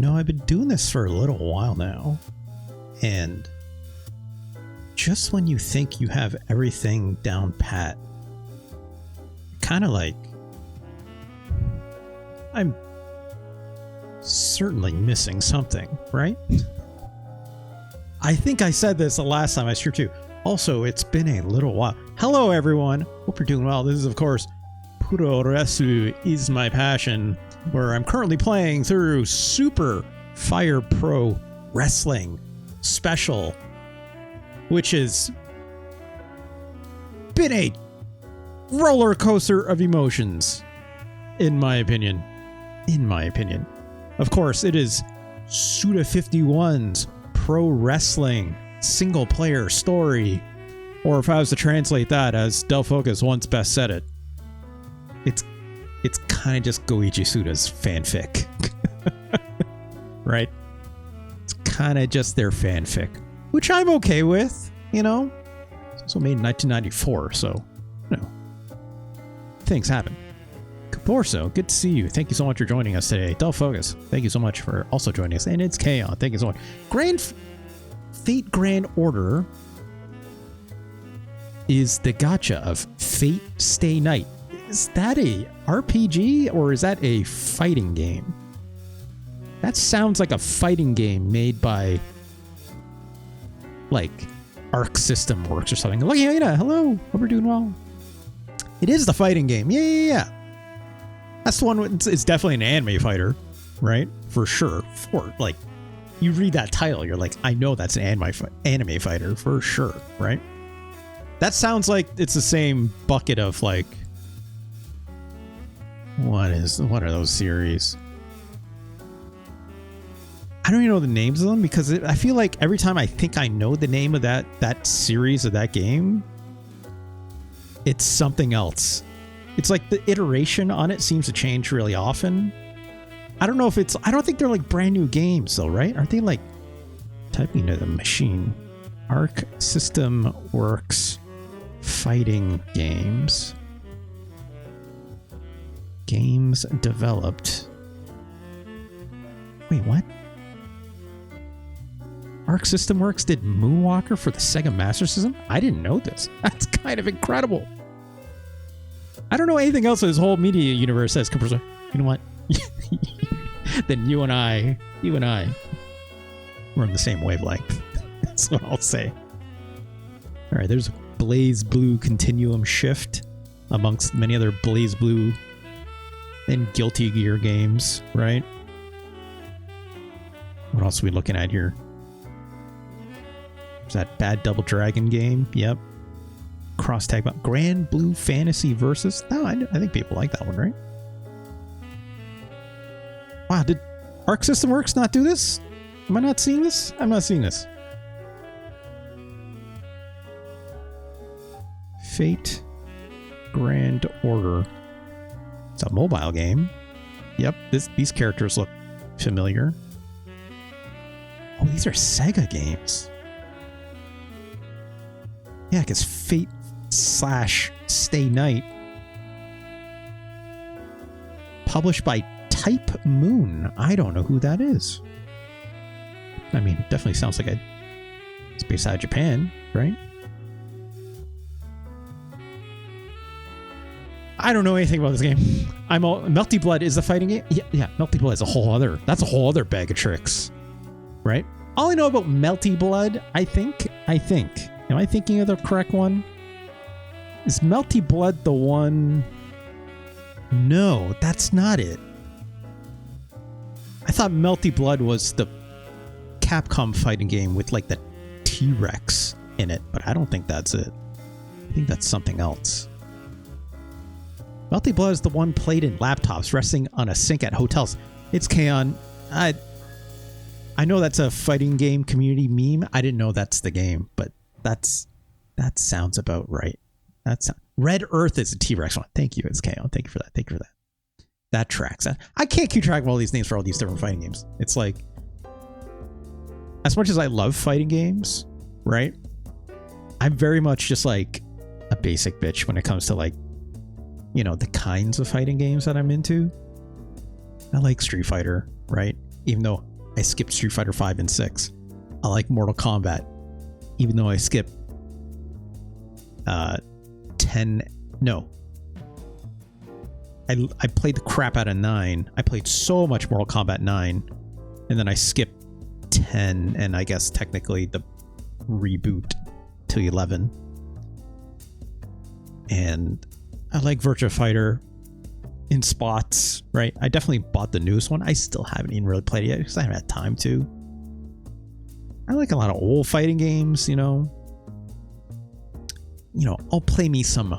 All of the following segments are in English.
No, I've been doing this for a little while now. And just when you think you have everything down pat, kind of like, I'm certainly missing something, right? I think I said this the last time I streamed too. Also, it's been a little while. Hello, everyone. Hope you're doing well. This is, of course, PURORESU is My Passion, where I'm currently playing through Super Fire Pro Wrestling Special, which has been a roller coaster of emotions, in my opinion. In my opinion. Of course, it is Suda 51's pro wrestling single player story, or if I was to translate that as Del Focus once best said it, it's kind of just Goichi Suda's fanfic. Right? It's kind of just their fanfic, which I'm okay with, you know? It's also made in 1994, so, you know, things happen. Kaporso, good to see you. Thank you so much for joining us today. Del Focus, thank you so much for also joining us. And it's Chaos, thank you so much. Fate Grand Order is the gacha of Fate Stay Night. Is that a RPG or is that a fighting game? That sounds like a fighting game made by, like, Arc System Works or something. Look, Maeda, hello. Hope you're doing well. It is the fighting game. Yeah. That's the one. It's definitely an anime fighter, right? For sure. For, like, you read that title, you're like, I know that's an anime fighter for sure, right? That sounds like it's the same bucket of, like, what are those series? I don't even know the names of them because I feel like every time I think I know the name of that series of that game, it's something else. It's like the iteration on it seems to change really often. I don't know if I don't think they're like brand new games though, right? Aren't they like typing into the machine? Arc System Works fighting games. Games developed. Wait, what? Arc System Works did Moonwalker for the Sega Master System? I didn't know this. That's kind of incredible. I don't know anything else in this whole media universe says, you know what? Then you and I, we're on the same wavelength. That's what I'll say. All right, there's Blaze Blue Continuum Shift amongst many other Blaze Blue and Guilty Gear games, right? What else are we looking at here? Is that Bad Double Dragon game? Yep. Cross Tag Grand Blue Fantasy Versus. No, I think people like that one, right? Wow, did Arc System Works not do this? Am I not seeing this? I'm not seeing this. Fate Grand Order. It's a mobile game. Yep, these characters look familiar. Oh, these are Sega games. Yeah, because Fate / Stay Night. Published by Type Moon. I don't know who that is. I mean, it definitely sounds like it's based out of Japan, right? I don't know anything about this game. Melty Blood is the fighting game? Yeah, Melty Blood is that's a whole other bag of tricks. Right? All I know about Melty Blood, I think, am I thinking of the correct one? Is Melty Blood the one? No, that's not it. I thought Melty Blood was the Capcom fighting game with like the T-Rex in it, but I don't think that's it. I think that's something else. Melty Blood is the one played in laptops, resting on a sink at hotels. It's Kaon. I know that's a fighting game community meme. I didn't know that's the game, but that sounds about right. Red Earth is a T-Rex one. Thank you, it's Kaon. Thank you for that. That tracks. I can't keep track of all these names for all these different fighting games. It's like, as much as I love fighting games, right? I'm very much just like a basic bitch when it comes to like, you know, the kinds of fighting games that I'm into. I like Street Fighter, right? Even though I skipped Street Fighter 5 and 6. I like Mortal Kombat, even though I skipped 10. No. I played the crap out of 9. I played so much Mortal Kombat 9, and then I skipped 10, and I guess technically the reboot to 11. And I like Virtua Fighter in spots, right? I definitely bought the newest one. I still haven't even really played it yet because I haven't had time to. I like a lot of old fighting games, you know. I'll play me some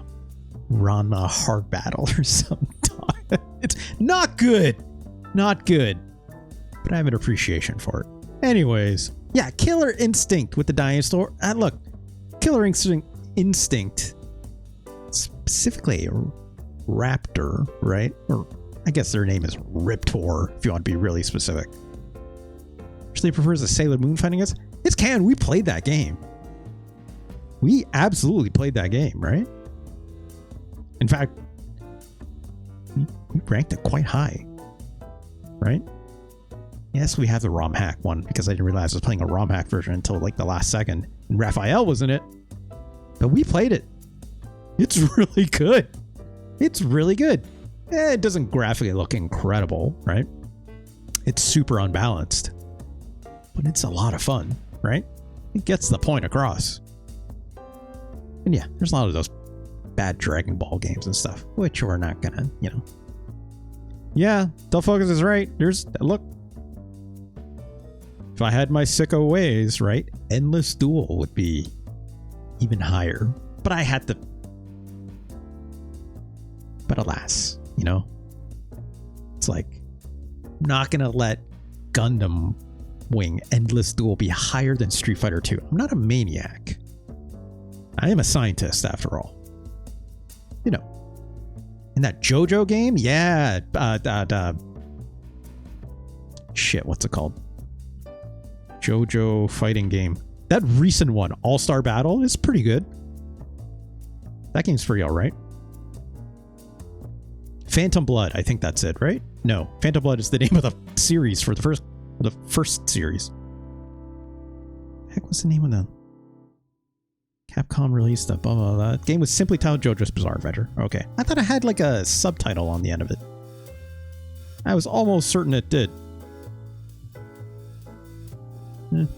Ranma Hard Battle or something. It's not good. Not good. But I have an appreciation for it. Anyways, yeah, Killer Instinct with the dinosaur. Look, Killer Instinct, specifically a raptor, right? Or I guess their name is Riptor, if you want to be really specific. Actually prefers the Sailor Moon fighting us. It's canon. We played that game. We absolutely played that game, right? In fact, we ranked it quite high, right? Yes, we have the ROM hack one because I didn't realize I was playing a ROM hack version until like the last second, and Raphael was in it. But we played it. It's really good. It's really good. It doesn't graphically look incredible, right? It's super unbalanced, but it's a lot of fun, right? It gets the point across. And yeah, there's a lot of those bad Dragon Ball games and stuff, which we're not gonna, Yeah, Del Focus is right. Look. If I had my sicko ways, right, Endless Duel would be even higher. But I had to. But alas, it's like, I'm not gonna let Gundam Wing Endless Duel be higher than Street Fighter 2. I'm not a maniac. I am a scientist after all. In that JoJo game, yeah. Shit, what's it called? JoJo fighting game. That recent one, All-Star Battle, is pretty good. That game's pretty alright. Phantom Blood, I think that's it, right? No, Phantom Blood is the name of the series for the first series. Heck, what's the name of that? Capcom released a blah, blah, blah. The game was simply titled JoJo's Bizarre Adventure. Okay. I thought it had like a subtitle on the end of it. I was almost certain it did.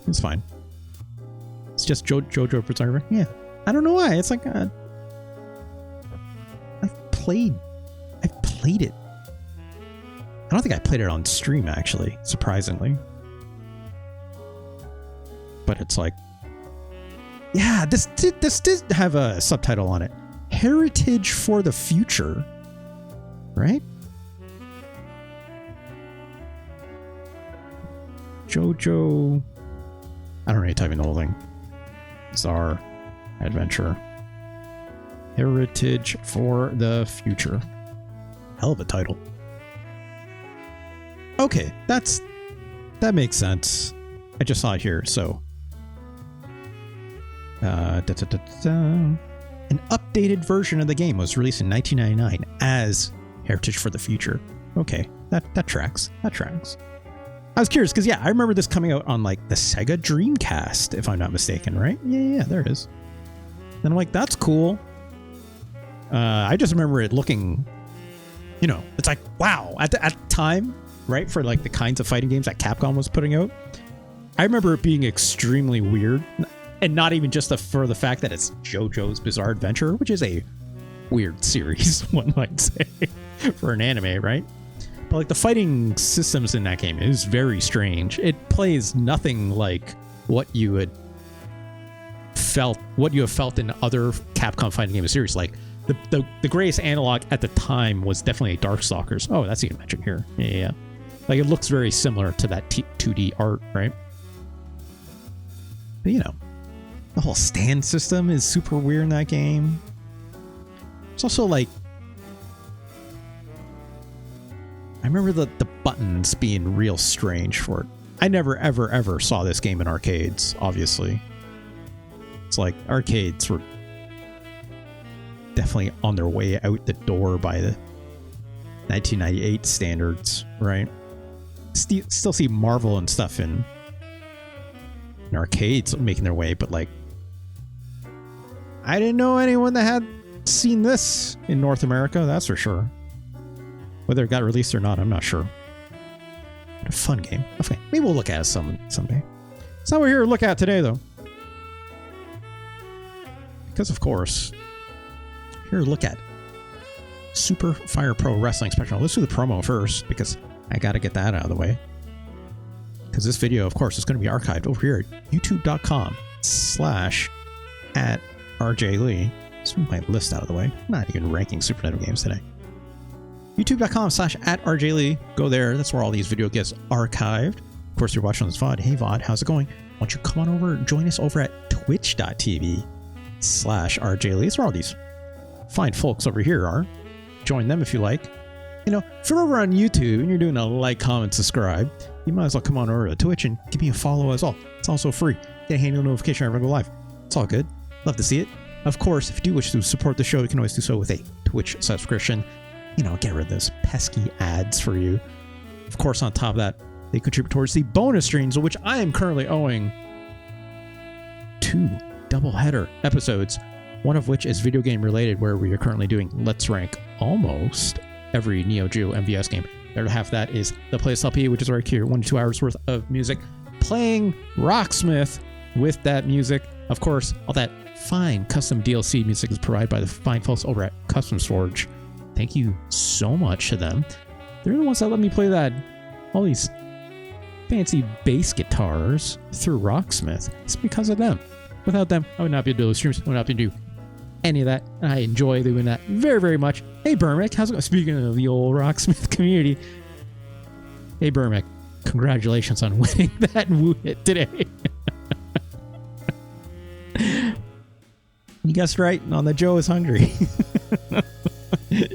It's fine. It's just JoJo Bizarre Adventure. Yeah. I don't know why. It's like I've played it. I don't think I played it on stream, actually, surprisingly. But it's like, yeah, this did have a subtitle on it. Heritage for the Future. Right? JoJo. I don't know how to type in the whole thing. Bizarre Adventure. Heritage for the Future. Hell of a title. Okay, that makes sense. I just saw it here, so. An updated version of the game was released in 1999 as Heritage for the Future. Okay, that tracks. That tracks. I was curious because, yeah, I remember this coming out on like the Sega Dreamcast, if I'm not mistaken, right? Yeah, there it is. And I'm like, that's cool. I just remember it looking, it's like, wow. At the time, right, for like the kinds of fighting games that Capcom was putting out, I remember it being extremely weird. And not even just for the fact that it's JoJo's Bizarre Adventure, which is a weird series, one might say, for an anime, right? But like the fighting systems in that game is very strange. It plays nothing like what you have felt in other Capcom fighting game series. Like the greatest analog at the time was definitely Darkstalkers. Oh, that's even mentioned here. Yeah. Like it looks very similar to that 2D art, right? But the whole stand system is super weird in that game. It's also like, I remember the buttons being real strange for it. I never, ever, ever saw this game in arcades, obviously. It's like arcades were definitely on their way out the door by the 1998 standards, right? still see Marvel and stuff in arcades making their way, but like, I didn't know anyone that had seen this in North America, that's for sure. Whether it got released or not, I'm not sure. But a fun game. Okay, maybe we'll look at it someday. It's not what we're here to look at today, though. Because, of course, here to look at Super Fire Pro Wrestling Special. Let's do the promo first, because I got to get that out of the way. Because this video, of course, is going to be archived over here at youtube.com/@RJLee. Let's move my list out of the way. I'm not even ranking Super Nintendo games today. youtube.com/@RJLee. Go there. That's where all these video gets archived. Of course, you're watching this VOD. Hey, VOD, how's it going? Why don't you come on over and join us over at twitch.tv/RJLee. That's where all these fine folks over here are. Join them if you like. You know, if you're over on YouTube and you're doing a like, comment, subscribe, you might as well come on over to Twitch and give me a follow as well. It's also free. Get a handy notification whenever I go live. It's all good. Love to see it. Of course, if you do wish to support the show, you can always do so with a Twitch subscription. You know, get rid of those pesky ads for you. Of course, on top of that, they contribute towards the bonus streams, which I am currently owing 2 doubleheader episodes, one of which is video game related, where we are currently doing Let's Rank almost every Neo Geo MVS game. The other half of that is the Playlist LP, which is right here, 1 to 2 hours worth of music, playing Rocksmith with that music. Of course, all that fine custom DLC music is provided by the fine folks over at Customs Forge. Thank you so much to them. They're the ones that let me play all these fancy bass guitars through Rocksmith. It's because of them. Without them, I would not be able to do those streams. I would not be able to do any of that. And I enjoy doing that very, very much. Hey, Burmick, how's it going? Speaking of the old Rocksmith community. Hey, Burmick, congratulations on winning that Woo Hit today. You guessed right on the Joe is hungry.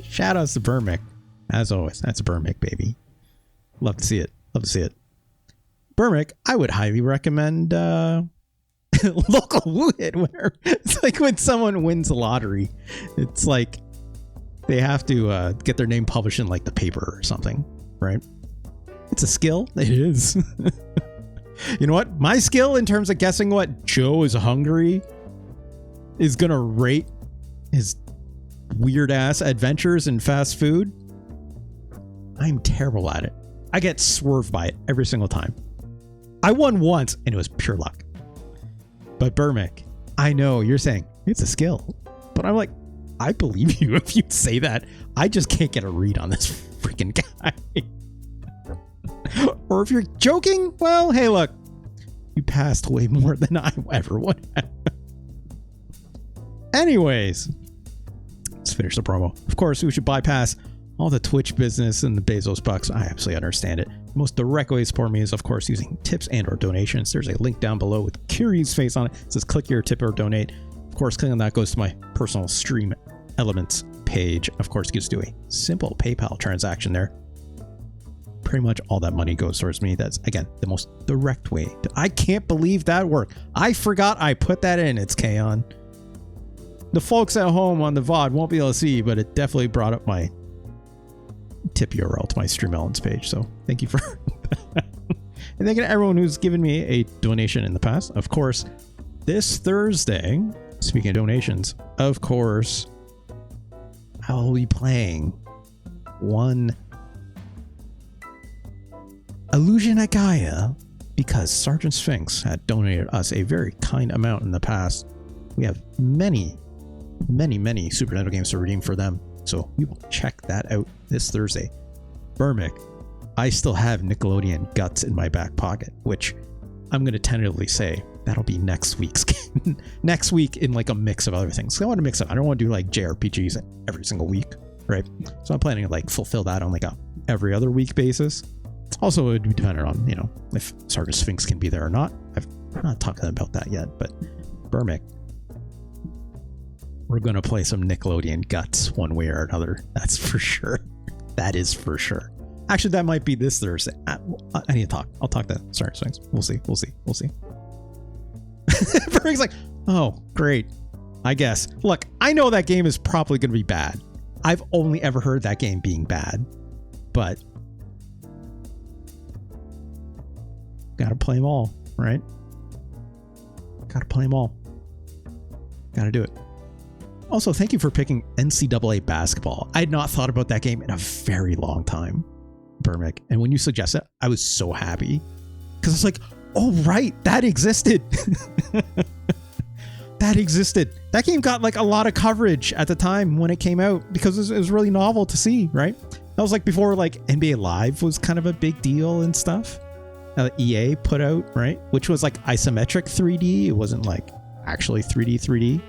Shout outs to Burmick. As always, that's a Burmick, baby. Love to see it. Love to see it. Burmick, I would highly recommend local Woo Hit winner. It's like when someone wins the lottery. It's like they have to get their name published in like the paper or something, right? It's a skill. It is. You know what? My skill in terms of guessing what Joe is hungry is going to rate his weird ass adventures in fast food. I'm terrible at it. I get swerved by it every single time. I won once and it was pure luck. But Burmick, I know you're saying it's a skill, but I'm like, I believe you if you say that. I just can't get a read on this freaking guy. Or if you're joking, well, hey, look, you passed way more than I ever would have. Anyways, let's finish the promo. Of course, we should bypass all the Twitch business and the Bezos bucks. I absolutely understand it. The most direct way to support me is, of course, using tips and or donations. There's a link down below with Kiri's face on it. It says click here, tip or donate. Of course, clicking on that goes to my personal Stream Elements page. Of course, you can just do a simple PayPal transaction there. Pretty much all that money goes towards me. That's, again, the most direct way. I can't believe that worked. I forgot I put that in. It's Kaon. The folks at home on the VOD won't be able to see, but it definitely brought up my tip URL to my Stream Elements page. So thank you for that. And thank you to everyone who's given me a donation in the past. Of course, this Thursday, speaking of donations, of course, I will be playing one Illusion at Gaia because Sergeant Sphinx had donated us a very kind amount in the past. We have many Super Nintendo games to redeem for them, so we will check that out this Thursday. Burmick, I still have Nickelodeon Guts in my back pocket, which I'm going to tentatively say that'll be next week's game. Next week in like a mix of other things. I want to mix up. I don't want to do like JRPGs every single week, right? So I'm planning to like fulfill that on like a every other week basis. Also, it would be dependent on, you know, if Sergeant Sphinx can be there or not. I'm not talking about that yet, but Burmick, we're going to play some Nickelodeon Guts one way or another. That's for sure. That is for sure. Actually, that might be this Thursday. I need to talk. I'll talk to Sergeant Sphinx. We'll see. Burmick's like, oh, great. I guess. Look, I know that game is probably going to be bad. I've only ever heard that game being bad. But Gotta play them all, right? Gotta play them all. Gotta do it. Also, thank you for picking NCAA basketball. I had not thought about that game in a very long time, Burmick. And when you suggested it, I was so happy. Because it's like, oh, right, that existed. That existed. That game got like a lot of coverage at the time when it came out because it was really novel to see, right? That was like before like NBA Live was kind of a big deal and stuff. EA put out, right? Which was like isometric 3D. It wasn't like actually 3D.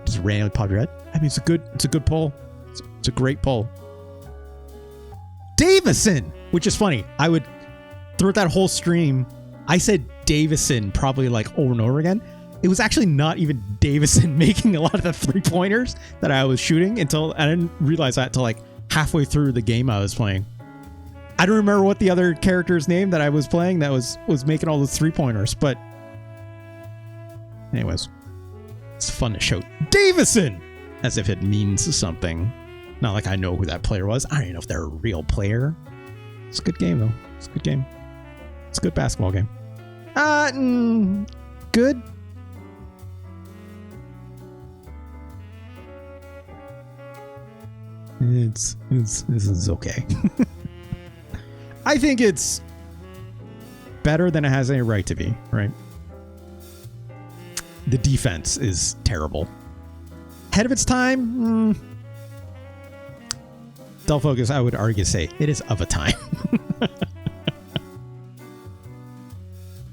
Just randomly popped your head. I mean, it's a good pull. It's a great pull. Davison, which is funny. I would throughout that whole stream, I said Davison probably like over and over again. It was actually not even Davison making a lot of the 3-pointers that I was shooting until I didn't realize that until like halfway through the game I was playing. I don't remember what the other character's name that I was playing that was making all those 3-pointers, but anyways, it's fun to shout Davison as if it means something. Not like I know who that player was. I don't even know if they're a real player. It's a good game though. It's a good game. It's a good basketball game. Good. This is okay. I think it's better than it has any right to be, right? The defense is terrible. Ahead of its time? Dull Focus, I would argue say it is of a time.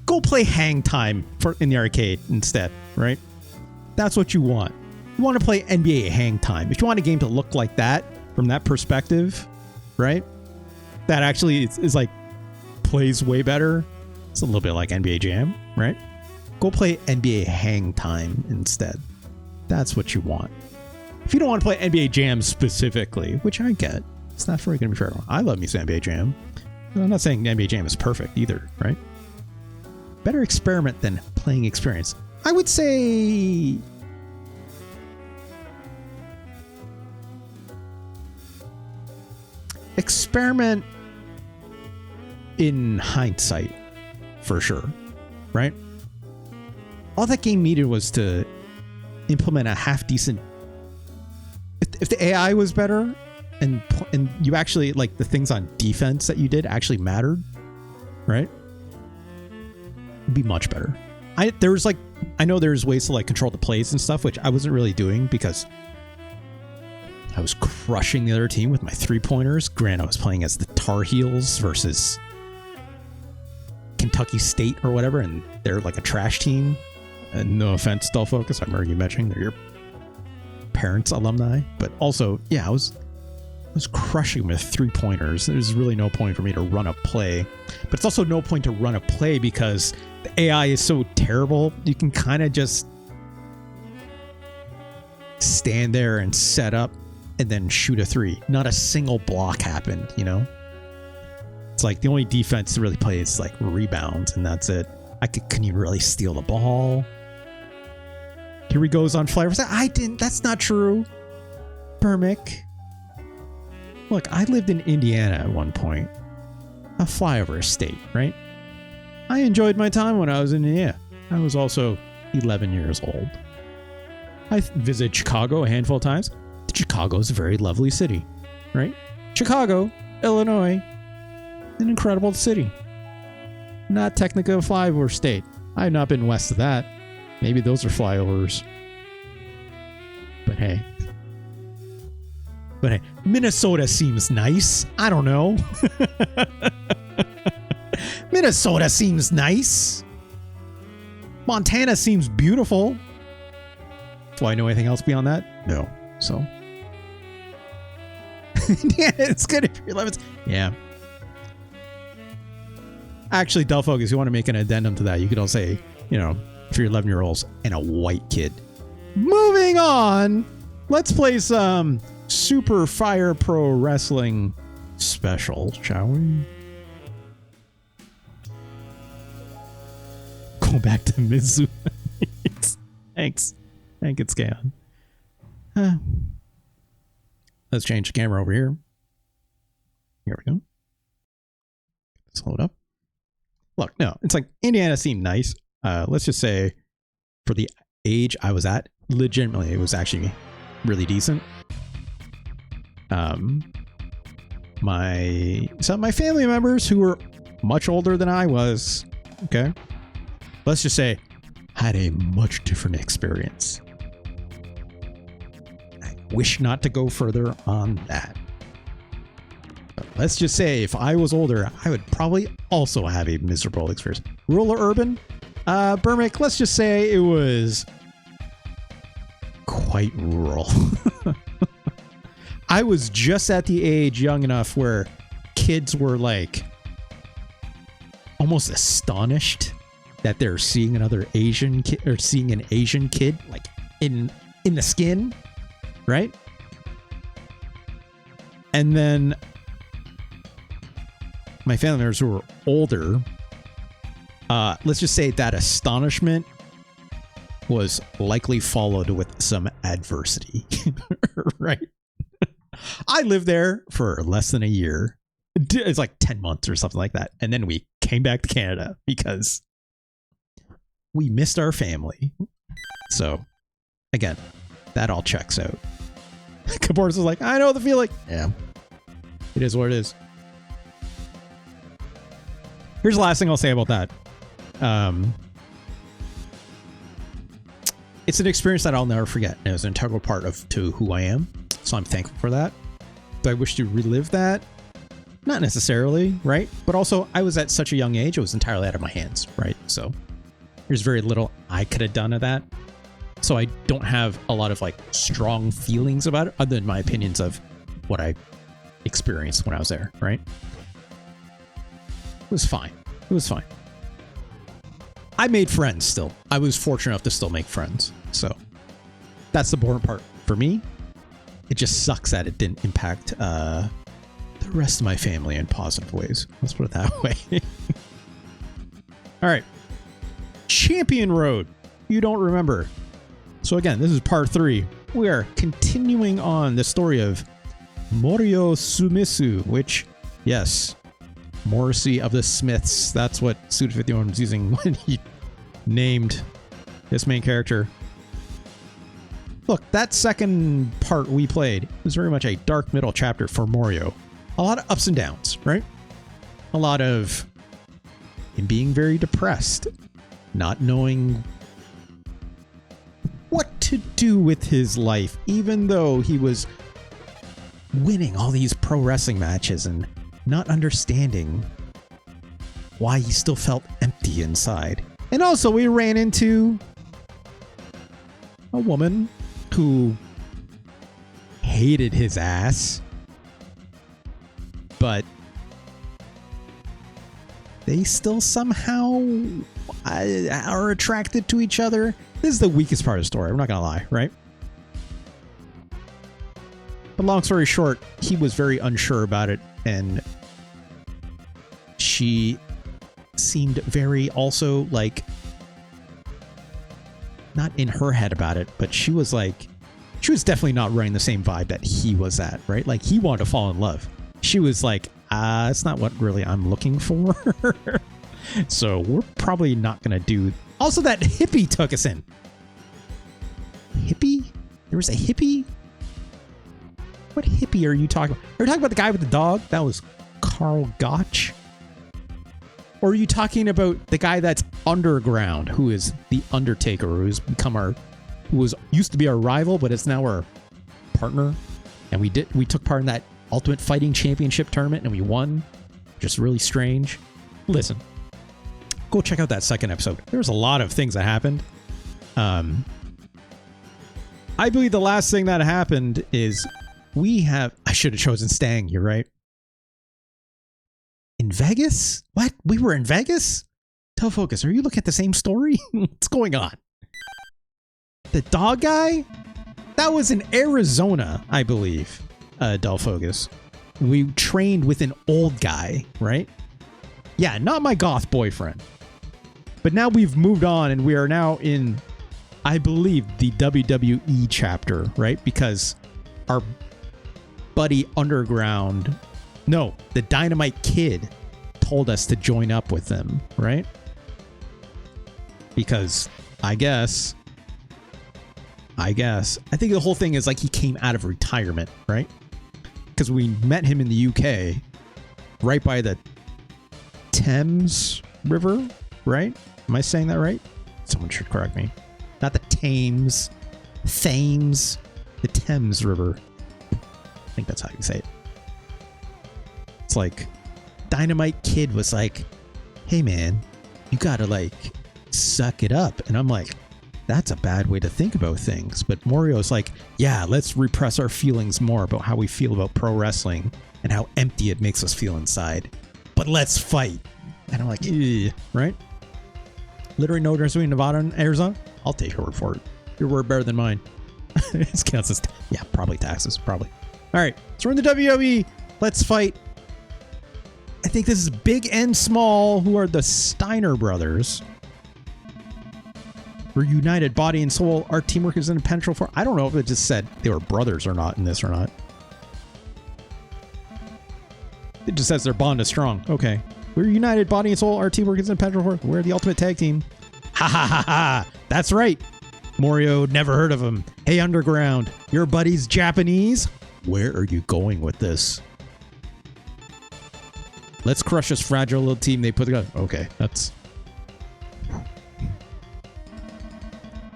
Go play Hang Time in the arcade instead, right? That's what you want. You want to play NBA Hang Time. If you want a game to look like that from that perspective, right? That actually is like plays way better. It's a little bit like NBA Jam, right? Go play NBA Hang Time instead. That's what you want. If you don't want to play NBA Jam specifically, which I get, it's not really going to be fair. I love me some NBA Jam. I'm not saying NBA Jam is perfect either, right? Better experiment than playing experience. I would say experiment in hindsight, for sure, right? All that game needed was to implement a half decent. If the AI was better, and you actually like the things on defense that you did actually mattered, right? It'd be much better. I know there's ways to like control the plays and stuff, which I wasn't really doing because I was crushing the other team with my 3-pointers. Granted, I was playing as the Tar Heels versus Kentucky State or whatever, and they're like a trash team. And no offense, Dull Focus, I remember you mentioning they're your parents' alumni, but also, yeah, I was crushing with 3-pointers. There's really no point for me to run a play, but it's also no point to run a play because the AI is so terrible. You can kind of just stand there and set up and then shoot a 3. Not a single block happened, you know? It's like the only defense to really play is like rebounds, and that's it. Can you really steal the ball? Here he goes on flyover. I didn't. That's not true. Burmick. Look, I lived in Indiana at one point. A flyover state, right? I enjoyed my time when I was in Indiana. I was also 11 years old. I visited Chicago a handful of times. Chicago is a very lovely city, right? Chicago, Illinois, an incredible city. Not technically a flyover state. I have not been west of that. Maybe those are flyovers. But hey. Minnesota seems nice. I don't know. Minnesota seems nice. Montana seems beautiful. Do I know anything else beyond that? No. So. Yeah, it's good if you're 11. Yeah. Actually, Dull Focus, you want to make an addendum to that, you could all say, you know, if you're 11-year-olds and a white kid. Moving on. Let's play some Super Fire Pro Wrestling Special, shall we? Go back to Mizu. Thanks. Thank it's Scan. Let's change the camera over here. Here we go. Let's load up. Look, no, it's like Indiana seemed nice. Let's just say for the age I was at, legitimately, it was actually really decent. Some of my family members who were much older than I was, okay, let's just say, had a much different experience. I wish not to go further on that. But let's just say if I was older, I would probably also have a miserable experience. Rural or urban? Burmick, let's just say it was quite rural. I was just at the age young enough where kids were like almost astonished that they're seeing another Asian kid or seeing an Asian kid like in the skin, right? And then my family members who were older, let's just say that astonishment was likely followed with some adversity, right? I lived there for less than a year. It's like 10 months or something like that. And then we came back to Canada because we missed our family. So again, that all checks out. Kaboris is like, I know the feeling. Yeah, it is what it is. Here's the last thing I'll say about that. It's an experience that I'll never forget. And it was an integral part to who I am. So I'm thankful for that. Do I wish to relive that? Not necessarily, right? But also, I was at such a young age, it was entirely out of my hands, right? So there's very little I could have done of that. So I don't have a lot of like strong feelings about it, other than my opinions of what I experienced when I was there, right? It was fine. It was fine. I made friends still. I was fortunate enough to still make friends. So that's the important part for me. It just sucks that it didn't impact the rest of my family in positive ways. Let's put it that way. All right. Champion Road. You don't remember. So again, this is part 3. We are continuing on the story of Morio Sumisu, which, yes, Morrissey of the Smiths. That's what Suda51 was using when he named this main character. Look, that second part we played was very much a dark middle chapter for Morio. A lot of ups and downs, right? A lot of him being very depressed, not knowing what to do with his life, even though he was winning all these pro wrestling matches and not understanding why he still felt empty inside. And also we ran into a woman who hated his ass, but they still somehow are attracted to each other. This is the weakest part of the story, I'm not gonna lie, right? But long story short, he was very unsure about it, and she seemed very also like not in her head about it, but she was definitely not running the same vibe that he was at, right? Like he wanted to fall in love. She was like, it's not what really I'm looking for. So we're probably not going to do. Also, that hippie took us in. Hippie? There was a hippie? What hippie are you talking about? Are you talking about the guy with the dog? That was Carl Gotch. Or are you talking about the guy that's underground, who is the Undertaker, who's become who used to be our rival, but it's now our partner? And we took part in that Ultimate Fighting Championship tournament and we won. Just really strange. Listen, go check out that second episode. There's a lot of things that happened. I believe the last thing that happened is I should have chosen Stang, you're right. In Vegas? What? We were in Vegas? Tell Focus, are you looking at the same story? What's going on? The dog guy? That was in Arizona, I believe. Del Focus. We trained with an old guy, right? Yeah, not my goth boyfriend. But now we've moved on and we are now in, I believe, the WWE chapter, right? Because our buddy Underground, no, the Dynamite Kid told us to join up with them, right? Because I think the whole thing is like he came out of retirement, right? Because we met him in the UK, right by the Thames River, right? Am I saying that right? Someone should correct me. Not the Thames, the Thames River. I think that's how you say it. It's like Dynamite Kid was like, hey man, you gotta like suck it up. And I'm like, that's a bad way to think about things. But Morio's like, yeah, let's repress our feelings more about how we feel about pro wrestling and how empty it makes us feel inside. But let's fight. And I'm like, right? Literally no difference between Nevada and Arizona? I'll take your word for it. Your word better than mine. It's counts as, yeah, probably taxes, probably. All right, so we're in the WWE. Let's fight. I think this is Big and Small, who are the Steiner brothers. We're united, body and soul. Our teamwork is impenetrable for. I don't know if it just said they were brothers or not in this or not. It just says their bond is strong. Okay. We're united, body and soul. Our teamwork is impenetrable for. We're the ultimate tag team. Ha ha ha ha. That's right. Morio, never heard of him. Hey, Underground, your buddy's Japanese? Where are you going with this? Let's crush this fragile little team they put together. Okay, that's...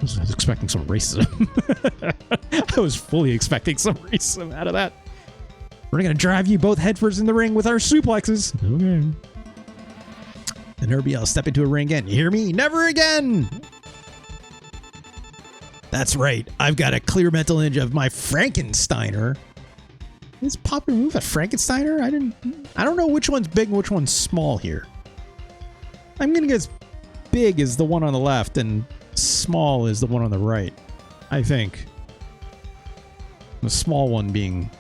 I was expecting some racism. I was fully expecting some racism out of that. We're going to drive you both headfirst in the ring with our suplexes. Okay. And everybody else step into a ring again. You hear me? Never again! That's right. I've got a clear mental image of my Frankensteiner. Is popular move a Frankensteiner? I don't know which one's big and which one's small here. I'm gonna guess big is the one on the left and small is the one on the right. I think. The small one being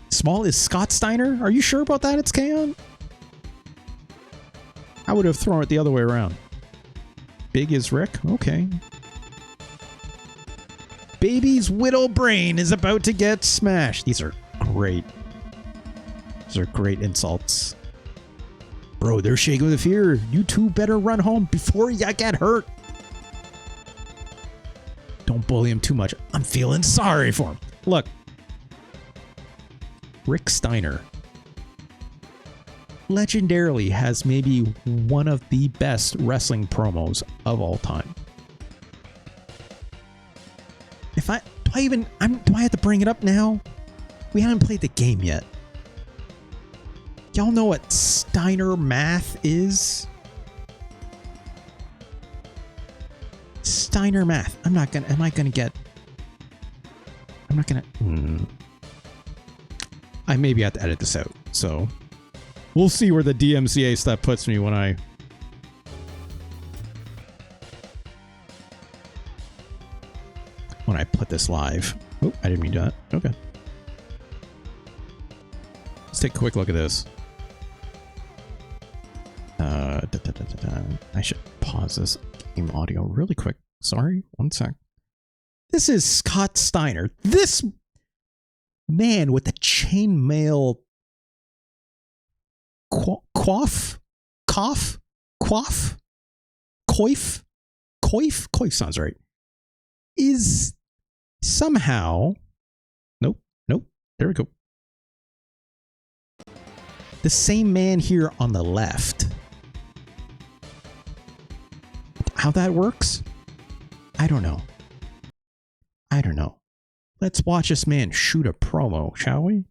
small is Scott Steiner? Are you sure about that? It's K-On? I would have thrown it the other way around. Big is Rick? Okay. Baby's whittle brain is about to get smashed. These are great. These are great insults. Bro, they're shaking with fear. You two better run home before you get hurt. Don't bully him too much. I'm feeling sorry for him. Look. Rick Steiner legendarily has maybe one of the best wrestling promos of all time. Do I have to bring it up now? We haven't played the game yet. Y'all know what Steiner Math is? Steiner Math. I maybe have to edit this out, so we'll see where the DMCA stuff puts me when I put this live. Oh, I didn't mean that. Okay. Let's take a quick look at this. I should pause this game audio really quick. Sorry, one sec. This is Scott Steiner. This man with the chainmail coif sounds right. Is somehow nope, there we go. The same man here on the left. How that works? I don't know. Let's watch this man shoot a promo, shall we?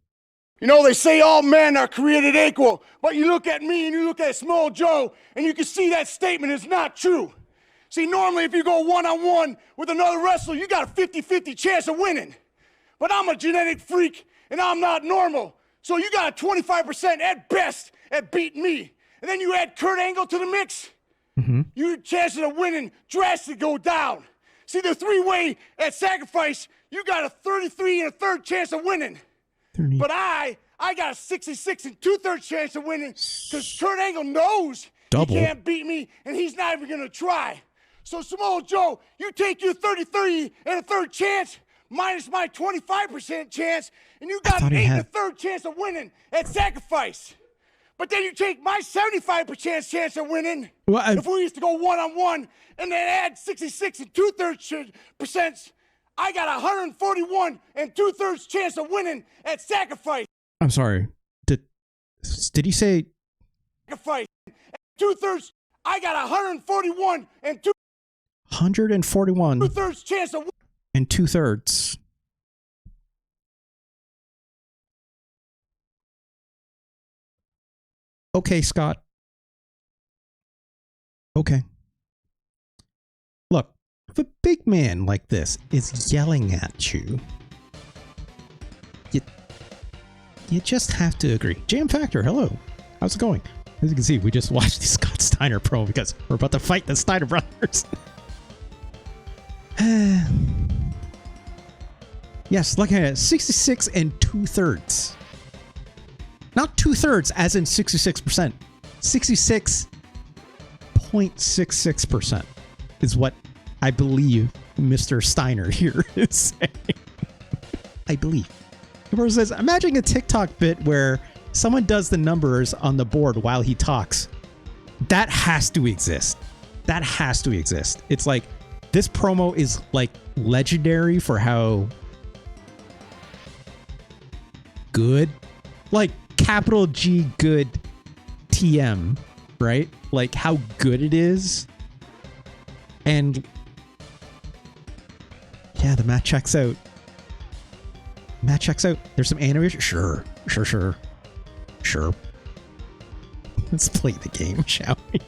You know, they say all men are created equal, but you look at me and you look at Small Joe, and you can see that statement is not true. See, normally if you go one-on-one with another wrestler, you got a 50-50 chance of winning. But I'm a genetic freak, and I'm not normal. So you got a 25% at best at beating me. And then you add Kurt Angle to the mix, your chances of winning drastically go down. See, the three-way at Sacrifice, you got a 33 and a third chance of winning. 30. But I got a 66 and 2/3 chance of winning because Kurt Angle knows he can't beat me, and he's not even going to try. So, Samoa Joe, you take your 33 and a third chance, minus my 25% chance, and you got an 8 1/3 chance of winning at sacrifice. But then you take my 75% chance of winning. Well, if we used to go 1-on-1 and then add 66 2/3%, I got 141 2/3 chance of winning at sacrifice. I'm sorry. Did he say sacrifice? 2/3. I got 141 2/3 chance of and 2/3. Okay, Scott. Okay. Look, if a big man like this is yelling at you, you just have to agree. Jam Factor, hello. How's it going? As you can see, we just watched the Scott Steiner promo because we're about to fight the Steiner brothers. Yes, looking at it, 66 2/3. Not 2/3 as in 66%. 66.66% is what I believe Mr. Steiner here is saying. I believe. He says, imagine a TikTok bit where someone does the numbers on the board while he talks. That has to exist. That has to exist. It's like, this promo is like legendary for how good, like capital G good TM, right? Like how good it is. And yeah, the match checks out. Matt checks out. There's some animation. Sure. Let's play the game, shall we?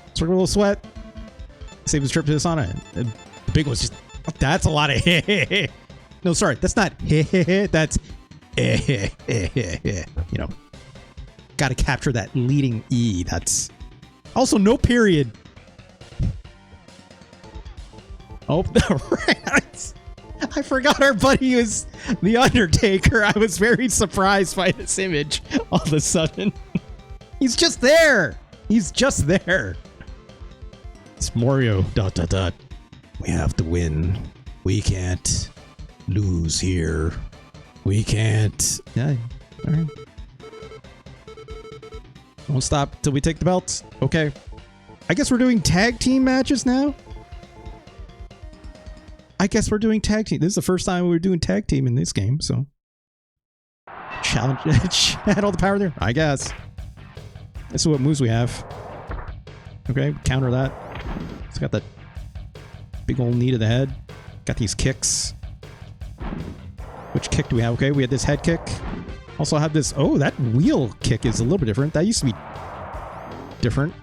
Let's work a little sweat. Save his trip to the sauna. The big one's just. That's a lot of. No, sorry. That's not. That's. You know. Got to capture that leading E. That's. Also, no period. Oh, right. I forgot our buddy was the Undertaker. I was very surprised by this image all of a sudden. He's just there. He's just there. It's Morio. ... We have to win. We can't lose here. We can't. Yeah. All right. Won't stop till we take the belts. Okay. I guess we're doing tag team matches now. I guess we're doing tag team. This is the first time we were doing tag team in this game, so. Challenge. Had all the power there, I guess. This is what moves we have. Okay, counter that. It's got that big old knee to the head. Got these kicks. Which kick do we have? Okay, we had this head kick. Also have this. Oh, that wheel kick is a little bit different. That used to be different.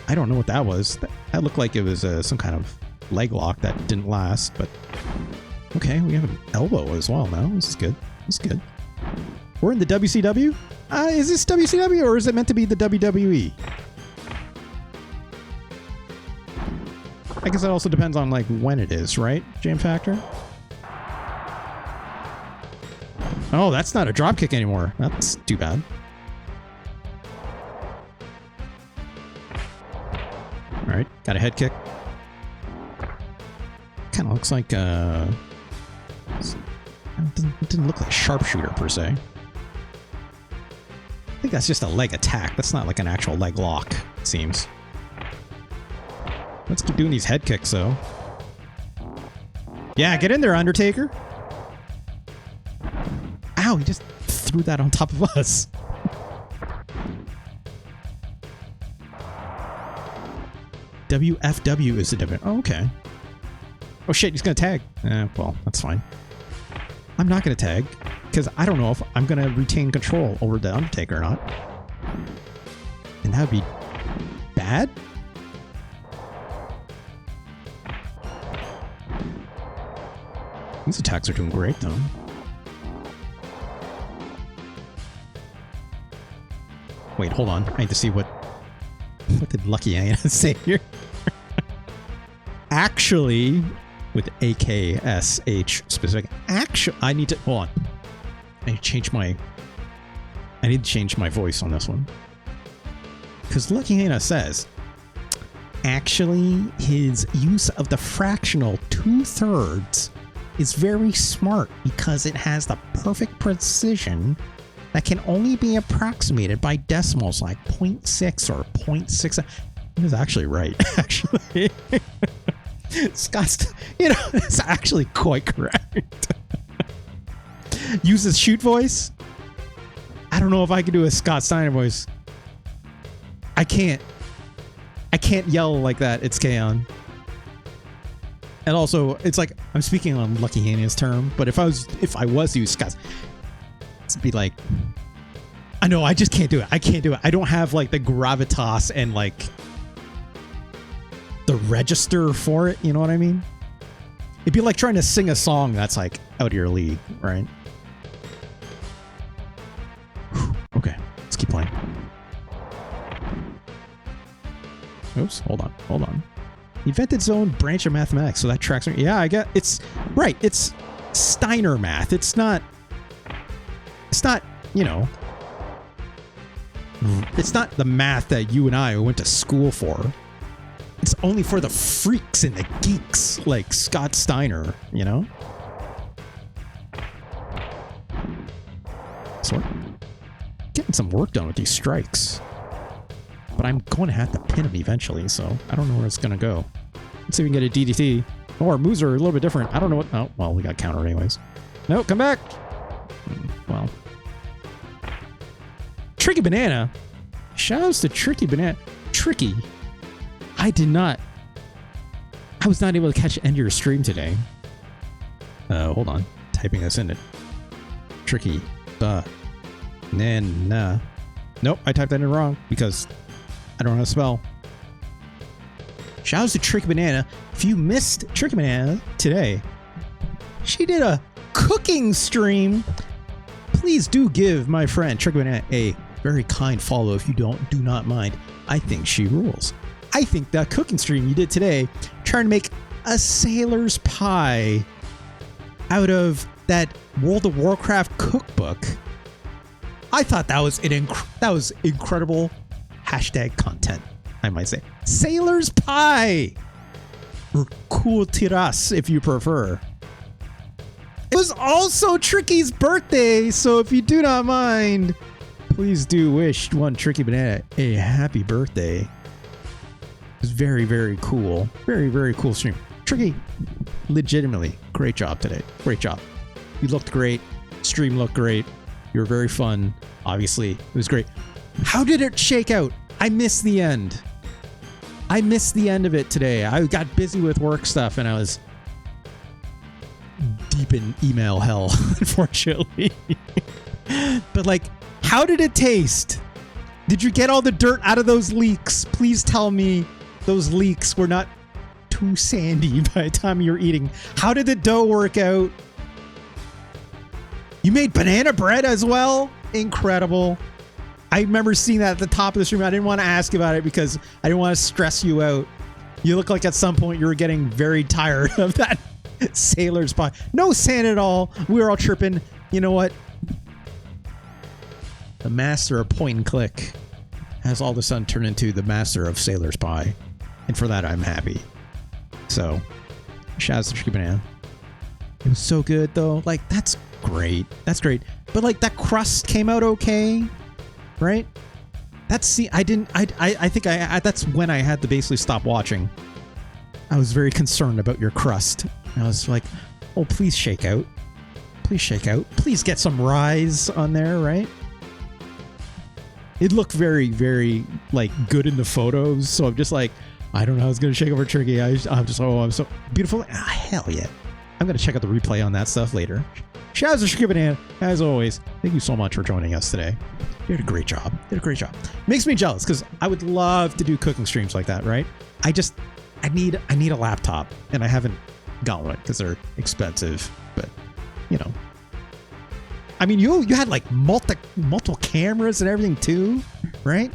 I don't know what that was. That looked like it was some kind of leg lock that didn't last, but okay, we have an elbow as well now. This is good. This is good. We're in the WCW? Is this WCW or is it meant to be the WWE? I guess that also depends on like when it is, right? Jam Factor? Oh, that's not a dropkick anymore. That's too bad. Alright, got a head kick. Kind of looks like it didn't look like sharpshooter per se. I think that's just a leg attack. That's not like an actual leg lock, it seems. Let's keep doing these head kicks though. Yeah, get in there, Undertaker. Ow, he just threw that on top of us. WFW is the W. Oh, okay. Oh shit, he's gonna tag. Well, that's fine. I'm not gonna tag, because I don't know if I'm gonna retain control over the Undertaker or not. And that would be bad? These attacks are doing great though. Wait, hold on. I need to see what did Lucky Anna say here? Actually, with AKSH specific. Actually, I need to hold on. I need to change my voice on this one. Because Lucky Anna says, actually, his use of the fractional 2/3 is very smart because it has the perfect precision that can only be approximated by decimals like 0.6 or 0.6. He was actually right, actually. Scott's, it's actually quite correct. Uses shoot voice. I don't know if I can do a Scott Steiner voice. I can't yell like that. It's K-On. And also, it's like I'm speaking on Lucky Hania's term, but if I was to use Scott's, it'd be like, I know, I just can't do it. I can't do it. I don't have like the gravitas and like the register for it. You know what I mean? It'd be like trying to sing a song that's like out of your league, right? Okay, let's keep playing. Oops, hold on. Invented its own branch of mathematics, so that tracks me. Yeah, I get it's right. It's Steiner math. It's not, it's not the math that you and I went to school for. It's only for the freaks and the geeks like Scott Steiner, So getting some work done with these strikes. But I'm going to have to pin him eventually, so I don't know where it's going to go. Let's see if we can get a DDT. Oh, our moves are a little bit different. I don't know what... Oh, well, we got countered anyways. No, come back! Well. Tricky Banana. Shoutouts to Tricky Banana. Tricky. I was not able to catch the end of your stream today. Hold on. Typing this in it. Tricky. Banana. Nope, I typed that in wrong because I don't know how to spell. Shoutouts to Tricky Banana. If you missed Tricky Banana today, she did a cooking stream. Please do give my friend Tricky Banana a very kind follow if you do not mind. I think she rules. I think that cooking stream you did today, trying to make a sailor's pie out of that World of Warcraft cookbook. I thought that was incredible hashtag content, I might say. Sailor's pie! Or cool tiras, if you prefer. It was also Tricky's birthday, so if you do not mind, please do wish one Tricky Banana a happy birthday. It was very, very cool. Very, very cool stream. Tricky, legitimately, great job today. Great job. You looked great. Stream looked great. You were very fun. Obviously, it was great. How did it shake out? I missed the end. I missed the end of it today. I got busy with work stuff and I was deep in email hell, unfortunately. But like, how did it taste? Did you get all the dirt out of those leeks? Please tell me those leeks were not too sandy by the time you were eating. How did the dough work out? You made banana bread as well? Incredible. I remember seeing that at the top of the stream. I didn't want to ask about it because I didn't want to stress you out. You look like at some point you were getting very tired of that sailor's pie. No sand at all. We were all chirping. You know what? The master of point and click has all of a sudden turned into the master of sailor's pie. And for that, I'm happy. So, shout out to Tricky Banana. It was so good though. Like, that's great. That's great. But like, that crust came out okay, right? That's I think that's when I had to basically stop watching. I was very concerned about your crust. I was like, oh, please shake out. Please shake out. Please get some rise on there, right? It looked very, very like good in the photos. So I'm just like, I don't know how it's going to shake over Tricky. I'm so beautiful. Ah, hell yeah. I'm going to check out the replay on that stuff later. Shout out to Tricky Banana. As always, thank you so much for joining us today. You did a great job. Makes me jealous because I would love to do cooking streams like that, right? I need a laptop and I haven't got one because they're expensive, but you know. I mean, you had like multiple cameras and everything too, right?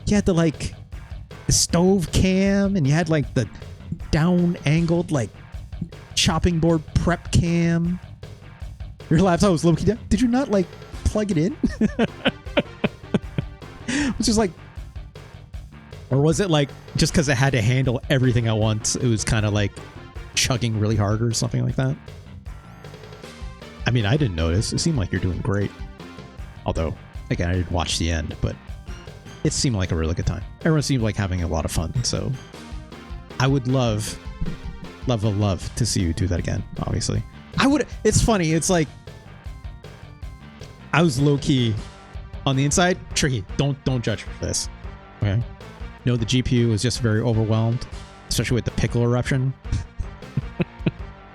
You had the stove cam and you had like the down angled like chopping board prep cam. Your laptop was low-key down. Did you not like plug it in? Which is like, Or was it like just because it had to handle everything at once, it was kind of like chugging really hard or something like that? I mean, I didn't notice. It seemed like you're doing great. Although, again, I didn't watch the end, but it seemed like a really good time. Everyone seemed like having a lot of fun, so I would love to see you do that again, obviously. I would. It's funny. It's like I was low-key on the inside. Tricky. Don't judge me for this. Okay. No, the GPU was just very overwhelmed, especially with the pickle eruption.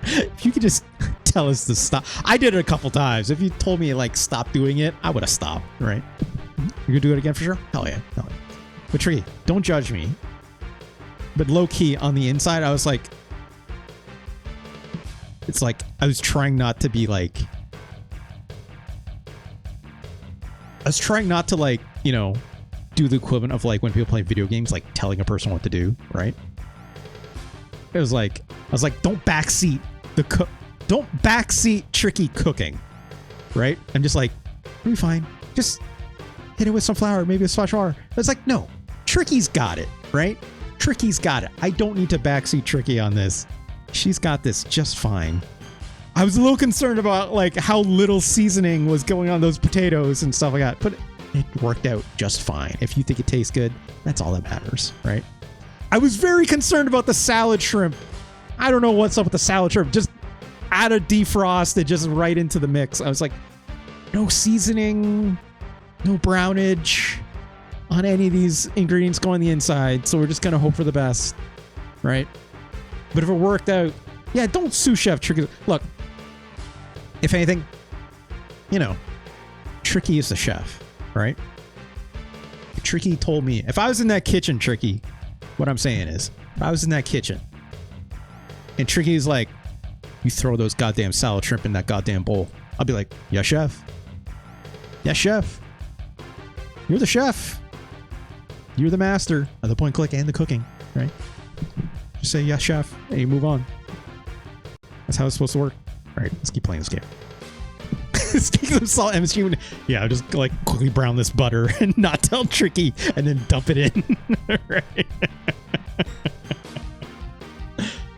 If you could just tell us to stop. I did it a couple times. If you told me like stop doing it, I would have stopped, right? You could do it again for sure? Hell yeah. Hell yeah. But Tricky, don't judge me. But low-key on the inside, I was like, it's like I was trying not to be like, I was trying not to like, you know, do the equivalent of like when people play video games, like telling a person what to do, right? It was like, I was like, don't backseat Tricky cooking, right? I'm just like, it'll be fine. Just hit it with some flour, maybe a splash of water. It's like, no, Tricky's got it, right? Tricky's got it. I don't need to backseat Tricky on this. She's got this just fine. I was a little concerned about like how little seasoning was going on those potatoes and stuff like that, but it worked out just fine. If you think it tastes good, that's all that matters, right? I was very concerned about the salad shrimp. I don't know what's up with the salad shrimp. Just add a defrost it just right into the mix. I was like, no seasoning, no brownage on any of these ingredients going on the inside. So we're just going to hope for the best, right? But if it worked out, yeah, don't sous chef Tricky. Look, if anything, you know, Tricky is the chef, right? Tricky told me, if I was in that kitchen, Tricky, what I'm saying is, if I was in that kitchen and Tricky's like, you throw those goddamn salad shrimp in that goddamn bowl, I'll be like, yeah, chef. Yeah, chef. You're the chef. You're the master of the point click and the cooking, right? Just say, yeah, chef, and you move on. That's how it's supposed to work. All right, let's keep playing this game. Stick some salt and MSG. Yeah, I'll just like quickly brown this butter and not tell Tricky and then dump it in. Right.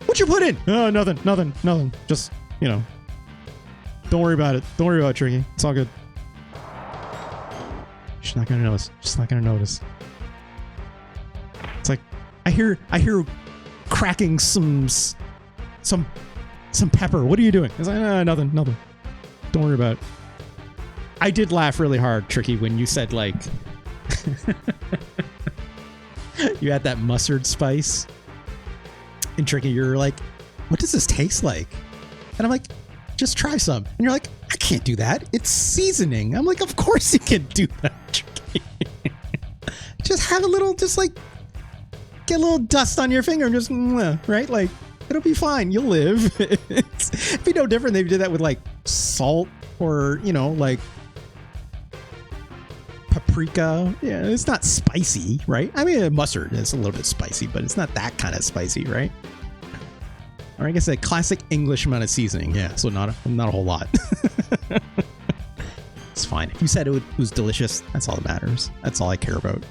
What you put in? Oh, nothing. Just, you know, don't worry about it. Don't worry about it, Tricky. It's all good. She's not gonna notice. She's not gonna notice. It's like I hear cracking some pepper. What are you doing? It's like, nothing. Don't worry about it. I did laugh really hard, Tricky, when you said like you had that mustard spice. And Tricky, you're like, what does this taste like? And I'm like, just try some. And you're like, I can't do that. It's seasoning. I'm like, of course you can do that, Tricky. Just have a little, just like, get a little dust on your finger and just, right? Like, it'll be fine. You'll live. It'd be no different if you did that with like salt or, you know, like paprika. Yeah, it's not spicy, right? I mean, mustard is a little bit spicy, but it's not that kind of spicy, right? Or I guess a classic English amount of seasoning. Yeah, so not a whole lot. It's fine. If you said it was delicious, that's all that matters. That's all I care about.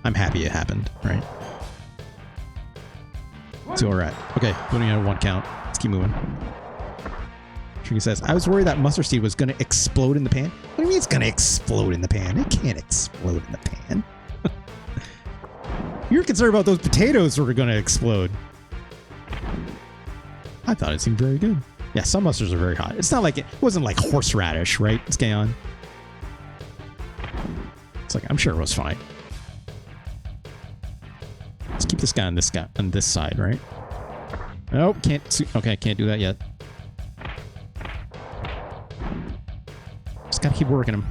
I'm happy it happened, right? So we're at. Okay, we only have one count. Let's keep moving. Tricky says, I was worried that mustard seed was going to explode in the pan. What do you mean it's going to explode in the pan? It can't explode in the pan. You're concerned about those potatoes were going to explode. I thought it seemed very good. Yeah, some mustards are very hot. It's not like it wasn't like horseradish, right? It's going on. It's like, I'm sure it was fine. Let's keep this guy on this side, right? Oh, can't. Okay, can't do that yet. Just gotta keep working him.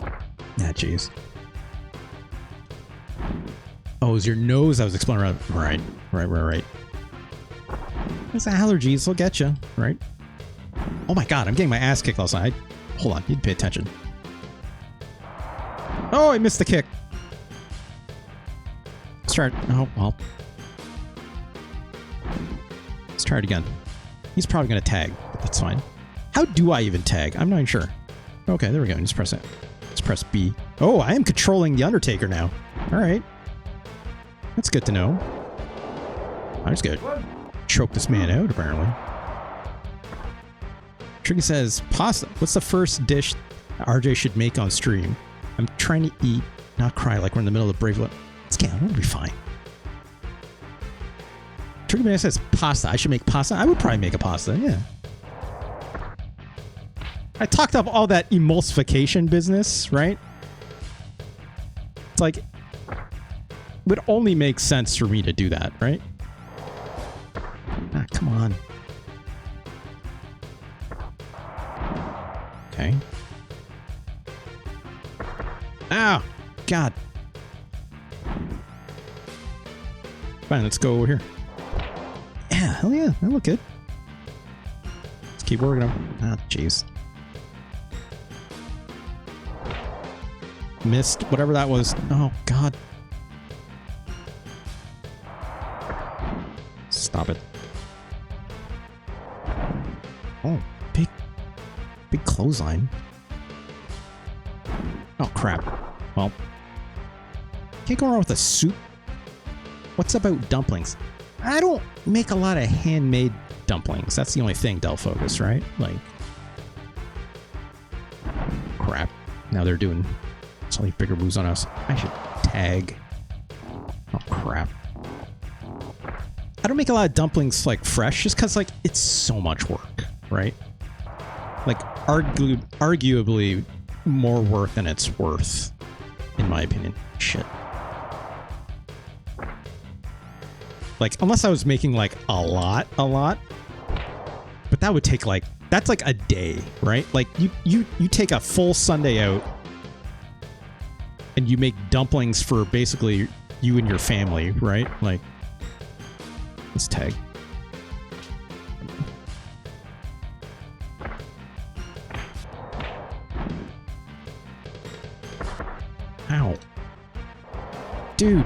Ah, jeez. Oh, it was your nose I was exploring around. Right. It's allergies. They'll get you, right? Oh my god, I'm getting my ass kicked last night. Hold on, you need to pay attention. Oh, I missed the kick. Let's try it. Oh, well. Let's try it again. He's probably going to tag, but that's fine. How do I even tag? I'm not even sure. Okay, there we go. Just press it. Let's press B. Oh, I am controlling the Undertaker now. All right. That's good to know. I just gotta choke this man out, apparently. Tricky says, pasta. What's the first dish RJ should make on stream? I'm trying to eat, not cry like we're in the middle of the Brave. Let's get on. We'll be fine. Tricky man says, pasta. I should make pasta. I would probably make a pasta, yeah. I talked up all that emulsification business, right? It's like, it would only make sense for me to do that, right? Ah, come on. Okay. Ah, God. Fine, let's go over here. Yeah, hell yeah, that look good. Let's keep working on. Ah, jeez. Missed whatever that was. Oh, God. Stop it. Oh, big clothesline. Oh, crap. Well, can't go wrong with a soup. What's about dumplings? I don't make a lot of handmade dumplings. That's the only thing, Del Focus, right? Like, crap. Now they're doing slightly bigger moves on us. I should tag. Oh, crap. I don't make a lot of dumplings, like, fresh, just because, like, it's so much work, right? Like, arguably more work than it's worth, in my opinion. Shit. Like, unless I was making, like, a lot, but that would take, like, that's like a day, right? Like, you take a full Sunday out and you make dumplings for basically you and your family, right? Like, let's tag. Ow. Dude.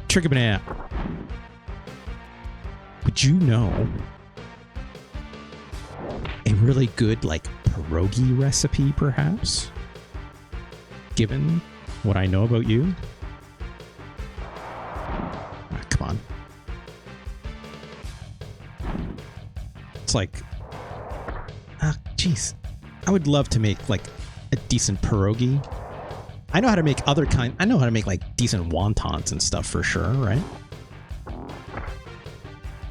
Tricky banana. Would you know a really good, like, pierogi recipe, perhaps? Given what I know about you? Ah, come on. It's like... ah, jeez. I would love to make, like, a decent pierogi. I know how to make other kind... I know how to make, like, decent wontons and stuff for sure, right?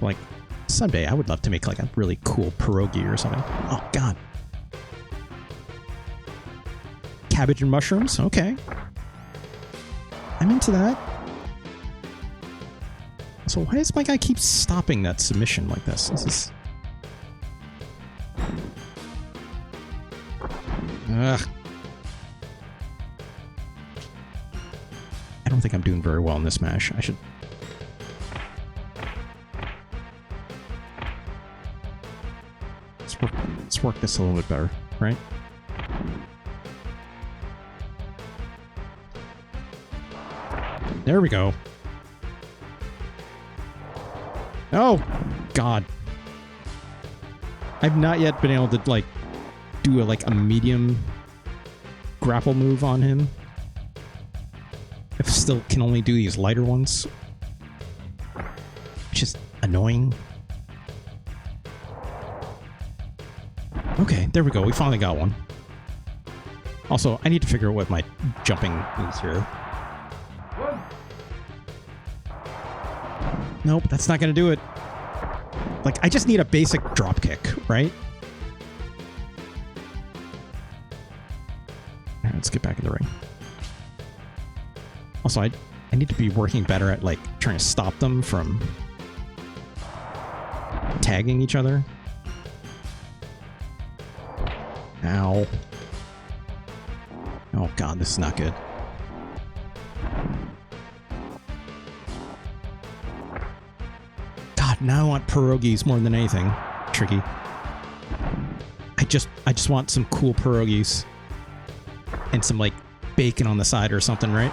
Like, someday I would love to make, like, a really cool pierogi or something. Oh, God. Cabbage and mushrooms? Okay. I'm into that. So why does my guy keep stopping that submission like this? This is... ugh. I don't think I'm doing very well in this match. I should... let's work this a little bit better, right? There we go. Oh, God. I've not yet been able to, like, do a medium grapple move on him. I still can only do these lighter ones. Which is annoying. Okay, there we go. We finally got one. Also, I need to figure out what my jumping is here. Nope, that's not going to do it. Like, I just need a basic drop kick, right? Alright, let's get back in the ring. Also, I need to be working better at, like, trying to stop them from tagging each other. Ow. Oh, God, this is not good. God, now I want pierogies more than anything. Tricky. I just want some cool pierogies. And some, like, bacon on the side or something, right?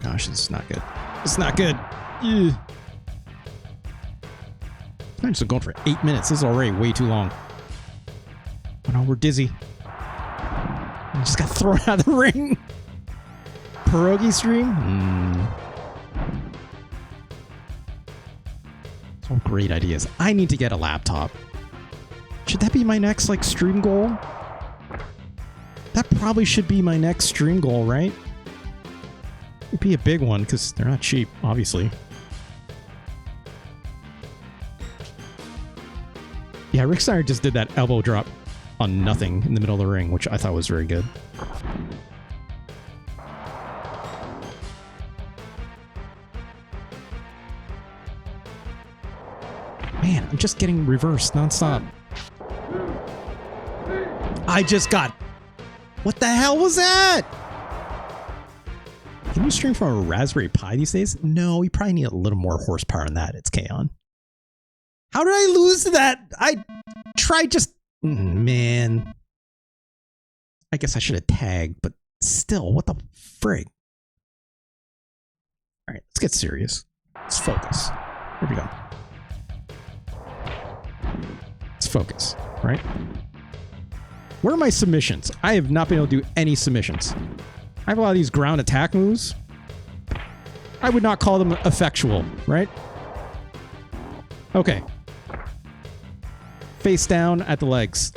Gosh, this is not good. This is not good. Ew. I'm just going for 8 minutes. This is already way too long. Oh no, we're dizzy. I just got thrown out of the ring. Pierogi stream? Some great ideas. I need to get a laptop. Should that be my next, like, stream goal? That probably should be my next stream goal, right? It'd be a big one, because they're not cheap, obviously. Yeah, Rick Steiner just did that elbow drop on nothing in the middle of the ring, which I thought was very good. Man, I'm just getting reversed nonstop. I just got... What the hell was that? Can you stream from a Raspberry Pi these days? No, you probably need a little more horsepower than that. It's K-On. How did I lose to that? I tried just... Man. I guess I should have tagged, but still, what the frig? Alright, let's get serious. Let's focus. Here we go. Let's focus, right? Where are my submissions? I have not been able to do any submissions. I have a lot of these ground attack moves. I would not call them effectual, right? Okay. Face down at the legs.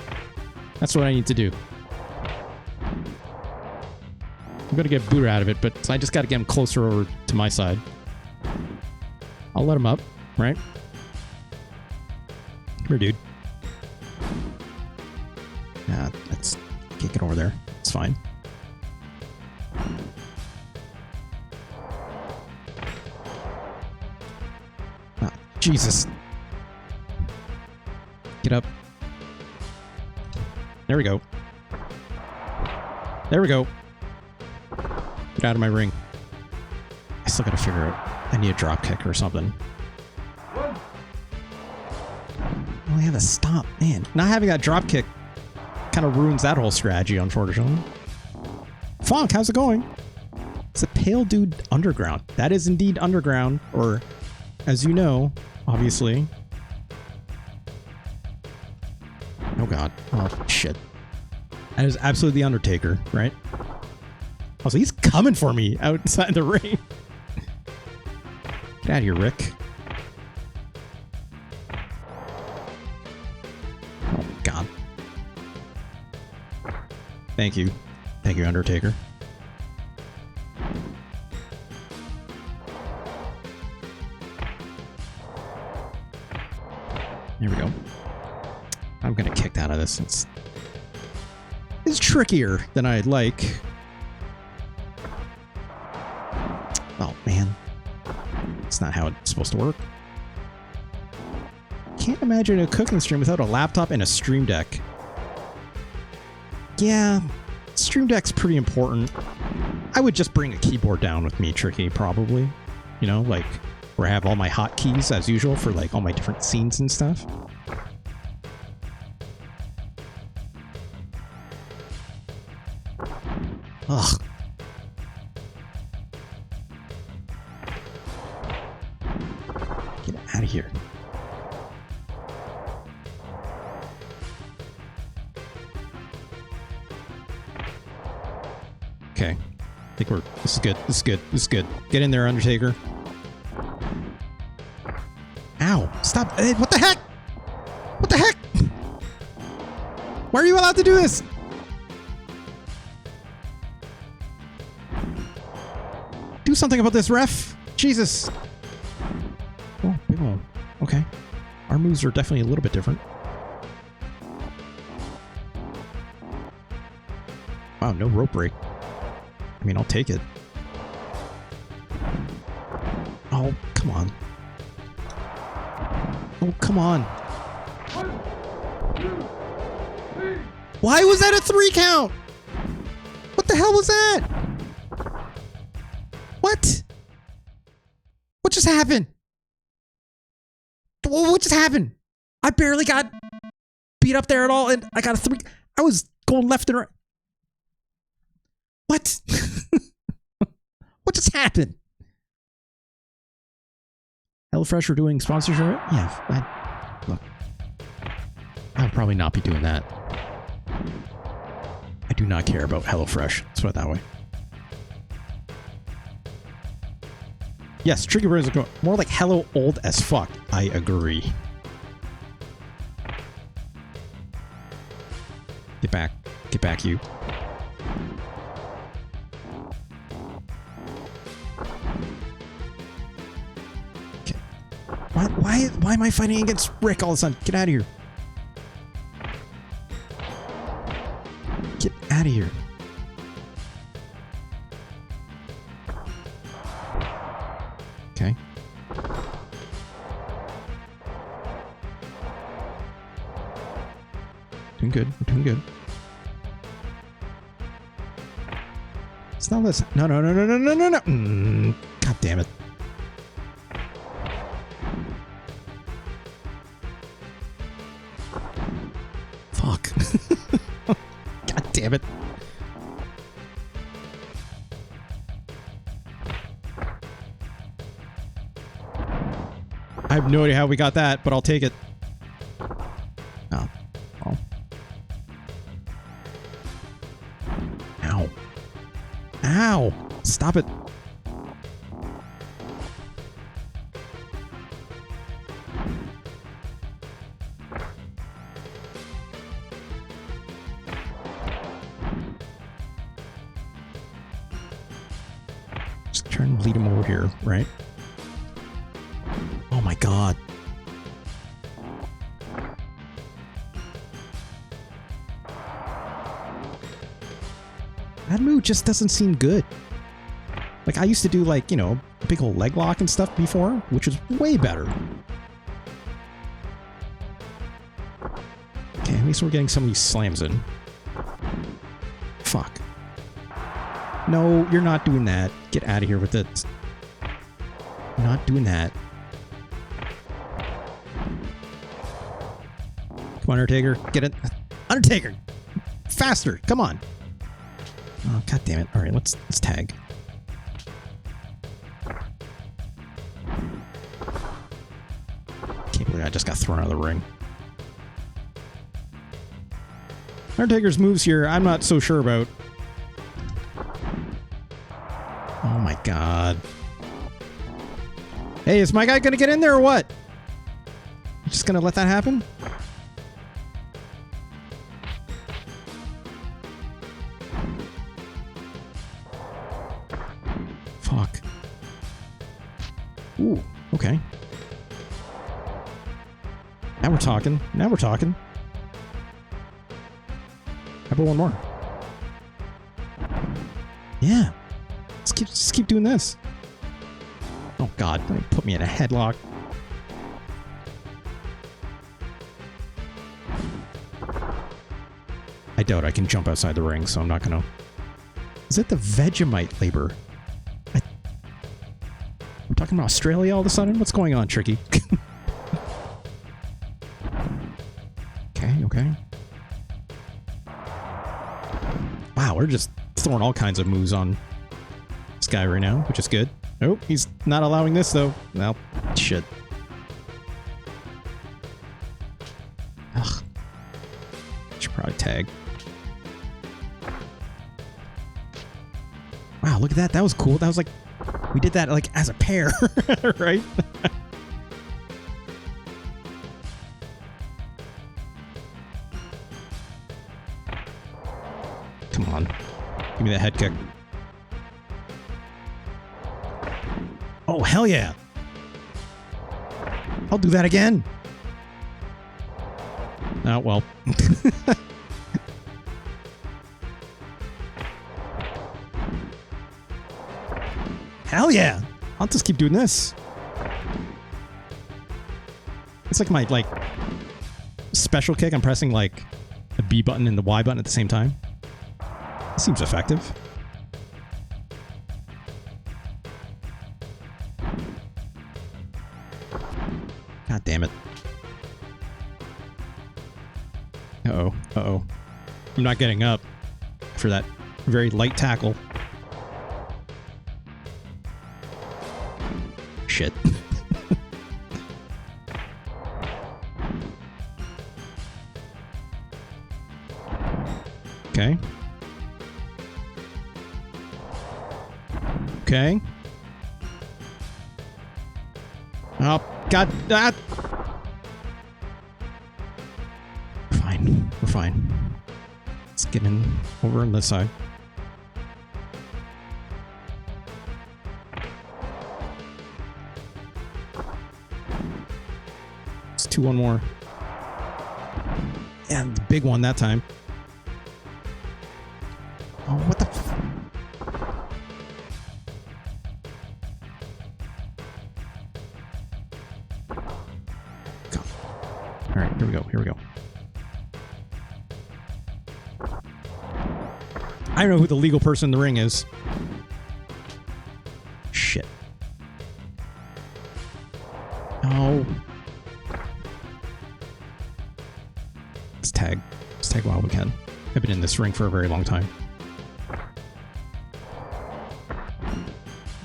That's what I need to do. I'm gonna get Buddha out of it, but I just gotta get him closer over to my side. I'll let him up, right? Here, dude. Nah, let's kick it over there. It's fine. Ah, Jesus. Get up. There we go. There we go. Get out of my ring. I still gotta figure out. I need a drop kick or something. I only have a stomp. Man, not having that drop kick kind of ruins that whole strategy, unfortunately. Fonk, how's it going? It's a pale dude underground. That is indeed underground, or as you know, obviously. Oh god. Oh shit. That is absolutely the Undertaker, right? Also, he's coming for me outside the ring. Get out of here, Rick. Oh god. Thank you. Thank you, Undertaker. There we go. I'm gonna kick out of this. It's trickier than I'd like. Oh, man. It's not how it's supposed to work. Can't imagine a cooking stream without a laptop and a stream deck. Yeah, stream deck's pretty important. I would just bring a keyboard down with me, Tricky, probably. You know, like, where I have all my hotkeys, as usual, for, like, all my different scenes and stuff. Ugh. Get out of here. Okay. I think we're... This is good. This is good. This is good. Get in there, Undertaker. Ow. Stop. Hey, what the heck? What the heck? Why are you allowed to do this? Do something about this, ref. Jesus. Oh, big one. Okay. Our moves are definitely a little bit different. Wow, no rope break. I mean, I'll take it. Oh, come on. Oh, come on. Why was that a 3 count? What the hell was that? What? What just happened? What just happened? I barely got beat up there at all, and I got a 3. I was going left and right. What? What just happened? HelloFresh are doing sponsorship? Yeah. Look. I'll probably not be doing that. I do not care about HelloFresh. Let's put it that way. Yes, Tricky Birds are more like hello old as fuck. I agree. Get back. Get back, you. Okay. Why am I fighting against Rick all of a sudden? Get out of here. Get out of here. Okay. Doing good. We're doing good. It's not this. No. God damn it. Fuck. God damn it. I have no idea how we got that, but I'll take it. Oh. Oh. Ow. Ow! Stop it. Just try and lead him over here, right? Oh my god. That move just doesn't seem good. Like, I used to do, like, you know, a big old leg lock and stuff before, which was way better. Okay, at least we're getting some of these slams in. Fuck. No, you're not doing that. Get out of here with it. You're not doing that. Come on, Undertaker. Get it. Undertaker! Faster! Come on! Oh, god damn it. Alright, let's tag. Can't believe I just got thrown out of the ring. Undertaker's moves here, I'm not so sure about. Oh my god. Hey, is my guy gonna get in there or what? You just gonna let that happen? Fuck. Ooh, okay. Now we're talking. Now we're talking. How about one more? Yeah. Just keep doing this. Oh god, don't put me in a headlock. I doubt I can jump outside the ring, so I'm not gonna. Is it the Vegemite labor? We're talking about Australia all of a sudden? What's going on, Tricky? Okay. Wow, we're just throwing all kinds of moves on this guy right now, which is good. Oh, he's not allowing this, though. Well, shit. Ugh. Should probably tag. Wow, look at that. That was cool. That was like... We did that, like, as a pair, right? Come on. Give me that head kick. Oh, hell yeah. I'll do that again. Oh, well. Hell yeah. I'll just keep doing this. It's like my, like, special kick. I'm pressing, like, the B button and the Y button at the same time. Seems effective. God damn it. Uh-oh. Uh-oh. I'm not getting up for that very light tackle. Shit. Okay. Okay. Oh, God. Ah. We're fine. We're fine. Let's get in over on this side. It's 2-1 more. And the big one that time. Oh, what the f... Alright, here we go, here we go. I don't know who the legal person in the ring is. Shit. Oh. Let's tag. Let's tag while we can. I've been in this ring for a very long time.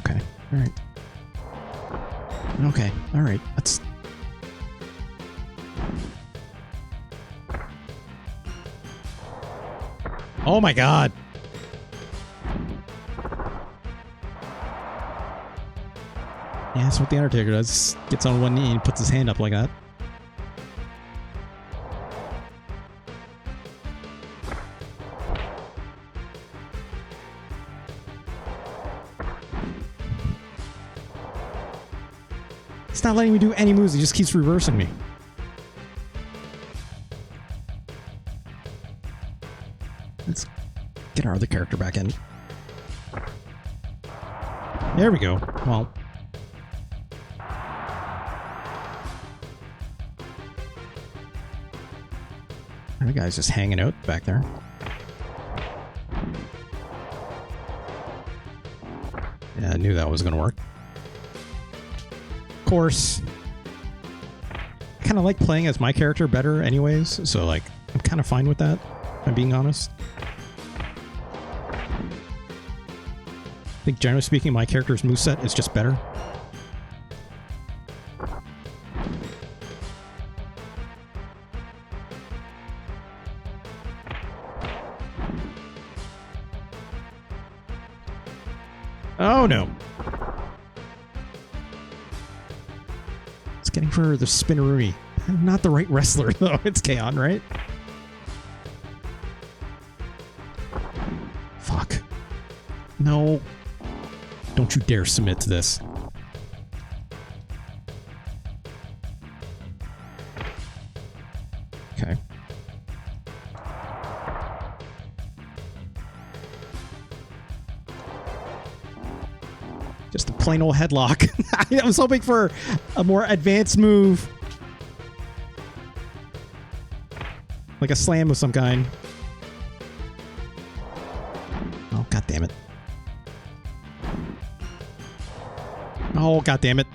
Okay, alright. Okay, alright. Let's... Oh my god! Yeah, that's what the Undertaker does. Gets on one knee and puts his hand up like that. He's not letting me do any moves, he just keeps reversing me. Let's get our other character back in. There we go. Well. The guy's just hanging out back there. Yeah, I knew that was going to work. Of course, I kind of like playing as my character better anyways, so like, I'm kind of fine with that, if I'm being honest. I think generally speaking, my character's moveset is just better. Oh no. It's getting for the spinneroonie. I'm not the right wrestler though. It's K-On, right? Fuck. No. Don't you dare submit to this. Okay. Just a plain old headlock. I was hoping for a more advanced move. Like a slam of some kind. Oh, god damn it. Oh, god damn it.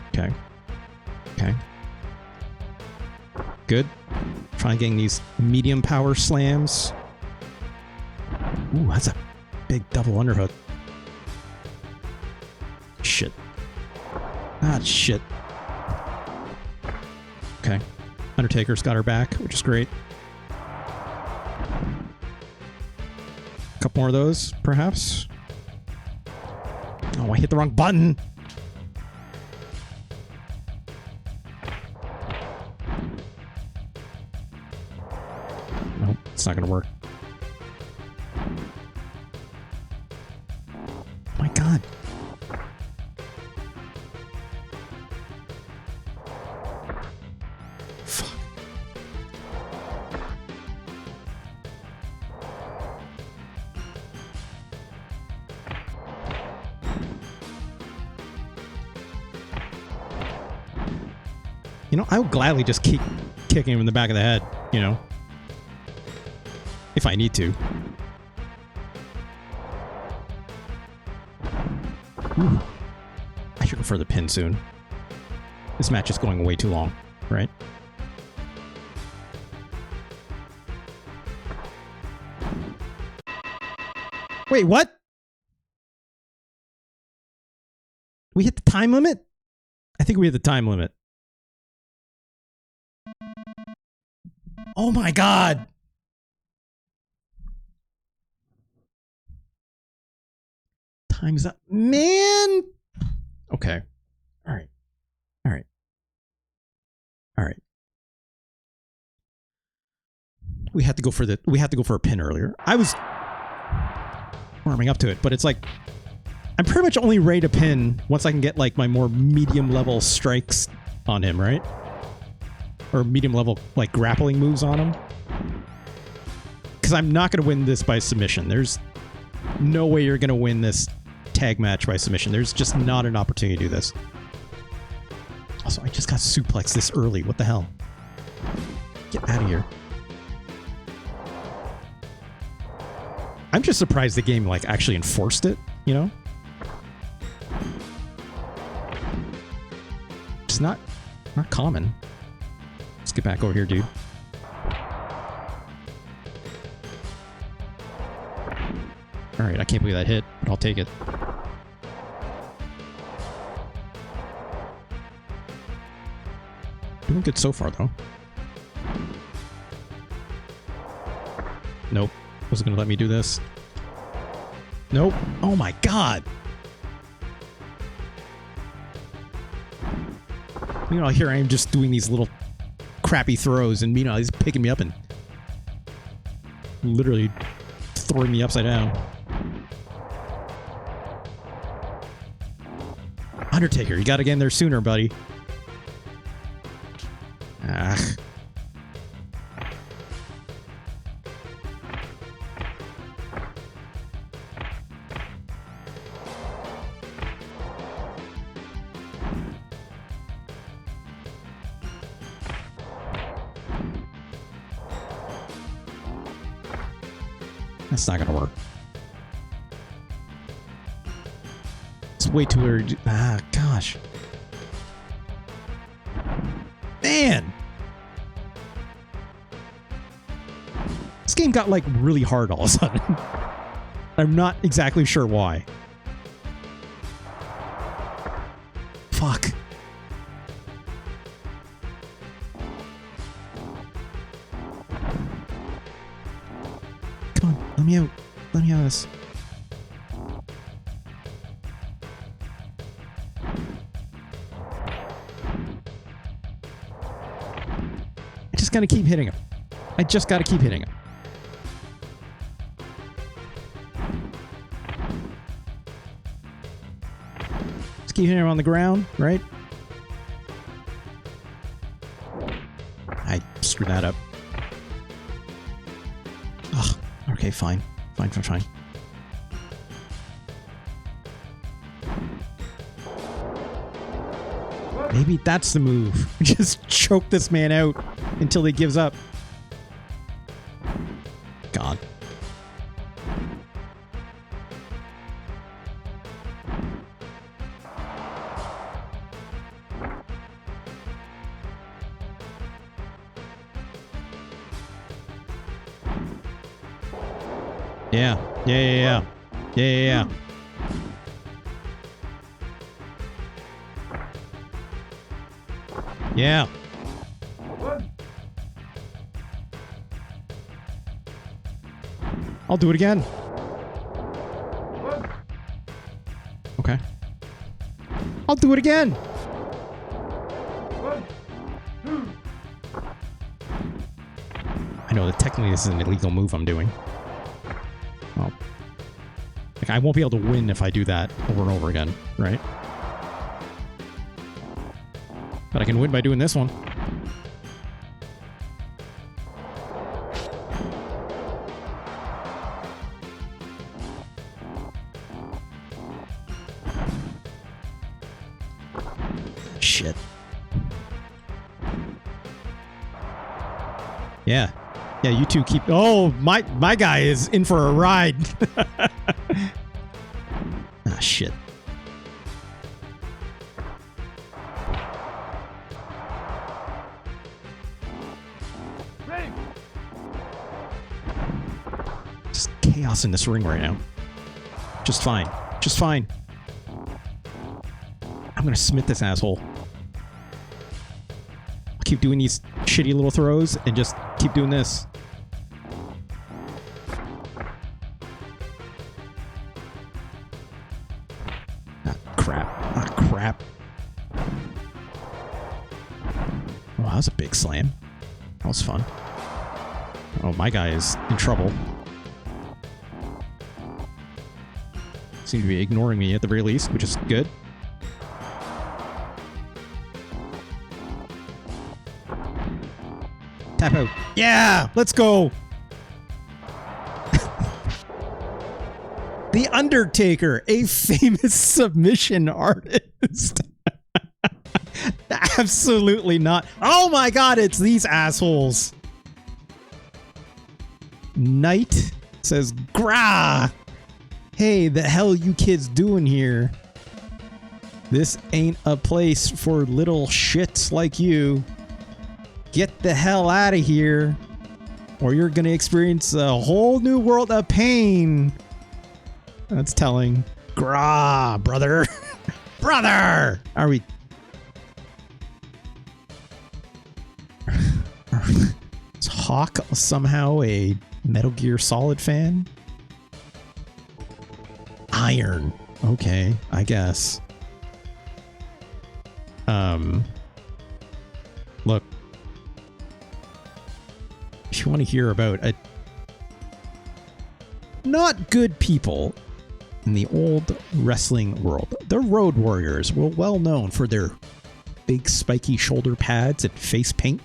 Okay. Okay. Good. Trying getting these medium power slams. Ooh, that's a big double underhook. Shit. Ah, shit. Okay. Undertaker's got her back, which is great. A couple more of those, perhaps. Oh, I hit the wrong button. Nope, it's not gonna work. Oh my god. Fuck. You know, I would gladly just keep kicking him in the back of the head, you know, if I need to. Ooh. I should go for the pin soon. This match is going way too long, right? Wait, what? We hit the time limit? I think we hit the time limit. Oh my god! Time's up. Man! Okay. Alright. Alright. Alright. We had to go for a pin earlier. I was warming up to it, but it's like I'm pretty much only ready to pin once I can get like my more medium level strikes on him, right? Or medium level like grappling moves on him. Because I'm not going to win this by submission. There's no way you're going to win this tag match by submission. There's just not an opportunity to do this. Also, I just got suplexed this early. What the hell? Get out of here. I'm just surprised the game like actually enforced it, you know? It's not common. Let's get back over here, dude. Alright, I can't believe that hit, but I'll take it. Doing good so far, though. Nope. Wasn't gonna let me do this. Nope. Oh my god! Meanwhile, here I am just doing these little crappy throws, and meanwhile, he's picking me up and literally throwing me upside down. Undertaker, you gotta get in there sooner, buddy. Ah. That's not gonna work. It's way too early. Ah, gosh. Man! This game got, like, really hard all of a sudden. I'm not exactly sure why. Fuck. Come on, let me out. Let me out of this. I just gotta keep hitting him. I just gotta keep hitting him. Just keep hitting him on the ground, right? I screwed that up. Ugh. Okay, fine. Fine. Maybe that's the move. Just choke this man out until he gives up. God. Yeah. Yeah. I'll do it again. Okay. I'll do it again. I know that technically this is an illegal move I'm doing. Well, like I won't be able to win if I do that over and over again, right? But I can win by doing this one. Shit. Yeah. Yeah, you two keep... Oh, my guy is in for a ride. Ah, shit. Just chaos in this ring right now. Just fine. Just fine. I'm gonna submit this asshole. I'll keep doing these shitty little throws and just keep keep doing this. Ah, crap. Ah, crap. Oh, that was a big slam. That was fun. Oh, my guy is in trouble. Seem to be ignoring me at the very least, which is good. Tap out. Yeah! Let's go! The Undertaker, a famous submission artist. Absolutely not. Oh my god, it's these assholes. Knight says, Grah! Hey, the hell you kids doing here? This ain't a place for little shits like you. Get the hell out of here, or you're gonna experience a whole new world of pain. That's telling. Grah, brother. Brother! Are we... Is Hawk somehow a Metal Gear Solid fan? Iron. Okay, I guess. Look. If you want to hear about a not good people in the old wrestling world, the Road Warriors were well known for their big spiky shoulder pads and face paint.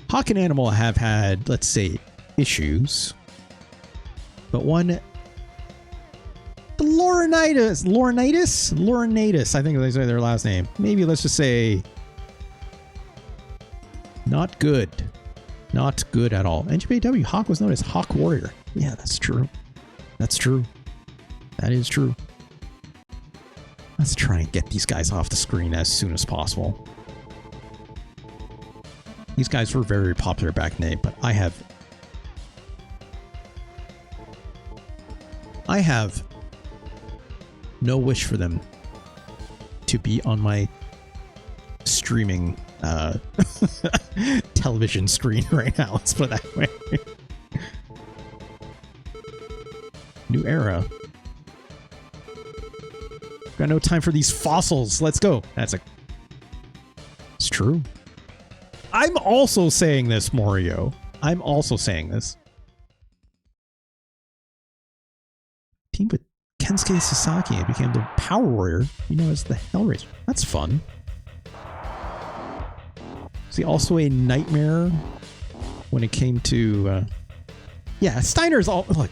Hawk and Animal have had, let's say, issues. But one, the Laurinaitis, I think they say their last name. Maybe let's just say, not good. Not good at all. NJPW, Hawk was known as Hawk Warrior. Yeah, that's true. That's true. That is true. Let's try and get these guys off the screen as soon as possible. These guys were very popular back in the day, but I have no wish for them to be on my streaming television screen right now. Let's put it that way. New era. Got no time for these fossils. Let's go. It's true. I'm also saying this, Morio. I'm also saying this. Team with Kensuke Sasaki and became the Power Warrior, you know, as the Hellraiser. That's fun. Is he also a nightmare when it came to... yeah, Steiner's all... Look,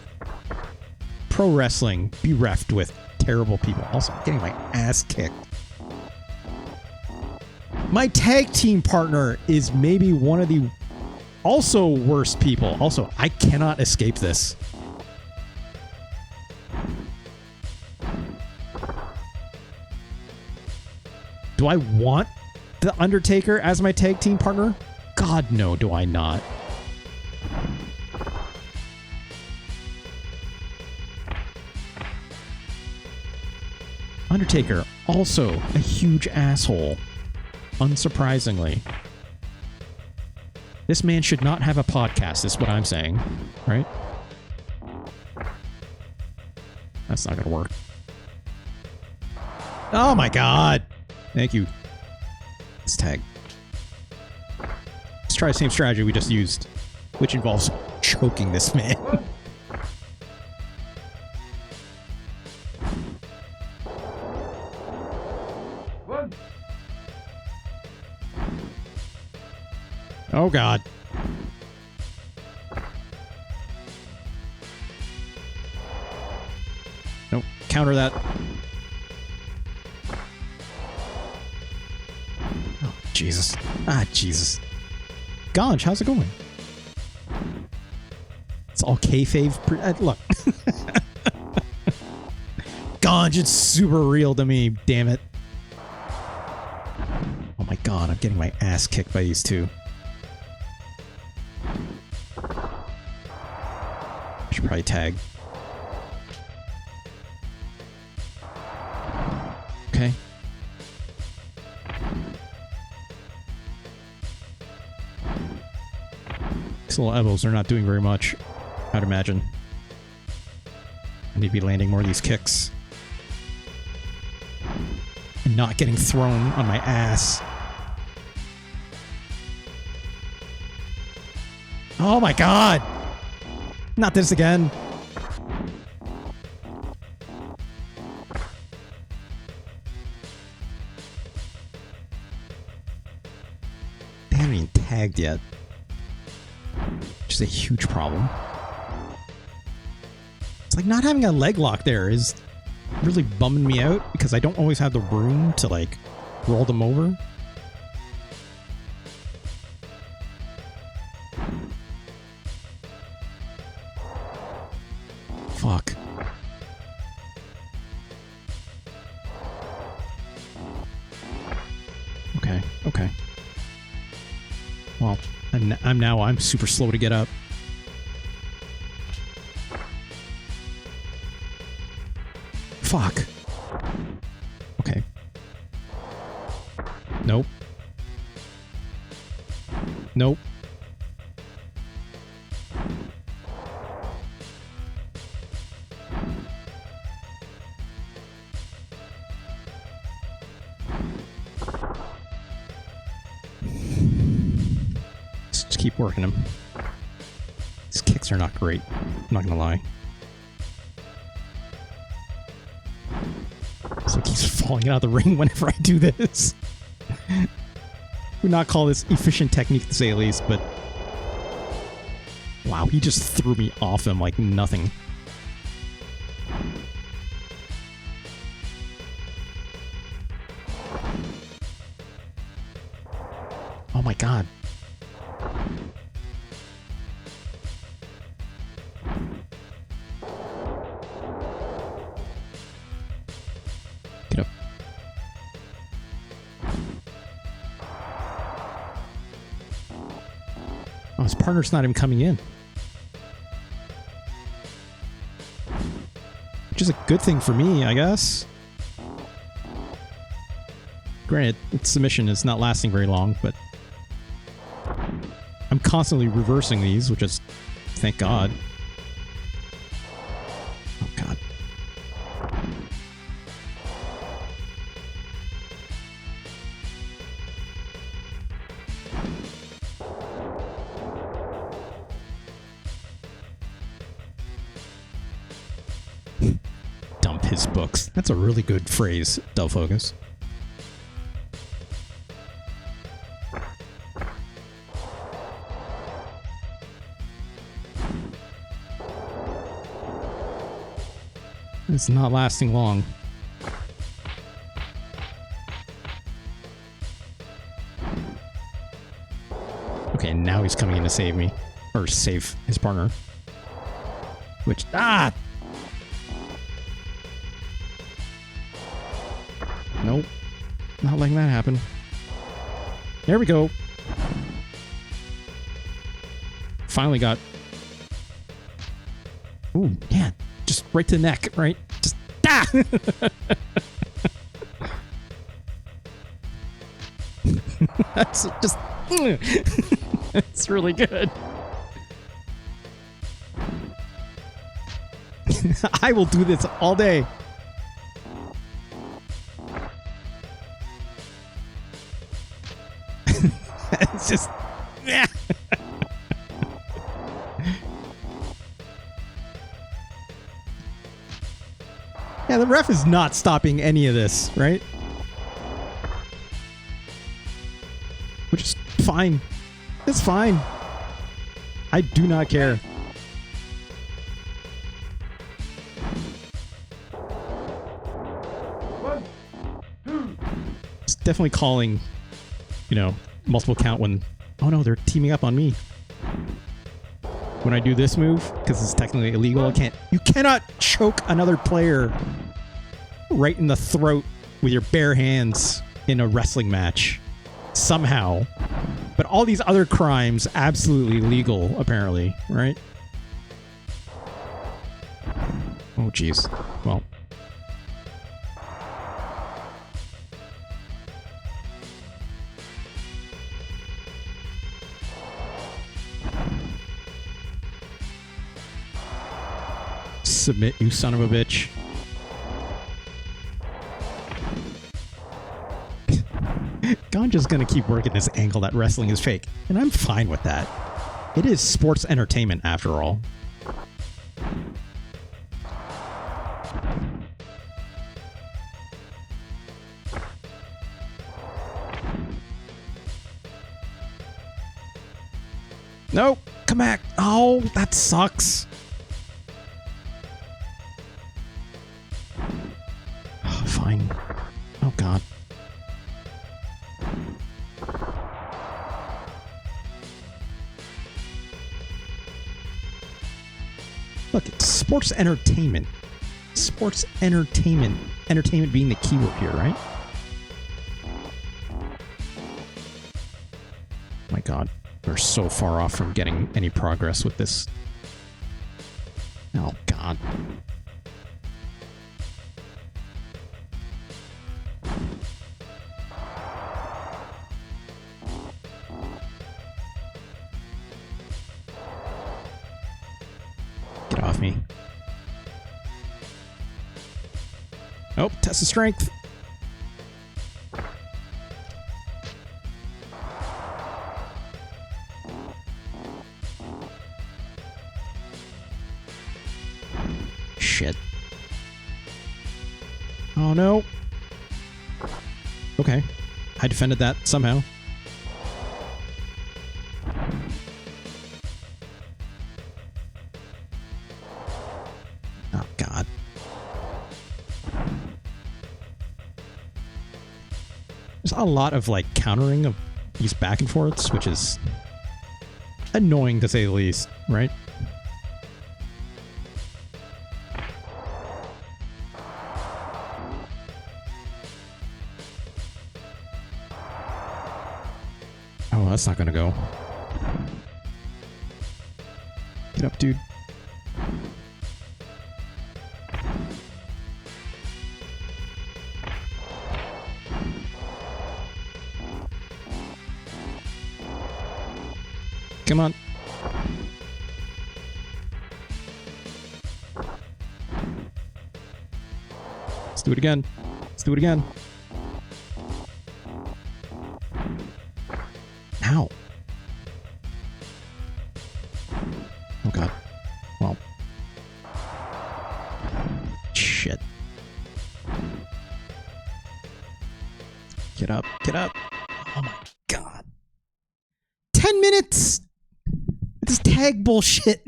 pro wrestling bereft with terrible people. Also, getting my ass kicked. My tag team partner is maybe one of the also worst people. Also, I cannot escape this. Do I want The Undertaker as my tag team partner? God, no, do I not. Undertaker, also a huge asshole. Unsurprisingly. This man should not have a podcast, is what I'm saying. Right? That's not gonna work. Oh my god! Thank you. Let's tag. Let's try the same strategy we just used, which involves choking this man. Oh god. Nope. Counter that. Oh, Jesus. Ah, Jesus. Ganj, how's it going? It's all kayfabe. Look. Ganj, it's super real to me. Damn it. Oh my god, I'm getting my ass kicked by these two. Should probably tag. Okay. These little elbows are not doing very much, I'd imagine. I need to be landing more of these kicks. And not getting thrown on my ass. Oh my god! Not this again! They haven't even tagged yet. Which is a huge problem. It's like not having a leg lock there is really bumming me out because I don't always have the room to like roll them over. Fuck. Okay, okay. Well, I'm super slow to get up. Fuck. Okay. Nope. Nope. Just keep working them. These kicks are not great. I'm not gonna lie. So it keeps falling out of the ring whenever I do this. Would not call this efficient technique to say at least, but wow, he just threw me off him like nothing. Oh my god. Get up. Oh, his partner's not even coming in. Which is a good thing for me, I guess. Granted, its submission is not lasting very long, but I'm constantly reversing these, which is, thank God. Oh, God. Dump his books. That's a really good phrase, Del Focus. It's not lasting long. Okay, now he's coming in to save me. Or save his partner. Which... Ah! Nope. Not letting that happen. There we go. Finally got... Ooh, yeah. Just right to the neck, right? Just... Ah! That's just... That's really good. I will do this all day. It's just... Yeah. Yeah, the ref is not stopping any of this, right? Which is fine. It's fine. I do not care. It's definitely calling, you know, multiple count when... Oh no, they're teaming up on me. When I do this move, because it's technically illegal, I can't... You cannot choke another player right in the throat with your bare hands in a wrestling match. Somehow. But all these other crimes, absolutely legal, apparently, right? Oh, jeez. Well. Submit, you son of a bitch. Ganja's gonna keep working this angle that wrestling is fake, and I'm fine with that. It is sports entertainment after all. No, come back. Oh, that sucks. Oh, fine. Oh, God. Look, it's sports entertainment. Sports entertainment. Entertainment being the keyword here, right? My God. We're so far off from getting any progress with this. Oh, God. Get off me. Oh, test of strength. Shit. Oh no. Okay. I defended that somehow. Oh God. There's a lot of like countering of these back and forths, which is annoying to say the least, right? Oh, that's not gonna go. Get up, dude. Come on. Let's do it again. Let's do it again. Ow. Oh God. Well. Shit. Get up. Get up. Oh my God. 10 minutes! This tag bullshit.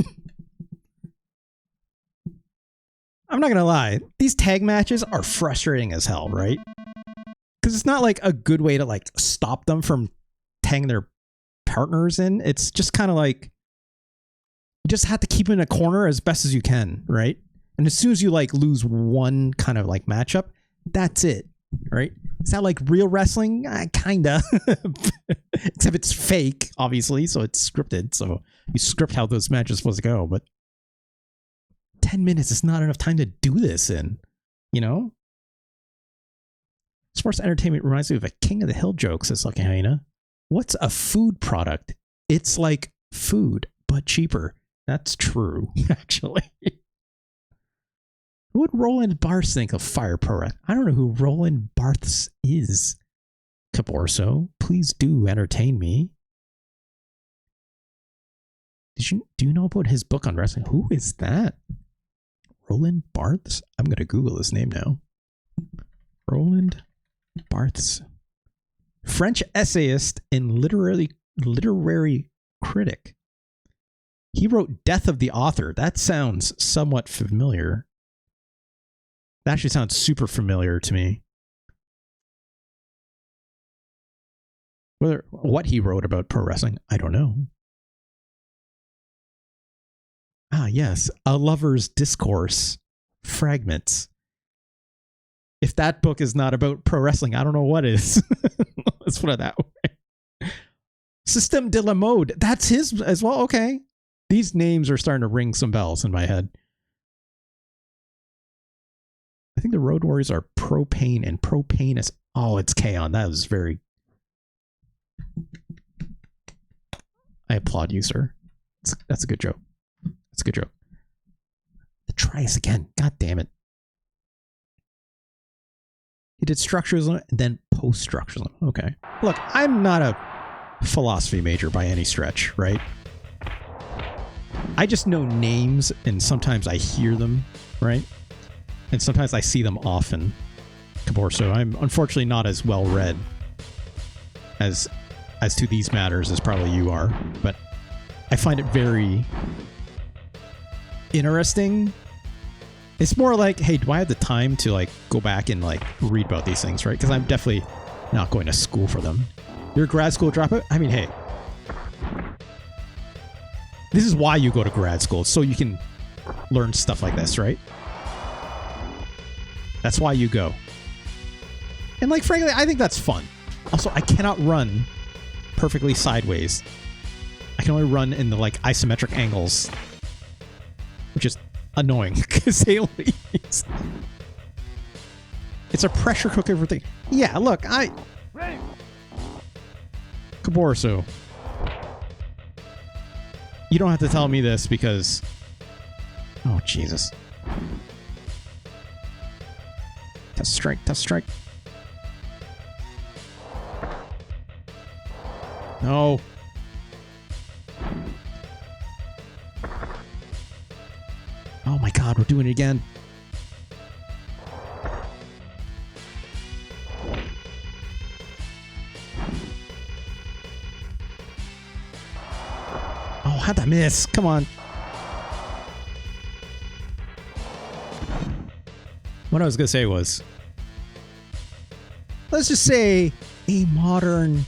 I'm not gonna lie. These tag matches are frustrating as hell, right? Because it's not like a good way to like stop them from tagging their partners in. It's just kind of like you just have to keep in a corner as best as you can, right? And as soon as you like lose one kind of like matchup, that's it, right? Is that like real wrestling? Kinda. Except it's fake, obviously, so it's scripted. So you script how those matches are supposed to go, but 10 minutes is not enough time to do this in, you know? Sports entertainment reminds me of a King of the Hill joke, says Lucky Hyena. What's a food product? It's like food, but cheaper. That's true, actually. Who would Roland Barthes think of Fire Pro? I don't know who Roland Barthes is. Caborso, please do entertain me. Do you know about his book on wrestling? Who is that? Roland Barthes? I'm going to Google his name now. Roland Barthes. French essayist and literary critic. He wrote Death of the Author. That sounds somewhat familiar. That actually sounds super familiar to me. What he wrote about pro wrestling, I don't know. Ah, yes. A Lover's Discourse. Fragments. If that book is not about pro wrestling, I don't know what is. Let's put it that way. System de la Mode. That's his as well. Okay. These names are starting to ring some bells in my head. I think the Road Warriors are Propane, and Propane is... Oh, it's K-On! That was very... I applaud you, sir. That's a good joke. That's a good joke. The Christ, again. God damn it. He did structuralism and then post-structuralism. Okay. Look, I'm not a philosophy major by any stretch, right? I just know names and sometimes I hear them, right? And sometimes I see them often. So I'm unfortunately not as well read as to these matters as probably you are, but I find it very interesting. It's more like, hey, do I have the time to like go back and like read about these things, right? Because I'm definitely not going to school for them. You're a grad school dropout? I mean, hey, this is why you go to grad school, so you can learn stuff like this, right? That's why you go. And like, frankly, I think that's fun. Also, I cannot run perfectly sideways. I can only run in the like isometric angles, which is annoying, to say the least. It's a pressure cooker for thing. Yeah, look, PURORESU. You don't have to tell me this because... Oh, Jesus. Tough strike, tough strike. No. Oh my God, we're doing it again. Oh, how'd that miss? Come on. What I was going to say was, let's just say a modern,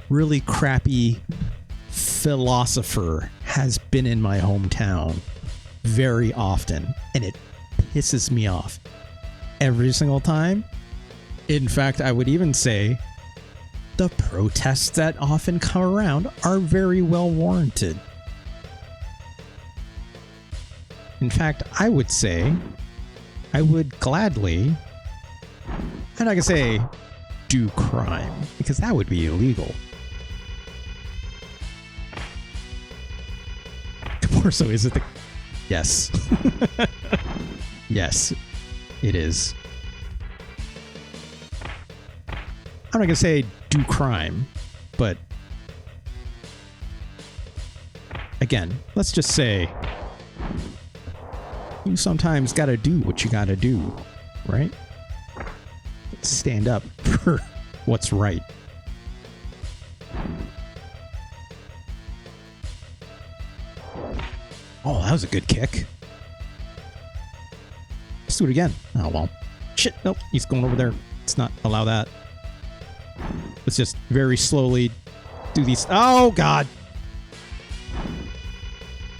really crappy philosopher has been in my hometown very often, and it pisses me off every single time. In fact, I would even say the protests that often come around are very well warranted. In fact, I would say I would gladly, I'm not gonna say do crime, because that would be illegal. So is it the... Yes. Yes, it is. I'm not going to say do crime, but again, let's just say you sometimes got to do what you got to do, right? Stand up for what's right. Oh, that was a good kick. Let's do it again. Oh, well. Shit. Nope. He's going over there. Let's not allow that. Let's just very slowly do these. Oh, God.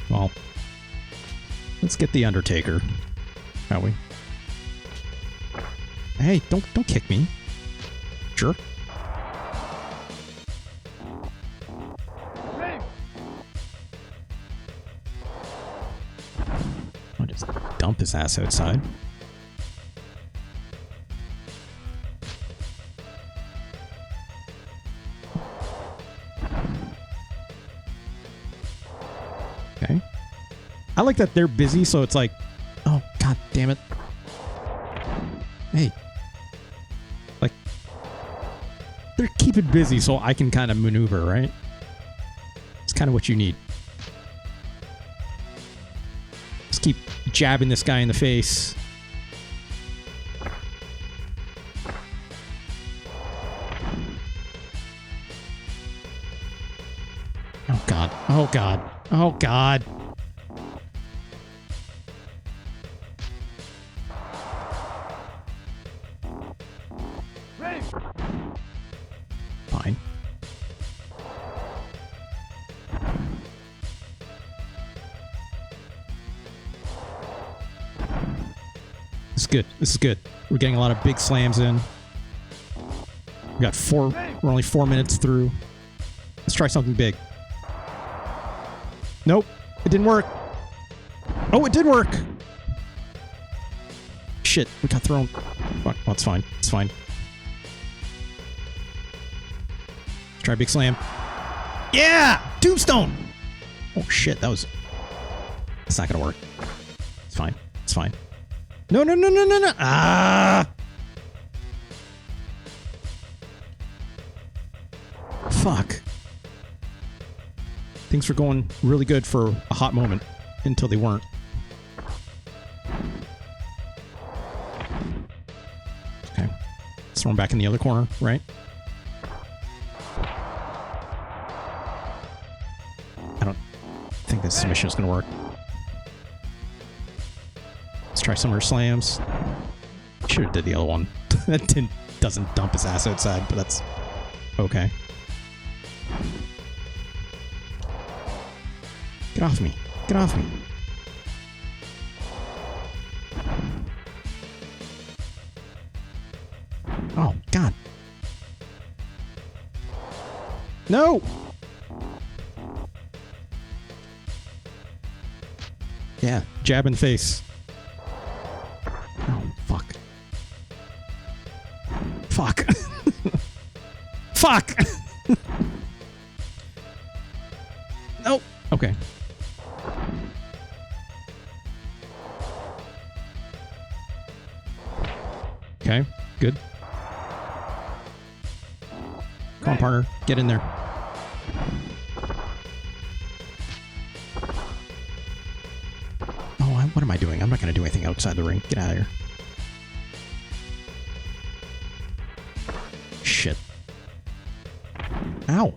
Well, let's get the Undertaker. Shall we? Hey, don't kick me. Jerk. I'll just dump his ass outside. Okay. I like that they're busy, so it's like, oh, God damn it. Hey. Like, they're keeping busy so I can kind of maneuver, right? It's kind of what you need. Just keep jabbing this guy in the face. Oh, God. Oh, God. Oh, God. Fine. This is good. This is good. We're getting a lot of big slams in. We got four. We're only 4 minutes through. Let's try something big. Nope. It didn't work. Oh, it did work. Shit. We got thrown. Well, it's fine. It's fine. Let's try a big slam. Yeah! Tombstone! Oh, shit. That was... It's not going to work. It's fine. It's That's fine. No, no, no, no, no, no. Ah! Fuck. Things were going really good for a hot moment until they weren't. Okay. Let's throw him back in the other corner, right? I don't think this submission is going to work. Let's try some more slams. Should have did the other one. That doesn't dump his ass outside, but that's okay. Get off me. Get off me. Oh, God. No! Yeah, jab in face. Oh, fuck. Fuck. Fuck! Nope. Okay. Okay, good. Come on, partner. Get in there. Oh, what am I doing? I'm not going to do anything outside the ring. Get out of here. Shit. Ow.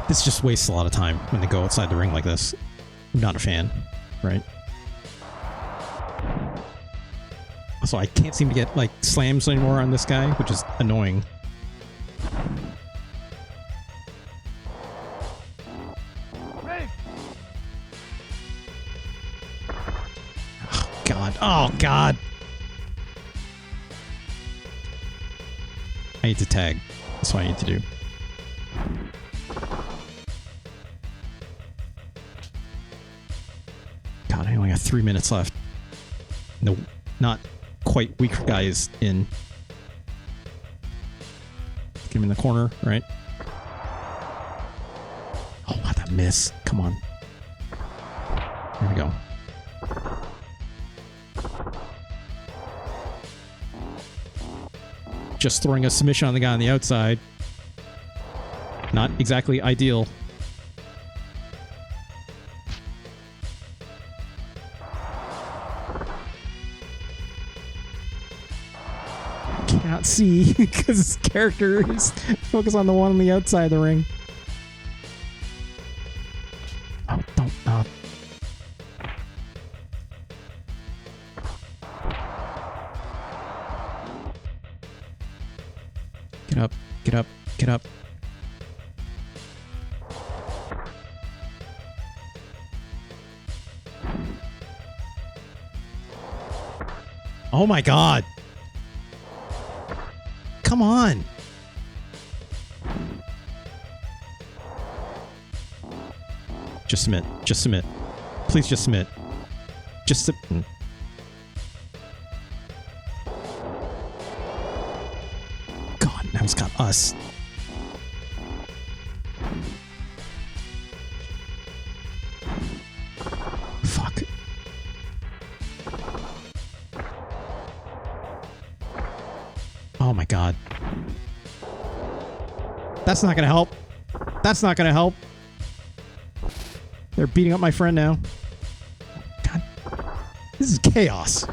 This just wastes a lot of time when they go outside the ring like this. I'm not a fan, right? Also, I can't seem to get, like, slams anymore on this guy, which is annoying. Oh, God. Oh, God. I need to tag. That's what I need to do. God, I only got 3 minutes left. No, not quite weak guy is in. Get him in the corner, right? Oh, what that miss. Come on. There we go. Just throwing a submission on the guy on the outside. Not exactly ideal. Cannot see because his character is focused on the one on the outside of the ring. Oh, don't. Get up, get up, get up. Oh my God. Come on. Just submit. Just submit. Please just submit. Just submit. God, now he's got us. Fuck. Oh my God. That's not gonna help. That's not gonna help. They're beating up my friend now. God. This is chaos.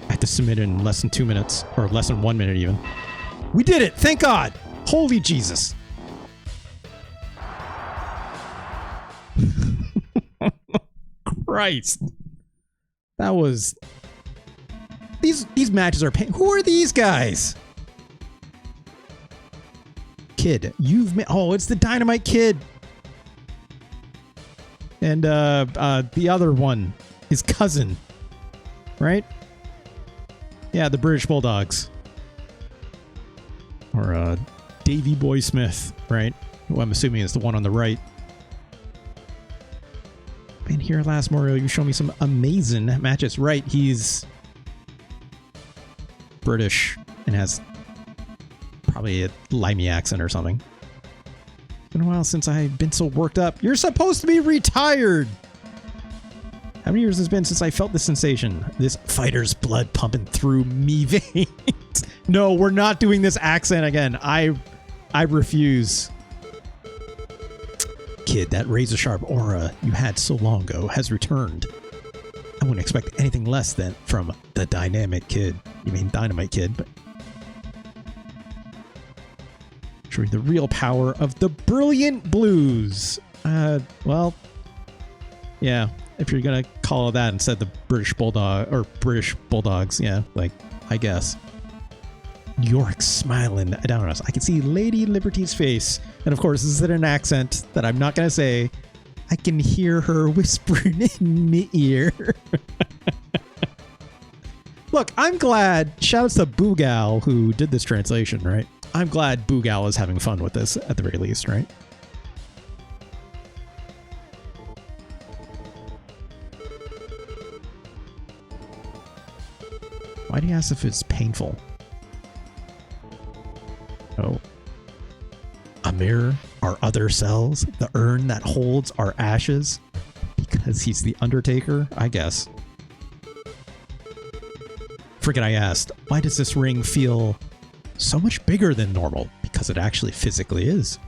I had to submit in less than 2 minutes. Or less than 1 minute even. We did it! Thank God! Holy Jesus. Christ. That was... These matches are pain. Who are these guys? Kid. You've met... Oh, it's the Dynamite Kid. And the other one. His cousin. Right? Yeah, the British Bulldogs. or Davey Boy Smith, right? Who I'm assuming is the one on the right. And here, last Morio, you show me some amazing matches. Right, he's British and has probably a limey accent or something. It's been a while since I've been so worked up. You're supposed to be retired! How many years has it been since I felt this sensation? This fighter's blood pumping through me veins. No, we're not doing this accent again. I refuse. Kid, that razor-sharp aura you had so long ago has returned. I wouldn't expect anything less than from the dynamic kid. You mean Dynamite Kid, but... Showing the real power of the brilliant blues. Well... Yeah, if you're gonna call it that instead the British Bulldog, or British Bulldogs, yeah, like, I guess. York's smiling down on us. I can see Lady Liberty's face. And of course, this is in an accent that I'm not going to say. I can hear her whispering in my ear. Look, I'm glad. Shouts to Boogal, who did this translation, right? I'm glad Boogal is having fun with this at the very least, right? Why do you ask if it's painful? Oh. A mirror, our other selves, the urn that holds our ashes. Because he's the Undertaker, I guess. Forget I asked, why does this ring feel so much bigger than normal? Because it actually physically is.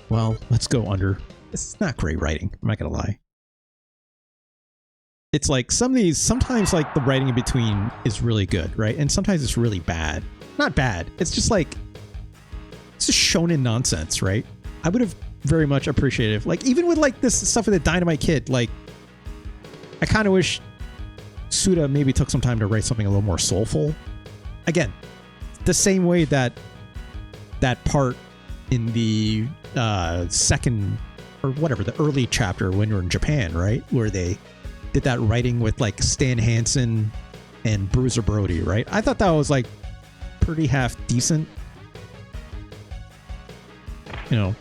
Well, let's go under. It's not great writing, I'm not gonna lie. It's like some of these, sometimes like the writing in between is really good, right? And sometimes it's really bad. Not bad. It's just like, it's just shonen nonsense, right? I would have very much appreciated, like even with like this stuff with the Dynamite Kid, like I kind of wish Tsuruta maybe took some time to write something a little more soulful. Again, the same way that that part in the second or whatever, the early chapter when you're in Japan, right? Where they did that writing with like Stan Hansen and Bruiser Brody, right? I thought that was like pretty half decent. You know,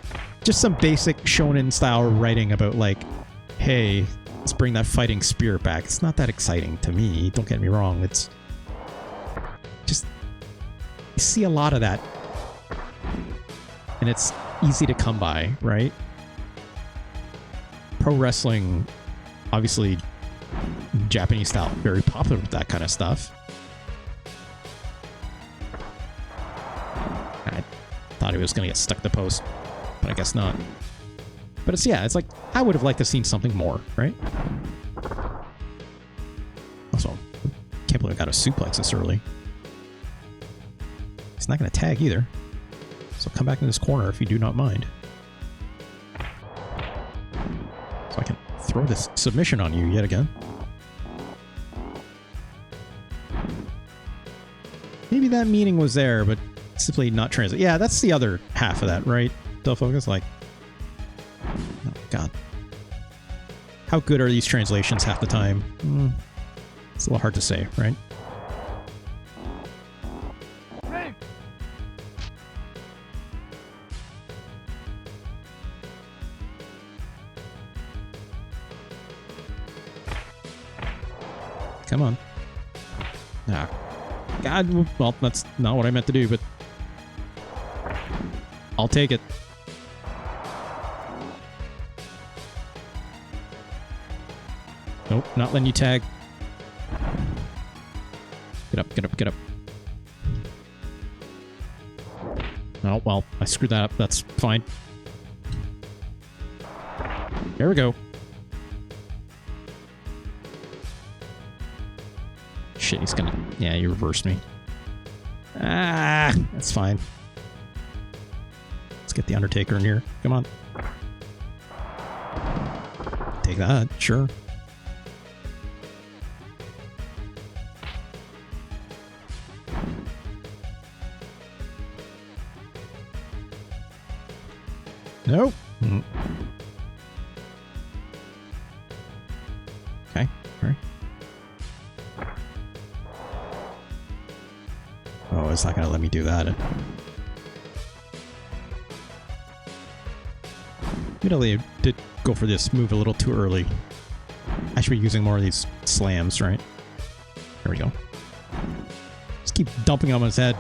just some basic shonen style writing about like, hey, let's bring that fighting spirit back. It's not that exciting to me, don't get me wrong. It's just, you see a lot of that and it's easy to come by, right? Pro wrestling, obviously Japanese style, very popular with that kind of stuff. I thought he was going to get stuck to the post, but I guess not. But it's, yeah, it's like, I would have liked to have seen something more, right? Also, can't believe I got a suplex this early. He's not going to tag either. So come back in this corner if you do not mind. So I can throw this submission on you yet again. Maybe that meaning was there, but simply not translate. Yeah, that's the other half of that, right? Focus, like, oh god, how good are these translations half the time? It's a little hard to say, right? Come on. Ah, god, well, that's not what I meant to do, but I'll take it. Nope, not letting you tag. Get up, get up, get up. Oh, well, I screwed that up. That's fine. There we go. Shit, he's gonna... Yeah, you reversed me. Ah, that's fine. Let's get the Undertaker in here. Come on. Take that, sure. Nope. Okay, all right. Oh, it's not going to let me do that. Italy did go for this move a little too early. I should be using more of these slams, right? There we go. Just keep dumping on his head.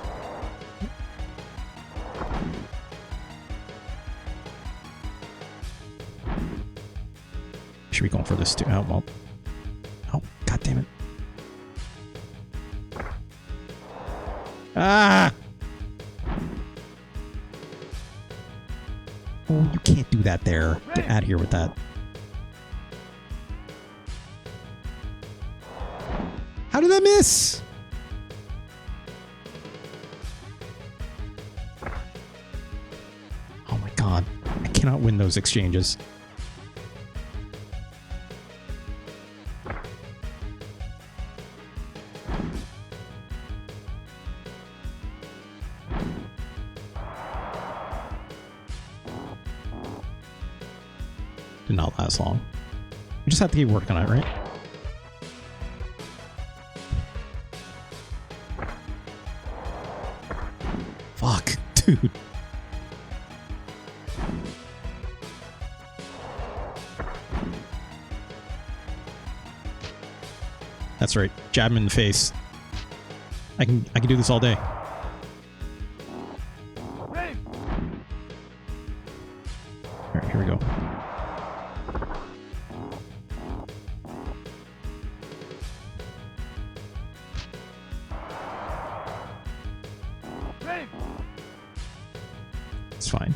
Should be going for this too. Oh, well. Oh, god damn it. Ah! Oh, you can't do that there. Get out of here with that. How did I miss? Oh my god. I cannot win those exchanges. Did not last long. We just have to keep working on it, right? Fuck, dude. That's right. Jab him in the face. I can do this all day. Alright, here we go. It's fine.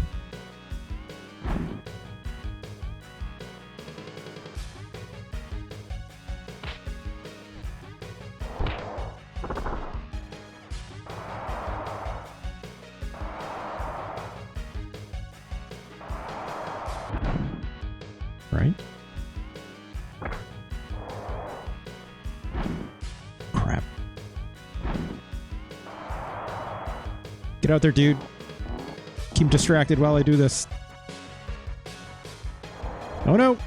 Right? Crap. Get out there, dude. Keep distracted while I do this. Oh no!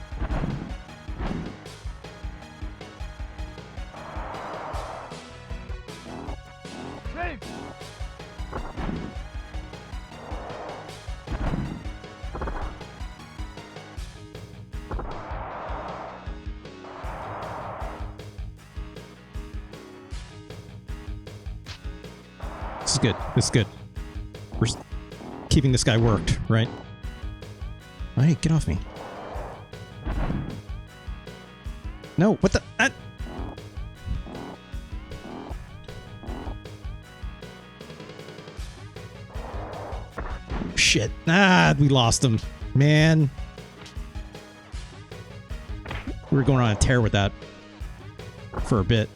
This is good. This is good. We're keeping this guy worked, right? Hey, get off me. No, what the? Shit. Ah, we lost him. Man. We were going on a tear with that for a bit.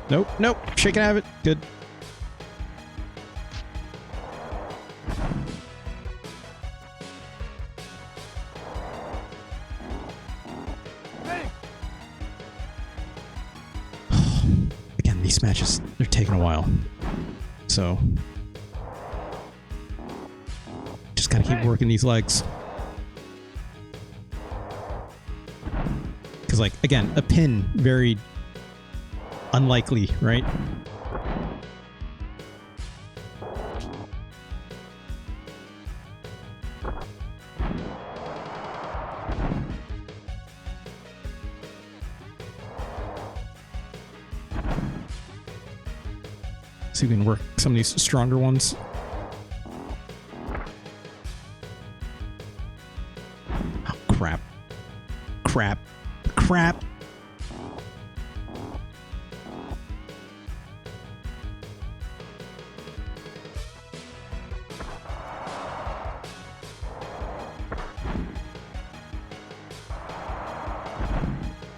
Nope, nope. Shaking out of it. Good. Again, these matches, they're taking a while. So, just gotta keep working these legs. Because, like, again, a pin, very unlikely, right? See if we can work some of these stronger ones. Oh, crap. Crap. Crap.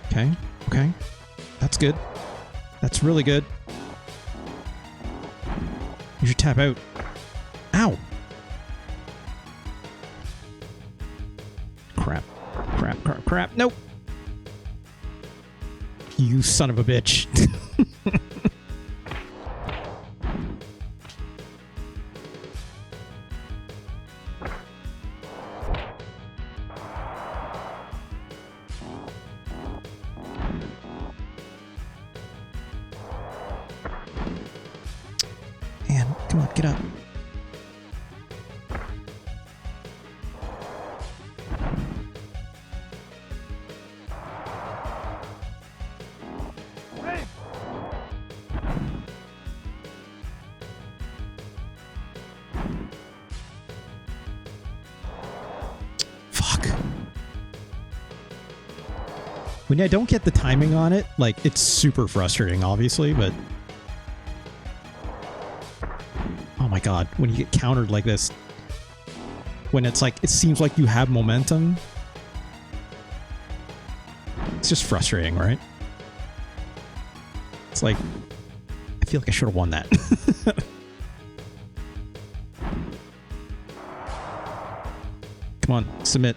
Okay, okay. That's good. That's really good. You should tap out. Ow! Crap. Crap, crap, crap. Nope! You son of a bitch. Come on, get up. When I don't get the timing on it, like, it's super frustrating, obviously, but... Oh my god, when you get countered like this, when it's like, it seems like you have momentum, it's just frustrating, right? It's like, I feel like I should have won that. Come on, submit.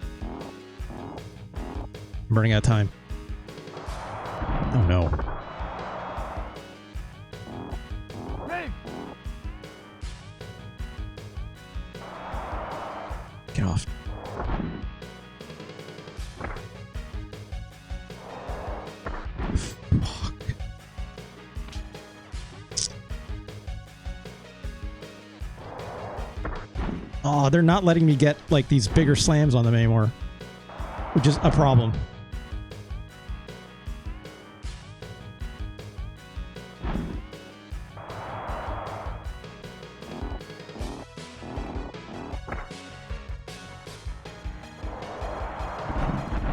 I'm running out of time. Oh no. Get off. Fuck. Oh, they're not letting me get like these bigger slams on them anymore, which is a problem.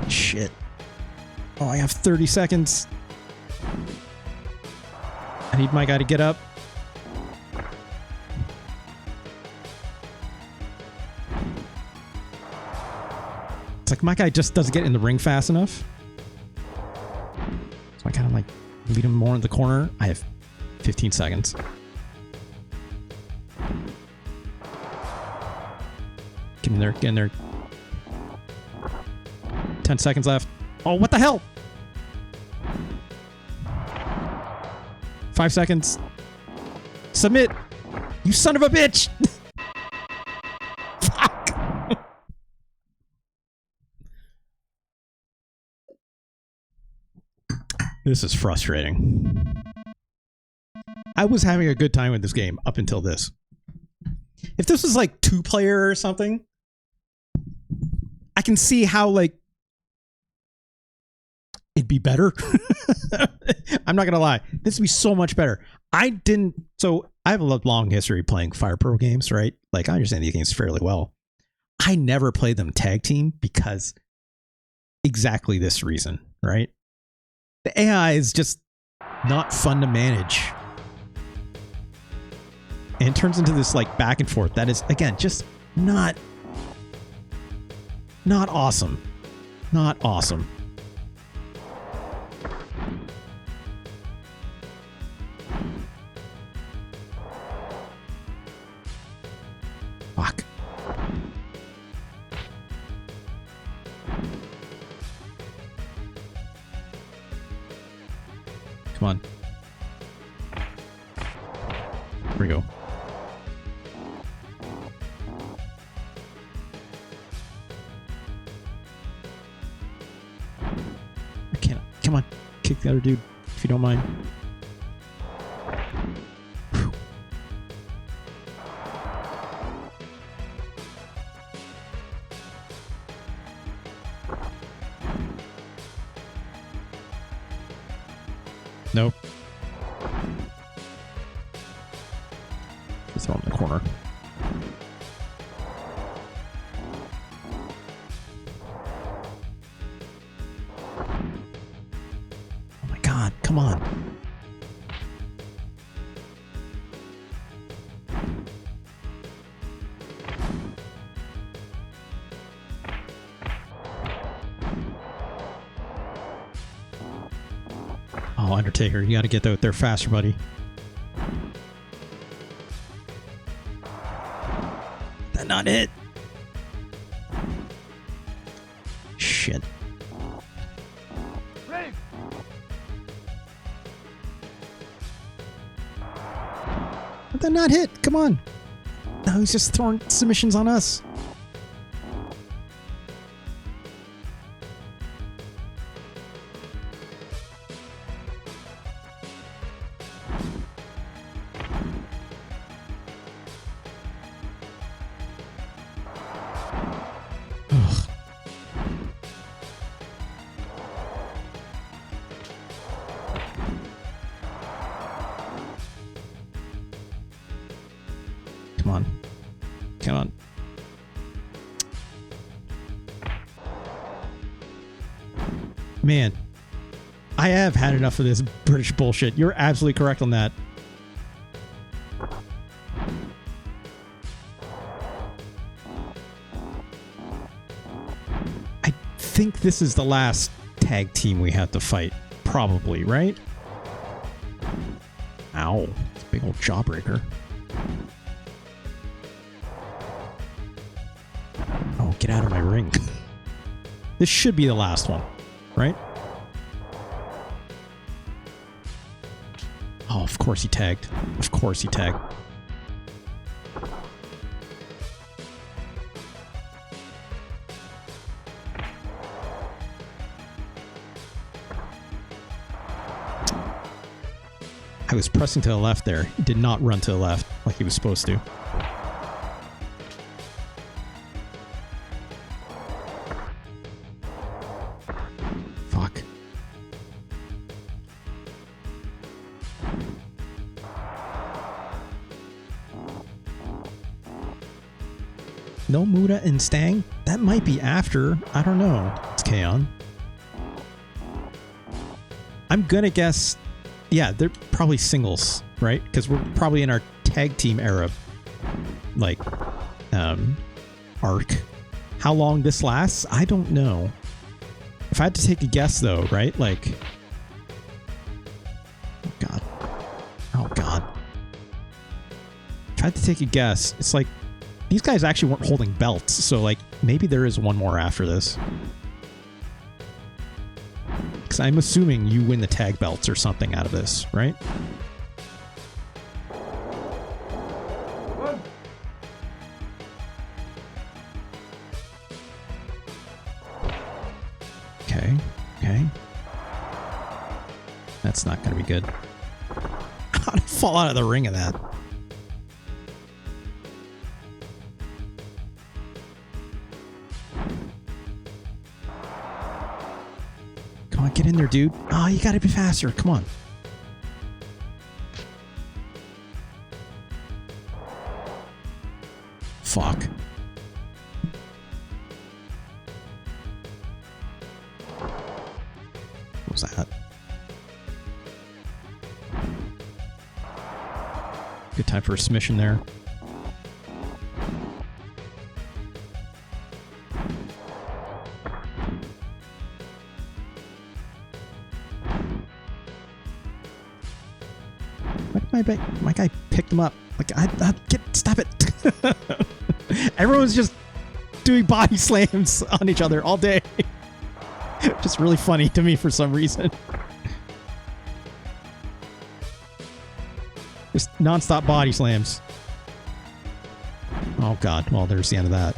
Shit. Oh, I have 30 seconds. I need my guy to get up. It's like my guy just doesn't get in the ring fast enough. So I kind of like lead him more in the corner. I have 15 seconds. Get in there, get in there. 10 seconds left. Oh, what the hell? 5 seconds. Submit. You son of a bitch. Fuck. This is frustrating. I was having a good time with this game up until this. If this was like 2-player or something, I can see how like it'd be better. I'm not gonna lie, this would be so much better. So I have a long history playing Fire Pro games, right? Like I understand these games fairly well. I never played them tag team because exactly this reason, right? The AI is just not fun to manage. And it turns into this like back and forth that is, again, just not awesome. Not awesome. Fuck. Come on. Here we go. I can't. Come on. Kick the other dude, if you don't mind. Whew. Nope. Just throw him in the corner. Oh my god, come on. Oh, Undertaker, you gotta get out there faster, buddy. That not it. Shit. But that not hit. Come on. No, he's just throwing submissions on us. Come on. Man, I have had enough of this British bullshit. You're absolutely correct on that. I think this is the last tag team we have to fight. Probably, right? Ow. It's a big old jawbreaker. Oh, get out of my ring. This should be the last one, right? Oh, of course he tagged. Of course he tagged. I was pressing to the left there. He did not run to the left like he was supposed to. Fuck. No Muta and Stang? That might be after. I don't know. It's K-On. I'm gonna guess... Yeah, they're probably singles, right? Because we're probably in our tag team era, like, arc. How long this lasts, I don't know. If I had to take a guess, though, right? Like, oh god, oh god. If I had to take a guess, it's like these guys actually weren't holding belts, so like maybe there is one more after this. Because I'm assuming you win the tag belts or something out of this, right? Okay, okay. That's not going to be good. How did I fall out of the ring of that? Get in there, dude. Oh, you gotta be faster. Come on. Fuck. What was that? Good time for a submission there. My guy picked him up. Like, stop it. Everyone's just doing body slams on each other all day. Just really funny to me for some reason. Just non-stop body slams. Oh god, well there's the end of that.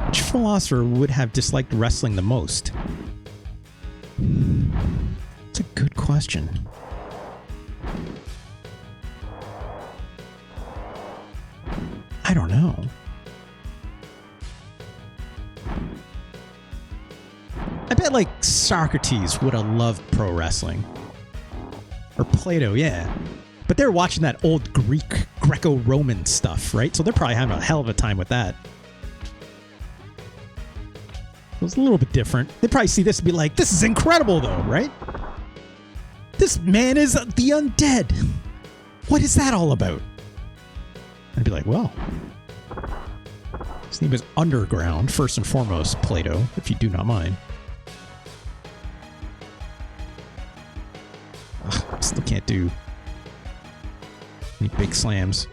Which philosopher would have disliked wrestling the most? That's a good question. I don't know. I bet like Socrates would have loved pro wrestling. Or Plato, yeah. But they're watching that old Greco-Roman stuff, right? So they're probably having a hell of a time with that. It was a little bit different. They'd probably see this and be like, this is incredible though, right? This man is the undead. What is that all about? I'd be like, well, his name is Underground, first and foremost, Plato, if you do not mind. Ugh, I still can't do any big slams.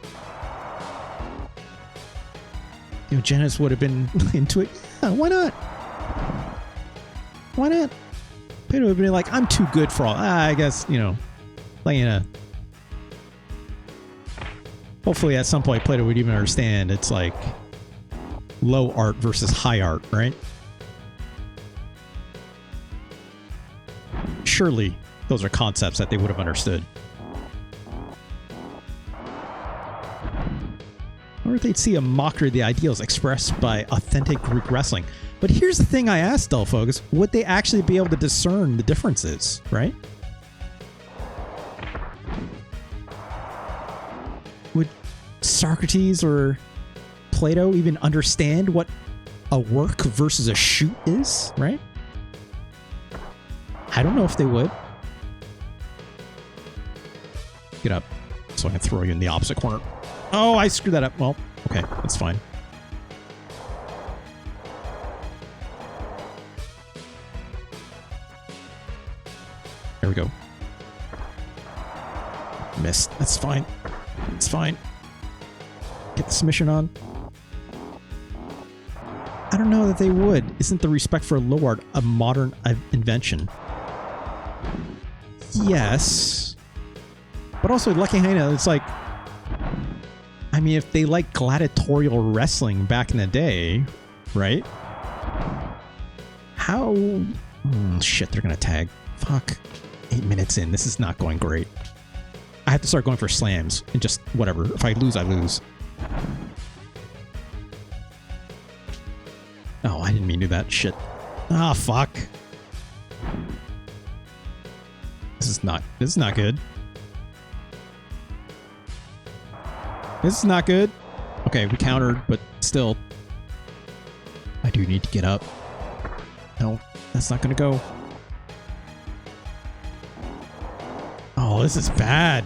You know, Janice would have been into it. Yeah, why not? Why not? Plato would have been like, I'm too good for all. I guess, you know, like, you know. Hopefully at some point Plato would even understand it's like low art versus high art, right? Surely those are concepts that they would have understood. Or they'd see a mockery of the ideals expressed by authentic Greek wrestling. But here's the thing I asked, Delphog, is would they actually be able to discern the differences, right? Socrates or Plato even understand what a work versus a shoot is, right? I don't know if they would. Get up so I can throw you in the opposite corner. Oh, I screwed that up. Well, okay, that's fine. There we go. Missed. That's fine. It's fine. Get the submission on. I don't know that they would. Isn't the respect for low art a modern invention? Yes. But also, Lucky Hyena, it's like... I mean, if they like gladiatorial wrestling back in the day, right? How... shit, they're gonna tag. Fuck. 8 minutes in. This is not going great. I have to start going for slams and just whatever. If I lose, I lose. Oh, I didn't mean to do that shit. Ah, oh, fuck. This is not good. This is not good. Okay, we countered, but still. I do need to get up. No, that's not gonna go. Oh, this is bad.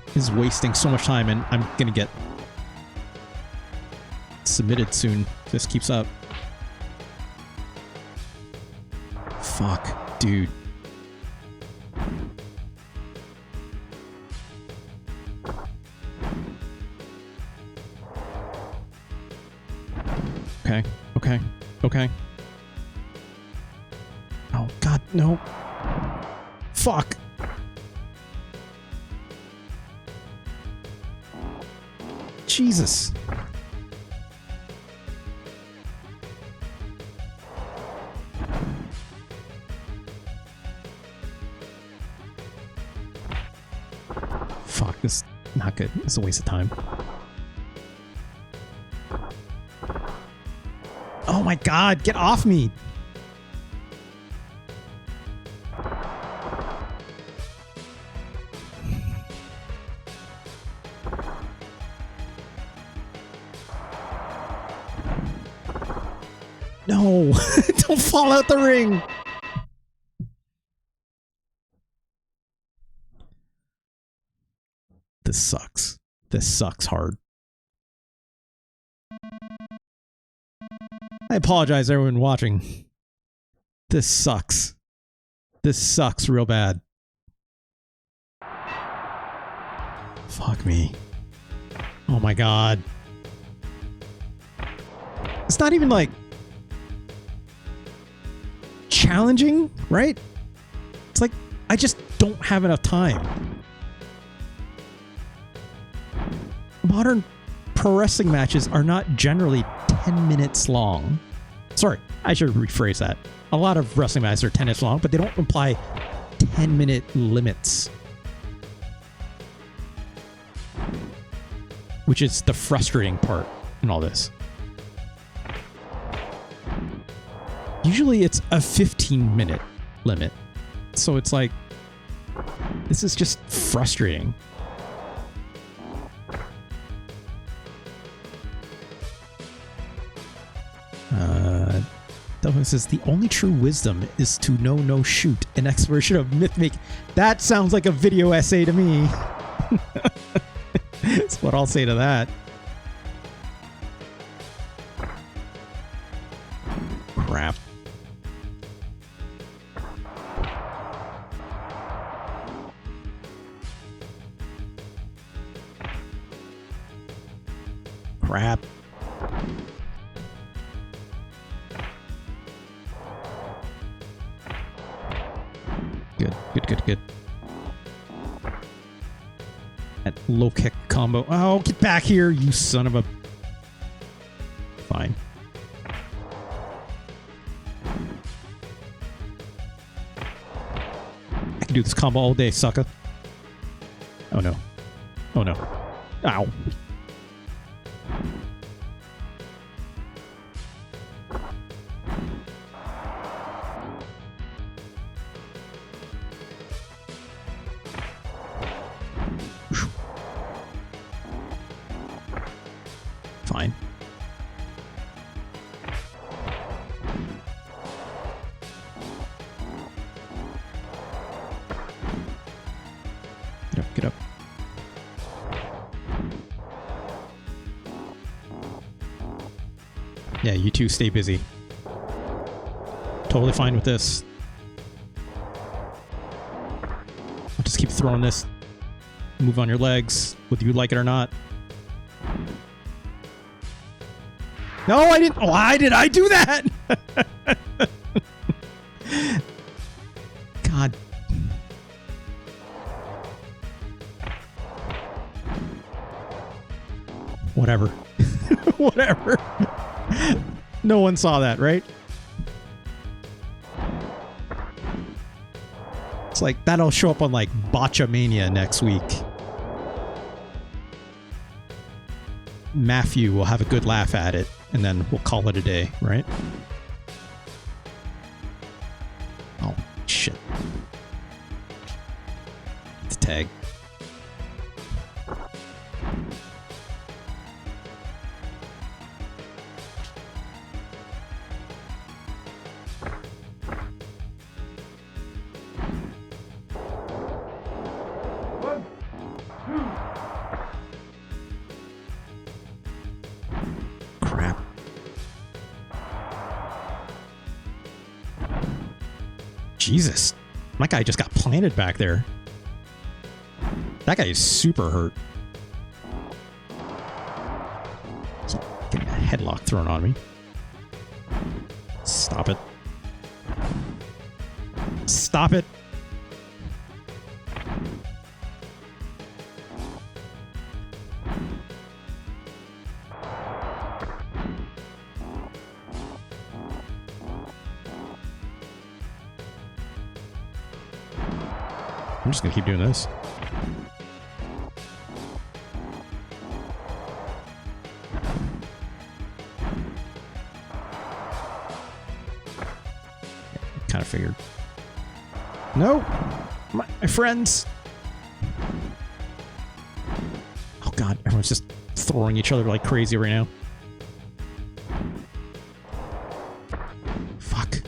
This is wasting so much time, and I'm gonna get submitted soon if this keeps up. Fuck, dude. Okay, okay, okay. Oh, God, no. Fuck. Jesus. Fuck, this is not good. It's a waste of time. Oh my God, get off me. No, don't fall out the ring. This sucks. This sucks hard. I apologize, everyone watching. This sucks. This sucks real bad. Fuck me. Oh my God. It's not even like challenging, right? It's like I just don't have enough time. Modern pro wrestling matches are not generally 10 minutes long. Sorry, I should rephrase that. A lot of wrestling matches are 10 minutes long, but they don't imply 10-minute limits. Which is the frustrating part in all this. Usually it's a 15-minute limit. So it's like, this is just frustrating. Delphine says, the only true wisdom is to know no shoot, an exploration of myth making. That sounds like a video essay to me. That's what I'll say to that. Crap. Crap. Good, good, good, good. That low kick combo. Oh, get back here, you son of a... Fine. I can do this combo all day, sucker. Oh no. Oh no. Ow. Fine. Get up, get up. Yeah, you two stay busy. Totally fine with this. I'll just keep throwing this. Move on your legs, whether you like it or not. No, I didn't. Why did I do that? God. Whatever. Whatever. No one saw that, right? It's like, that'll show up on like Botcha Mania next week. Matthew will have a good laugh at it, and then we'll call it a day, right? Oh, shit. It's a tag. Jesus, that guy just got planted back there. That guy is super hurt. So, getting a headlock thrown on me. Stop it. Stop it. I'm just gonna keep doing this. Kind of figured. No! My friends! Oh god, everyone's just throwing each other like crazy right now. Fuck.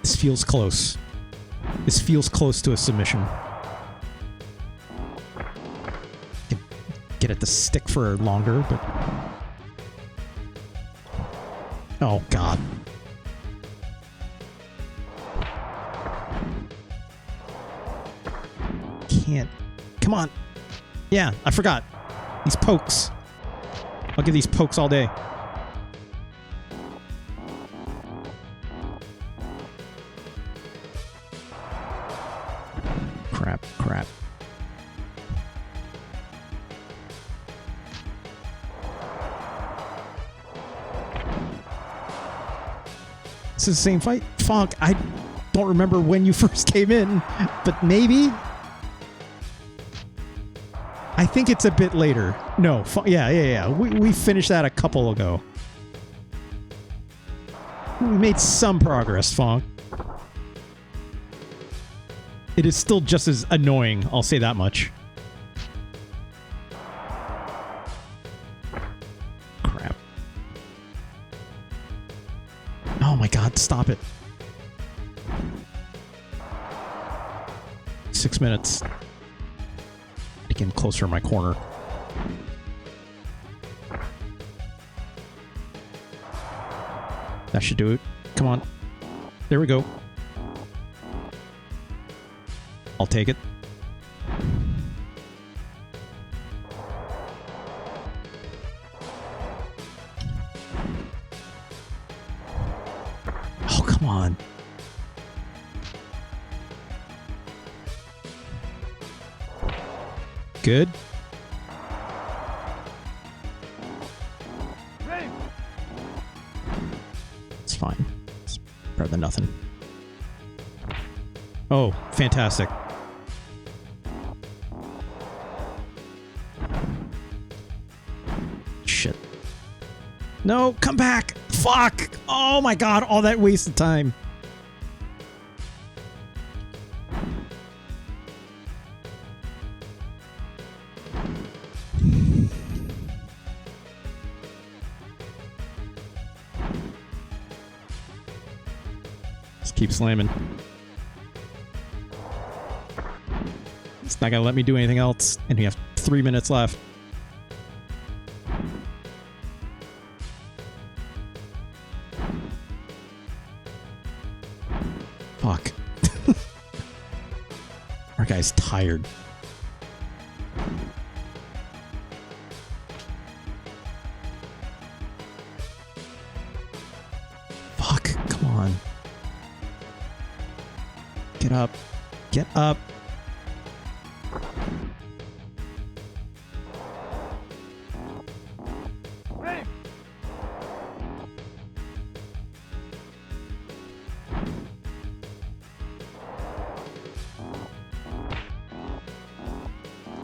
This feels close. This feels close to a submission. Get it to stick for longer, but... Oh, God. Can't... Come on. Yeah, I forgot. These pokes. I'll give these pokes all day. Crap, crap. This is the same fight? Funk, I don't remember when you first came in, but maybe? I think it's a bit later. No, yeah. We finished that a couple ago. We made some progress, Funk. It is still just as annoying, I'll say that much. Crap. Oh my god, stop it. 6 minutes. Getting closer to my corner. That should do it. Come on. There we go. I'll take it. Oh, come on. Good. It's fine. It's better than nothing. Oh, fantastic. Shit. No, come back. Fuck. Oh my god, all that wasted time. Keep slamming. It's not gonna let me do anything else, and we have 3 minutes left. Fuck. Our guy's tired. Fuck, come on. Get up. Get up.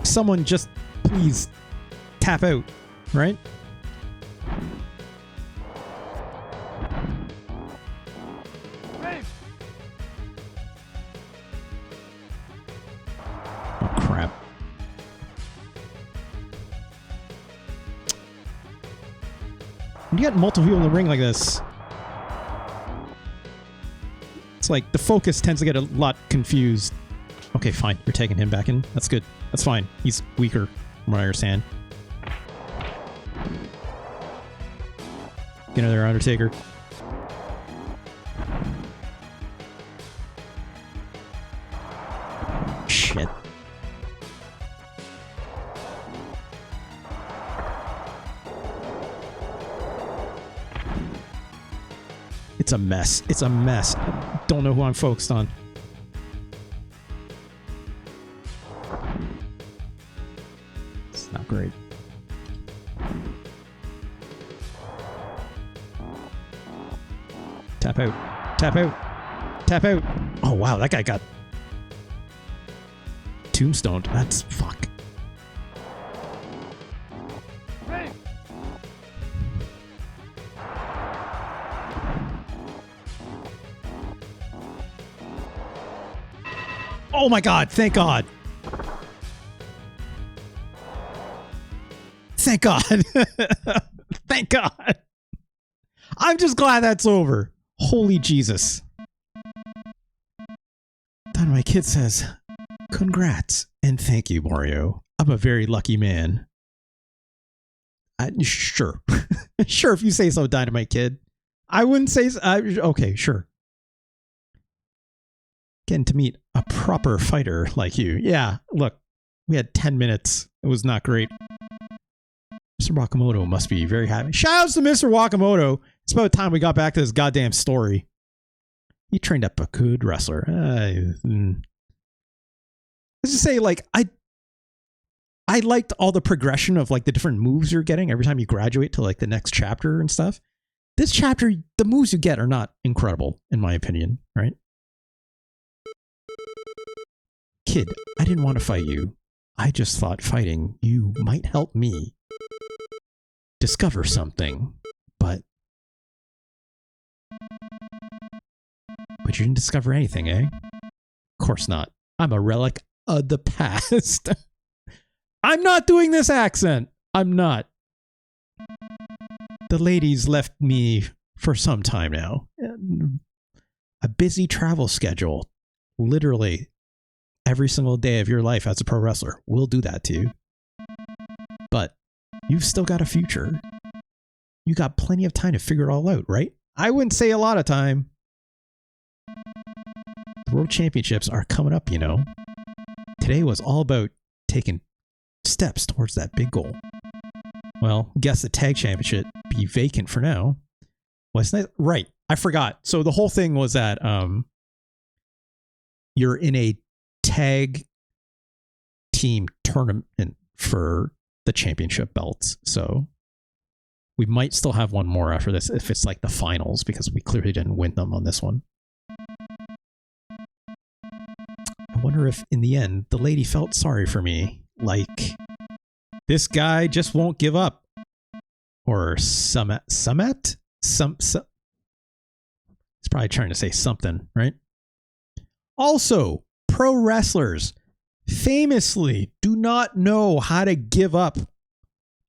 Someone just please tap out, right? Oh crap. When you got multiple people in the ring like this, it's like the focus tends to get a lot confused. Okay, fine. You're taking him back in. That's good. That's fine. He's weaker, from what I understand. Get in there, Undertaker. Shit. It's a mess. It's a mess. Don't know who I'm focused on. Not great. Tap out. Tap out. Tap out. Oh, wow. That guy got tombstoned. That's fuck. Oh, my God. Thank God. Thank God. Thank God. I'm just glad that's over. Holy Jesus. Dynamite Kid says, congrats and thank you, Morio. I'm a very lucky man. Sure. Sure, if you say so, Dynamite Kid. I wouldn't say so. Okay, sure. Getting to meet a proper fighter like you. Yeah, look, we had 10 minutes. It was not great. Mr. Wakamoto must be very happy. Shoutouts to Mr. Wakamoto. It's about time we got back to this goddamn story. He trained up a good wrestler. Let's just say, like, I liked all the progression of like the different moves you're getting every time you graduate to like the next chapter and stuff. This chapter, the moves you get are not incredible, in my opinion, right? Kid, I didn't want to fight you. I just thought fighting you might help me discover something, but you didn't discover anything, eh? Of course not. I'm a relic of the past. I'm not doing this accent. I'm not. The ladies left me for some time now. A busy travel schedule. Literally every single day of your life as a pro wrestler will do that to you. But you've still got a future. You got plenty of time to figure it all out, right? I wouldn't say a lot of time. The World Championships are coming up, you know. Today was all about taking steps towards that big goal. Well, guess the tag championship be vacant for now. Was that right? I forgot. So the whole thing was that you're in a tag team tournament for the championship belts. So we might still have one more after this if it's like the finals, because we clearly didn't win them on this one. I wonder if in the end the lady felt sorry for me. Like, this guy just won't give up. Or Summit? It's probably trying to say something, right? Also, pro wrestlers famously do not know how to give up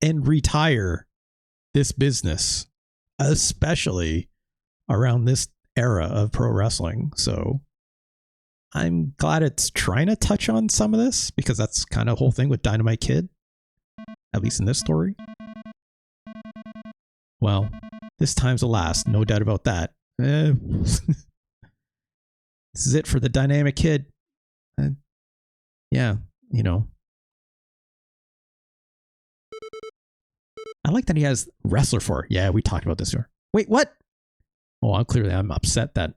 and retire this business, especially around this era of pro wrestling. So I'm glad it's trying to touch on some of this, because that's kind of the whole thing with Dynamite Kid, at least in this story. Well, this time's the last, no doubt about that. This is it for the Dynamic Kid. Yeah, you know. I like that he has wrestler for it. Yeah, we talked about this here. Wait, what? Oh, I'm upset that.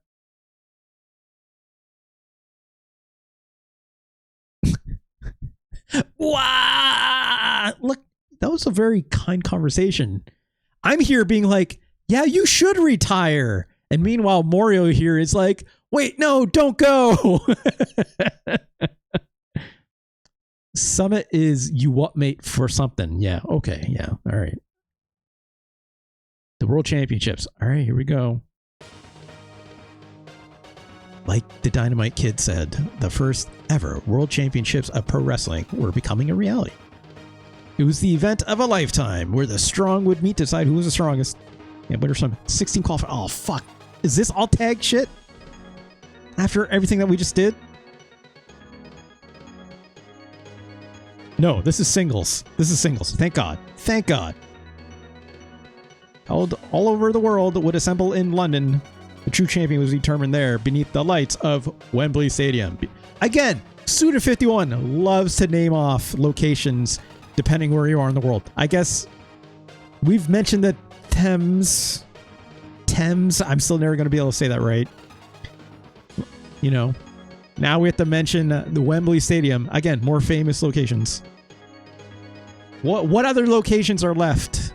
Wow! Look, that was a very kind conversation. I'm here being like, yeah, you should retire. And meanwhile, Morio here is like, wait, no, don't go. Summit is you what mate for something. Yeah, okay, yeah, all right. The World Championships. All right, here we go. Like the Dynamite Kid said, the first ever World Championships of Pro Wrestling were becoming a reality. It was the event of a lifetime where the strong would meet to decide who was the strongest. Yeah, but there's some 16 qualifiers. Oh, fuck. Is this all tag shit? After everything that we just did? No, this is singles. This is singles. Thank God. Thank God. All over the world would assemble in London. The true champion was determined there beneath the lights of Wembley Stadium. Again, Suda51 loves to name off locations depending where you are in the world. I guess we've mentioned that Thames, I'm still never going to be able to say that right. You know, now we have to mention the Wembley Stadium. Again, more famous locations. What other locations are left?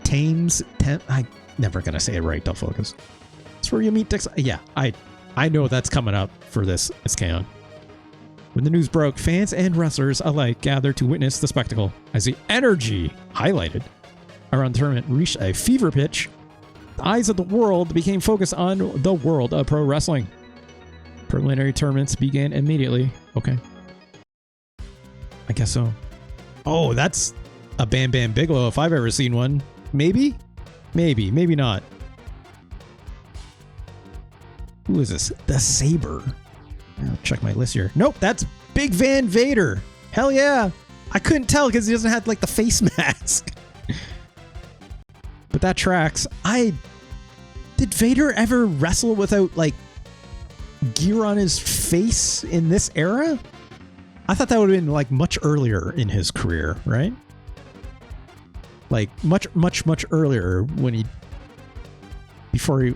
Thames, I'm never going to say it right. Don't focus. That's where you meet Dick. Yeah, I know that's coming up for this SKON. When the news broke, fans and wrestlers alike gathered to witness the spectacle. As the energy highlighted around the tournament reached a fever pitch, the eyes of the world became focused on the world of pro wrestling. Preliminary tournaments began immediately. Okay. I guess so. Oh, that's a Bam Bam Bigelow if I've ever seen one. Maybe? Maybe not. Who is this? The Saber. I'll check my list here. Nope, that's Big Van Vader. Hell yeah. I couldn't tell because he doesn't have like the face mask. But that tracks. Did Vader ever wrestle without like gear on his face in this era? I thought that would have been like much earlier in his career, right? Like much earlier when before he.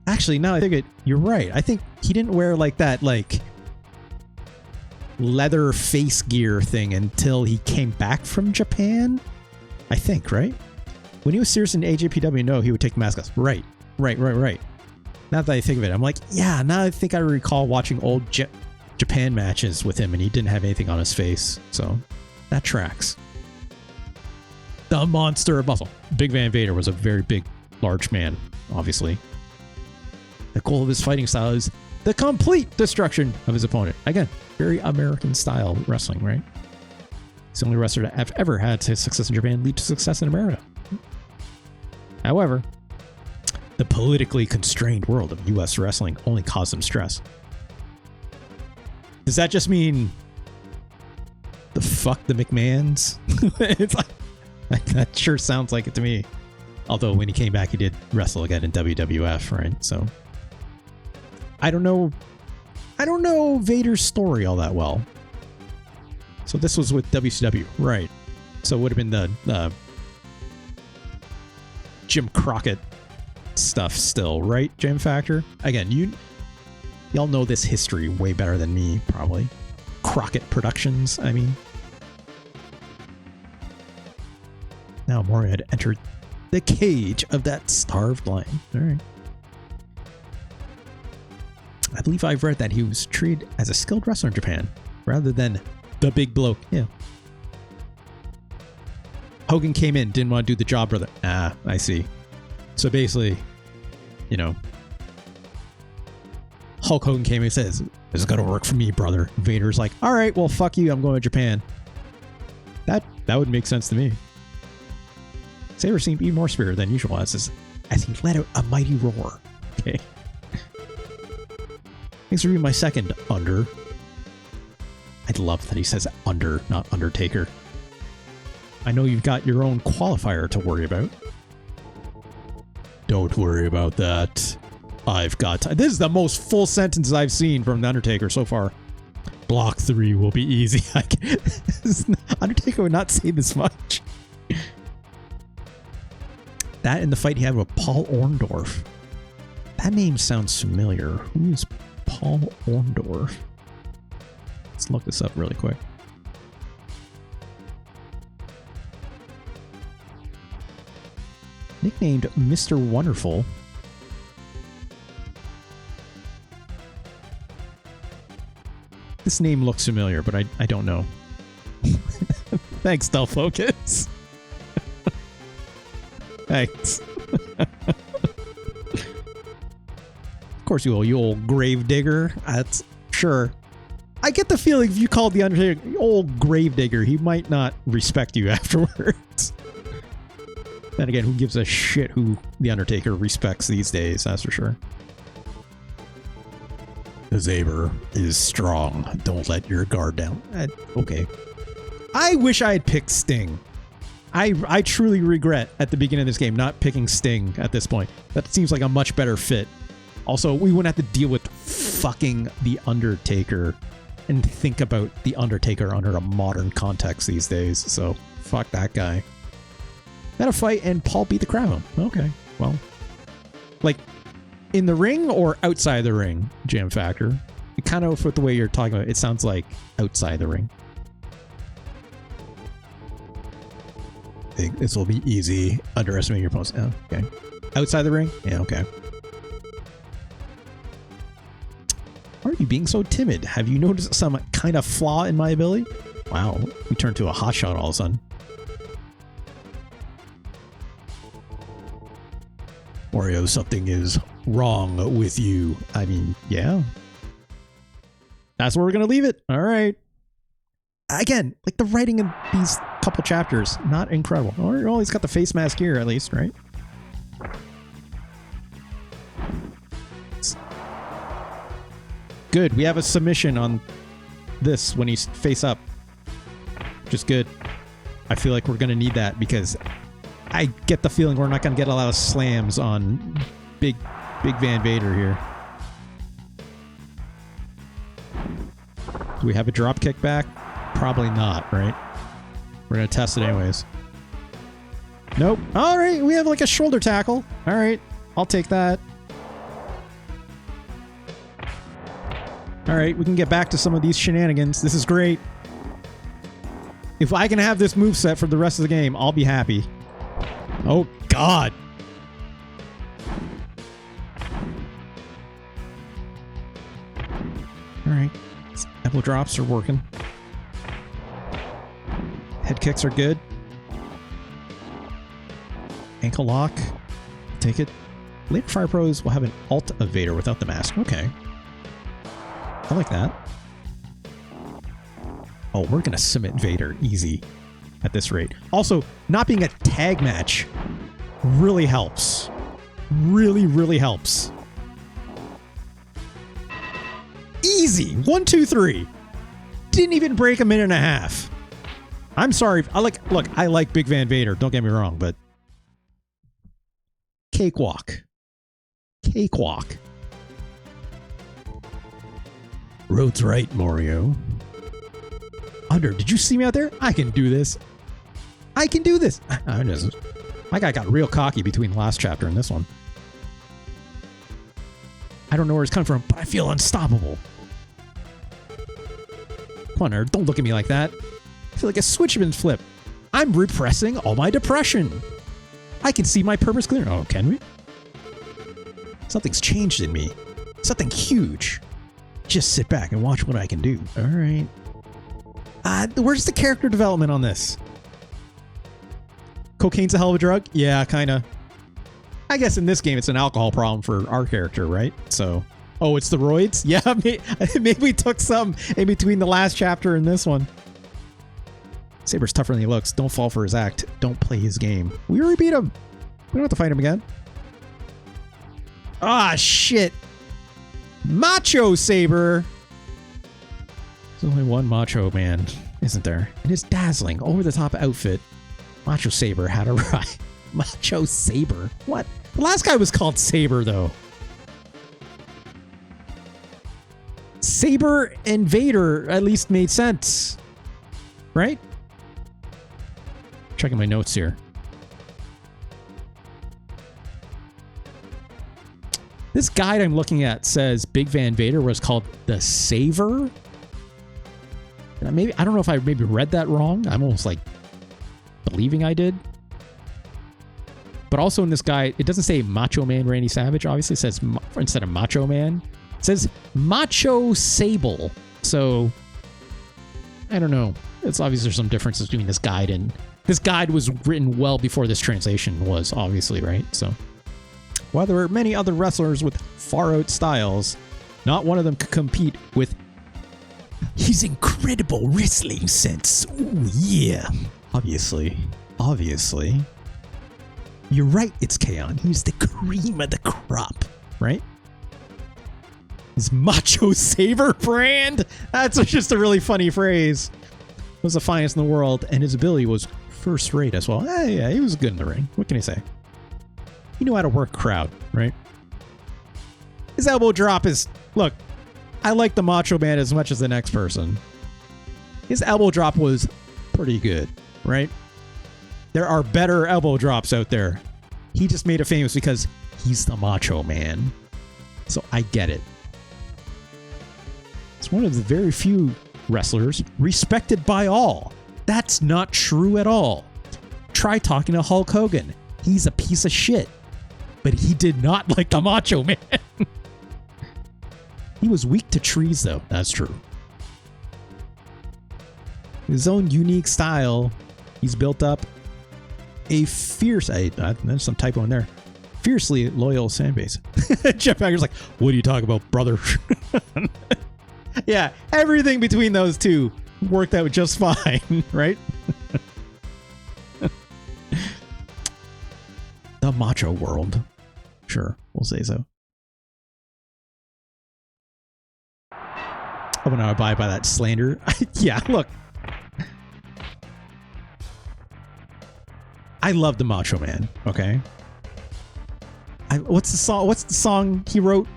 Actually, now I think you're right. I think he didn't wear like that like leather face gear thing until he came back from Japan. I think, right? When he was serious in AJPW, no, he would take the mask off. Right. Now that I think of it, I'm like, yeah, now I think I recall watching old Japan matches with him and he didn't have anything on his face. So that tracks. The monster of muscle. Big Van Vader was a very big, large man, obviously. The goal of his fighting style is the complete destruction of his opponent. Again, very American style wrestling, right? He's the only wrestler to have ever had his success in Japan lead to success in America. However, the politically constrained world of U.S. wrestling only caused him stress. Does that just mean the fuck the McMahons? It's like, that sure sounds like it to me. Although when he came back, he did wrestle again in WWF, right? So I don't know Vader's story all that well. So this was with WCW, right? So it would have been the Jim Crockett stuff still, right? Jam Factor. Again, y'all know this history way better than me, probably. Crockett Productions, I mean. Now Morio had entered the cage of that starved lion. All right. I believe I've read that he was treated as a skilled wrestler in Japan rather than the big bloke. Yeah. Hogan came in, didn't want to do the job, brother. Ah, I see. So basically, you know, Hulk Hogan came in and says, "This is going to work for me, brother." Vader's like, "All right, well, fuck you. I'm going to Japan." That would make sense to me. Saber seemed even more spirited than usual as he let out a mighty roar. Okay. Thanks for being my second under. I'd love that he says under, not Undertaker. I know you've got your own qualifier to worry about. Don't worry about that. I've got time. This is the most full sentence I've seen from The Undertaker so far. Block 3 will be easy. Undertaker would not say this much. That in the fight he had with Paul Orndorff. That name sounds familiar. Who is Paul Orndorff? Let's look this up really quick. Nicknamed Mr. Wonderful. This name looks familiar, but I don't know. Thanks, Del Focus. Thanks. Of course you will, you old grave digger. That's sure. I get the feeling if you called the Undertaker old grave digger, he might not respect you afterwards. Then again, who gives a shit who the Undertaker respects these days? That's for sure. The Saber is strong. Don't let your guard down. Okay. I wish I had picked Sting. I truly regret at the beginning of this game not picking Sting at this point. That seems like a much better fit. Also, we wouldn't have to deal with fucking The Undertaker and think about The Undertaker under a modern context these days. So, fuck that guy. Had a fight and Paul beat the crowd. Okay, well. Like, in the ring or outside the ring, Jam Factor? Kind of with the way you're talking about it, it sounds like outside the ring. I think this will be easy. Underestimating your opponents. Oh, okay. Outside the ring? Yeah, okay. Why are you being so timid? Have you noticed some kind of flaw in my ability? Wow, we turned to a hotshot all of a sudden. Morio, something is wrong with you. I mean, yeah. That's where we're going to leave it. All right. Again, like the writing in these couple chapters, not incredible. Oh, he's got the face mask here at least, right? Good. We have a submission on this when he's face up, which is good. I feel like we're going to need that because I get the feeling we're not going to get a lot of slams on Big Van Vader here. Do we have a drop kick back? Probably not, right? We're going to test it anyways. Nope. All right, we have like a shoulder tackle. All right, I'll take that. All right, we can get back to some of these shenanigans. This is great. If I can have this moveset for the rest of the game, I'll be happy. Oh, God. All right. Elbow drops are working. Head kicks are good. Ankle lock. Take it. Later Fire Pros will have an alt of Vader without the mask. Okay. I like that. Oh, we're going to submit Vader easy at this rate. Also, not being a tag match really helps. Really, really helps. Easy. 1, 2, 3. Didn't even break a minute and a half. I'm sorry. Look, I like Big Van Vader. Don't get me wrong, but cakewalk. Cakewalk. Road's right, Morio. Under, did you see me out there? I can do this. I can do this. My guy got real cocky between the last chapter and this one. I don't know where it's coming from, but I feel unstoppable. Come on, nerd. Don't look at me like that. I feel like a switch has been flipped. I'm repressing all my depression. I can see my purpose clear. Oh, can we? Something's changed in me. Something huge. Just sit back and watch what I can do. All right. Where's the character development on this? Cocaine's a hell of a drug? Yeah, kind of. I guess in this game it's an alcohol problem for our character, right? So, oh, it's the roids? Yeah, maybe we took some in between the last chapter and this one. Saber's tougher than he looks. Don't fall for his act. Don't play his game. We already beat him. We don't have to fight him again. Ah, shit. Macho Saber. There's only one Macho Man, isn't there? In his dazzling, over-the-top outfit, Macho Saber had a ride. Macho Saber? What? The last guy was called Saber, though. Saber and Vader at least made sense. Right? Checking my notes here. This guide I'm looking at says Big Van Vader was called the Saver. Maybe, I don't know if I maybe read that wrong. I'm almost like believing I did. But also in this guide, it doesn't say Macho Man Randy Savage. Obviously, it says instead of Macho Man, it says Macho Sable. So I don't know. It's obvious there's some differences between this guide and this guide was written well before this translation was, obviously, right? So while there were many other wrestlers with far out styles, not one of them could compete with his incredible wrestling sense. Ooh, yeah. Obviously. You're right, it's Kaon. He's the cream of the crop, right? His Macho Saber brand? That's just a really funny phrase. Was the finest in the world, and his ability was first rate as well. Yeah, he was good in the ring. What can I say? He knew how to work a crowd, right? His elbow drop is... Look, I like the Macho Man as much as the next person. His elbow drop was pretty good, right? There are better elbow drops out there. He just made it famous because he's the Macho Man. So I get it. It's one of the very few wrestlers respected by all. That's not true at all. Try talking to Hulk Hogan. He's a piece of shit. But he did not like the Macho Man. He was weak to trees, though. That's true. His own unique style. He's built up a fierce... there's some typo in there. Fiercely loyal fan base. Jeff Hager's like, what do you talk about, brother? Yeah, everything between those two worked out just fine, right? The macho world. Sure, we'll say so. Oh, no, I abide by that slander. Yeah, look. I love the Macho Man, okay? What's the song he wrote?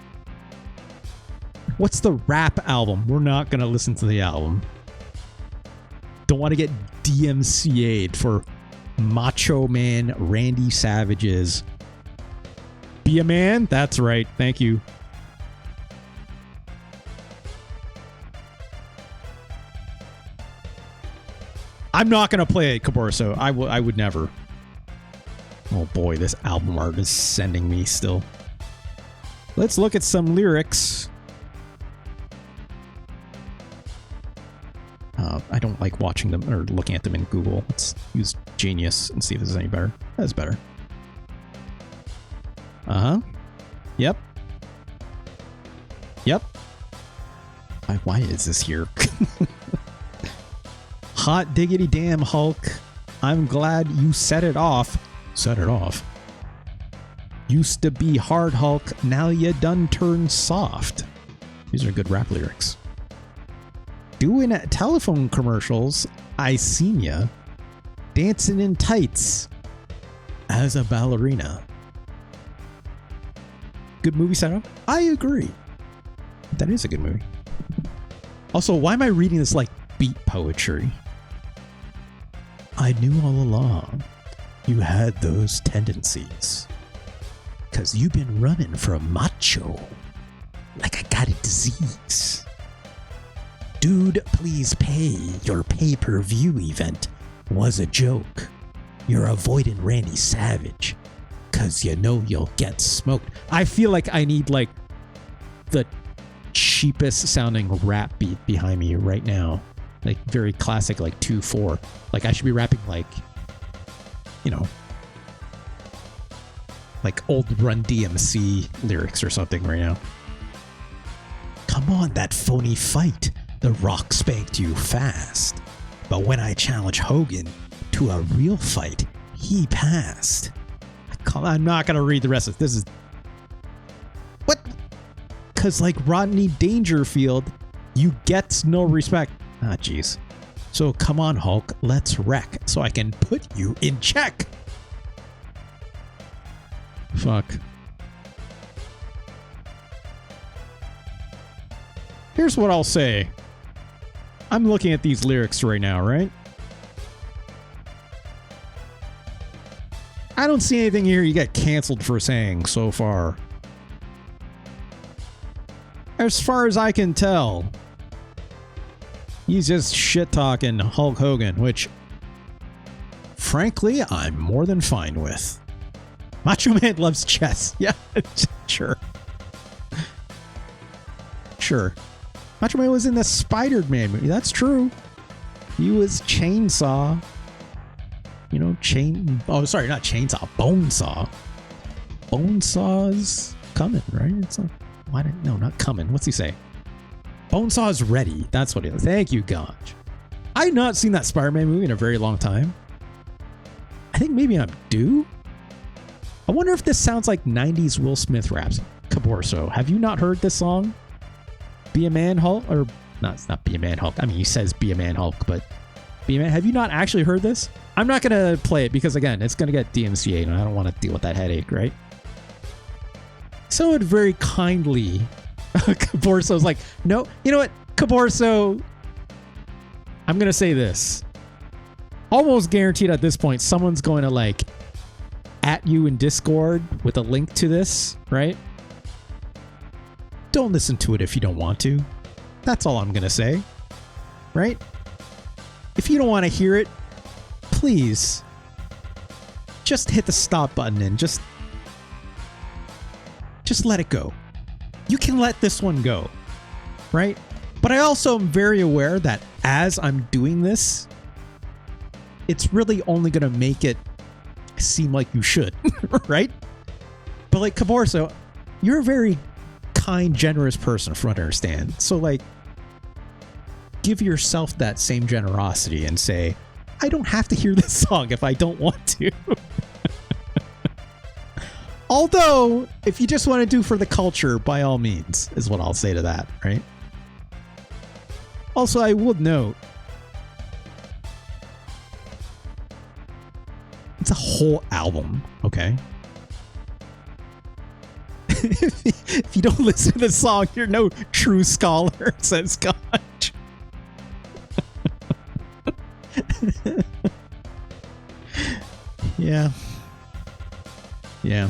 What's the rap album? We're not going to listen to the album. Don't want to get DMCA'd for Macho Man Randy Savage's Be a Man? That's right. Thank you. I'm not going to play it, Kaborso. I would never. Oh boy, this album art is sending me still. Let's look at some lyrics. I don't like watching them or looking at them in Google. Let's use Genius and see if this is any better. That's better. Uh-huh. Yep. Yep. Why is this here? Hot diggity damn, Hulk. I'm glad you set it off. Set it off. Used to be hard, Hulk. Now you done turned soft. These are good rap lyrics. Doing telephone commercials, I seen ya. Dancing in tights as a ballerina. Good movie setup? I agree. That is a good movie. Also, why am I reading this like beat poetry? I knew all along you had those tendencies. 'Cause you've been running from macho like I got a disease. Dude, please pay. Your pay-per-view event was a joke. You're avoiding Randy Savage 'cause you know you'll get smoked. I feel like I need like the cheapest sounding rap beat behind me right now. Like very classic, like 2/4. Like I should be rapping like, you know, like old Run DMC lyrics or something right now. Come on, that phony fight. The Rock spanked you fast. But when I challenged Hogan to a real fight, he passed. I'm not going to read the rest of this. Is what? Because like Rodney Dangerfield, you get no respect. Ah, jeez. So come on, Hulk, let's wreck so I can put you in check. Fuck. Here's what I'll say. I'm looking at these lyrics right now, right? I don't see anything here you get canceled for saying so far. As far as I can tell, he's just shit-talking Hulk Hogan, which, frankly, I'm more than fine with. Macho Man loves chess. Yeah, sure. Sure. Macho Man was in the Spider-Man movie. That's true. He was Chainsaw. You know, oh, sorry, not Chainsaw. Bonesaw. Bonesaw's coming, right? It's not... Why didn't... No, not coming. What's he say? Bonesaw's ready. That's what it is. Thank you, Gotch. I've not seen that Spider-Man movie in a very long time. I think maybe I'm due. I wonder if this sounds like 90s Will Smith raps. Caborso, have you not heard this song? Be a Man Hulk? Or, no, it's not Be a Man Hulk. I mean, he says Be a Man Hulk, but Be a Man. Have you not actually heard this? I'm not going to play it because, again, it's going to get DMCA'd and I don't want to deal with that headache, right? Someone very kindly, Caborso's like, no, you know what? Caborso, I'm going to say this. Almost guaranteed at this point, someone's going to like at you in Discord with a link to this, right? Don't listen to it if you don't want to. That's all I'm going to say, right? If you don't want to hear it, please just hit the stop button and just let it go. You can let this one go, right? But I also am very aware that as I'm doing this, it's really only going to make it seem like you should, right? But like Caborso, you're a very kind, generous person from what I understand. So like, give yourself that same generosity and say, I don't have to hear this song if I don't want to. Although, if you just want to do for the culture, by all means, is what I'll say to that, right? Also, I would note, it's a whole album, okay? If you don't listen to the song, you're no true scholar, says Scotch. Yeah. Yeah.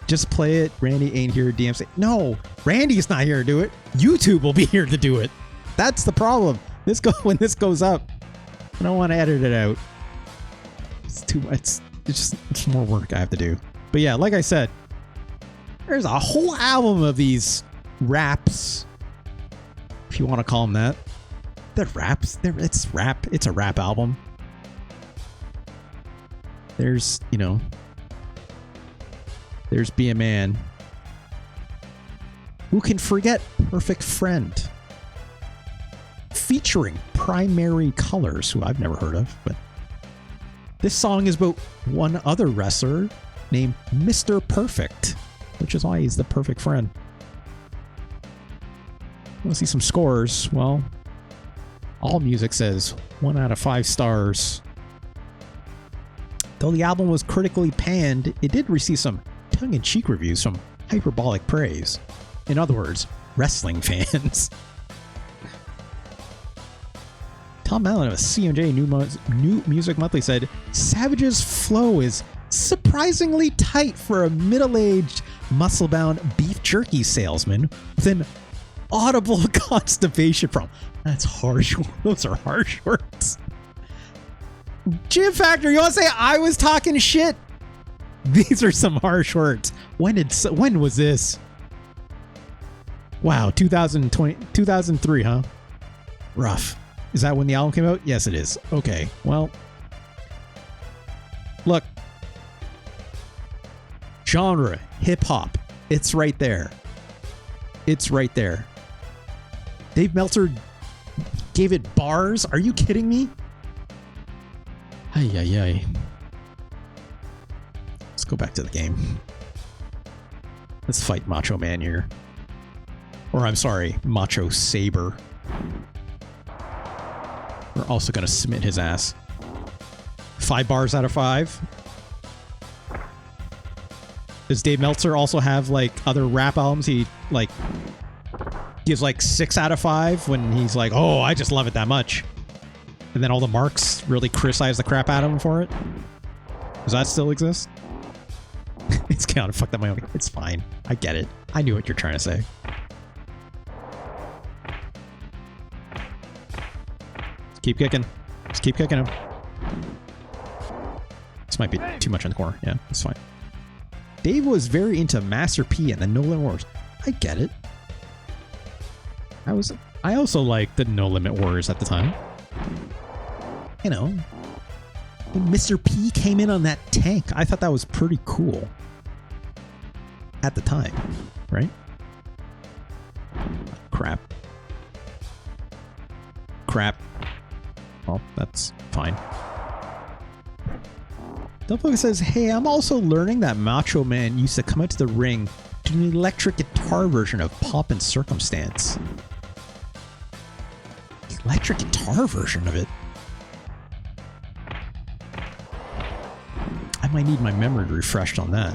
Just play it. Randy ain't here to DMC. No, Randy's not here to do it. YouTube will be here to do it. That's the problem. When this goes up, I don't want to edit it out. It's too much. It's more work I have to do. But yeah, like I said, there's a whole album of these raps, if you want to call them that. They're raps. It's rap. It's a rap album. There's, you know, there's Be a Man. Who can forget Perfect Friend? Featuring Primary Colors, who I've never heard of, but this song is about one other wrestler named Mr. Perfect, which is why he's the perfect friend. Want to see some scores? Well, AllMusic says 1 out of 5 stars. Though the album was critically panned, it did receive some tongue-in-cheek reviews from hyperbolic praise. In other words, wrestling fans. Tom Allen of CMJ New Music Monthly said, Savage's flow is surprisingly tight for a middle-aged, muscle-bound beef jerky salesman with an audible constipation problem. That's harsh. Those are harsh words. Jim Factor, you want to say I was talking shit? These are some harsh words. When was this? Wow, 2003, huh? Rough. Is that when the album came out? Yes, it is. Okay, well, look. Genre, hip-hop. It's right there. It's right there. Dave Meltzer gave it bars? Are you kidding me? Ay, ay, ay. Let's go back to the game. Let's fight Macho Man here. Or I'm sorry, Macho Saber. We're also going to submit his ass. 5 bars out of 5. Does Dave Meltzer also have, like, other rap albums? He, like, gives, like, 6 out of 5 when he's like, oh, I just love it that much. And then all the marks really criticize the crap out of him for it. Does that still exist? It's kind of fucked up my own. It's fine. I get it. I knew what you're trying to say. Just keep kicking. Just keep kicking him. This might be too much on the corner. Yeah, it's fine. Dave was very into Master P and the No Limit Wars. I get it. I also liked the No Limit Wars at the time. You know, when Mr. P came in on that tank, I thought that was pretty cool. At the time, right? Crap. Crap. Well, that's fine. Delphoca says, hey, I'm also learning that Macho Man used to come out to the ring to an electric guitar version of Pomp and Circumstance. Electric guitar version of it? I might need my memory refreshed on that.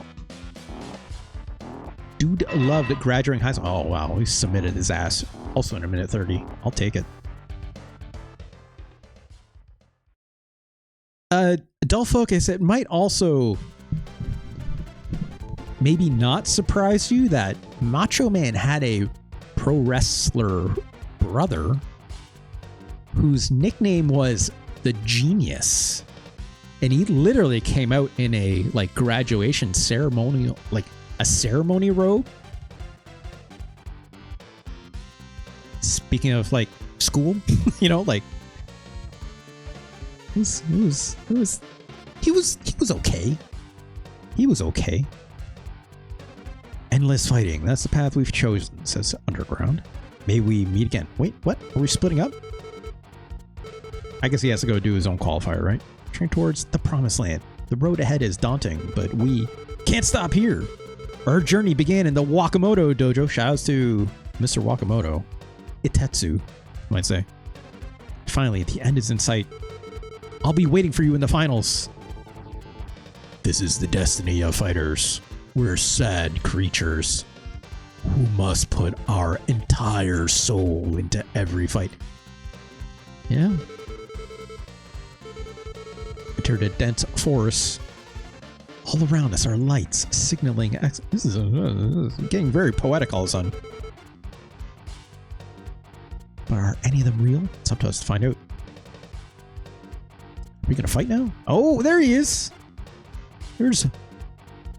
Dude loved graduating high school. Oh, wow. He submitted his ass. Also in a minute 30. I'll take it. Adult Focus, it might also maybe not surprise you that Macho Man had a pro wrestler brother whose nickname was the Genius. And he literally came out in a like graduation ceremonial, like a ceremony robe. Speaking of like school, you know, like he was okay. He was okay. Endless fighting. That's the path we've chosen, says Underground. May we meet again. Wait, what? Are we splitting up? I guess he has to go do his own qualifier, right? Train towards the promised land. The road ahead is daunting, but we can't stop here. Our journey began in the Wakamoto dojo. Shoutouts to Mr. Wakamoto. Itetsu, I might say. Finally, the end is in sight. I'll be waiting for you in the finals. This is the destiny of fighters. We're sad creatures who must put our entire soul into every fight. Yeah. Entered a dense forest. All around us are lights signaling. This is getting very poetic all of a sudden. But are any of them real? It's up to us to find out. Are we gonna fight now? Oh, there he is. There's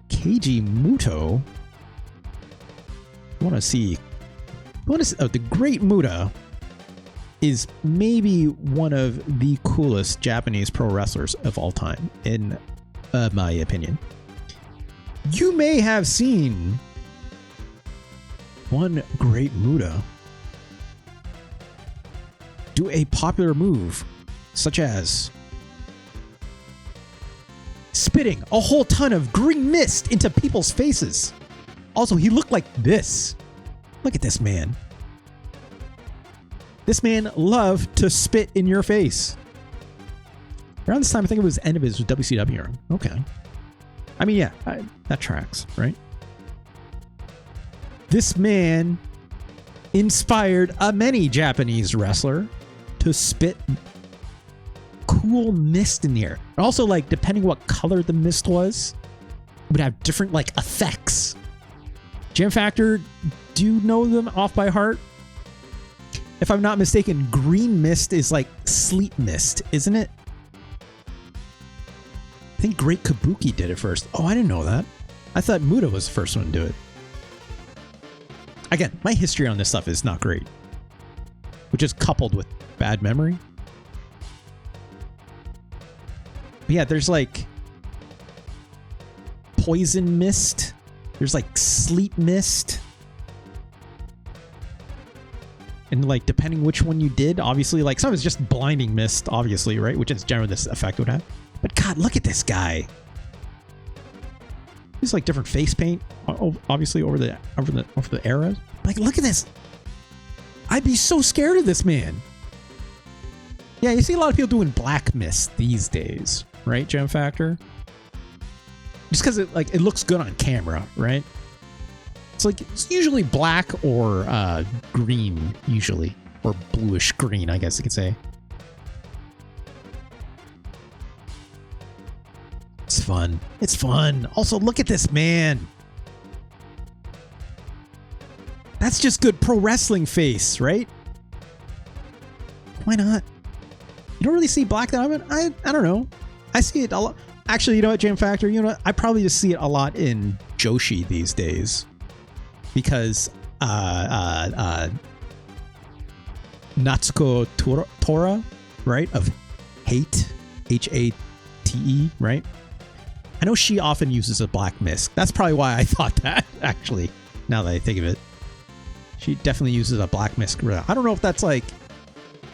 Keiji Mutoh. I want to see. Oh, the Great Muta is maybe one of the coolest Japanese pro wrestlers of all time, in my opinion. You may have seen one Great Muta do a popular move, such as spitting a whole ton of green mist into people's faces. Also, he looked like this. Look at this man. This man loved to spit in your face. Around this time, I think it was the end of his WCW run. Okay. I mean, yeah, that tracks, right? This man inspired a many Japanese wrestler to spit cool mist in the air. And also, like, depending what color the mist was, it would have different, like, effects. Jam Factor, do you know them off by heart? If I'm not mistaken, green mist is like sleet mist, isn't it? I think Great Kabuki did it first. Oh, I didn't know that. I thought Muta was the first one to do it. Again, my history on this stuff is not great, which is coupled with bad memory. But yeah, there's like poison mist. There's like sleet mist. And like, depending which one you did, obviously, like some is just blinding mist, obviously, right? Which is generally this effect would have. God, look at this guy. He's like different face paint, obviously over the eras. Like, look at this. I'd be so scared of this man. Yeah, you see a lot of people doing black mist these days, right, Gem Factor? Just because it looks good on camera, right? It's usually black or green, usually, or bluish green, I guess you could say. It's fun. It's fun. Also, look at this man. That's just good pro wrestling face, right? Why not? You don't really see Black Diamond? I don't know. I see it a lot. Actually, you know what, Jam Factor? You know what? I probably just see it a lot in Joshi these days. Because Natsuko Tora, right? Of Hate, H-A-T-E, right? I know she often uses a black mist. That's probably why I thought that, actually, now that I think of it. She definitely uses a black mist. I don't know if that's like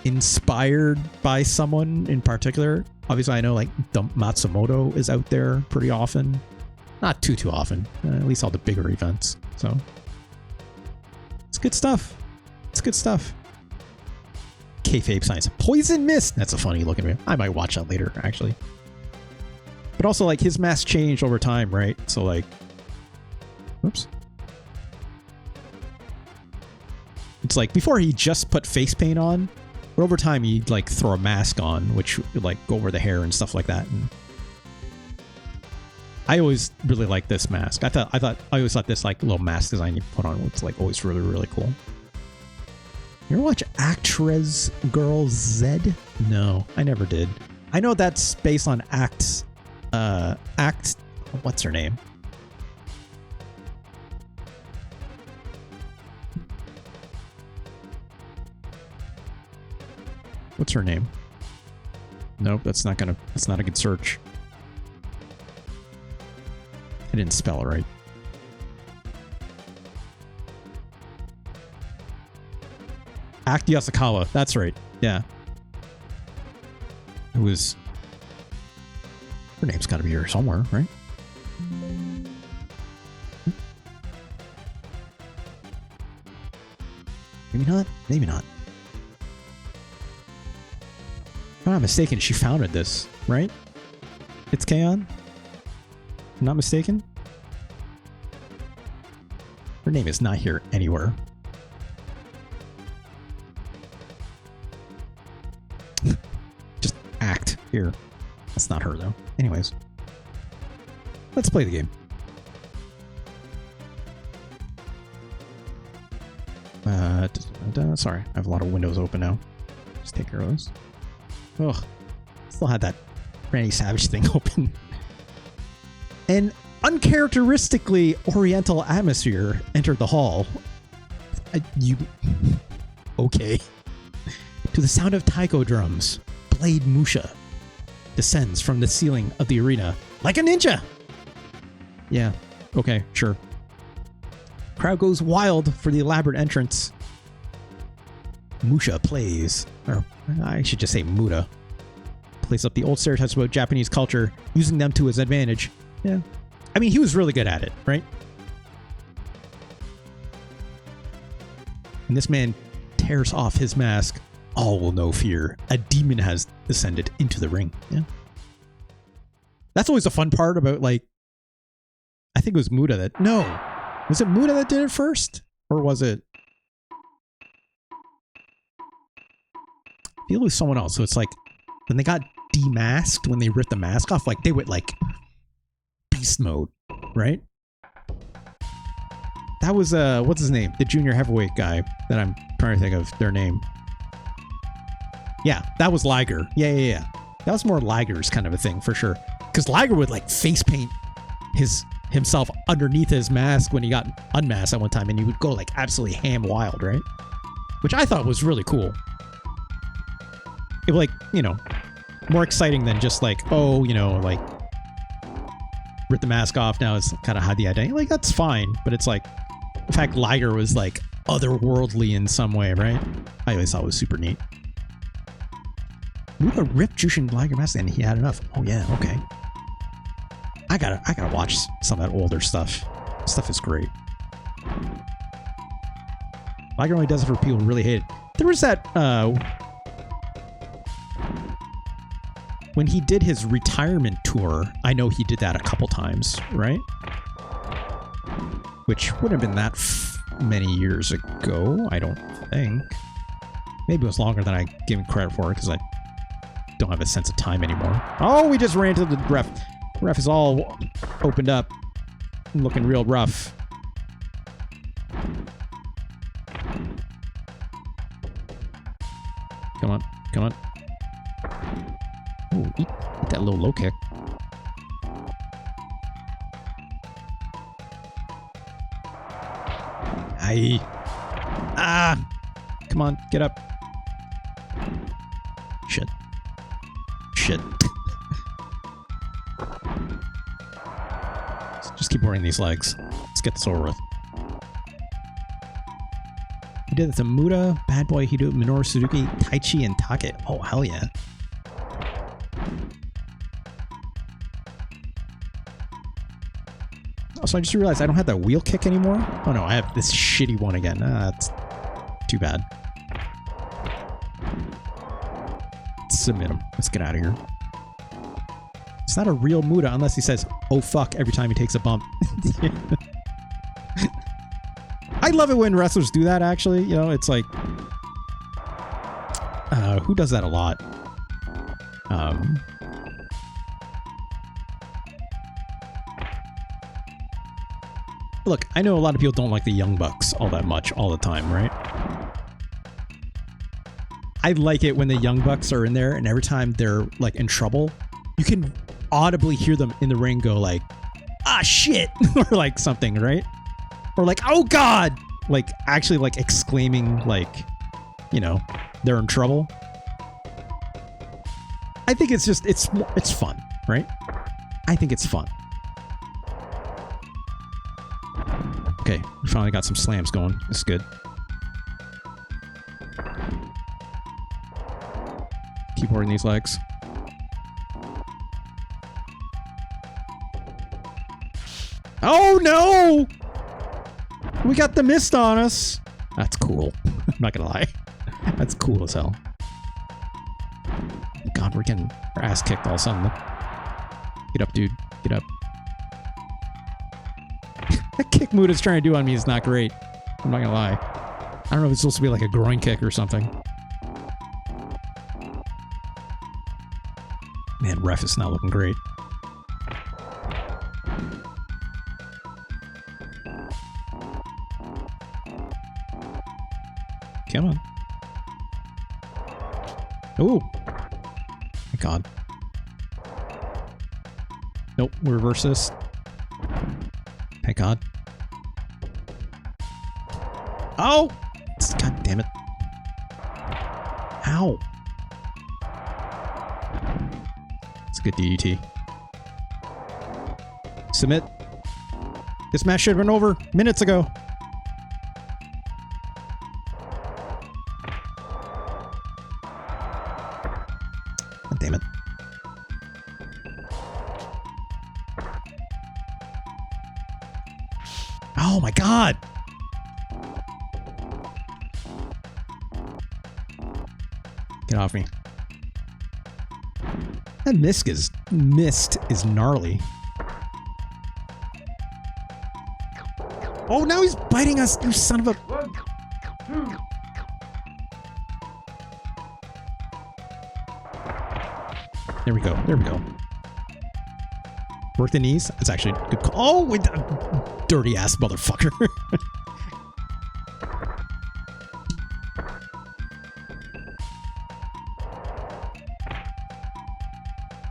inspired by someone in particular. Obviously, I know like Matsumoto is out there pretty often. Not too often. At least all the bigger events. So it's good stuff. It's good stuff. Kayfabe Science. Poison Mist. That's a funny looking one. I might watch that later, actually. But also, like, his mask changed over time, right? So, like, oops. It's like before he just put face paint on, but over time he'd like throw a mask on, which would like go over the hair and stuff like that. And I always really liked this mask. I always thought this like little mask design you put on was like always really, really cool. You ever watch Actress Girl Z? No, I never did. I know that's based on what's her name? What's her name? Nope, that's not a good search. I didn't spell it right. Act Yasukawa, that's right. Yeah. It was... Her name's got to be here somewhere, right? Maybe not. Maybe not. If I'm not mistaken, she founded this, right? It's Kaon? If I'm not mistaken? Her name is not here anywhere. Just act here. That's not her, though. Anyways. Let's play the game. Sorry, I have a lot of windows open now. Just take care of those. Ugh. Still had that Randy Savage thing open. An uncharacteristically oriental atmosphere entered the hall. Okay. To the sound of taiko drums, Blade Musha descends from the ceiling of the arena like a ninja. Yeah. Okay, sure. Crowd goes wild for the elaborate entrance. Musha plays, or I should just say Muta, plays up the old stereotypes about Japanese culture, using them to his advantage. Yeah. I mean, he was really good at it, right? And this man tears off his mask. All will know fear. A demon has descended into the ring. Yeah. That's always a fun part about, like, I think it was Muta that... No. Was it Muta that did it first? Or was it... I feel it was someone else. So it's like, when they got demasked, when they ripped the mask off, like, they went, like, beast mode, right? That was, what's his name? The junior heavyweight guy that I'm trying to think of their name. Yeah, that was Liger. Yeah. That was more Liger's kind of a thing, for sure. Because Liger would, like, face paint himself underneath his mask when he got unmasked at one time, and he would go, like, absolutely ham wild, right? Which I thought was really cool. It was, like, you know, more exciting than just, like, oh, you know, like, rip the mask off, now it's kind of hide the identity. Like, that's fine, but it's like, in fact, Liger was, like, otherworldly in some way, right? I always thought it was super neat. Muta ripped Jushin Liger Mask and he had enough. Oh yeah, okay. I gotta watch some of that older stuff. Stuff is great. Liger only does it for people who really hate it. There was that when he did his retirement tour, I know he did that a couple times, right? Which wouldn't have been that many years ago, I don't think. Maybe it was longer than I gave him credit for because I don't have a sense of time anymore. Oh, we just ran into the ref. The ref is all opened up, looking real rough. Come on, come on. Ooh, eat that little low kick. Aye. Ah! Come on, get up. Shit. Shit. Just keep wearing these legs. Let's get this over with. He did it to Muta, Bad Boy Hito, Minoru Suzuki, Taichi, and Take. Oh, hell yeah. Also, I just realized I don't have that wheel kick anymore. Oh no, I have this shitty one again. That's too bad. Submit him. Let's get out of here. It's not a real Muta unless he says, oh fuck, every time he takes a bump. I love it when wrestlers do that, actually. You know, it's like... who does that a lot? Look, I know a lot of people don't like the Young Bucks all that much all the time, right? I like it when the Young Bucks are in there and every time they're like in trouble, you can audibly hear them in the ring go like, ah shit, or like something, right? Or like, oh god, like actually like exclaiming like, you know, they're in trouble. I think it's just, it's fun, right? I think it's fun. Okay, we finally got some slams going. This is good. Keep working these legs. Oh no! We got the mist on us. That's cool. I'm not gonna lie. That's cool as hell. God, we're getting our ass kicked all of a sudden. Get up, dude. Get up. That kick Muta's trying to do on me is not great. I'm not gonna lie. I don't know if it's supposed to be like a groin kick or something. Man, ref is not looking great. Come on. Ooh. My God. Nope, we'll reverse this. Thank God. Oh! God damn it. Ow. It's a good DDT. Submit. This match should have been over minutes ago. God damn it. Oh my God! Get off me. That mist is gnarly. Oh, now he's biting us, you son of a... 1, 2. There we go. There we go. Work the knees. That's actually a good call. Oh, wait, dirty ass motherfucker.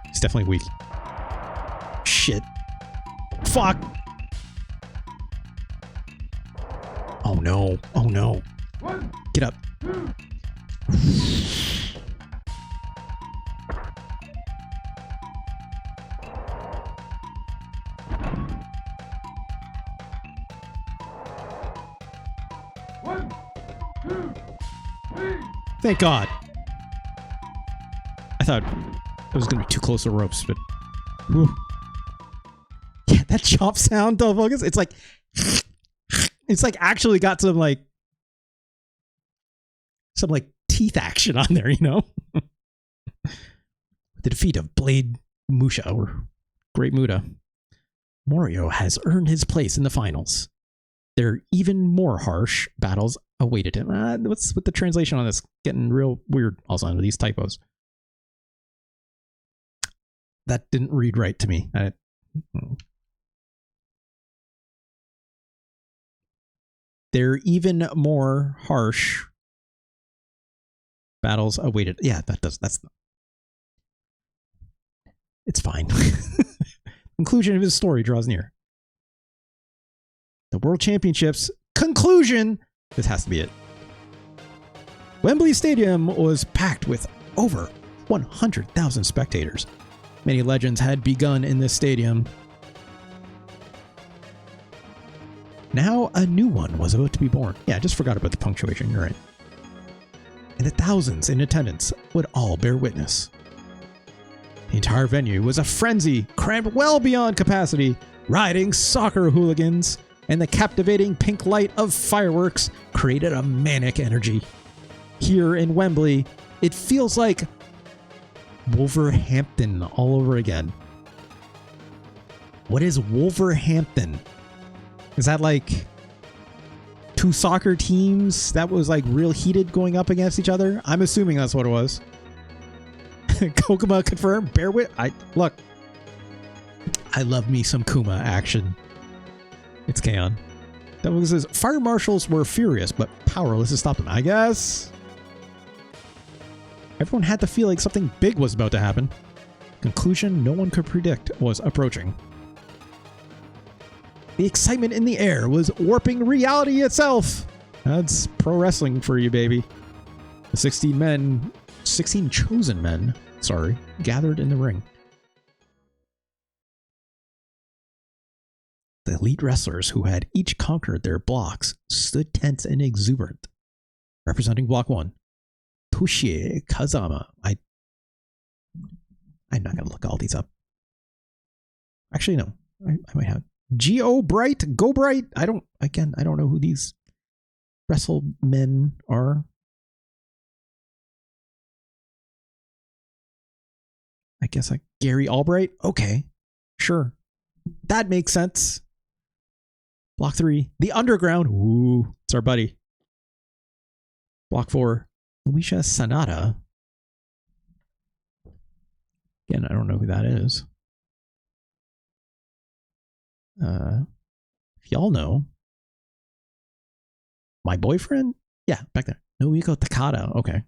He's definitely weak. Shit. Fuck. Oh no. Oh no. 1, Get up. 2. Thank God. I thought it was going to be too close to the ropes, but... Whew. Yeah, that chop sound, though, Focus. It's like... It's like actually got some like teeth action on there, you know? The defeat of Blade Musha, or Great Muta, Morio has earned his place in the finals. There are even more harsh battles awaited him. What's with the translation on this? Getting real weird also under these typos. That didn't read right to me. There are even more harsh battles awaited. Yeah, it's fine. Conclusion of his story draws near. The World Championships conclusion. This has to be it. Wembley Stadium was packed with over 100,000 spectators. Many legends had begun in this stadium. Now a new one was about to be born. Yeah, I just forgot about the punctuation. You're right. And the thousands in attendance would all bear witness. The entire venue was a frenzy, crammed well beyond capacity. Riding soccer hooligans and the captivating pink light of fireworks created a manic energy. Here in Wembley, it feels like Wolverhampton all over again. What is Wolverhampton? Is that like two soccer teams that was like real heated going up against each other? I'm assuming that's what it was. Kokuma confirmed. Bear with. Look. I love me some Kuma action. It's Kaon. That was his. Fire marshals were furious, but powerless to stop them. I guess. Everyone had to feel like something big was about to happen. Conclusion no one could predict was approaching. The excitement in the air was warping reality itself. That's pro wrestling for you, baby. The 16 chosen men, gathered in the ring. The elite wrestlers who had each conquered their blocks stood tense and exuberant. Representing Block 1, Toshie Kazama. I'm not going to look all these up. Actually, no. I might have. Go Bright. I don't know who these wrestle men are. I guess like Gary Albright. Okay, sure. That makes sense. Block 3, The Underground. Ooh, it's our buddy. Block 4, Luisha Sanada. Again, I don't know who that is. If y'all know, my boyfriend? Yeah, back there. Noiko Takada. Okay.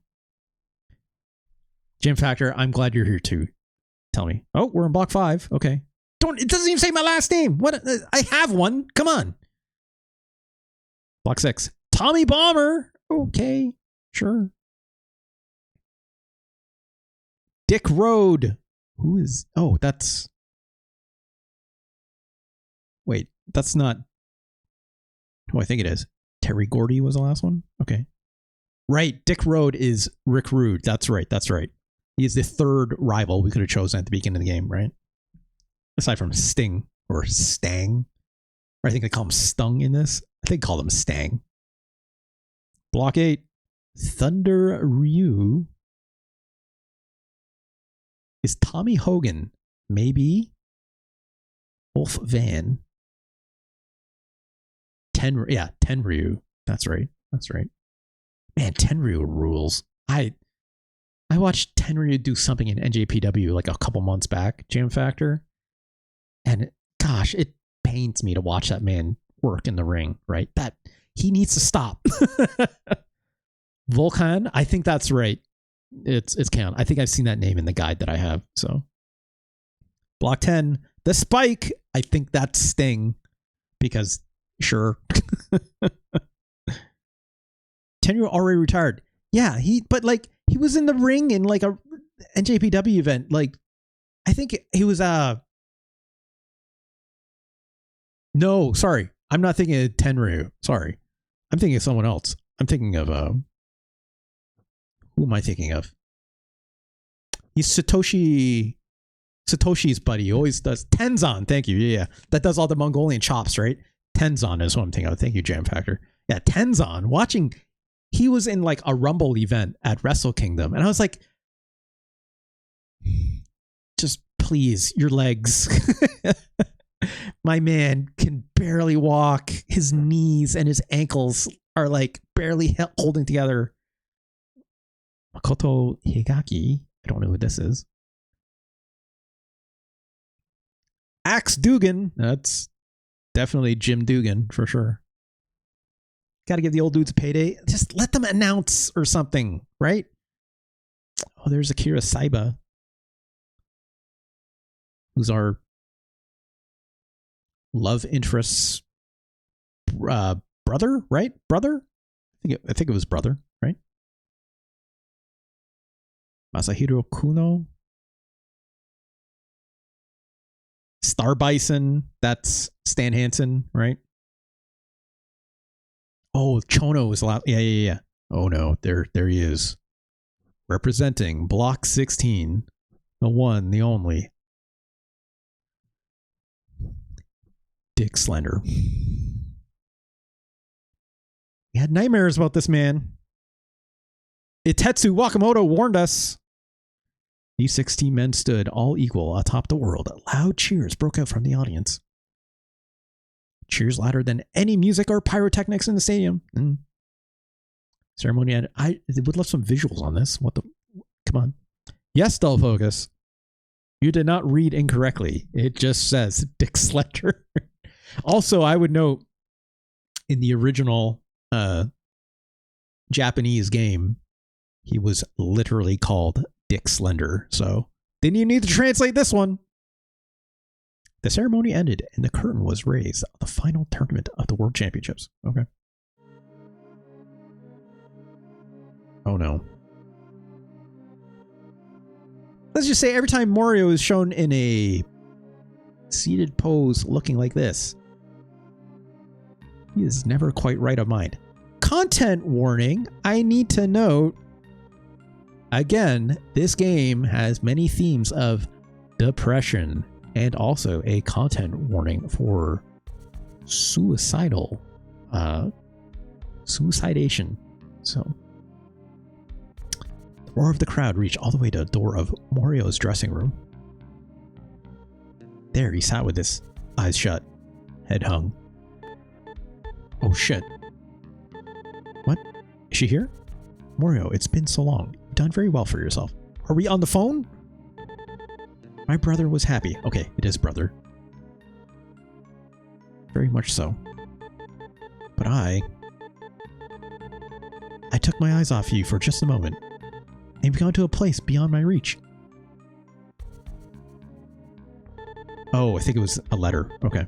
Jim Factor, I'm glad you're here too. Tell me. Oh, we're in block 5. Okay. It doesn't even say my last name. What? I have one. Come on. Block 6. Tommy Bomber. Okay. Sure. Dick Road. Who is... Oh, that's... Wait, that's not who I think it is. Terry Gordy was the last one? Okay. Right, Dick Road is Rick Rude. That's right. He is the third rival we could have chosen at the beginning of the game, right? Aside from Sting or Stang. Or I think they call him Stung in this. I think they call him Stang. Block 8. Thunder Ryu. Is Tommy Hogan maybe Wolf Van? Tenryu. That's right. Man, Tenryu rules. I watched Tenryu do something in NJPW like a couple months back, Jam Factor. And gosh, it pains me to watch that man work in the ring, right? That he needs to stop. Volkan, I think that's right. It's Count. I think I've seen that name in the guide that I have. So block 10, The Spike. I think that's Sting because sure. Tenryu already retired. Yeah, he was in the ring in like a NJPW event. Like I think he was no, sorry. I'm not thinking of Tenryu. Sorry. I'm thinking of someone else. I'm thinking of who am I thinking of? He's Satoshi's buddy. He always does. Tenzan, thank you. Yeah. That does all the Mongolian chops, right? Tenzan is what I'm thinking of. Thank you, Jam Factor. Yeah, Tenzan. Watching, he was in like a Rumble event at Wrestle Kingdom. And I was like, just please, your legs. My man can barely walk. His knees and his ankles are like barely holding together. Makoto Higaki. I don't know who this is. Axe Dugan. That's definitely Jim Dugan for sure. Got to give the old dudes a payday. Just let them announce or something, right? Oh, there's Akira Saiba, who's our love interest's brother, right? Brother? I think it was brother, right? Masahiro Kuno. Star Bison. That's Stan Hansen, right? Oh, Chono is allowed. Yeah. Oh no, there he is. Representing Block 16. The one, the only. Dick Slender. We had nightmares about this man. Itetsu Wakamoto warned us. These 16 men stood all equal atop the world. Loud cheers broke out from the audience. Cheers louder than any music or pyrotechnics in the stadium. Ceremony ended. I would love some visuals on this. What the? Come on. Yes, Dull Focus. You did not read incorrectly. It just says Dick Slender. Also, I would note in the original Japanese game, he was literally called Dick Slender. So didn't you need to translate this one? The ceremony ended and the curtain was raised on the final tournament of the World Championships. Okay. Oh no. Let's just say every time Morio is shown in a seated pose looking like this, he is never quite right of mind. Content warning. I need to note, again, this game has many themes of depression and also a content warning for suicidation. So the roar of the crowd reached all the way to the door of Morio's dressing room. There he sat with his eyes shut, head hung. Oh shit. What? Is she here? Morio, it's been so long. You've done very well for yourself. Are we on the phone? My brother was happy. Okay, it is brother. Very much so. But I took my eyes off you for just a moment. And you've gone to a place beyond my reach. Oh, I think it was a letter. Okay.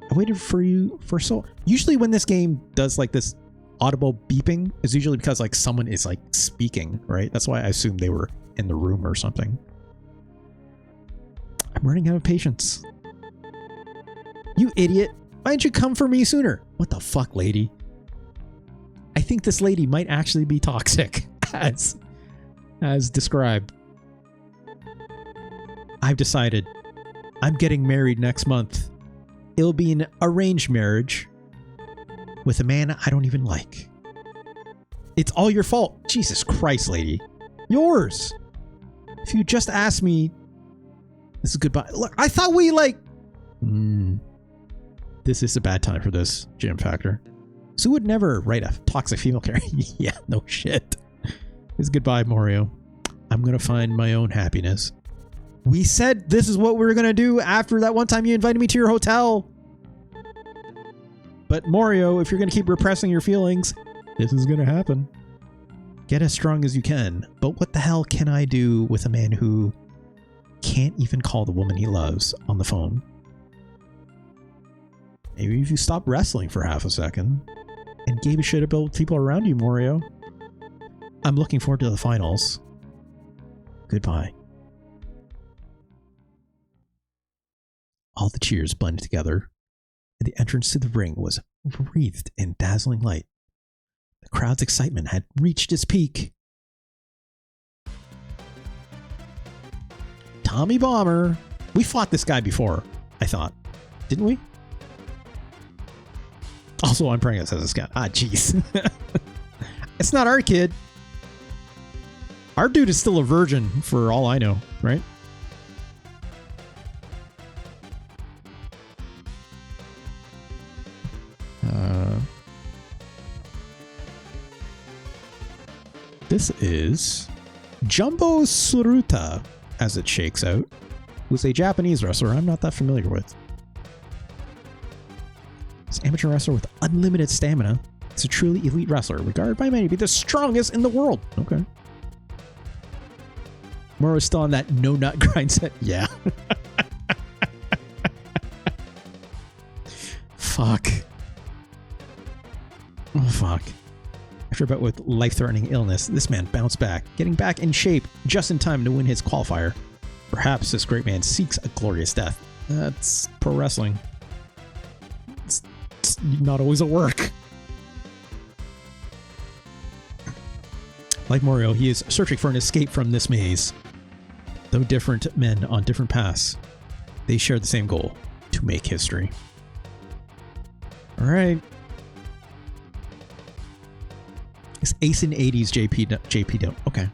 I waited for you for so... Usually when this game does like this audible beeping, it's usually because like someone is like speaking, right? That's why I assumed they were in the room or something. I'm running out of patience. You idiot. Why didn't you come for me sooner? What the fuck, lady? I think this lady might actually be toxic, as described. I've decided I'm getting married next month. It'll be an arranged marriage with a man I don't even like. It's all your fault. Jesus Christ, lady. Yours. If you just asked me, this is goodbye. Look, I thought we like... This is a bad time for this, Jam Factor. Sue would never write a toxic female character. Yeah, no shit. It's goodbye, Morio. I'm going to find my own happiness. We said this is what we were going to do after that one time you invited me to your hotel. But Morio, if you're going to keep repressing your feelings, this is going to happen. Get as strong as you can. But what the hell can I do with a man who can't even call the woman he loves on the phone? Maybe if you stop wrestling for half a second and gave a shit about people around you, Morio. I'm looking forward to the finals. Goodbye. All the cheers blended together, and the entrance to the ring was wreathed in dazzling light. The crowd's excitement had reached its peak. Tommy Bomber. We fought this guy before, I thought. Didn't we? Also, I'm praying it says this guy. Ah, jeez. It's not our kid. Our dude is still a virgin for all I know, right? This is Jumbo Tsuruta, as it shakes out, who's a Japanese wrestler I'm not that familiar with. He's an amateur wrestler with unlimited stamina. He's a truly elite wrestler, regarded by many to be the strongest in the world. Okay. Morio's still on that no nut grind set. Yeah. Fuck. Oh, fuck. After a bout with life-threatening illness, this man bounced back, getting back in shape just in time to win his qualifier. Perhaps this great man seeks a glorious death. That's pro wrestling. It's not always a work. Like Morio, he is searching for an escape from this maze. Though different men on different paths, they share the same goal: to make history. All right. It's Ace in 80s JP don't. Okay.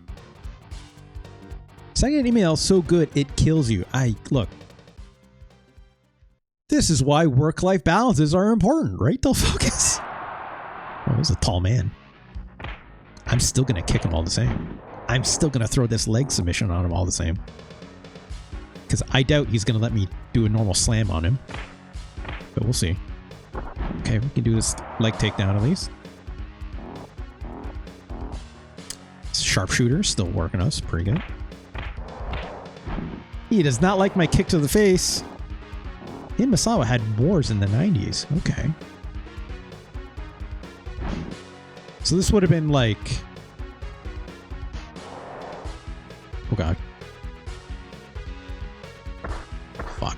Sending an email so good it kills you. Look. This is why work-life balances are important, right? They'll focus. Oh, he's a tall man. I'm still going to kick him all the same. I'm still going to throw this leg submission on him all the same. Because I doubt he's going to let me do a normal slam on him. But we'll see. Okay, we can do this leg takedown at least. Sharpshooter still working us pretty good. He does not like my kick to the face. He and Misawa had wars in the 90s. Okay. So this would have been like... Oh god. Fuck.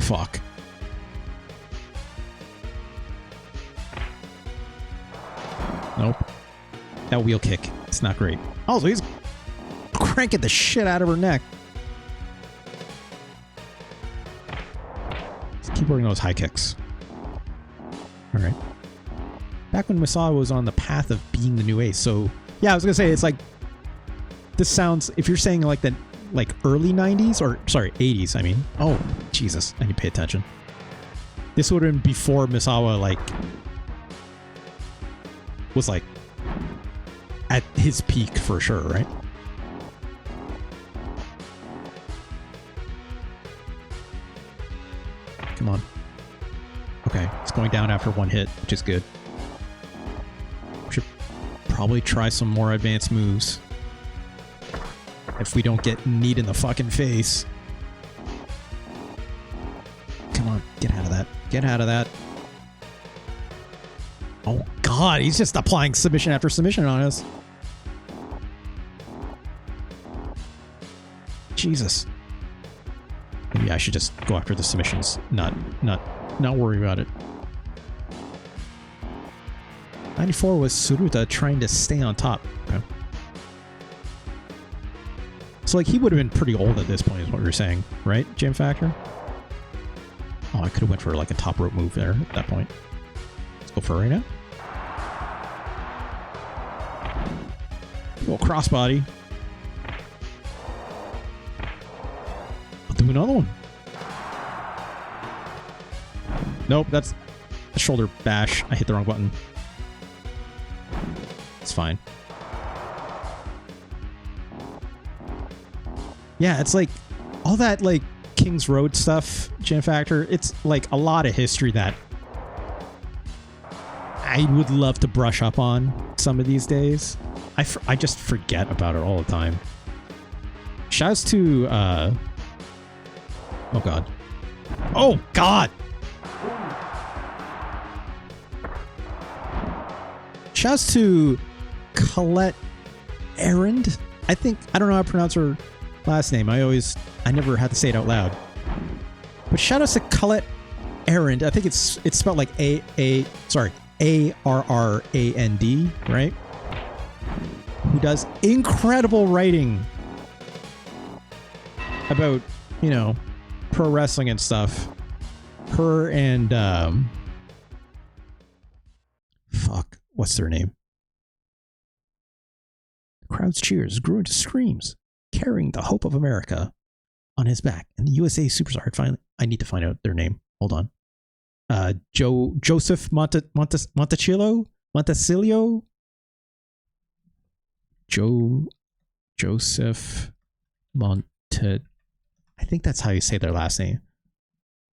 Fuck. Nope. That wheel kick. It's not great. Also, he's cranking the shit out of her neck. Let's keep working those high kicks. Alright. Back when Misawa was on the path of being the new ace. So, yeah, I was going to say, it's like... This sounds... If you're saying like the early 90s, or sorry, 80s, I mean. Oh, Jesus. I need to pay attention. This would have been before Misawa, like... Was like... At his peak, for sure, right? Come on. Okay, it's going down after one hit, which is good. We should probably try some more advanced moves. If we don't get kneed in the fucking face. Come on, get out of that. Get out of that. Oh god, he's just applying submission after submission on us. Jesus. Maybe I should just go after the submissions, not worry about it. 94 was Tsuruta trying to stay on top. Okay. So like he would have been pretty old at this point is what you're saying, right, Jam Factor? Oh, I could have went for like a top rope move there at that point. Let's go for it right now. Little crossbody. I'll do another one. Nope, that's a shoulder bash. I hit the wrong button. It's fine. Yeah, it's like all that like King's Road stuff, Jam Factor. It's like a lot of history that I would love to brush up on some of these days. I just forget about it all the time. Shouts to oh god. Oh god. Shouts to Colette Errand. I don't know how to pronounce her last name. I never had to say it out loud. But shout outs to Colette Errand. I think it's spelled like A-R-R-A-N-D, right? Who does incredible writing about, you know, pro wrestling and stuff. Her and fuck, what's their name? The crowd's cheers grew into screams, carrying the hope of America on his back. And the USA superstar finally, I need to find out their name. Hold on. Joseph Montecillo? Joseph I think that's how you say their last name.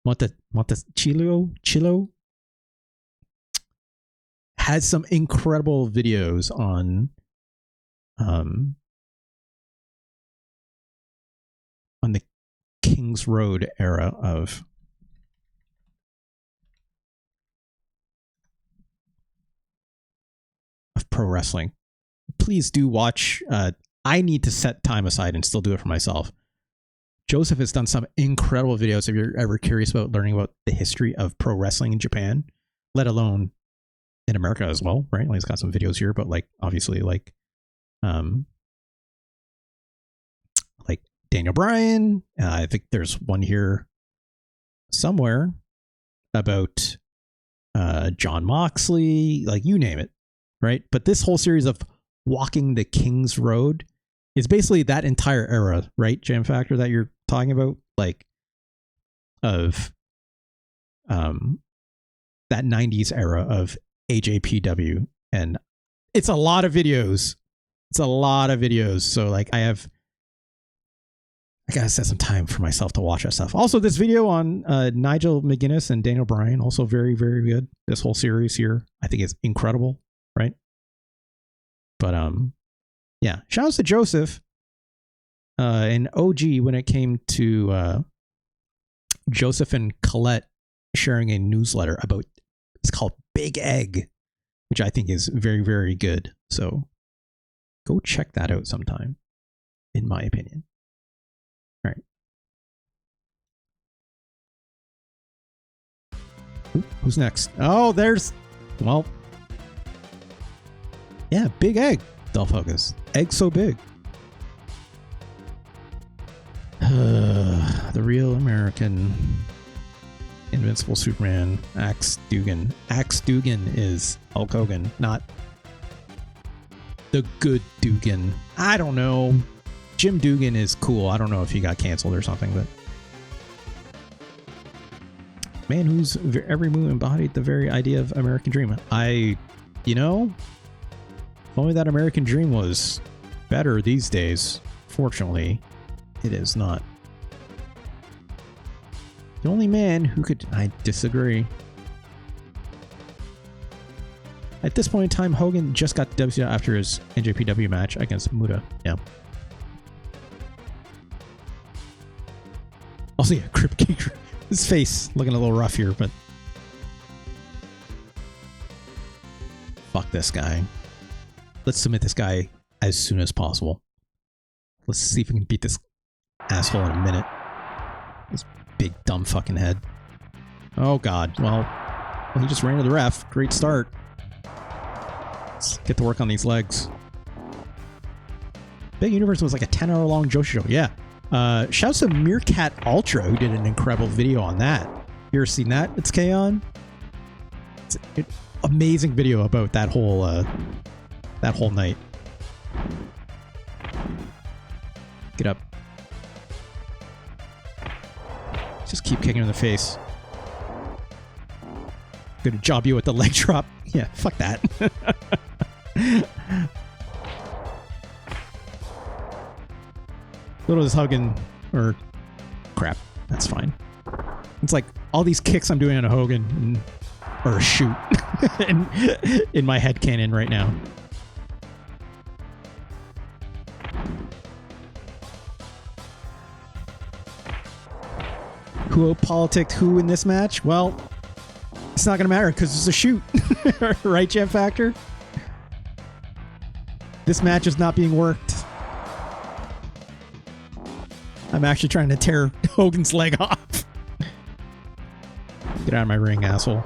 Montecillo has some incredible videos on the King's Road era of pro wrestling. Please do watch. I need to set time aside and still do it for myself. Joseph has done some incredible videos. If you're ever curious about learning about the history of pro wrestling in Japan, let alone in America as well, right? Like, he's got some videos here, but like obviously like Daniel Bryan. I think there's one here somewhere about John Moxley, like you name it, right? But this whole series of Walking the King's Road is basically that entire era, right? Jam Factor that you're talking about, like of that 90s era of AJPW. And it's a lot of videos. So like I gotta set some time for myself to watch that stuff. Also, this video on Nigel McGuinness and Daniel Bryan, also very, very good. This whole series here, I think is incredible, right? But yeah, shout out to Joseph and OG when it came to Joseph and Colette sharing a newsletter about, it's called Big Egg, which I think is very, very good. So go check that out sometime, in my opinion. All right. Who's next? Oh, well, yeah, Big Egg. Dolph Hogan's egg so big. The real American Invincible Superman, Axe Dugan. Axe Dugan is Hulk Hogan, not the good Dugan. I don't know. Jim Dugan is cool. I don't know if he got canceled or something, but man whose every move embodied the very idea of American dream. If only that American dream was better these days. Fortunately, it is not. The only man who could... I disagree. At this point in time, Hogan just got the WCW after his NJPW match against Muta. Yeah. Also, yeah, Crip Kicker. His face looking a little rough here, but... fuck this guy. Let's submit this guy as soon as possible. Let's see if we can beat this asshole in a minute. This big dumb fucking head. Oh god. Well, he just ran to the ref. Great start. Let's get to work on these legs. Big Universe was like a 10-hour long Joshi show. Yeah. Shouts to Meerkat Ultra, who did an incredible video on that. You ever seen that? It's K-On? It's an amazing video about that whole night. Get up. Just keep kicking in the face. Gonna job you with the leg drop. Yeah, fuck that. Little is Hogan, or crap, that's fine. It's like all these kicks I'm doing on a Hogan, or a shoot, in my head canon right now. Who politicked who in this match? Well, it's not going to matter because it's a shoot. Right, Jam Factor? This match is not being worked. I'm actually trying to tear Hogan's leg off. Get out of my ring, asshole.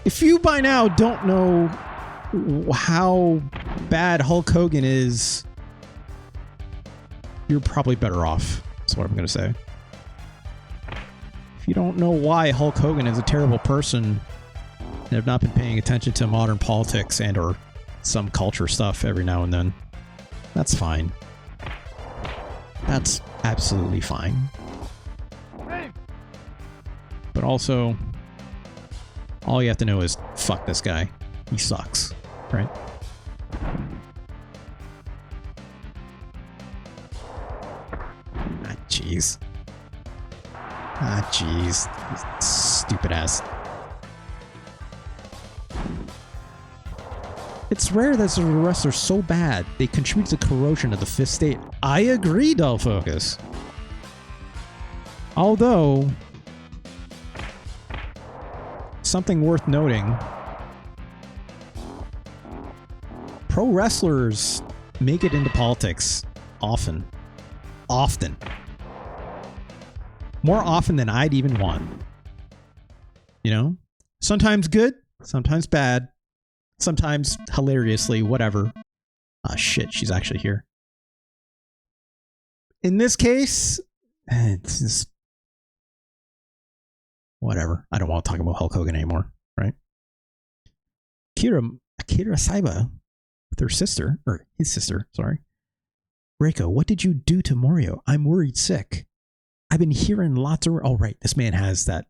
If you by now don't know how bad Hulk Hogan is you're probably better off. That's what I'm going to say. If you don't know why Hulk Hogan is a terrible person and have not been paying attention to modern politics and or some culture stuff every now and then, that's fine. That's absolutely fine. But also, all you have to know is, fuck this guy. He sucks, right? Ah, jeez. Ah, jeez. Stupid ass. It's rare that there's a wrestler so bad they contribute to corrosion of the fifth state. I agree, Dull Focus. Although, something worth noting, pro wrestlers make it into politics often. Often. More often than I'd even want. You know? Sometimes good, sometimes bad, sometimes hilariously, whatever. Ah, shit, she's actually here. In this case, it's just whatever. I don't want to talk about Hulk Hogan anymore, right? Akira Saiba with her sister, or his sister, sorry. Reiko, what did you do to Morio? I'm worried sick. I've been hearing lots of... Oh, right. This man has that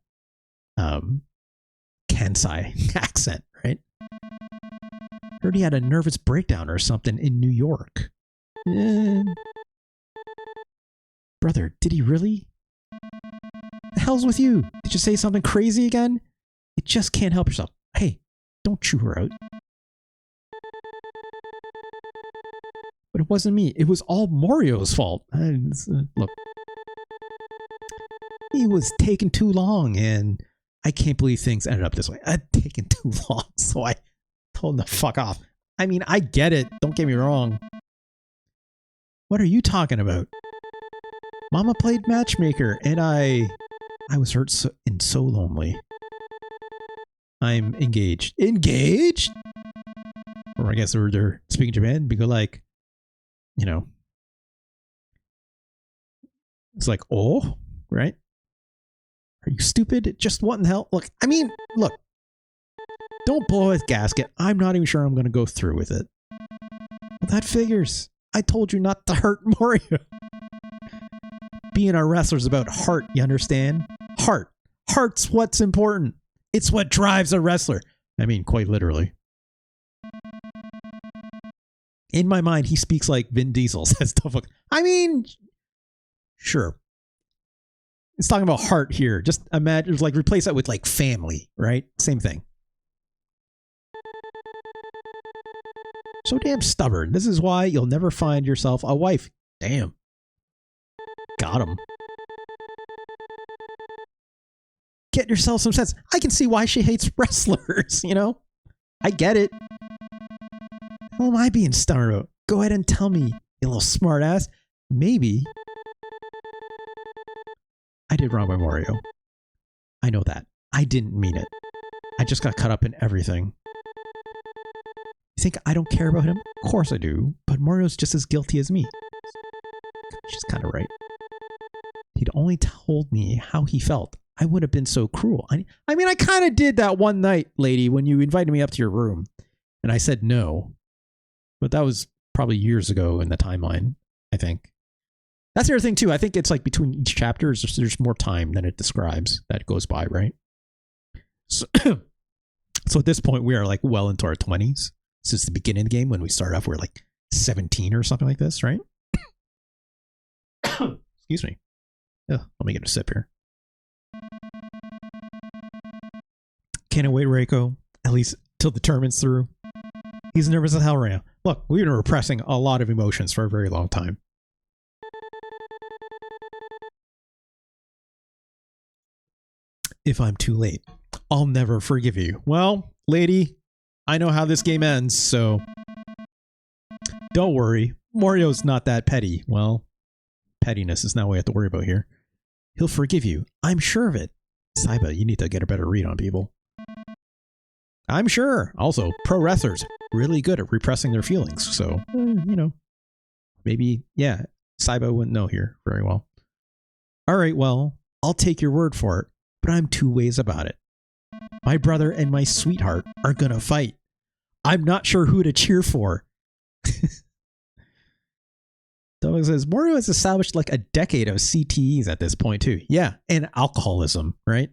Kansai accent, right? Heard he had a nervous breakdown or something in New York. Brother, did he really? The hell's with you? Did you say something crazy again? You just can't help yourself. Hey, don't chew her out. But it wasn't me. It was all Morio's fault. Look. He was taking too long, and I can't believe things ended up this way. I'd taken too long, so I told him to fuck off. I mean, I get it. Don't get me wrong. What are you talking about? Mama played matchmaker, and I was hurt and so lonely. I'm engaged. Engaged? Or I guess they're speaking Japan, because like, you know, it's like, oh, right? Are you stupid? Just what in the hell? Look, I mean, look. Don't blow his gasket. I'm not even sure I'm going to go through with it. Well, that figures. I told you not to hurt Morio. Being a wrestler's about heart, you understand? Heart. Heart's what's important. It's what drives a wrestler. I mean, quite literally. In my mind, he speaks like Vin Diesel says stuff like, I mean, sure. It's talking about heart here. Just imagine, like, replace that with like family, right? Same thing. So damn stubborn. This is why you'll never find yourself a wife. Damn. Got him. Get yourself some sense. I can see why she hates wrestlers, you know? I get it. How am I being stubborn about? Go ahead and tell me, you little smart ass. Maybe I did wrong by Morio. I know that. I didn't mean it. I just got caught up in everything. You think I don't care about him? Of course I do. But Morio's just as guilty as me. She's kind of right. He'd only told me how he felt. I would have been so cruel. I mean, I kind of did that one night, lady, when you invited me up to your room. And I said no. But that was probably years ago in the timeline, I think. That's the other thing, too. I think it's like between each chapter, there's more time than it describes that goes by, right? So, so at this point, we are like well into our 20s. Since the beginning of the game, when we start off, we're like 17 or something like this, right? Excuse me. Ugh, let me get a sip here. Can't wait, Reiko. At least till the tournament's through. He's nervous as hell right now. Look, we've been repressing a lot of emotions for a very long time. If I'm too late, I'll never forgive you. Well, lady, I know how this game ends, so don't worry. Morio's not that petty. Well, pettiness is not what we have to worry about here. He'll forgive you. I'm sure of it. Saiba, you need to get a better read on people. I'm sure. Also, pro wrestlers, really good at repressing their feelings. So, you know, maybe, yeah, Saiba wouldn't know here very well. All right, well, I'll take your word for it, but I'm two ways about it. My brother and my sweetheart are gonna fight. I'm not sure who to cheer for. Doug says, Morio has established like a decade of CTEs at this point too. Yeah, and alcoholism, right?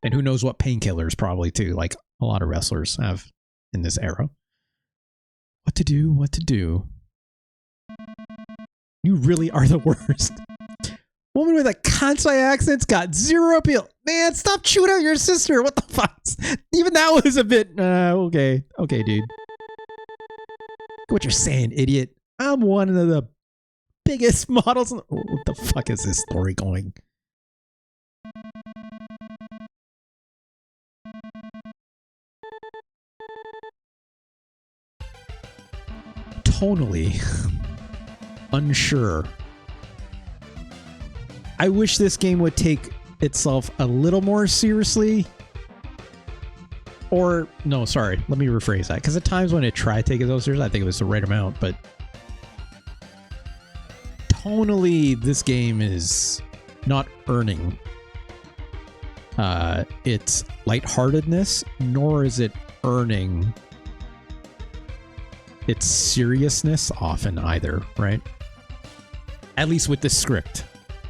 And who knows what painkillers probably too, like a lot of wrestlers have in this era. What to do, what to do. You really are the worst. Woman with a Kansai accent's got zero appeal. Man, stop chewing out your sister. What the fuck? Even that was a bit, okay. Okay, dude. What you're saying, idiot. I'm one of the biggest models. What the fuck is this story going? Tonally unsure. I wish this game would take itself a little more seriously. Or, no, sorry, let me rephrase that. Because at times when it tried to take itself seriously, I think it was the right amount, but tonally, this game is not earning its lightheartedness, nor is it earning its seriousness often either, right? At least with this script,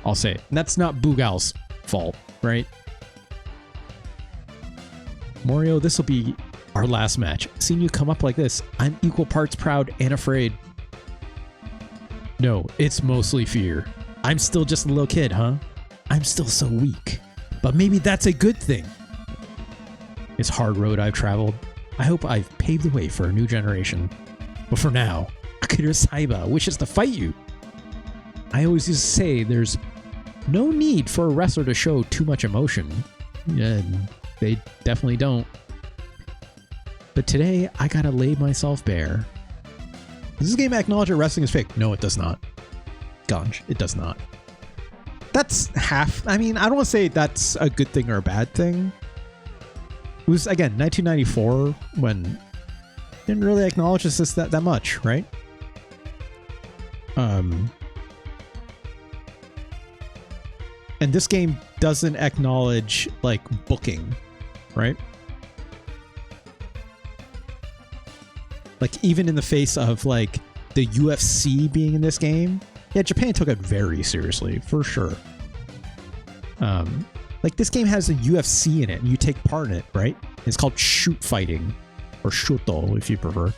I'll say. And that's not Boogal's fault, right? Morio, this will be our last match. Seeing you come up like this, I'm equal parts proud and afraid. No, it's mostly fear. I'm still just a little kid, huh? I'm still so weak. But maybe that's a good thing. This hard road I've traveled, I hope I've paved the way for a new generation. But for now, Akira Saiba wishes to fight you. I always used to say there's no need for a wrestler to show too much emotion. And they definitely don't. But today, I gotta lay myself bare. Does this game acknowledge that wrestling is fake? No, it does not. Ganj, it does not. That's half. I mean, I don't want to say that's a good thing or a bad thing. It was, again, 1994 when didn't really acknowledge this that much, right? And this game doesn't acknowledge like booking, right? Like even in the face of like the UFC being in this game, yeah, Japan took it very seriously for sure. Like this game has a UFC in it and you take part in it, right? It's called shoot fighting or shuto if you prefer,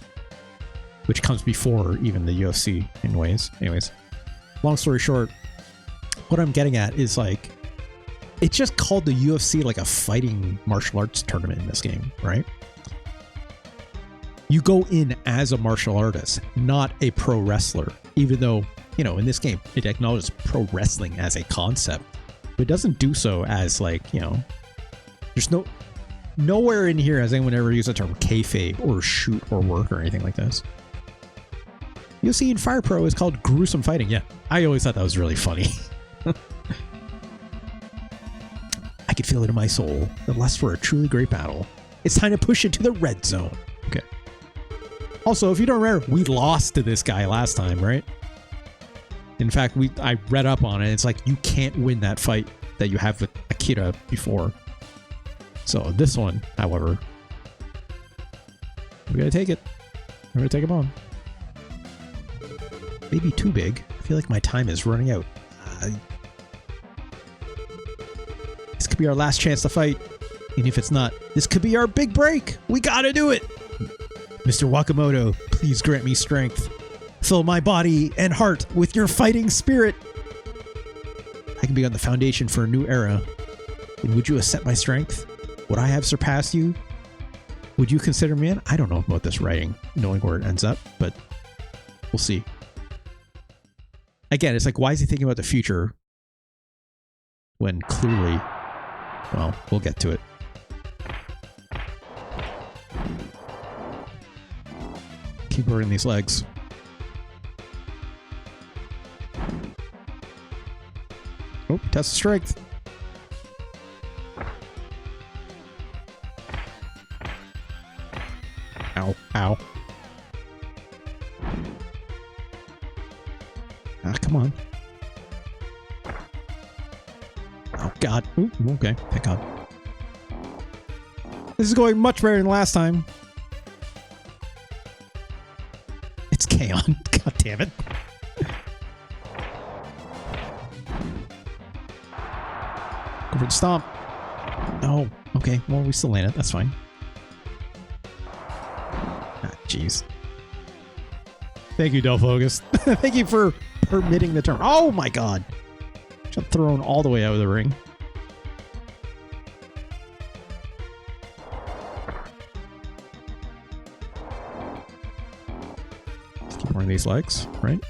which comes before even the UFC in ways. Anyways, long story short, what I'm getting at is like, it's just called the UFC like a fighting martial arts tournament in this game, right? You go in as a martial artist, not a pro wrestler, even though, you know, in this game, it acknowledges pro wrestling as a concept, but it doesn't do so as like, you know, there's nowhere in here has anyone ever used the term kayfabe or shoot or work or anything like this. You'll see in Fire Pro is called gruesome fighting. Yeah, I always thought that was really funny. I could feel it in my soul, the lust for a truly great battle. It's time to push it to the red zone. Okay. Also, if you don't remember, we lost to this guy last time, right? In fact, I read up on it. It's like you can't win that fight that you have with Akira before. So this one, however, we gotta take it. We're gonna take him on. Maybe too big. I feel like my time is running out. This could be our last chance to fight. And if it's not, this could be our big break. We gotta do it. Mr. Wakamoto, please grant me strength. Fill my body and heart with your fighting spirit. I can be on the foundation for a new era. And would you accept my strength? Would I have surpassed you? Would you consider me in? I don't know about this writing, knowing where it ends up, but we'll see. Again, it's like, why is he thinking about the future when clearly, well, we'll get to it. Keep burning these legs. Oh, test of strength. Ow, ow. God. Ooh, okay. Thank God. This is going much better than last time. It's K-On. God damn it. Go for the stomp. Oh, okay. Well, we still land it. That's fine. Ah, jeez. Thank you, Delphogus. Thank you for permitting the term. Oh my God. Just thrown all the way out of the ring. Just keep wearing these legs, right?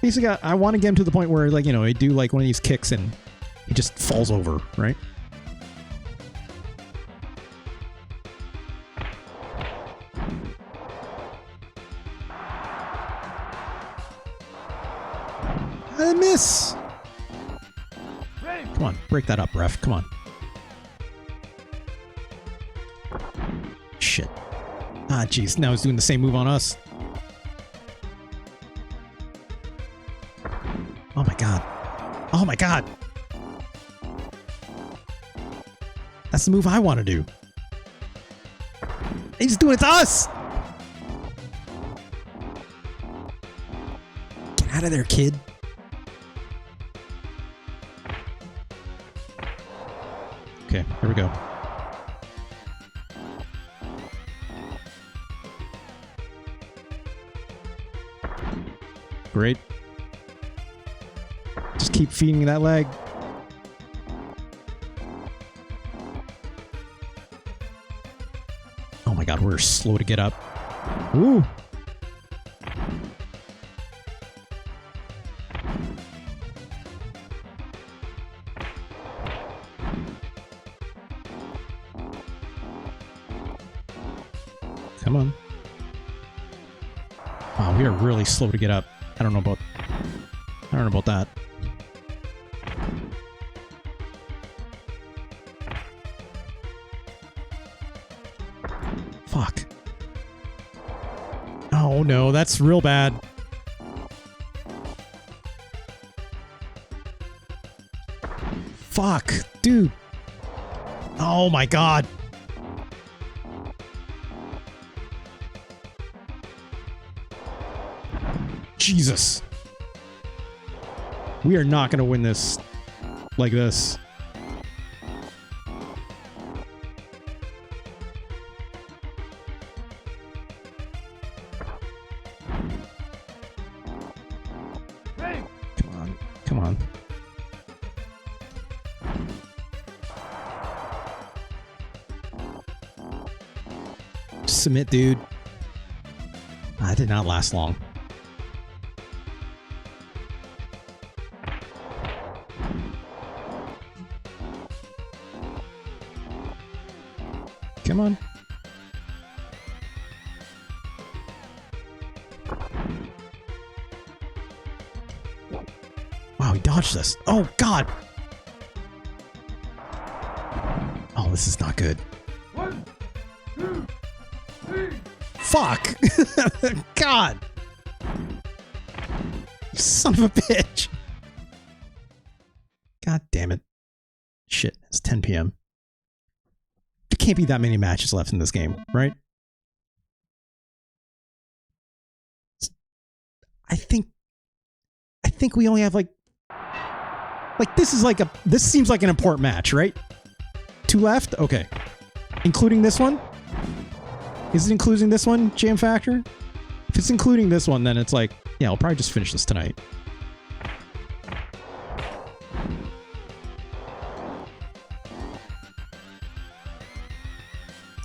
Basically, I want to get him to the point where, like, you know, I do like one of these kicks and he just falls over, right? I miss. Come on, break that up, ref. Come on. Shit. Ah, jeez. Now he's doing the same move on us. Oh my God. Oh my God. That's the move I want to do. He's doing it to us. Get out of there, kid. Okay, here we go. Great. Just keep feeding me that leg. Oh my God, we're slow to get up. Ooh. Come on. Wow, we are really slow to get up. I don't know about that. Fuck. Oh no, that's real bad. Fuck, dude. Oh my God. Jesus. We are not going to win this like this. Come on. Come on. Just submit, dude. That did not last long. Come on. Wow, he dodged us. Oh, God. Oh, this is not good. 1, 2, 3. Fuck. God. You son of a bitch. God damn it. Shit, it's 10 p.m. There can't be that many matches left in this game, right? I think we only have like this is like this seems like an important match, right? 2 left? Okay. Including this one? Is it including this one, Jam Factor? If it's including this one, then it's like, yeah, I'll probably just finish this tonight.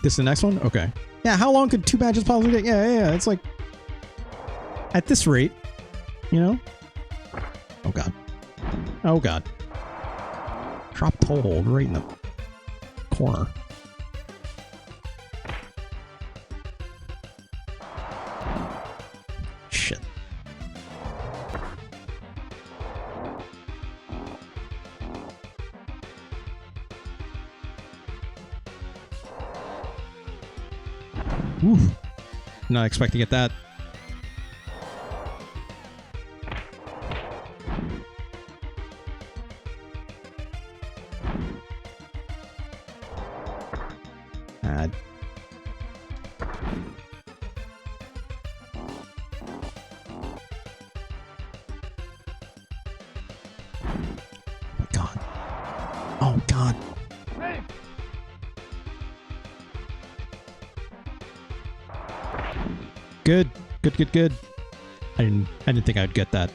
This the next one? Okay. Yeah, how long could 2 matches possibly take? Yeah. It's like, at this rate, you know? Oh, God. Oh, God. Drop toe hold right in the corner. Shit. Oof. Not expecting to get that. bad. Oh my god. Oh god. Good. Good, good, good. I didn't think I'd get that.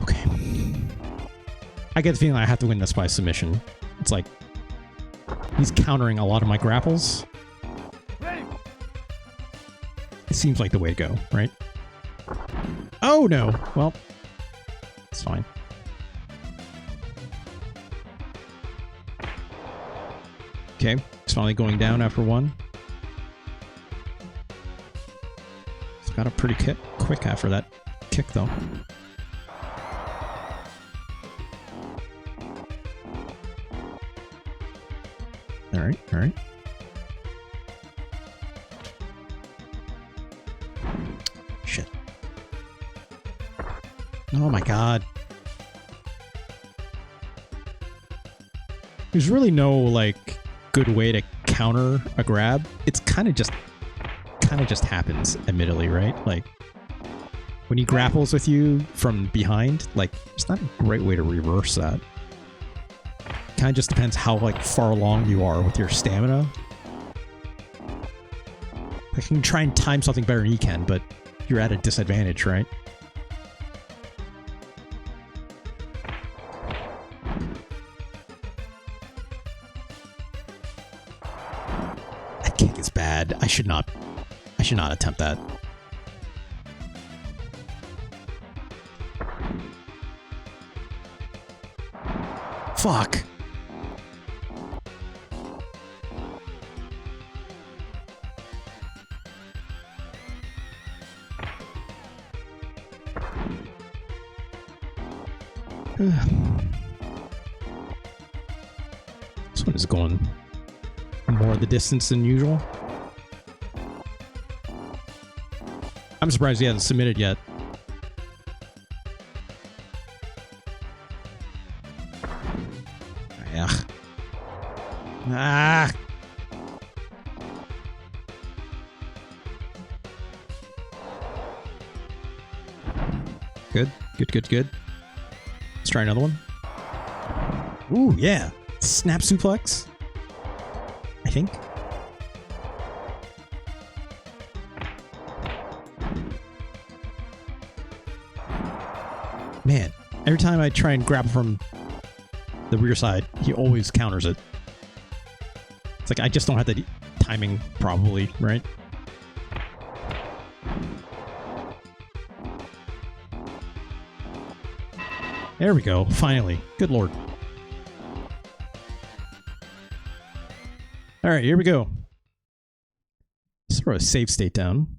Okay. I get the feeling I have to win this by submission. It's like he's countering a lot of my grapples. It seems like the way to go, right? Oh no. Well, it's fine. Okay, it's finally going down after one. It's got up pretty quick after that kick, though. Alright, alright. Shit. Oh my god. There's really no, like, good way to counter a grab. It's kind of just happens, admittedly, right? Like when he grapples with you from behind, like it's not a great way to reverse that. Kind of just depends how like far along you are with your stamina. I can try and time something better than he can, but you're at a disadvantage, right? Bad. I should not attempt that. Fuck. This one is going more the distance than usual. I'm surprised he hasn't submitted yet. Ugh. Ah. Good. Good, good, good. Let's try another one. Ooh, yeah. Snap suplex. I think. Man, every time I try and grab from the rear side, he always counters it. It's like I just don't have the timing, probably, right? There we go, finally. Good lord. Alright, here we go. Let's throw a save state down.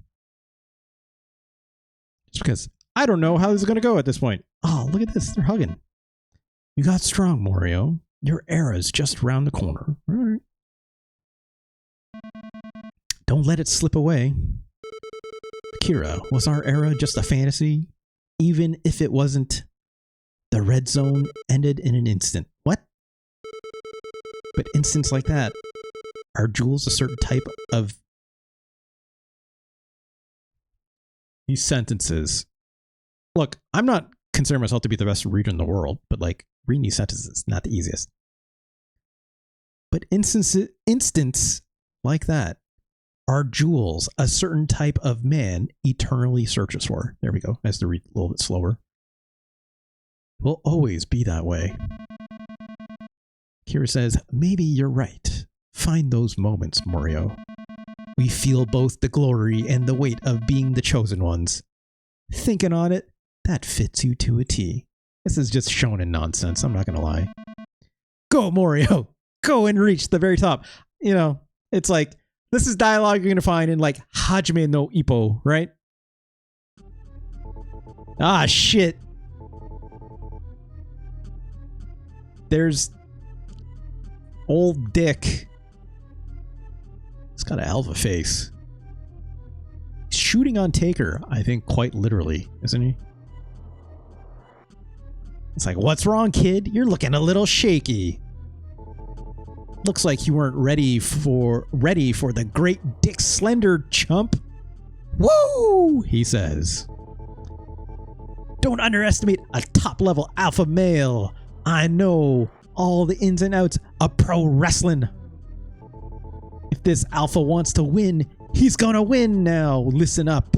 Just because I don't know how this is going to go at this point. Oh, look at this. They're hugging. You got strong, Morio. Your era's just around the corner. All right. Don't let it slip away. Akira, was our era just a fantasy? Even if it wasn't, the red zone ended in an instant. What? But instants like that, are jewels a certain type of... These sentences. Look, I'm not considering myself to be the best reader in the world, but like reading these sentences is not the easiest. But instants like that are jewels a certain type of man eternally searches for. There we go. I have to read a little bit slower. Will always be that way. Kira says, maybe you're right. Find those moments, Morio. We feel both the glory and the weight of being the chosen ones. Thinking on it, that fits you to a T. This is just shonen nonsense, I'm not gonna lie. Go, Morio! Go and reach the very top. You know, it's like, this is dialogue you're gonna find in like Hajime no Ippo, right? Ah, shit. There's old Dick. He's got a hell of a face. He's shooting on Taker, I think, quite literally, isn't he? It's like, what's wrong, kid? You're looking a little shaky. Looks like you weren't ready for the great Dick Slender, chump. Woo! He says. Don't underestimate a top-level alpha male. I know all the ins and outs of pro wrestling. If this alpha wants to win, he's gonna win now. Listen up.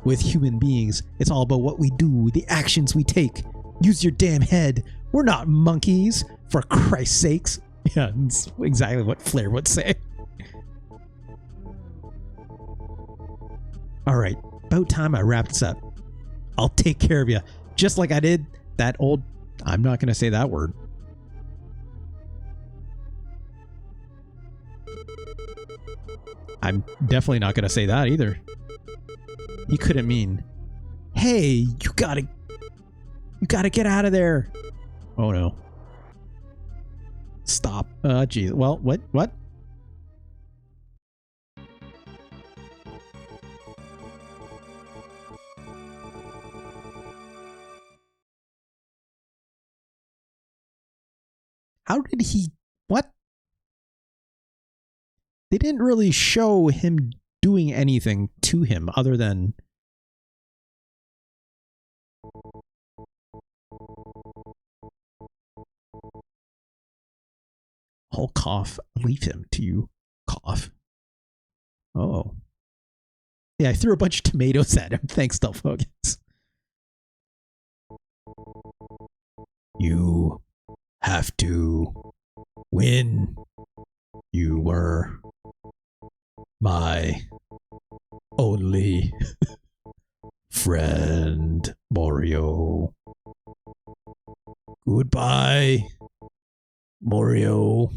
With human beings, it's all about what we do, the actions we take. Use your damn head. We're not monkeys, for Christ's sakes. Yeah, that's exactly what Flair would say. Alright, about time I wrap this up. I'll take care of you, just like I did that old... I'm not going to say that word. I'm definitely not going to say that either. He couldn't mean, hey, you gotta get out of there. Oh no. Stop. Geez. Well, what? How did he... What? They didn't really show him doing anything to him other than... Whole cough. Leave him to you. Cough. Oh. Yeah, I threw a bunch of tomatoes at him. Thanks, Dolph Hogan's. You have to win. You were my only friend, Morio. Goodbye, Morio.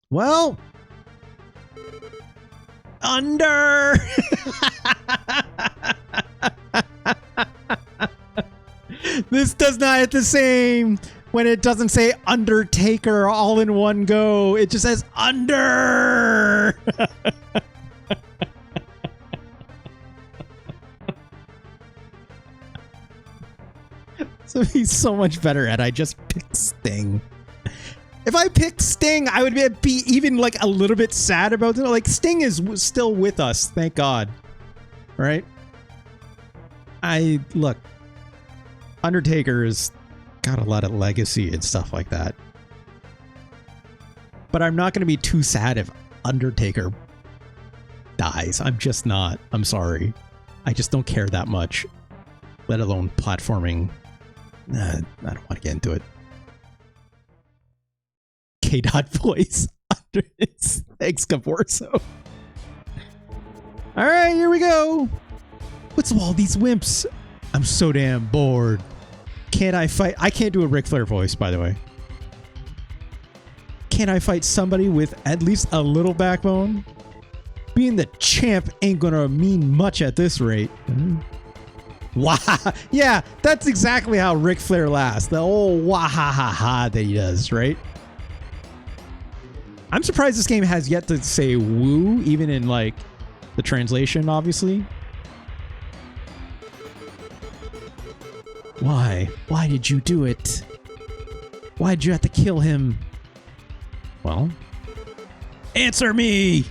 Well, under. This does not hit the same when it doesn't say Undertaker all in one go. It just says under. So he's so much better at I just picked Sting. If I picked Sting, I would be even like a little bit sad about it. Like Sting is still with us, thank God. Right? Look, Undertaker's got a lot of legacy and stuff like that. But I'm not going to be too sad if Undertaker dies. I'm just not. I'm sorry. I just don't care that much. Let alone platforming. I don't want to get into it. K-Dot voice under his legs, Cavorso. Alright, here we go. What's with all these wimps? I'm so damn bored. Can't I fight? I can't do a Ric Flair voice, by the way. Can't I fight somebody with at least a little backbone? Being the champ ain't gonna mean much at this rate. Wah! Yeah, that's exactly how Ric Flair laughs. The old wah ha ha ha that he does, right? I'm surprised this game has yet to say woo, even in like the translation, obviously. Why? Why did you do it? Why did you have to kill him? Well, answer me!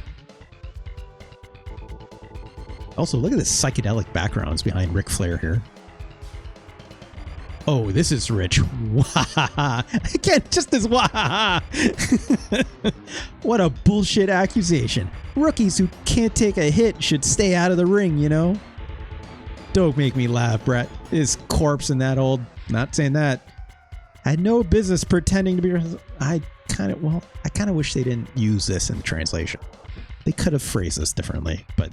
Also, look at the psychedelic backgrounds behind Ric Flair here. Oh, this is rich. Wahaha. Again, just as wahaha. What a bullshit accusation. Rookies who can't take a hit should stay out of the ring, you know? Don't make me laugh, Brett. His corpse and that old... Not saying that. Had no business pretending to be... I kind of wish they didn't use this in the translation. They could have phrased this differently, but...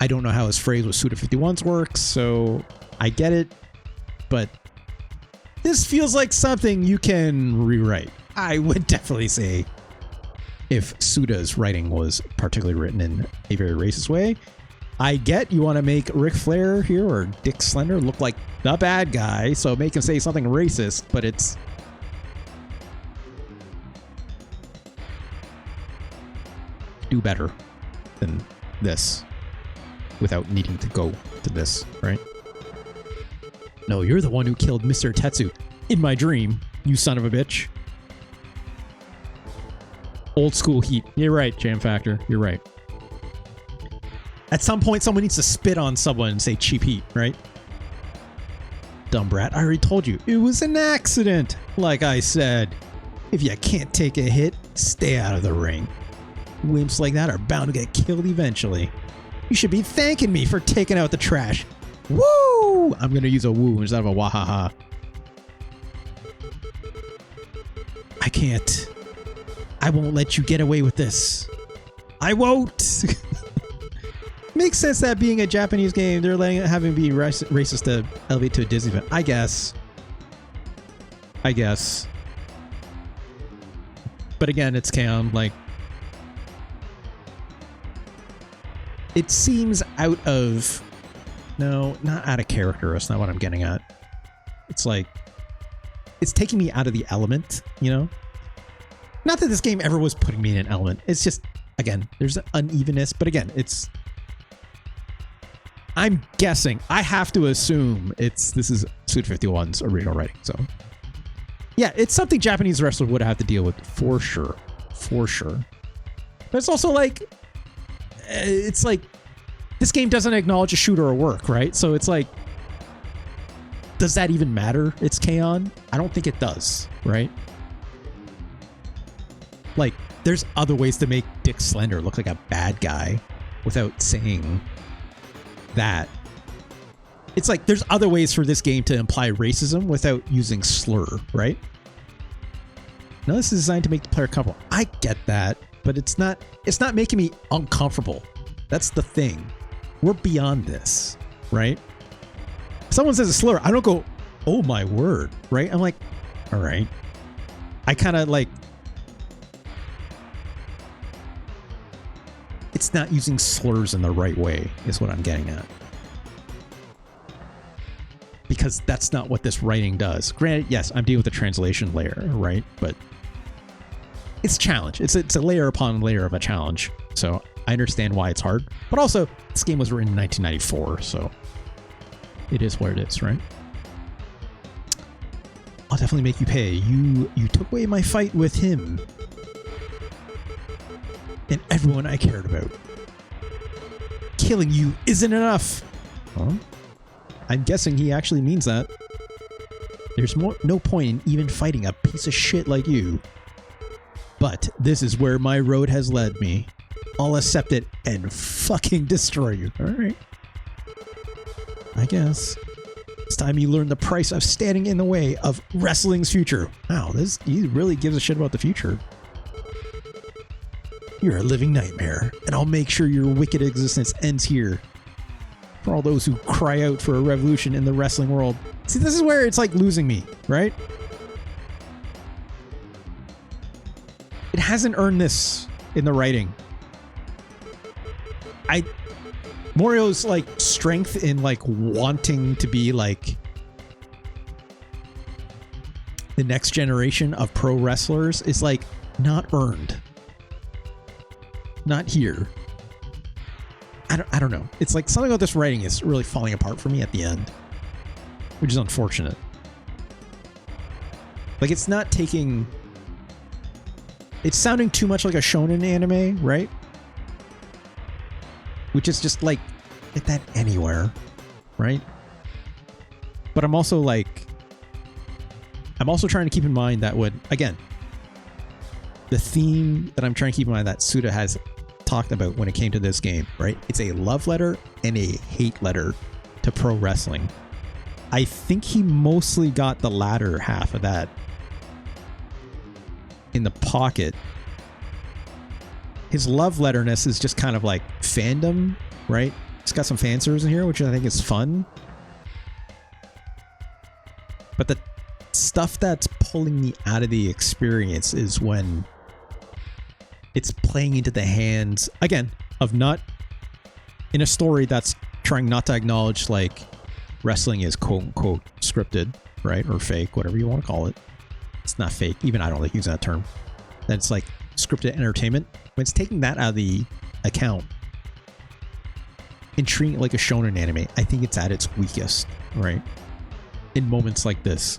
I don't know how his phrase with Suda 51's works, so I get it, but this feels like something you can rewrite. I would definitely say if Suda's writing was particularly written in a very racist way. I get you want to make Ric Flair here or Dick Slender look like the bad guy, so make him say something racist, but it's... do better than this without needing to go to this, right? No, you're the one who killed Mr. Tetsu in my dream, you son of a bitch. Old school heat. You're right, Jam Factor. You're right. At some point, someone needs to spit on someone and say cheap heat, right? Dumb brat. I already told you. It was an accident. Like I said, if you can't take a hit, stay out of the ring. Wimps like that are bound to get killed eventually. You should be thanking me for taking out the trash. Woo! I'm going to use a woo instead of a wahaha. I can't. I won't let you get away with this. I won't. Makes sense that being a Japanese game, they're letting it having be racist to elevate to a Disney event. I guess. But again, it's K-On! Like, it seems out of... No, not out of character. That's not what I'm getting at. It's like... It's taking me out of the element, you know? Not that this game ever was putting me in an element. It's just, again, there's an unevenness. But again, it's... I'm guessing. I have to assume this is Suda 51's original writing. So, yeah, it's something Japanese wrestlers would have to deal with for sure. For sure. But it's also like... It's like... This game doesn't acknowledge a shooter or work, right? So it's like... Does that even matter? It's K-On! I don't think it does, right? Like, there's other ways to make Dick Slender look like a bad guy without saying that. It's like, there's other ways for this game to imply racism without using slur, right? Now, this is designed to make the player comfortable. I get that, but it's not making me uncomfortable. That's the thing. We're beyond this, right? Someone says a slur, I don't go, oh my word, right? I'm like, all right. I kind of like, it's not using slurs in the right way is what I'm getting at. Because that's not what this writing does. Granted, yes, I'm dealing with the translation layer, right? But it's a challenge. It's a layer upon layer of a challenge. So I understand why it's hard. But also, this game was written in 1994, so it is what it is, right? I'll definitely make you pay. You took away my fight with him. And everyone I cared about. Killing you isn't enough. Huh? I'm guessing he actually means that. There's no point in even fighting a piece of shit like you. But this is where my road has led me. I'll accept it and fucking destroy you. Alright. I guess. It's time you learn the price of standing in the way of wrestling's future. Wow, he really gives a shit about the future. You're a living nightmare, and I'll make sure your wicked existence ends here. For all those who cry out for a revolution in the wrestling world. See, this is where it's like losing me, right? It hasn't earned this in the writing. Morio's like strength in like wanting to be like the next generation of pro wrestlers is like not earned. Not here. I don't know. It's like something about this writing is really falling apart for me at the end, which is unfortunate. Like it's not taking... It's sounding too much like a shonen anime, right? Which is just like, get that anywhere, right? But I'm also like... I'm also trying to keep in mind that again, the theme that I'm trying to keep in mind that Suda has talked about when it came to this game, right? It's a love letter and a hate letter to pro wrestling. I think he mostly got the latter half of that in the pocket. His love letterness is just kind of like fandom, right? It's got some fan service in here, which I think is fun. But the stuff that's pulling me out of the experience is when it's playing into the hands, again, of not in a story that's trying not to acknowledge like wrestling is quote unquote scripted, right? Or fake, whatever you want to call it. It's not fake. Even I don't like using that term. That it's like scripted entertainment, when it's taking that out of the account and treating it like a shonen anime, I think it's at its weakest, right? In moments like this.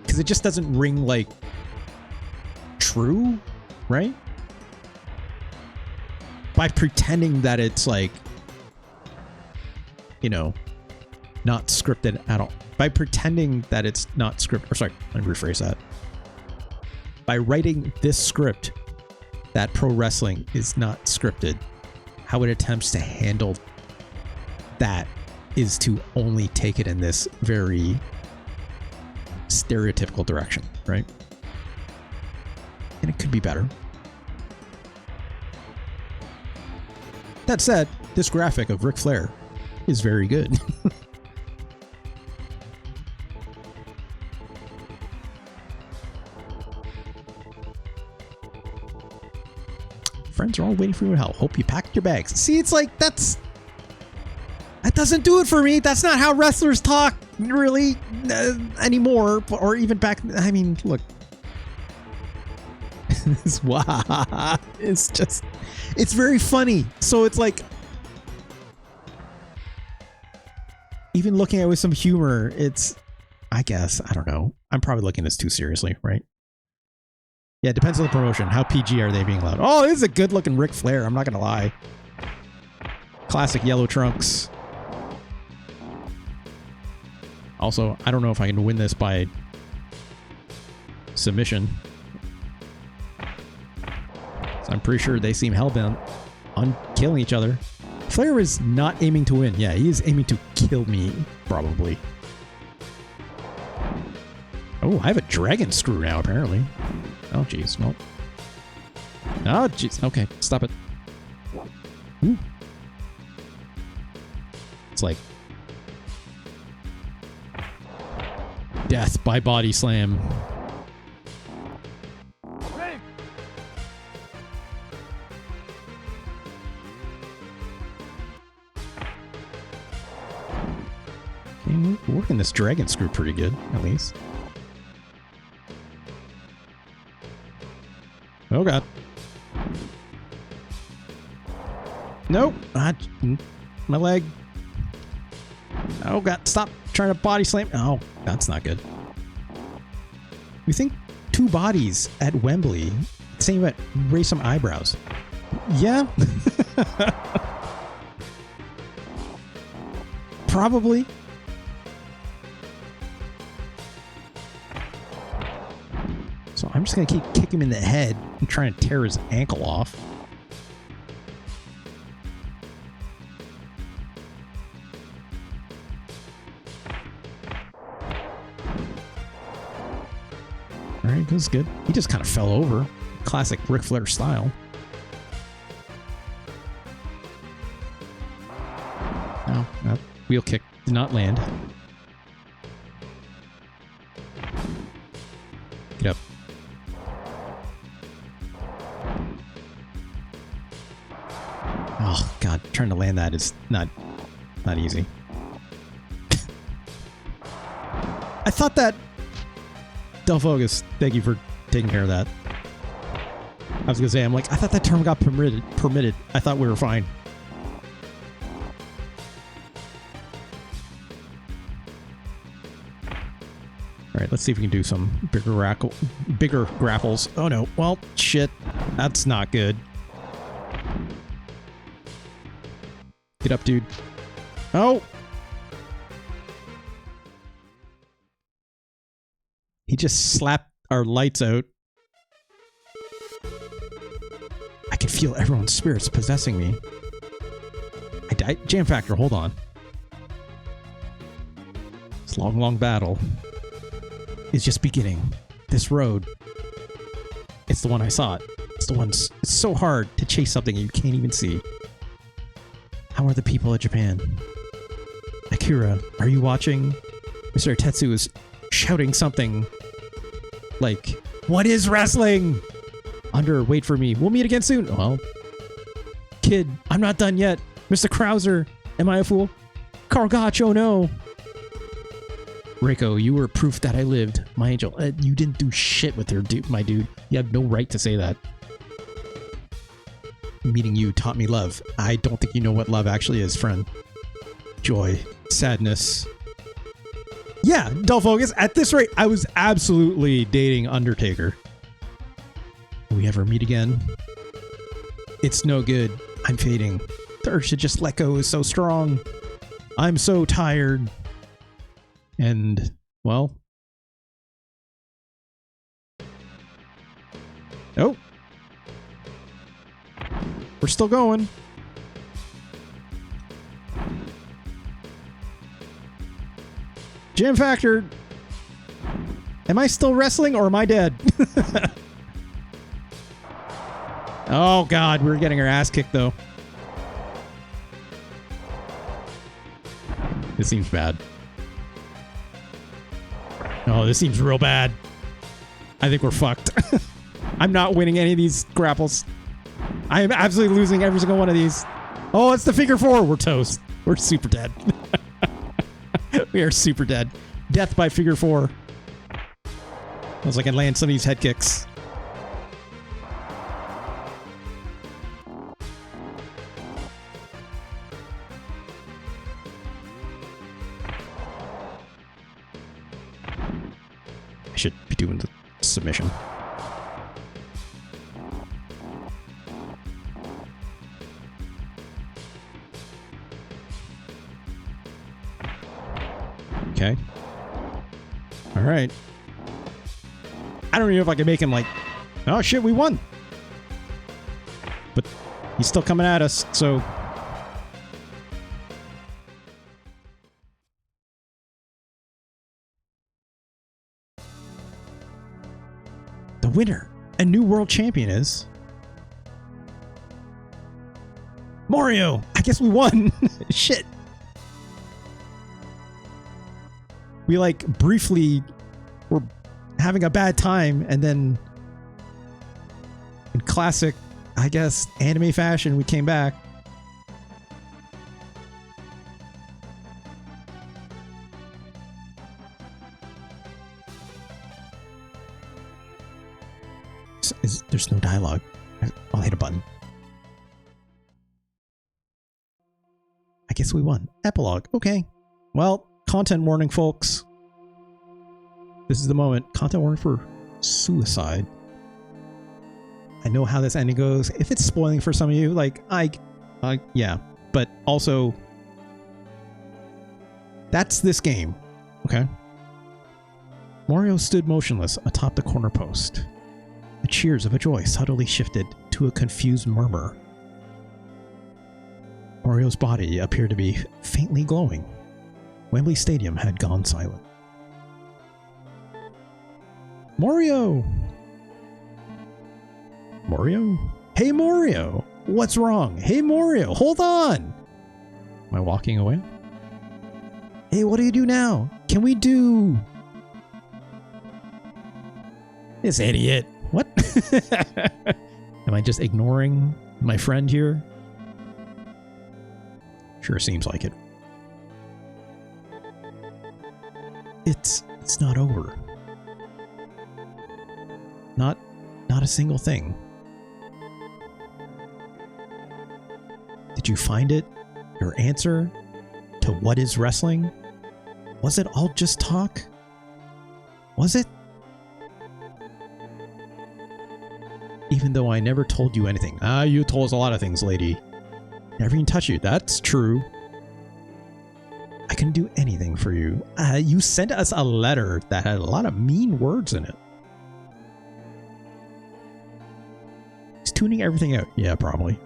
Because it just doesn't ring like true, right? By pretending that it's like, you know, not scripted at all. By pretending that it's not scripted, or sorry, let me rephrase that. By writing this script that pro wrestling is not scripted, how it attempts to handle that is to only take it in this very stereotypical direction, right? And it could be better. That said, this graphic of Ric Flair is very good. Friends are all waiting for your help. Hope you packed your bags. See, it's like, that doesn't do it for me. That's not how wrestlers talk, really, anymore. Or even back, I mean, look. It's just, it's very funny. So it's like, even looking at it with some humor, it's, I guess, I don't know. I'm probably looking at this too seriously, right? Yeah, it depends on the promotion. How PG are they being allowed? Oh, this is a good looking Ric Flair. I'm not going to lie. Classic yellow trunks. Also, I don't know if I can win this by submission. So I'm pretty sure they seem hellbent on killing each other. Flair is not aiming to win. Yeah, he is aiming to kill me, probably. Oh, I have a dragon screw now, apparently. Oh, jeez. Well. Oh, jeez. Okay, stop it. Ooh. It's like death by body slam. Okay, we're working this dragon screw pretty good, at least. Oh god. Nope. My leg. Oh god, stop trying to body slam. Oh, that's not good. You think 2 bodies at Wembley, same about raise some eyebrows. Yeah. Probably. So I'm just going to keep kicking him in the head and trying to tear his ankle off. All right, that's good. He just kind of fell over. Classic Ric Flair style. No, no. Wheel kick did not land. Get up. Oh god, trying to land that is not easy. I thought that Del Fogus, thank you for taking care of that. I was gonna say, I'm like, I thought that term got permitted. I thought we were fine. All right, let's see if we can do some bigger grapples. Oh no, well, shit, that's not good. Get up, dude. Oh! He just slapped our lights out. I can feel everyone's spirits possessing me. I died. Jam Factor, hold on. This long, long battle is just beginning. This road, it's the one I sought. It's the one. It's so hard to chase something you can't even see. How are the people of Japan? Akira, are you watching? Mr. Tetsu is shouting something like, "What is wrestling?" Under, wait for me. We'll meet again soon. Well, kid, I'm not done yet. Mr. Krauser, am I a fool? Carl Gotch, oh no. Rico, you were proof that I lived. My angel, you didn't do shit with her, dude, my dude. You have no right to say that. Meeting you taught me love. I don't think you know what love actually is, friend. Joy, sadness. Yeah, dull focus. At this rate, I was absolutely dating Undertaker. Will we ever meet again? It's no good. I'm fading. The urge to just let go is so strong. I'm so tired. And, well... Oh. We're still going. Jam Factor. Am I still wrestling or am I dead? Oh, God. We're getting our ass kicked, though. This seems bad. Oh, this seems real bad. I think we're fucked. I'm not winning any of these grapples. I am absolutely losing every single one of these. Oh, it's the figure four. We're toast. We're super dead. We are super dead. Death by figure four. Feels like I land some of these head kicks. I should be doing the submission. Okay. All right. I don't even know if I can make him like, oh shit, we won. But he's still coming at us, so. The winner and new world champion is Morio. I guess we won. Shit. We like briefly were having a bad time, and then in classic, I guess, anime fashion, we came back. There's no dialogue. I'll hit a button. I guess we won. Epilogue. Okay. Well, content warning, folks. This is the moment. Content warning for suicide. I know how this ending goes. If it's spoiling for some of you, like, yeah. But also, that's this game. Okay? Morio stood motionless atop the corner post. The cheers of a joy subtly shifted to a confused murmur. Morio's body appeared to be faintly glowing. Wembley Stadium had gone silent. Morio! Morio? Hey, Morio! What's wrong? Hey, Morio, hold on! Am I walking away? Hey, what do you do now? Can we do... This idiot. What? Am I just ignoring my friend here? Sure seems like it. It's not over. Not a single thing. Did you find it? Your answer to what is wrestling? Was it all just talk? Was it? Even though I never told you anything. You told us a lot of things, lady. Never even touched you. That's true. I couldn't do anything for you. You sent us a letter that had a lot of mean words in it. He's tuning everything out. Yeah, probably.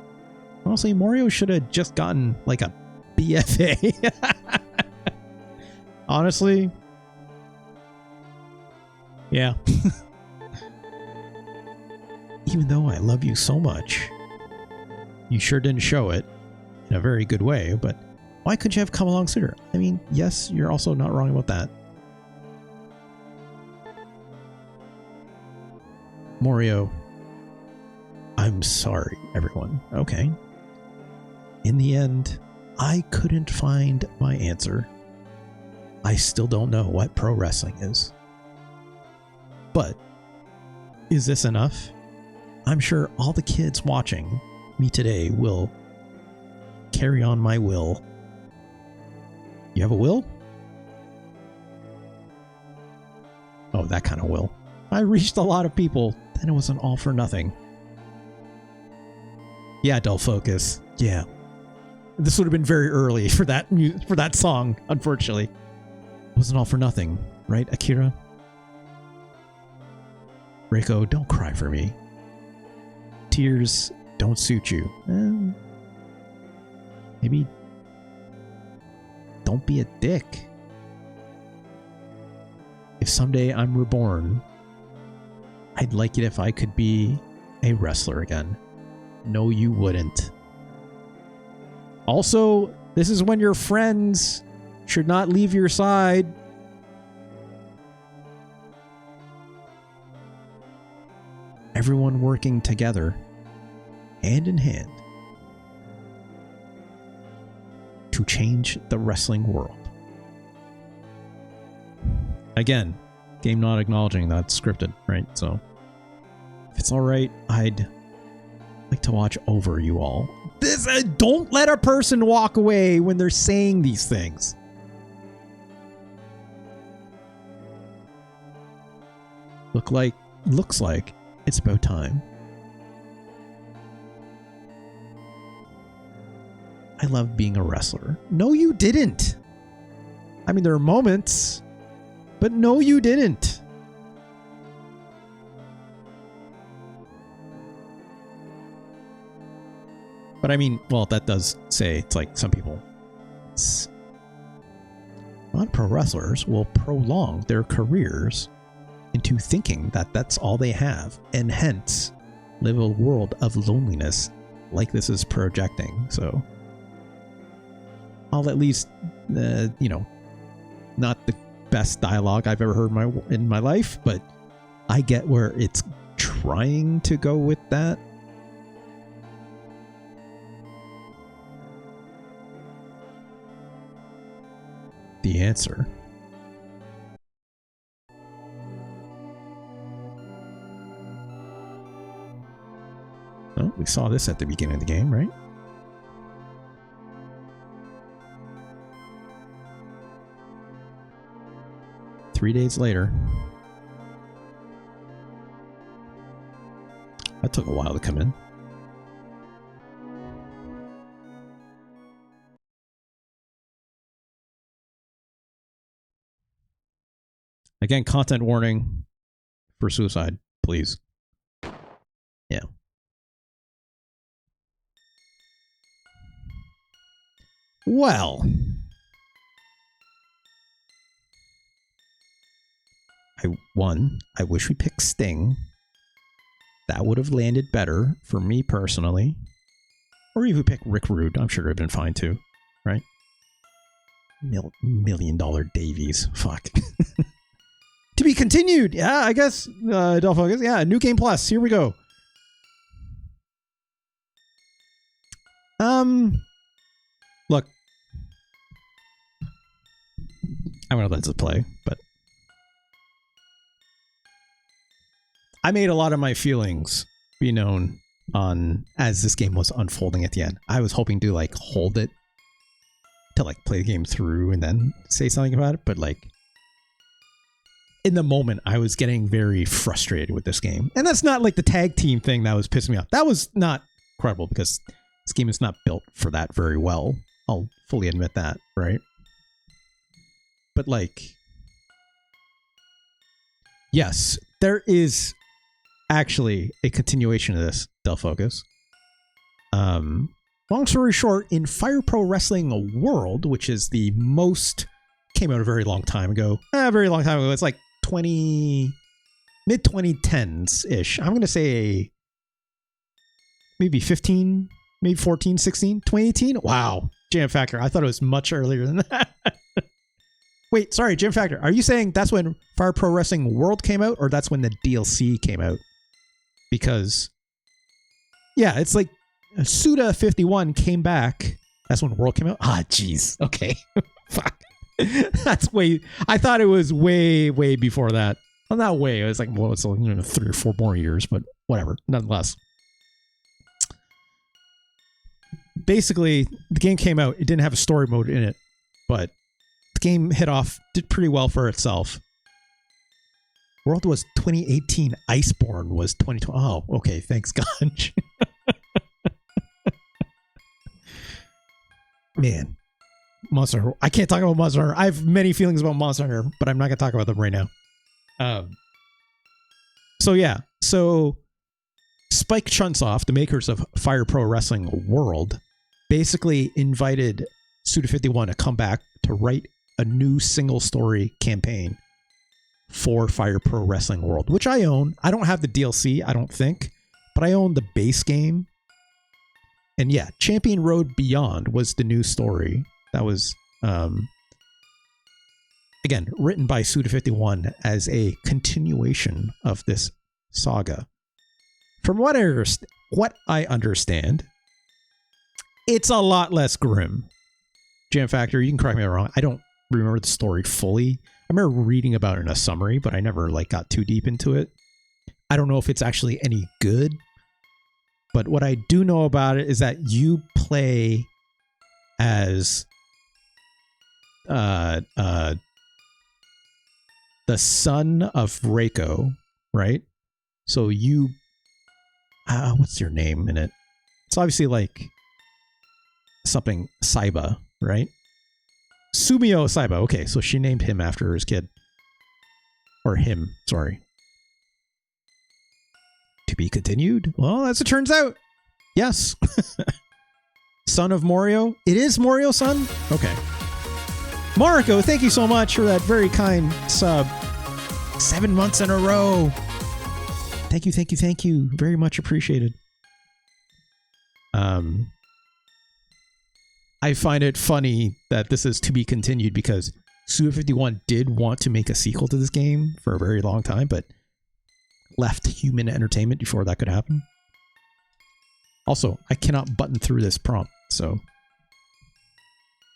Honestly, Morio should have just gotten like a BFA. Honestly. Yeah. Even though I love you so much, you sure didn't show it in a very good way, but why couldn't you have come along sooner? I mean, yes, you're also not wrong about that. Morio, I'm sorry, everyone. Okay. In the end, I couldn't find my answer. I still don't know what pro wrestling is. But is this enough? I'm sure all the kids watching me today will carry on my will. You have a will? Oh, that kind of will. I reached a lot of people, and it was an all for nothing. Yeah, dull focus. Yeah. This would have been very early for that song, unfortunately. It wasn't all for nothing, right, Akira? Reiko, don't cry for me. Tears don't suit you. Maybe don't be a dick. If someday I'm reborn, I'd like it if I could be a wrestler again. No, you wouldn't. Also, this is when your friends should not leave your side. Everyone working together, hand in hand, to change the wrestling world. Again, game not acknowledging that's scripted, right? So, if it's alright, I'd like to watch over you all. Don't let a person walk away when they're saying these things. Looks like it's about time. I love being a wrestler. No, you didn't. I mean, there are moments, but no, you didn't. But I mean, well, that does say it's like some people. Non-pro wrestlers will prolong their careers into thinking that that's all they have, and hence live a world of loneliness like this is projecting. So I'll at least, not the best dialogue I've ever heard in my life, but I get where it's trying to go with that. The answer. Oh, we saw this at the beginning of the game, right? Three days later. That took a while to come in. Again, content warning for suicide, please. Yeah. Well. I wish we picked Sting. That would have landed better for me personally. Or even pick Rick Rude. I'm sure it would have been fine too. Right? $1 million Davies. Fuck. To be continued. Yeah, I guess. Del Focus. Yeah, New Game Plus. Here we go. Look. I'm going to let this play, but I made a lot of my feelings be known on as this game was unfolding at the end. I was hoping to like hold it to like play the game through and then say something about it, but like in the moment I was getting very frustrated with this game. And that's not like the tag team thing that was pissing me off. That was not credible because this game is not built for that very well. I'll fully admit that, right? But like, yes, there is actually a continuation of this, Del Focus. Long story short, in Fire Pro Wrestling World, which is the most, came out a very long time ago. It's like mid 2010s ish. I'm going to say maybe 15, maybe 14, 16, 2018. Wow. Jam Factor. I thought it was much earlier than that. Wait, sorry, Jam Factor. Are you saying that's when Fire Pro Wrestling World came out, or that's when the DLC came out? Because, yeah, it's like Suda 51 came back. That's when World came out. Ah, jeez. Okay. Fuck. That's way. I thought it was way before that. Well, not way. It was like, well, it's 3 or 4 more years, but whatever. Nonetheless. Basically, the game came out. It didn't have a story mode in it, but the game did pretty well for itself. World was 2018. Iceborne was 2020. Oh, okay. Thanks, Ganj. Man, Monster Hunter. I can't talk about Monster Hunter. I have many feelings about Monster Hunter, but I'm not going to talk about them right now. So Spike Chunsoft, the makers of Fire Pro Wrestling World, basically invited Suda51 to come back to write a new single story campaign for Fire Pro Wrestling World, which I own. I don't have the DLC, I don't think, but I own the base game. And yeah, Champion Road Beyond was the new story that was, again, written by Suda51 as a continuation of this saga. From what I understand, it's a lot less grim. Jam Factor, you can correct me if I'm wrong. I don't remember the story fully. I remember reading about it in a summary, but I never got too deep into it. I don't know if it's actually any good. But what I do know about it is that you play as the son of Reiko, right? So you, what's your name in it? It's obviously like something Saiba, right? Sumio Saiba. Okay, so she named him after his kid. Or him, sorry. To be continued? Well, as it turns out, yes. Son of Morio? It is Morio's son? Okay. Marco, thank you so much for that very kind sub. 7 months in a row. Thank you. Very much appreciated. I find it funny that this is to be continued because Suda51 did want to make a sequel to this game for a very long time, but left Human Entertainment before that could happen. Also, I cannot button through this prompt, so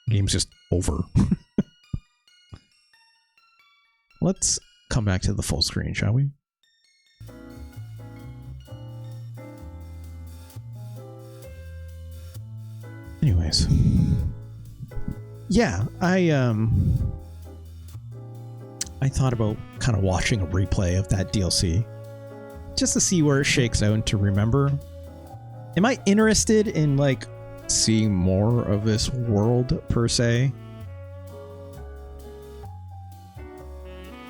the game's just over. Let's come back to the full screen, shall we? Anyways, yeah, I thought about kind of watching a replay of that DLC just to see where it shakes out and to remember. Am I interested in seeing more of this world per se?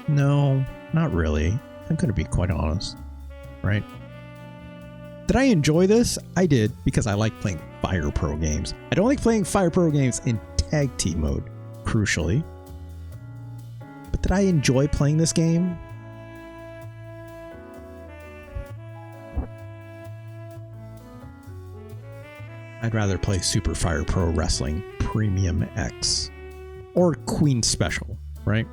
No, not really. I'm going to be quite honest, right? Did I enjoy this? I did, because I like playing Fire Pro games. I don't like playing Fire Pro games in tag team mode, crucially. But did I enjoy playing this game? I'd rather play Super Fire Pro Wrestling Premium X or Queen Special, right?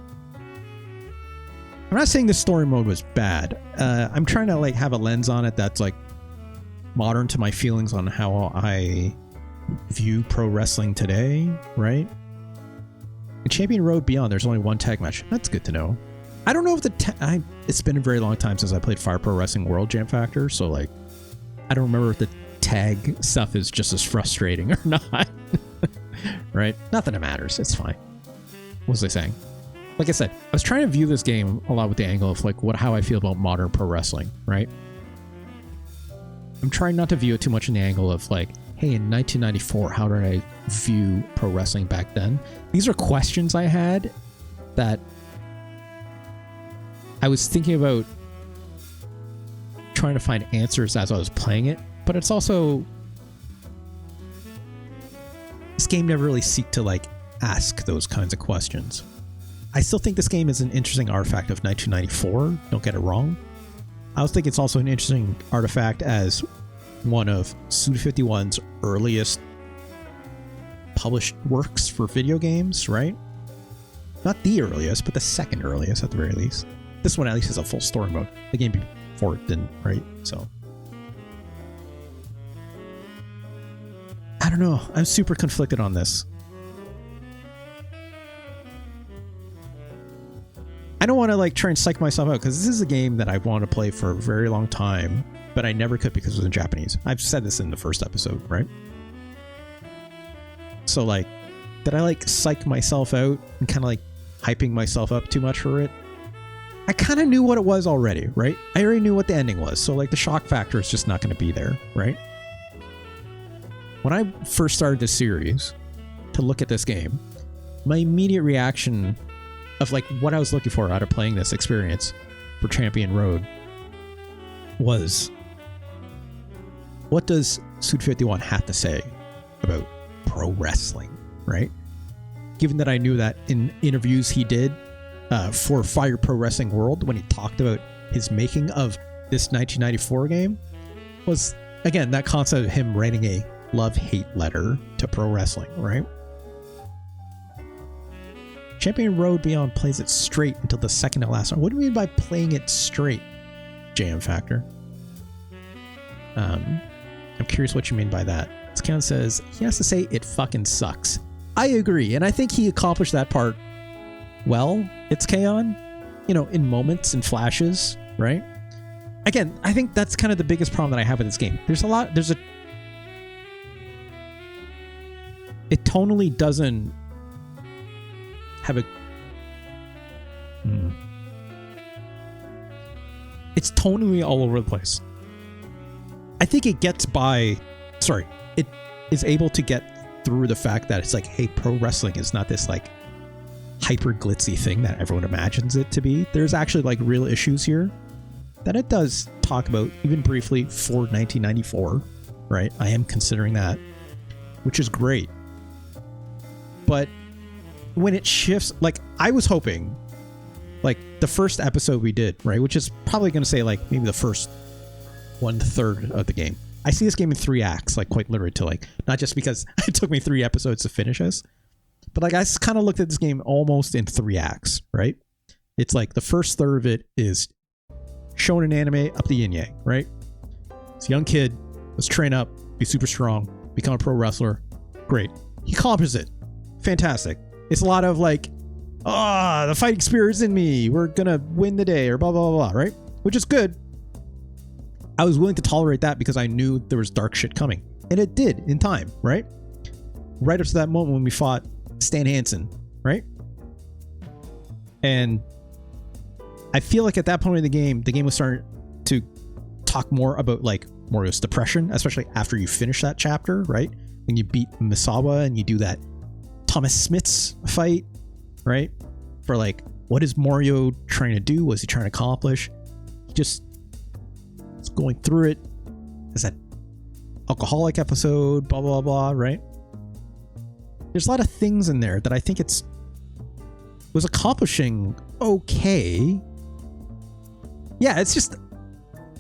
I'm not saying the story mode was bad. I'm trying to have a lens on it that's modern to my feelings on how I view pro wrestling today, right? In Champion Road Beyond, there's only one tag match. That's good to know. I don't know if it's been a very long time since I played Fire Pro Wrestling World Jam Factor, so I don't remember if the tag stuff is just as frustrating or not. Right? Not that it matters. It's fine. What was I saying? Like I said, I was trying to view this game a lot with the angle of how I feel about modern pro wrestling, right? I'm trying not to view it too much in the angle of hey, in 1994, how did I view pro wrestling back then? These are questions I had that I was thinking about trying to find answers as I was playing it, but it's also, this game never really seeked to ask those kinds of questions. I still think this game is an interesting artifact of 1994, don't get it wrong. I also think it's also an interesting artifact as one of Suda51's earliest published works for video games, right? Not the earliest, but the second earliest at the very least. This one at least has a full story mode. The game before it didn't, right? So I don't know. I'm super conflicted on this. I don't want to like try and psych myself out because this is a game that I've wanted to play for a very long time, but I never could because it was in Japanese. I've said this in the first episode, right? So like, did I like psych myself out and kind of like hyping myself up too much for it? I kind of knew what it was already, right? I already knew what the ending was. So like the shock factor is just not going to be there, right? When I first started this series to look at this game, my immediate reaction of like what I was looking for out of playing this experience for Champion Road was, what does Suit 51 have to say about pro wrestling, right? Given that I knew that in interviews he did for Fire Pro Wrestling World, when he talked about his making of this 1994 game, was again that concept of him writing a love-hate letter to pro wrestling, right? Champion Road Beyond plays it straight until the second to last round. What do you mean by playing it straight, JM Factor? I'm curious what you mean by that. Scan says he has to say it fucking sucks. I agree, and I think he accomplished that part well. It's Kaon, you know, in moments and flashes, right? Again, I think that's kind of the biggest problem that I have with this game. It tonally doesn't have a it's tonally all over the place. I think it gets by it is able to get through the fact that it's like, hey, pro wrestling is not this like hyper glitzy thing that everyone imagines it to be. There's actually like real issues here that it does talk about, even briefly, for 1994, right? I am considering that, which is great. But when it shifts, like I was hoping, like the first episode we did, right, which is probably going to say like maybe the first 1/3 of the game. I see this game in 3 acts, like quite literally, to like, not just because it took me 3 episodes to finish this, but like I kind of looked at this game almost in 3 acts, right? It's like the first third of it is shonen anime up the yin yang, right? It's a young kid, let's train up, be super strong, become a pro wrestler. Great. He accomplishes it. Fantastic. It's a lot of like, the fighting spirit's in me, we're gonna win the day, or blah, blah, blah, blah, right? Which is good. I was willing to tolerate that because I knew there was dark shit coming. And it did in time, right? Right up to that moment when we fought Stan Hansen, right? And I feel like at that point in the game was starting to talk more about like Morio's depression, especially after you finish that chapter, right? When you beat Misawa and you do that Thomas Smith's fight, right? For like, what is Morio trying to do? What's he trying to accomplish? He just is going through it as that alcoholic episode, blah, blah, blah, right? There's a lot of things in there that I think was accomplishing okay. Yeah, it's just,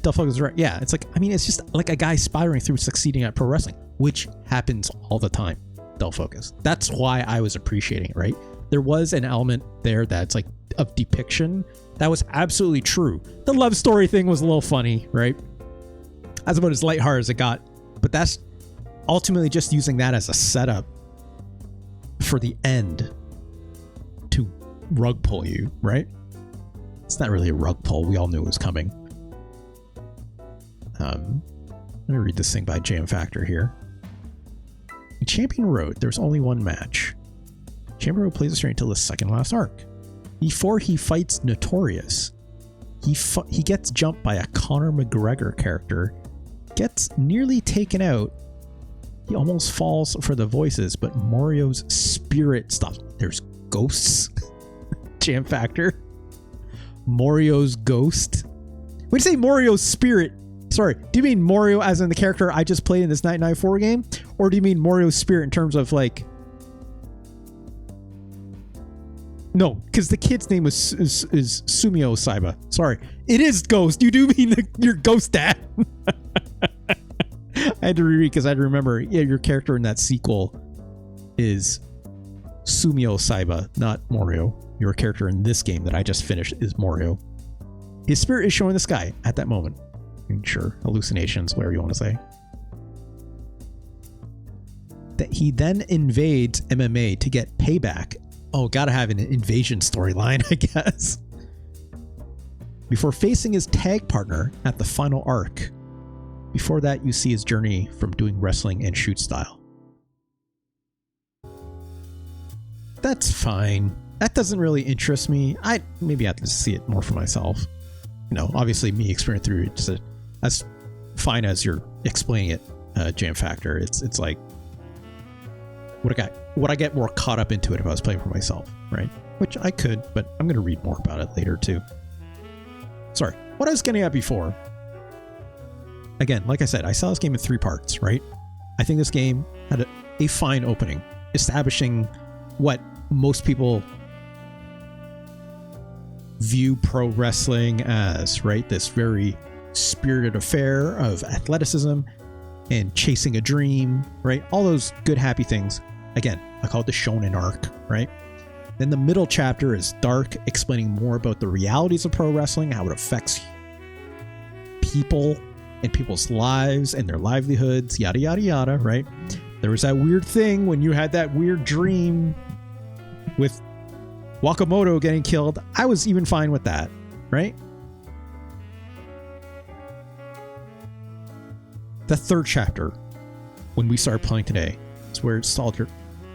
Delphog is right. Yeah, it's like, I mean, it's just like a guy spiraling through succeeding at pro wrestling, which happens all the time. Delphocus. That's why I was appreciating it, right? There was an element there that's like of depiction that was absolutely true. The love story thing was a little funny, right? That's about as lighthearted as it got, but that's ultimately just using that as a setup for the end to rug pull you, right? It's not really a rug pull. We all knew it was coming. Let me read this thing by JM Factor here. In Champion Road, there's only one match. Champion Road plays the story until the second last arc. Before he fights Notorious, he gets jumped by a Conor McGregor character, gets nearly taken out. He almost falls for the voices, but Morio's spirit stops. There's ghosts. Jam Factor. Morio's ghost. When you say Morio's spirit, sorry, do you mean Morio as in the character I just played in this 1994 game? Or do you mean Morio's spirit in terms of like... No, because the kid's name is Sumio Saiba. Sorry. It is Ghost. You do mean your ghost dad. I had to reread because I had to remember, yeah, your character in that sequel is Sumio Saiba, not Morio. Your character in this game that I just finished is Morio. His spirit is showing the sky at that moment. Sure, hallucinations, whatever you want to say. That he then invades MMA to get payback. Oh, gotta have an invasion storyline, I guess. before facing his tag partner at the final arc. Before that, you see his journey from doing wrestling and shoot style. That's fine. That doesn't really interest me. Maybe I have to see it more for myself. You know, obviously me experiencing through it, just as fine as you're explaining it, Jam Factor. It's like, would I get more caught up into it if I was playing for myself, right? Which I could, but I'm going to read more about it later too. Sorry, what I was getting at before. Again, like I said, I saw this game in 3 parts, right? I think this game had a fine opening, establishing what most people view pro wrestling as, right? This very spirited affair of athleticism and chasing a dream, right? All those good, happy things. Again, I call it the shonen arc, right? Then the middle chapter is dark, explaining more about the realities of pro wrestling, how it affects people and people's lives and their livelihoods, yada, yada, yada, right? There was that weird thing when you had that weird dream with Wakamoto getting killed. I was even fine with that, right? The third chapter, when we started playing today, is where it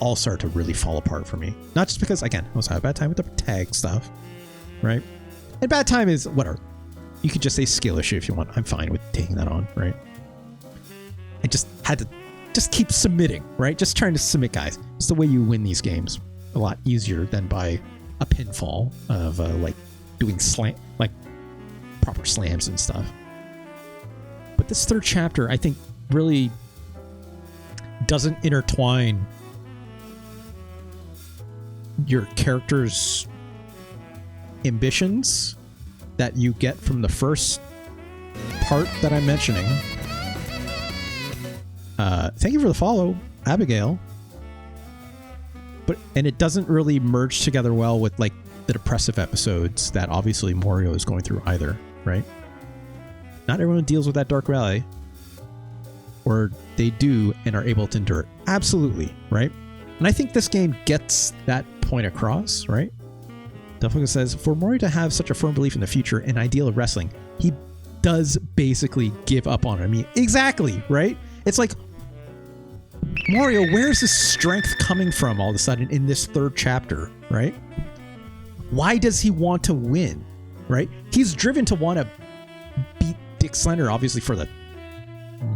all started to really fall apart for me. Not just because, again, I was having a bad time with the tag stuff, right? And bad time is whatever. You could just say skill issue if you want. I'm fine with taking that on, right? I just had to just keep submitting, right? Just trying to submit guys. It's the way you win these games. A lot easier than by a pinfall of like doing proper slams and stuff. But this third chapter, I think, really doesn't intertwine your character's ambitions that you get from the first part that I'm mentioning. Thank you for the follow, Abigail. And it doesn't really merge together well with like the depressive episodes that obviously Morio is going through either, right? Not everyone deals with that dark valley, or they do and are able to endure it. Absolutely, right? And I think this game gets that point across, right? Delphica says, for Morio to have such a firm belief in the future and ideal of wrestling, he does basically give up on it. I mean, exactly, right? It's like, Morio, where's his strength coming from all of a sudden in this third chapter, right? Why does he want to win, right? He's driven to want to beat Dick Slender, obviously, for the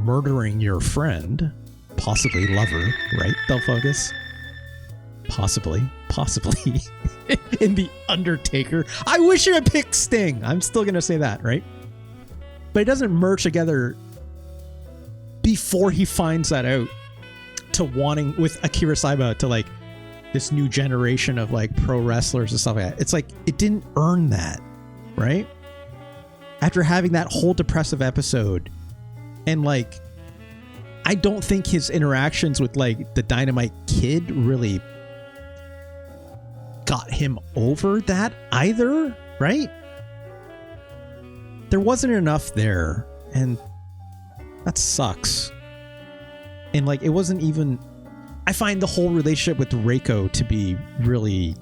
murdering your friend, possibly lover, right, Delphocus? Possibly. In The Undertaker. I wish you had picked Sting. I'm still going to say that, right? But it doesn't merge together before he finds that out to wanting, with Akira Saiba, to like this new generation of like pro wrestlers and stuff like that. It's like, it didn't earn that, right? After having that whole depressive episode, and like, I don't think his interactions with like the Dynamite kid really got him over that either, right? There wasn't enough there, and that sucks. And like, it wasn't even, I find the whole relationship with Reiko to be really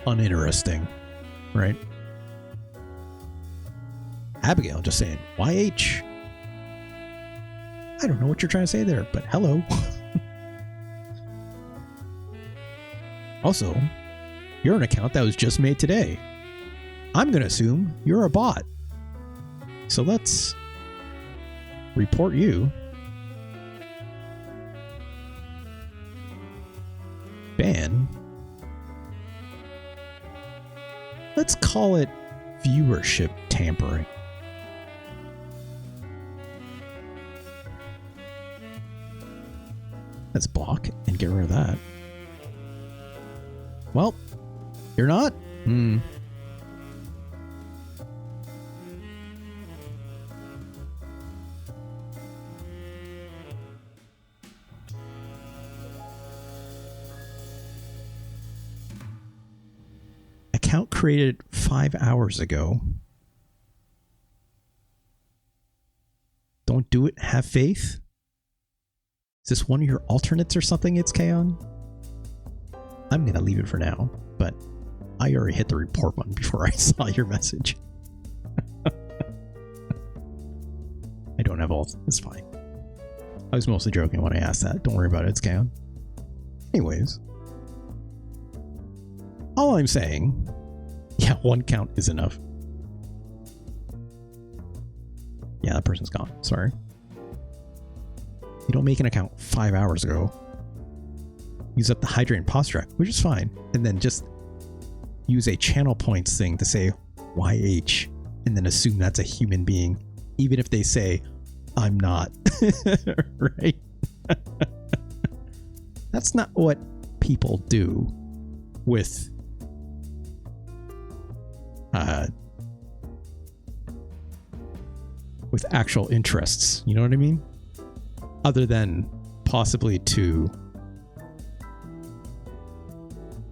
uninteresting, right? Abigail just saying, YH. I don't know what you're trying to say there, but hello. Also, you're an account that was just made today. I'm going to assume you're a bot. So let's report you. Ban. Let's call it viewership tampering. Let's block and get rid of that. Well, you're not? Account created 5 hours ago. Don't do it. Have faith. Is this one of your alternates or something, it's Kaon? I'm going to leave it for now, but I already hit the report button before I saw your message. I don't have alt. It's fine. I was mostly joking when I asked that. Don't worry about it. It's canon. Anyways. All I'm saying... Yeah, 1 count is enough. Yeah, that person's gone. Sorry. You don't make an account 5 hours ago. Use up the hydrant posture, which is fine. And then just use a channel points thing to say YH and then assume that's a human being, even if they say, I'm not. Right? That's not what people do with actual interests. You know what I mean? Other than possibly to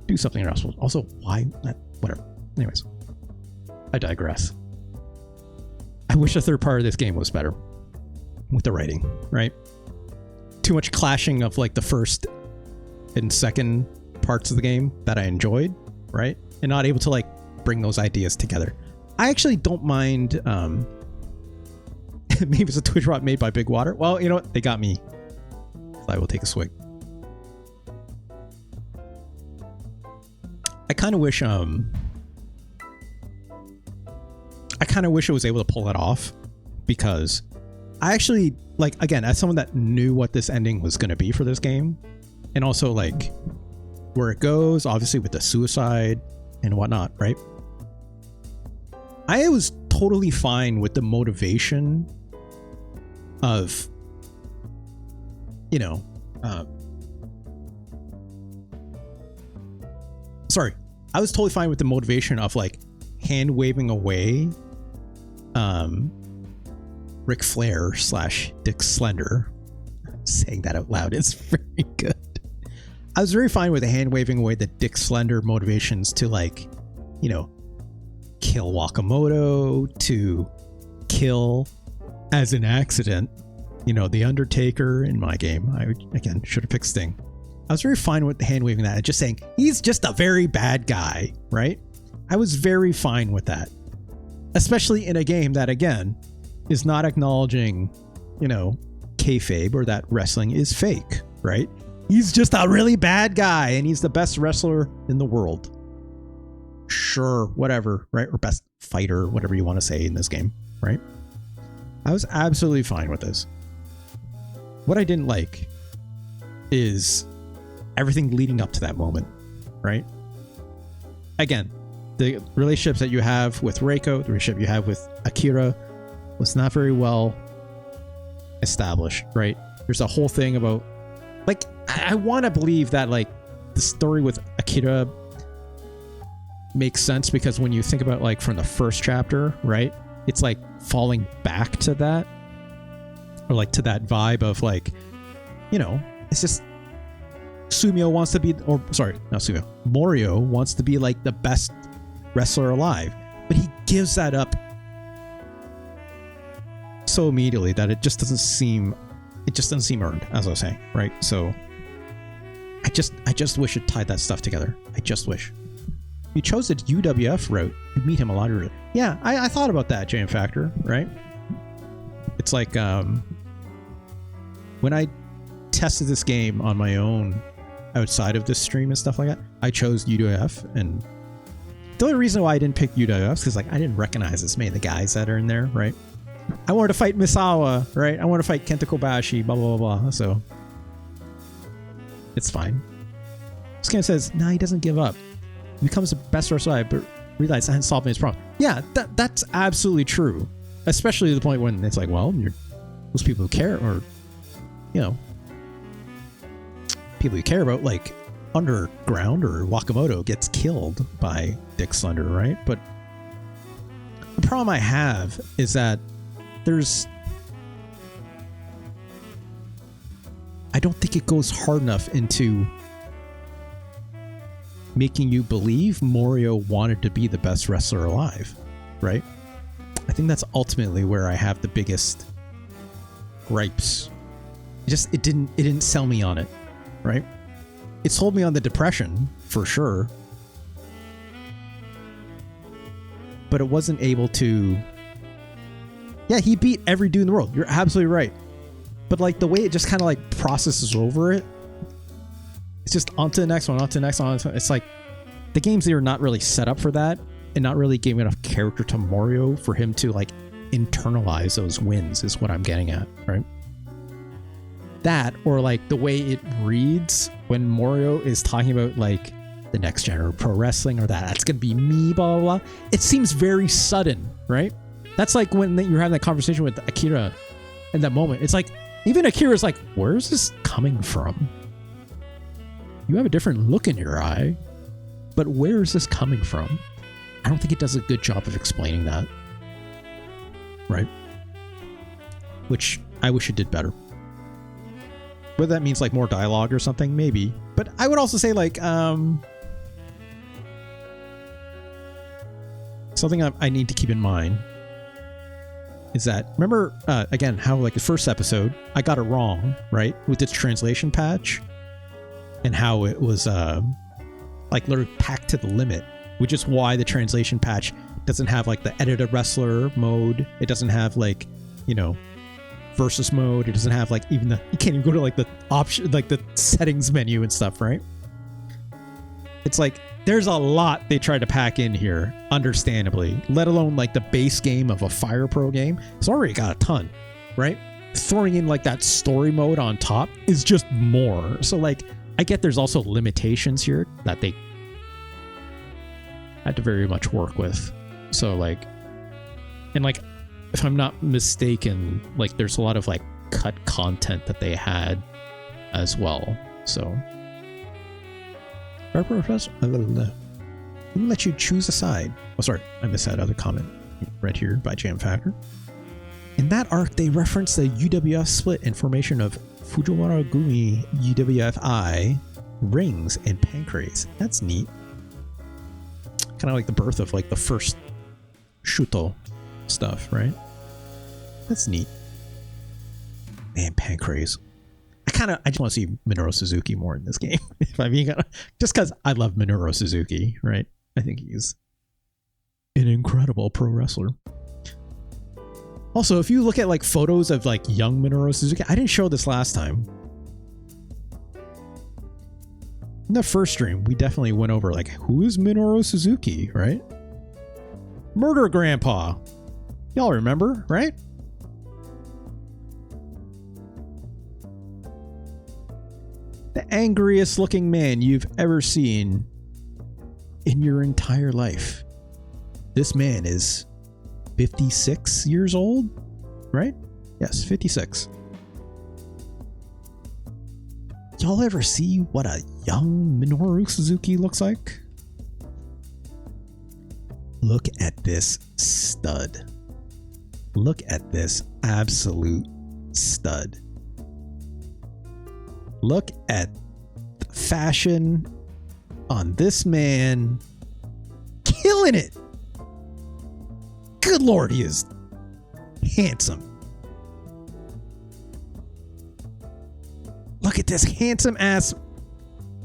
do something else. Also, why? Whatever. Anyways, I digress. I wish the third part of this game was better with the writing, right? Too much clashing of like the first and second parts of the game that I enjoyed, right? And not able to like bring those ideas together. I actually don't mind. Maybe it's a Twitch bot made by Big Water. Well, you know what? They got me. So I will take a swig. I kind of wish it was able to pull that off, because I actually, like, again, as someone that knew what this ending was going to be for this game, and also like where it goes, obviously with the suicide and whatnot, right? I was totally fine with the motivation of, you know, sorry, I was totally fine with the motivation of like hand waving away Ric Flair / Dick Slender. Saying that out loud is very good. I was very fine with the hand waving away the Dick Slender motivations to, like, you know, kill Wakamoto, to kill as an accident, you know, the Undertaker in my game. I, again, should have picked Sting. I was very fine with the hand waving that and just saying he's just a very bad guy, right? I was very fine with that, especially in a game that, again, is not acknowledging, you know, kayfabe or that wrestling is fake, right? He's just a really bad guy and he's the best wrestler in the world. Sure, whatever, right? Or best fighter, whatever you want to say in this game, right? I was absolutely fine with this. What I didn't like is everything leading up to that moment, right? Again, the relationships that you have with Reiko, the relationship you have with Akira was not very well established, right? There's a whole thing about, like, I want to believe that, like, the story with Akira makes sense because when you think about, like, from the first chapter, right? It's like falling back to that, or like to that vibe of, like, you know, it's just Sumio wants to be, or sorry, not Sumio, Morio wants to be like the best wrestler alive, but he gives that up so immediately that it just doesn't seem earned, as I was saying, right? So I just wish it tied that stuff together. I just wish. You chose the UWF route. You meet him a lot earlier. Yeah, I thought about that, Jam Factor, right? It's like when I tested this game on my own outside of this stream and stuff like that, I chose UWF, and the only reason why I didn't pick UWF is because, like, I didn't recognize as many of the guys that are in there, right? I wanted to fight Misawa, right? I want to fight Kenta Kobashi, blah, blah, blah, blah. So it's fine. This game says, nah, he doesn't give up. He becomes the best wrestler, but realizes I hadn't solved his problem. Yeah, that's absolutely true. Especially to the point when it's like, well, those people who care, or, you know, people who care about, like, Underground or Wakamoto gets killed by Dick Slender, right? But the problem I have is that I don't think it goes hard enough into making you believe Morio wanted to be the best wrestler alive, right? I think that's ultimately where I have the biggest gripes. It didn't sell me on it, right? It sold me on the Depression for sure, but it wasn't able to. Yeah, he beat every dude in the world. You're absolutely right. But like the way it just kind of like processes over it, it's just onto the next one, onto the next one. It's like the games that are not really set up for that and not really giving enough character to Mario for him to like internalize those wins is what I'm getting at, right? That, or like the way it reads when Mario is talking about like the next gen of pro wrestling, or that's gonna be me, blah blah blah. It seems very sudden, right? That's like when you're having that conversation with Akira in that moment. It's like even Akira's like, where is this coming from? You have a different look in your eye, but where is this coming from? I don't think it does a good job of explaining that, right? Which I wish it did better. Whether that means like more dialogue or something, maybe. But I would also say like something I need to keep in mind is that, remember again how like the first episode I got it wrong, right, with its translation patch, and how it was like literally packed to the limit, which is why the translation patch doesn't have like the edited wrestler mode. It doesn't have like, you know, versus mode. It doesn't have like even the, you can't even go to like the option, like the settings menu and stuff, right? It's like there's a lot they tried to pack in here, understandably, let alone like the base game of a Fire Pro game. It's already got a ton, right? Throwing in like that story mode on top is just more. So like I get there's also limitations here that they had to very much work with. So like, and like, if I'm not mistaken, like there's a lot of like cut content that they had as well. So who let you choose a side? Oh, sorry, I missed that other comment read here by Jam Factor. In that arc, they reference the UWF split and formation of Fujiwara Gumi UWFI, Rings, and Pancrase. That's neat. Kind of like the birth of like the first Shuto stuff, right? That's neat. Man, Pancrase. I just want to see Minoru Suzuki more in this game. If I mean, just because I love Minoru Suzuki, right? I think he's an incredible pro wrestler. Also, if you look at like photos of like young Minoru Suzuki, I didn't show this last time. In the first stream, we definitely went over like, who is Minoru Suzuki, right? Murder Grandpa. Y'all remember, right? The angriest looking man you've ever seen in your entire life. This man is 56 years old, right? Yes, 56. Y'all ever see what a young Minoru Suzuki looks like? Look at this stud. Look at this absolute stud. Look at the fashion on this man. Killing it. Good Lord, he is handsome. Look at this handsome ass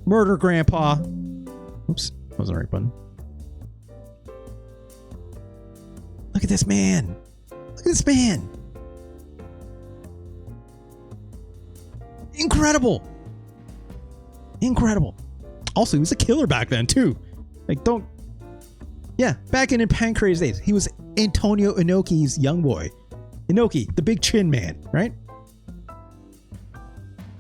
murder grandpa. Oops, that wasn't the right button. Look at this man. Look at this man. Incredible. Incredible. Also, he was a killer back then too. Like, don't. Yeah, back in Pancrase days, he was Antonio Inoki's young boy. Inoki, the big chin man, right?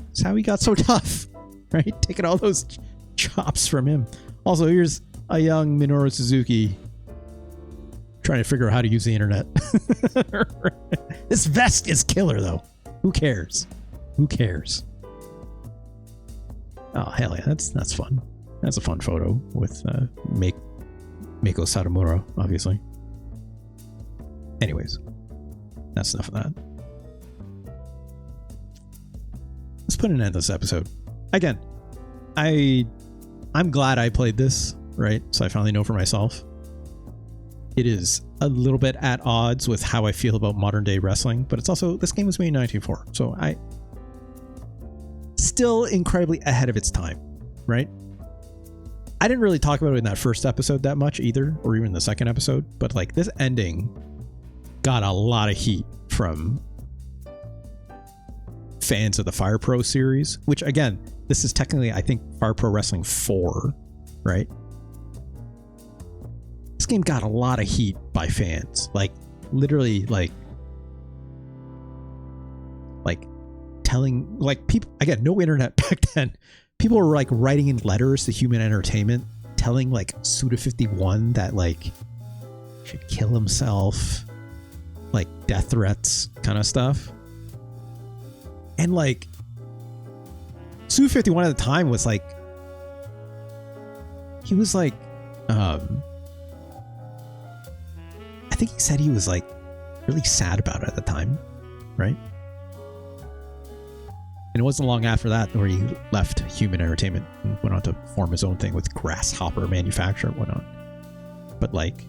That's how he got so tough, right? Taking all those chops from him. Also, here's a young Minoru Suzuki trying to figure out how to use the internet. This vest is killer, though. Who cares? Who cares? Oh, hell yeah. That's fun. That's a fun photo with Mako Satomura, obviously. Anyways, that's enough of that. Let's put an end to this episode. Again, I'm glad I played this, right? So I finally know for myself. It is a little bit at odds with how I feel about modern day wrestling, but it's also, this game was made in 1994, so I still incredibly ahead of its time, right? I didn't really talk about it in that first episode that much either, or even the second episode, but like this ending got a lot of heat from fans of the Fire Pro series, which again, this is technically, I think, Fire Pro Wrestling 4, right? This game got a lot of heat by fans, like literally like telling, like, people, again, no internet back then. People were like writing in letters to Human Entertainment telling like Suda51 that like should kill himself, like death threats kind of stuff. And like Suda51 at the time was like, he was like, I think he said he was like really sad about it at the time, right? And it wasn't long after that where he left Human Entertainment and went on to form his own thing with Grasshopper Manufacture and whatnot. But like,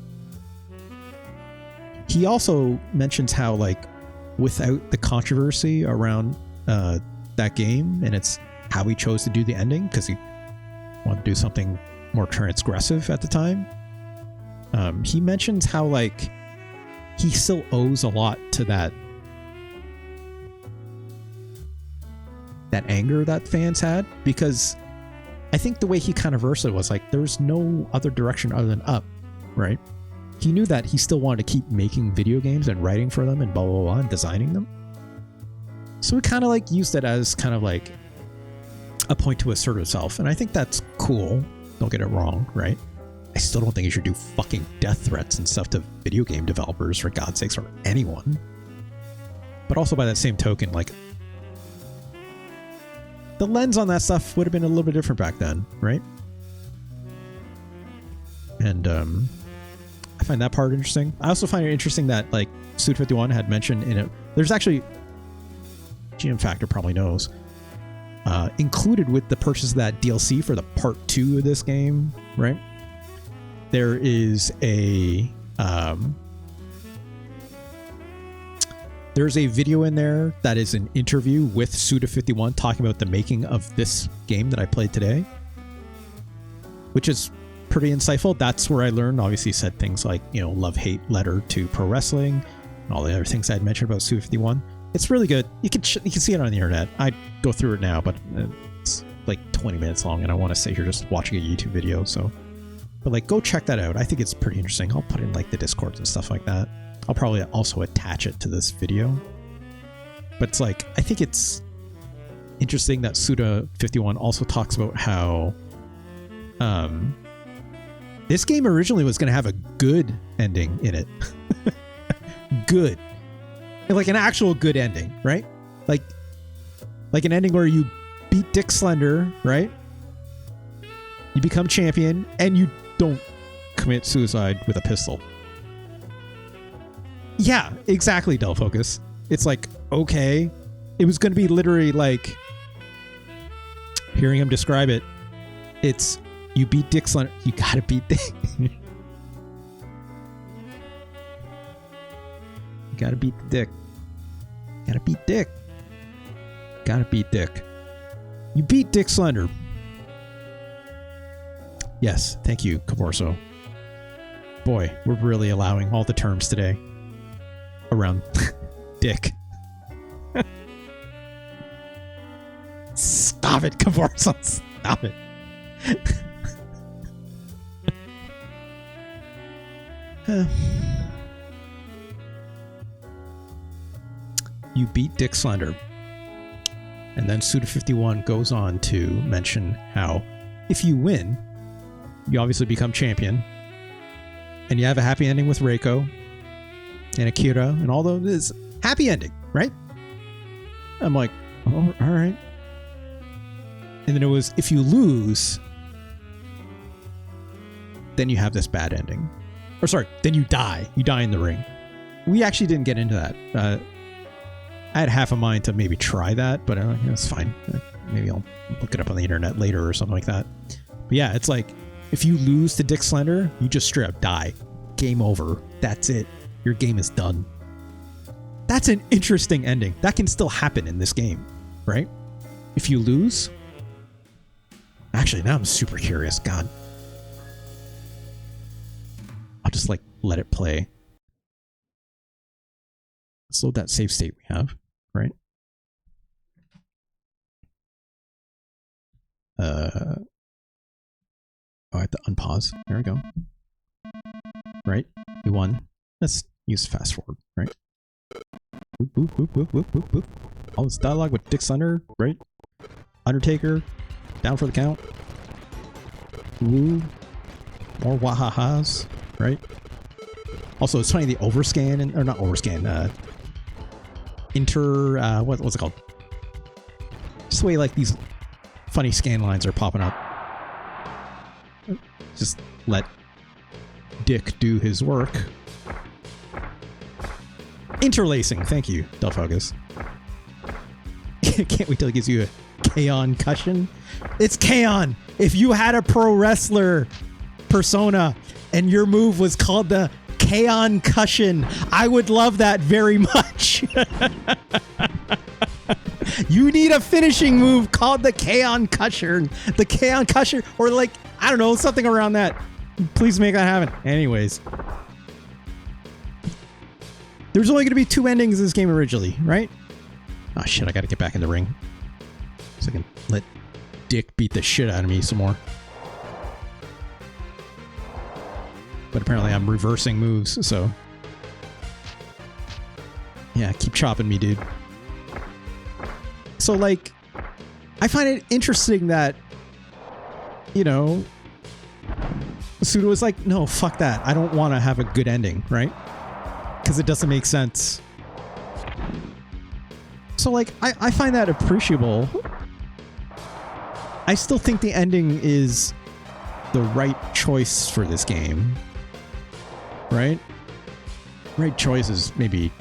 he also mentions how like without the controversy around that game, and it's how he chose to do the ending because he wanted to do something more transgressive at the time. He mentions how like he still owes a lot to that anger that fans had, because I think the way he kind of versed it was like there's no other direction other than up, right? He knew that he still wanted to keep making video games and writing for them and blah blah blah and designing them, so he kind of like used it as kind of like a point to assert himself, and I think that's cool, don't get it wrong, right? I still don't think you should do fucking death threats and stuff to video game developers, for God's sakes, or anyone. But also by that same token, like the lens on that stuff would have been a little bit different back then, right? And I find that part interesting. I also find it interesting that like Suda51 had mentioned in it, there's actually, GM Factor probably knows, included with the purchase of that DLC for the part 2 of this game, right? There is a there's a video in there that is an interview with Suda51 talking about the making of this game that I played today, which is pretty insightful. That's where I learned, obviously, said things like, you know, love-hate letter to pro wrestling and all the other things I had mentioned about Suda51. It's really good. You can see it on the internet. I'd go through it now, but it's like 20 minutes long, and I want to sit here just watching a YouTube video. So, but like, go check that out. I think it's pretty interesting. I'll put in like the Discords and stuff like that. I'll probably also attach it to this video. But it's like, I think it's interesting that Suda51 also talks about how this game originally was going to have a good ending in it. Good. Like an actual good ending, right? Like an ending where you beat Dick Slender, right? You become champion and you don't commit suicide with a pistol. Yeah, exactly, Del Focus. It's like, okay. It was going to be literally like, hearing him describe it, it's, you beat Dick Slender, you gotta beat Dick. You gotta beat the Dick. Gotta beat Dick. Gotta beat Dick. You beat Dick Slender. Yes, thank you, Caborso. Boy, we're really allowing all the terms today around Dick. Stop it, Caborso. Stop it. You beat Dick Slender. And then Suda51 goes on to mention how if you win, you obviously become champion. And you have a happy ending with Reiko and Akira and all those. Happy ending, right? I'm like, oh, all right. And then it was, if you lose, then you have this bad ending. Or sorry, then you die. You die in the ring. We actually didn't get into that. I had half a mind to maybe try that, but it's fine. Maybe I'll look it up on the internet later or something like that. But yeah, it's like, if you lose to Dick Slender, you just straight up die. Game over. That's it. Your game is done. That's an interesting ending. That can still happen in this game, right? If you lose... Actually, now I'm super curious. God. just like let it play. Let's load that save state we have, right? Oh, I have to unpause. There we go. Right? We won. Let's use fast forward, right? Whoop, whoop, whoop, whoop, whoop, whoop, whoop. All this dialogue with Dick Slender, right? Undertaker, down for the count. Woo. More wahahas, right? Also, it's funny the overscan, and, or not overscan, what's it called? Just the way like these funny scan lines are popping up. Just let Dick do his work. Interlacing, thank you, Delphogus. Can't wait till it gives you a K-On cushion. It's K-On! If you had a pro wrestler persona and your move was called the K-On cushion, I would love that very much. You need a finishing move called the K-On cushion. The K-On cushion, or like, I don't know, something around that. Please make that happen. Anyways. There's only going to be 2 endings in this game originally, right? Oh shit, I gotta get back in the ring. So I can let Dick beat the shit out of me some more. But apparently I'm reversing moves, so... Yeah, keep chopping me, dude. So, like, I find it interesting that, you know, Suda was like, no, fuck that. I don't want to have a good ending, right? Because it doesn't make sense. So, like, I find that appreciable. I still think the ending is the right choice for this game. Right? Right choice is maybe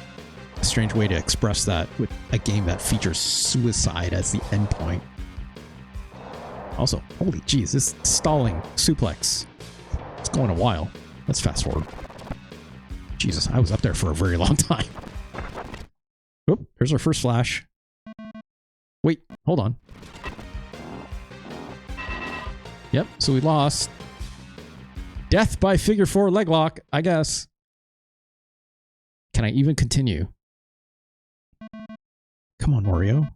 a strange way to express that with a game that features suicide as the endpoint. Also, holy jeez, this stalling suplex. It's going a while. Let's fast forward. Jesus, I was up there for a very long time. Oop, there's our first flash. Wait, hold on. Yep, so we lost. Death by figure 4 leg lock, I guess. Can I even continue? Come on, Morio.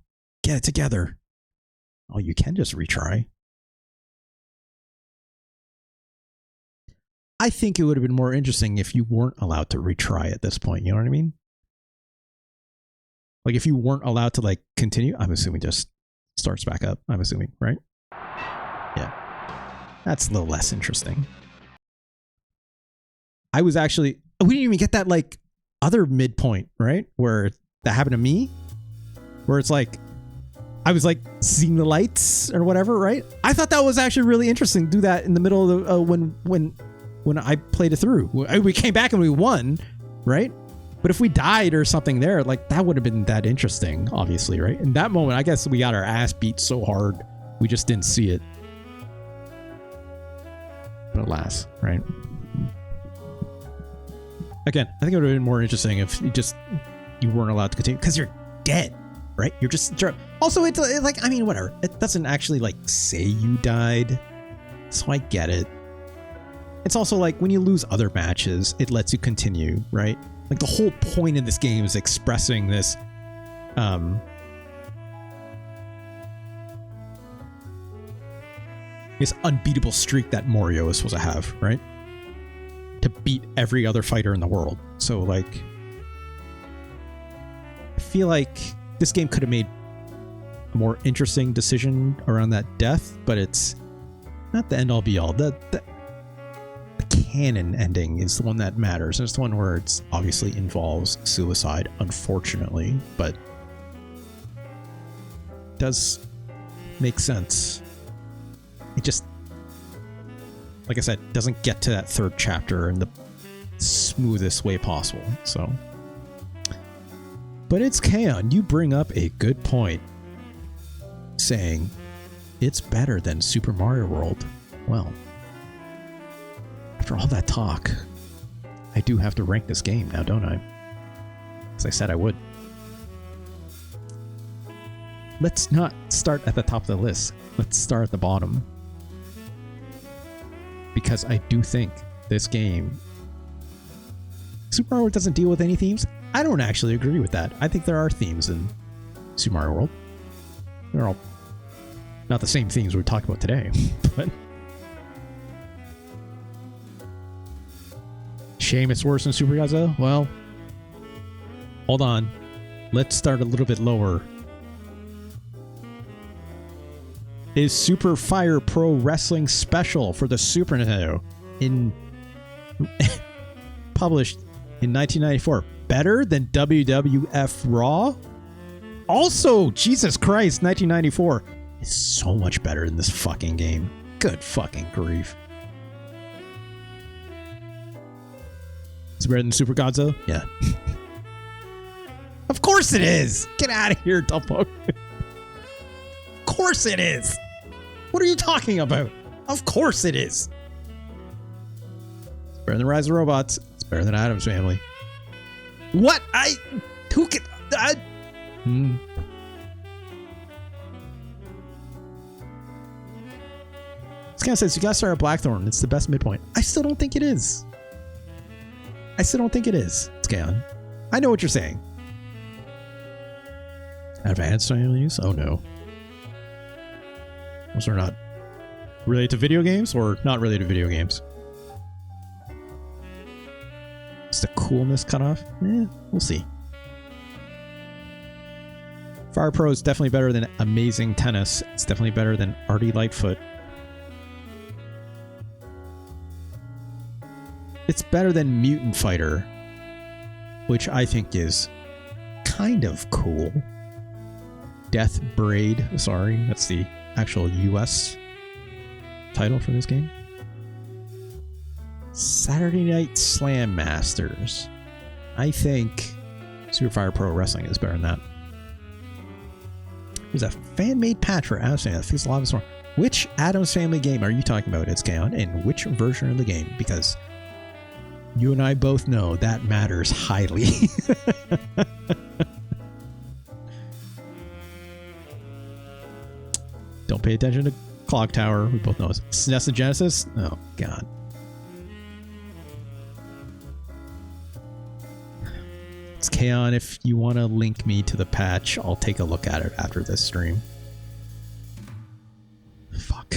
Get it together. Oh, you can just retry. I think it would have been more interesting if you weren't allowed to retry at this point. You know what I mean? Like if you weren't allowed to like continue, I'm assuming just starts back up. I'm assuming, right? Yeah. That's a little less interesting. I was actually, we didn't even get that like other midpoint, right? Where that happened to me, where it's like, I was like seeing the lights or whatever, right? I thought that was actually really interesting to do that in the middle of the, when I played it through. We came back and we won, right? But if we died or something there, like that would have been that interesting, obviously, right? In that moment, I guess we got our ass beat so hard, we just didn't see it. But alas, right? Again, I think it would have been more interesting if you weren't allowed to continue because you're dead, right? You're just also it's like, I mean, whatever. It doesn't actually like say you died, so I get it. It's also like when you lose other matches, it lets you continue, right? Like the whole point of this game is expressing this, this unbeatable streak that Morio is supposed to have, right? To beat every other fighter in the world. So like, I feel like this game could have made a more interesting decision around that death, but it's not the end all be all. The canon ending is the one that matters. And it's the one where it's obviously involves suicide, unfortunately, but does make sense. It just, like I said, doesn't get to that third chapter in the smoothest way possible. So, but it's K-On. You bring up a good point, saying it's better than Super Mario World. Well, after all that talk, I do have to rank this game now, don't I? As I said I would. Let's not start at the top of the list. Let's start at the bottom. Because I do think this game Super Mario World doesn't deal with any themes. I don't actually agree with that. I think there are themes in Super Mario World. They're all not the same themes we talked about today, but shame it's worse than Super Godzilla. Well, hold on. Let's start a little bit lower. Is Super Fire Pro Wrestling Special for the Super Nintendo published in 1994 better than WWF Raw? Also, Jesus Christ, 1994 is so much better than this fucking game. Good fucking grief. It's better than Super Godzilla? Yeah. Of course it is! Get out of here, Dumbo. Of course it is! What are you talking about? Of course it is! It's better than Rise of Robots. It's better than Addams Family. What? Who can... This guy says, you gotta start at Blackthorn. It's the best midpoint. I still don't think it is. I still don't think it is, Scan. I know what you're saying. Advanced families? Oh no. Those are not related to video games or not related to video games? Is the coolness cut off? We'll see. Fire Pro is definitely better than Amazing Tennis. It's definitely better than Artie Lightfoot. It's better than Mutant Fighter, which I think is kind of cool. Death Braid, sorry, that's the actual US title for this game. Saturday Night Slam Masters. I think Super Fire Pro Wrestling is better than that. There's a fan-made patch for Addams Family that feels a lot of more. Which Addams Family game are you talking about, It's Kaon, and which version of the game? Because you and I both know that matters highly. Don't pay attention to Clock Tower. We both know it's SNES and Genesis. Oh, God. It's Kaon. If you want to link me to the patch, I'll take a look at it after this stream. Fuck.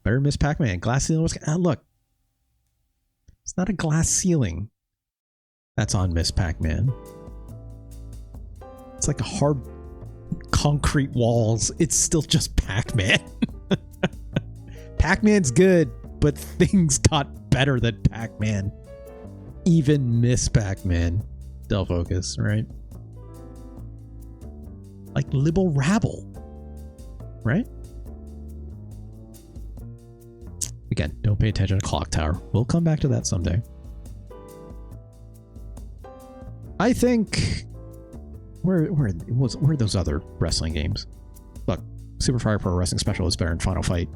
Better Miss Pac-Man. Glass ceiling was... look. It's not a glass ceiling that's on Miss Pac-Man. It's like a hard concrete walls. It's still just Pac-Man. Pac-Man's good, but things got better than Pac-Man. Even Miss Pac-Man. Del Focus, right? Like Libble Rabble. Right? Again, don't pay attention to Clock Tower. We'll come back to that someday. I think... Where are those other wrestling games? Look, Super Fire Pro Wrestling Special is better than Final Fight.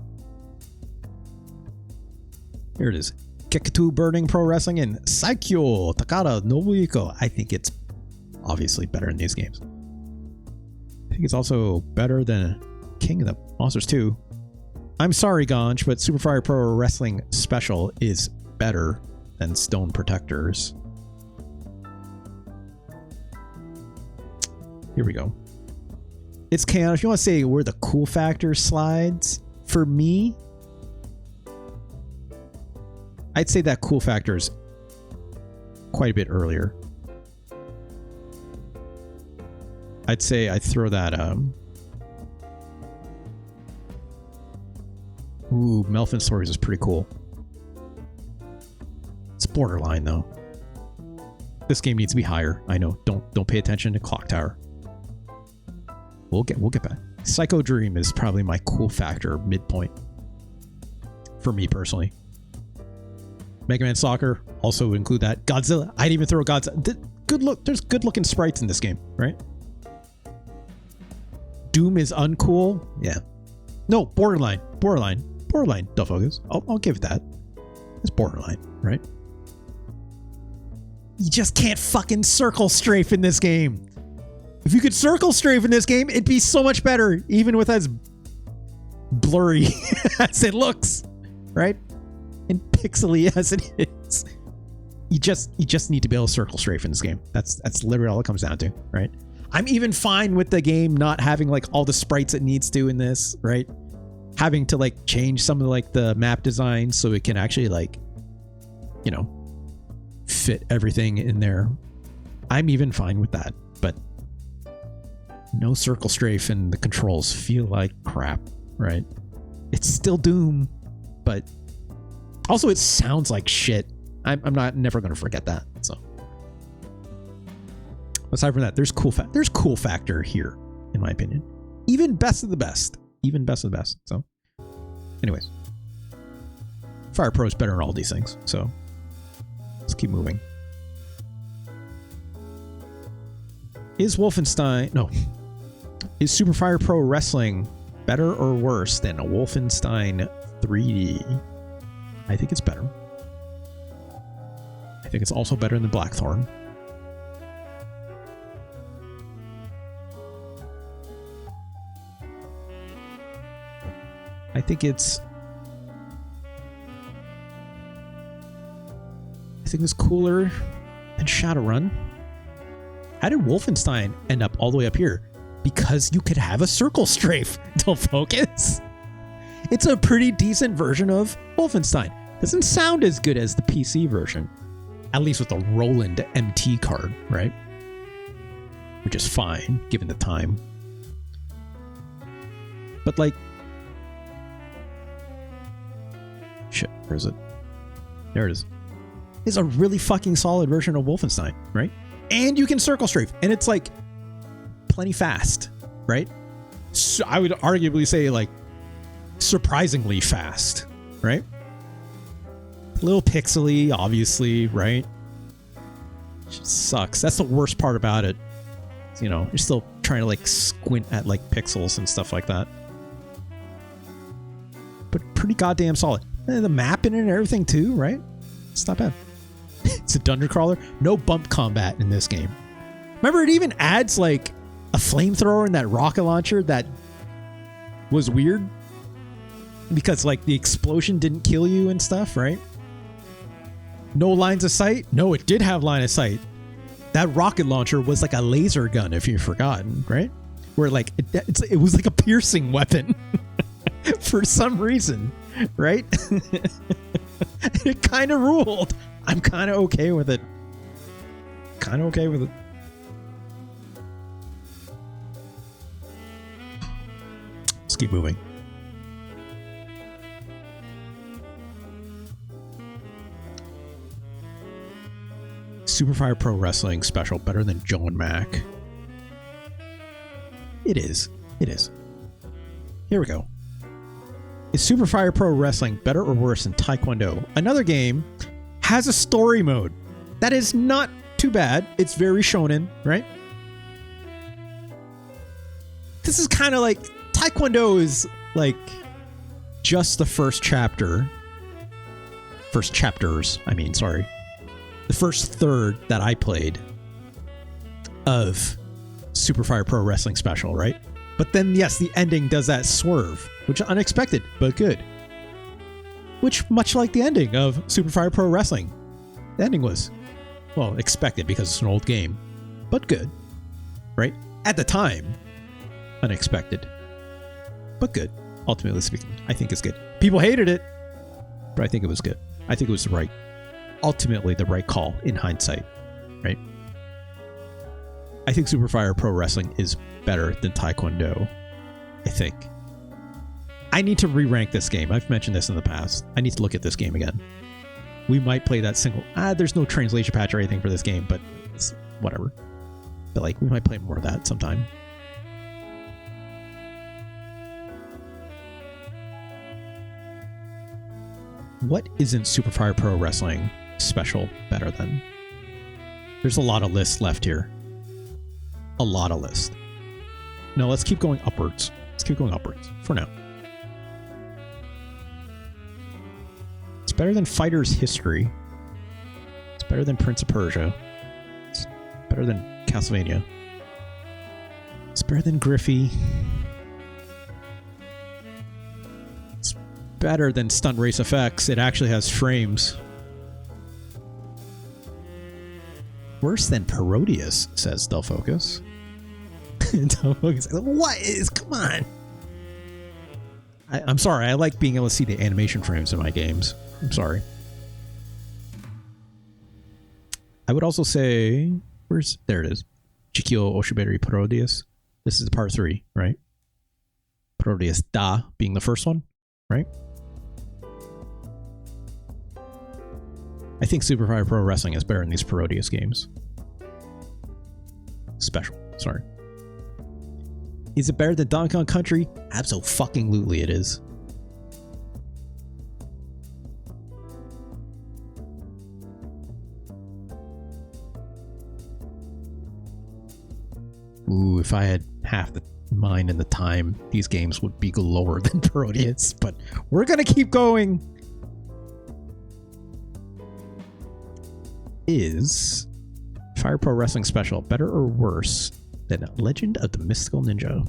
Here it is. Kekutu Burning Pro Wrestling and Saikyo Takara Nobuhiko. I think it's obviously better in these games. I think it's also better than King of the Monsters 2. I'm sorry, Ganj, but Super Fire Pro Wrestling Special is better than Stone Protectors. Here we go. It's Kaon. If you want to say where the cool factor slides, for me, I'd say that cool factor is quite a bit earlier. I'd say I'd throw that ooh, Melvin Stories is pretty cool. It's borderline though. This game needs to be higher. I know. Don't pay attention to Clock Tower. We'll get back. Psycho Dream is probably my cool factor midpoint for me personally. Mega Man Soccer also would include that. Godzilla, I'd even throw Godzilla. Good look. There's good looking sprites in this game, right? Doom is uncool. Yeah. No, borderline. Dull Focus. I'll give it that. It's borderline, right? You just can't fucking circle strafe in this game. If you could circle strafe in this game, it'd be so much better, even with as blurry as it looks, right? and pixely as it is. You just need to be able to circle strafe in this game. That's literally all it comes down to, right? I'm even fine with the game not having like all the sprites it needs to in this, right? Having to like change some of like the map design so it can actually like, you know, fit everything in there. I'm even fine with that, but no circle strafe and the controls feel like crap, right? It's still Doom, but also it sounds like shit. I'm never going to forget that. So aside from that, there's cool factor here, in my opinion. Even best of the best. So anyways, Fire Pro is better in all these things. So let's keep moving. Is Super Fire Pro Wrestling better or worse than a Wolfenstein 3D? I think it's better. I think it's also better than Blackthorn. I think it's cooler than Shadowrun. How did Wolfenstein end up all the way up here? Because you could have a circle strafe. Don't focus. It's a pretty decent version of Wolfenstein. Doesn't sound as good as the PC version. At least with the Roland MT card, right? Which is fine, given the time. But like... Shit, where is it? There it is. It's a really fucking solid version of Wolfenstein, right? And you can circle strafe. And it's like... plenty fast, right? So I would arguably say like surprisingly fast, right? A little pixely, obviously, right? Just sucks. That's the worst part about it. You know, you're still trying to like squint at like pixels and stuff like that. But pretty goddamn solid. And the map in it and everything too, right? It's not bad. It's a dungeon crawler. No bump combat in this game. Remember, it even adds like a flamethrower in that rocket launcher that was weird because like the explosion didn't kill you and stuff, right? No lines of sight? No, it did have line of sight. That rocket launcher was like a laser gun, if you've forgotten, right? Where like it was like a piercing weapon for some reason, right? It kind of ruled. I'm kind of okay with it. Let's keep moving. Super Fire Pro Wrestling Special better than Joe and Mac. It is. Here we go. Is Super Fire Pro Wrestling better or worse than Taekwondo? Another game has a story mode. That is not too bad. It's very shonen, right? This is kind of like Taekwondo is like just the first chapter. First chapters, I mean, sorry. The first third that I played of Super Fire Pro Wrestling Special, right? But then, yes, the ending does that swerve, which is unexpected, but good. Which, much like the ending of Super Fire Pro Wrestling, the ending was, well, expected because it's an old game, but good, right? At the time, unexpected, but good. Ultimately speaking, I think it's good. People hated it, but I think it was good. I think it was ultimately the right call in hindsight, right? I think Super Fire Pro Wrestling is better than Taekwondo. I think. I need to re-rank this game. I've mentioned this in the past. I need to look at this game again. We might play that single. There's no translation patch or anything for this game, but it's whatever. But like, we might play more of that sometime. What isn't Super Fire Pro Wrestling Special better than? There's a lot of lists left here. A lot of lists. No, let's keep going upwards. Let's keep going upwards for now. It's better than Fighter's History. It's better than Prince of Persia. It's better than Castlevania. It's better than Griffey. It's better than Stunt Race FX. It actually has frames. Worse than Parodius, says Delfocus. Delfocus, what is? Come on. I'm sorry. I like being able to see the animation frames in my games. I'm sorry. I would also say, there it is. Chikyo Oshiberi Parodius. This is part 3, right? Parodius Da being the first one, right? I think Super Fire Pro Wrestling is better in these Parodius games. Special, sorry. Is it better than Donkey Kong Country? Abso-fucking-lutely it is. Ooh, if I had half the mind and the time, these games would be lower than Parodius, but we're gonna keep going. Is Fire Pro Wrestling Special better or worse than Legend of the Mystical Ninja?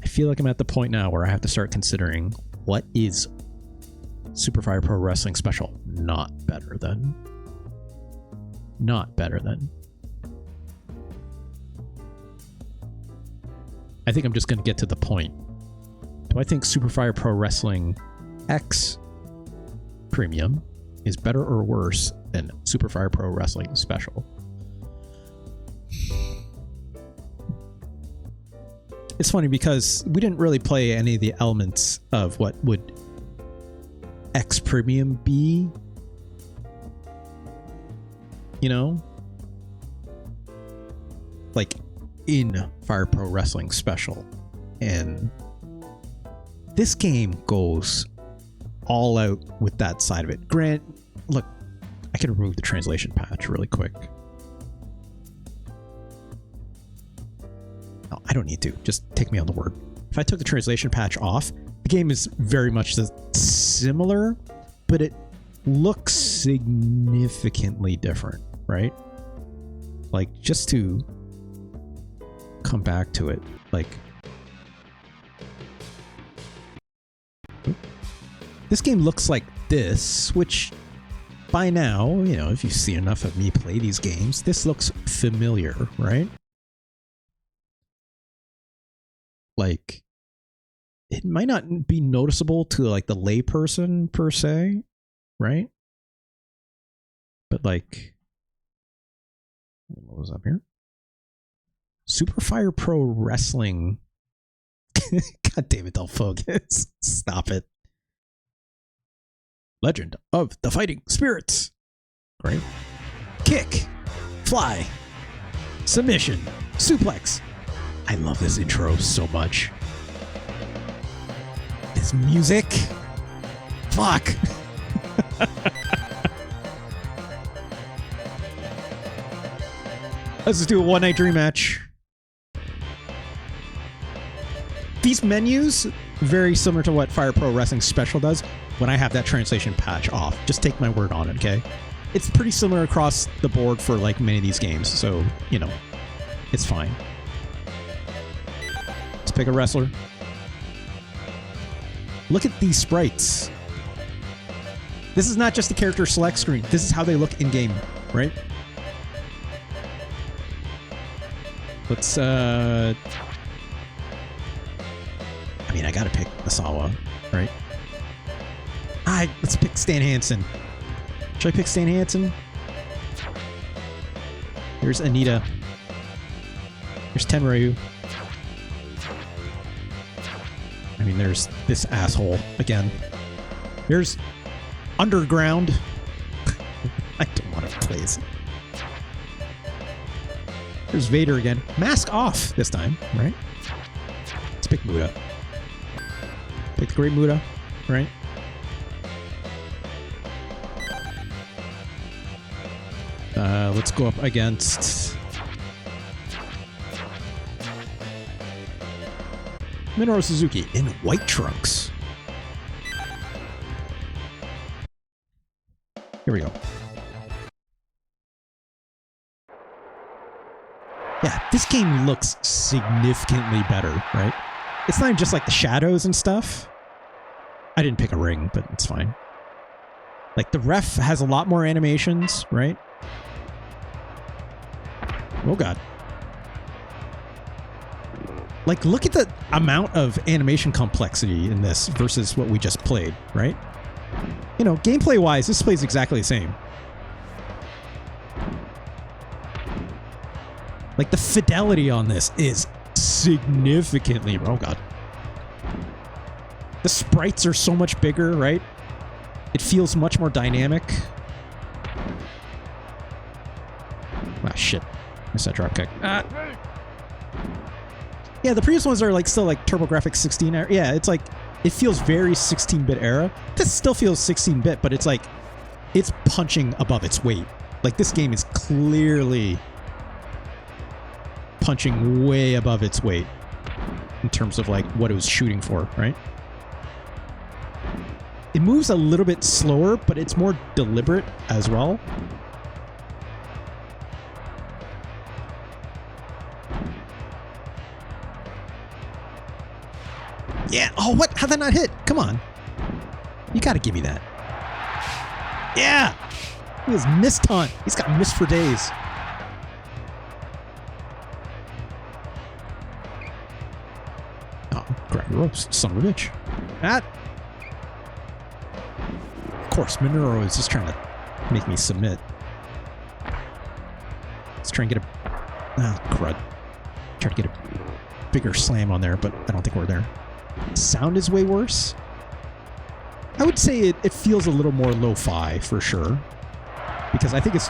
I feel like I'm at the point now where I have to start considering what is Super Fire Pro Wrestling Special not better than. Not better than. I think I'm just going to get to the point. Do I think Super Fire Pro Wrestling X Premium is better or worse than Super Fire Pro Wrestling Special? It's funny because we didn't really play any of the elements of what would X Premium be. You know? Like in Fire Pro Wrestling Special. And this game goes all out with that side of it. Grant, look, I can remove the translation patch really quick. No, I don't need to. Just take me on the word. If I took the translation patch off, the game is very much similar, but it looks significantly different, right? Like, just to come back to it, like, this game looks like this, which by now, you know, if you see enough of me play these games, this looks familiar, right? Like, it might not be noticeable to like the layperson per se, right? But like, what was up here? Super Fire Pro Wrestling. God damn it, don't focus. Stop it. Legend of the Fighting Spirits. Great. Kick. Fly. Submission. Suplex. I love this intro so much. This music. Fuck. Let's just do a one-night dream match. These menus, very similar to what Fire Pro Wrestling Special does when I have that translation patch off. Just take my word on it, okay? It's pretty similar across the board for like many of these games, so, you know, it's fine. Let's pick a wrestler. Look at these sprites. This is not just the character select screen. This is how they look in-game, right? Let's, I mean, I gotta pick Asawa, right? Let's pick Stan Hansen. Should I pick Stan Hansen? Here's Anita. Here's Tenryu. I mean, there's this asshole again. Here's Underground. I don't want to play this. There's Vader again. Mask off this time, right? Let's pick Muta. Pick the Great Muta, right? Let's go up against Minoru Suzuki in white trunks. Here we go. Yeah, this game looks significantly better, right? it's not even just like the shadows and stuff. I didn't pick a ring, but it's fine. Like the ref has a lot more animations, right? Oh god. Like, look at the amount of animation complexity in this versus what we just played, right? You know, gameplay-wise, this plays exactly the same. Like, the fidelity on this is significantly... Oh, God. The sprites are so much bigger, right? It feels much more dynamic. Ah, shit. Missed that dropkick. Ah! Yeah, the previous ones are like still like TurboGrafx 16 era. Yeah, it's like it feels very 16-bit era. This still feels 16-bit, but it's like it's punching above its weight. Like this game is clearly punching way above its weight in terms of like what it was shooting for, right? It moves a little bit slower, but it's more deliberate as well. Yeah. Oh, what? How'd that not hit? Come on. You gotta give me that. Yeah. He has missed taunt. He's got missed for days. Oh, grab your ropes, son of a bitch. Ah. Of course, Minoru is just trying to make me submit. Let's try and get a... Ah, crud. Try to get a bigger slam on there, but I don't think we're there. Sound is way worse. I would say it feels a little more lo-fi for sure. Because I think it's...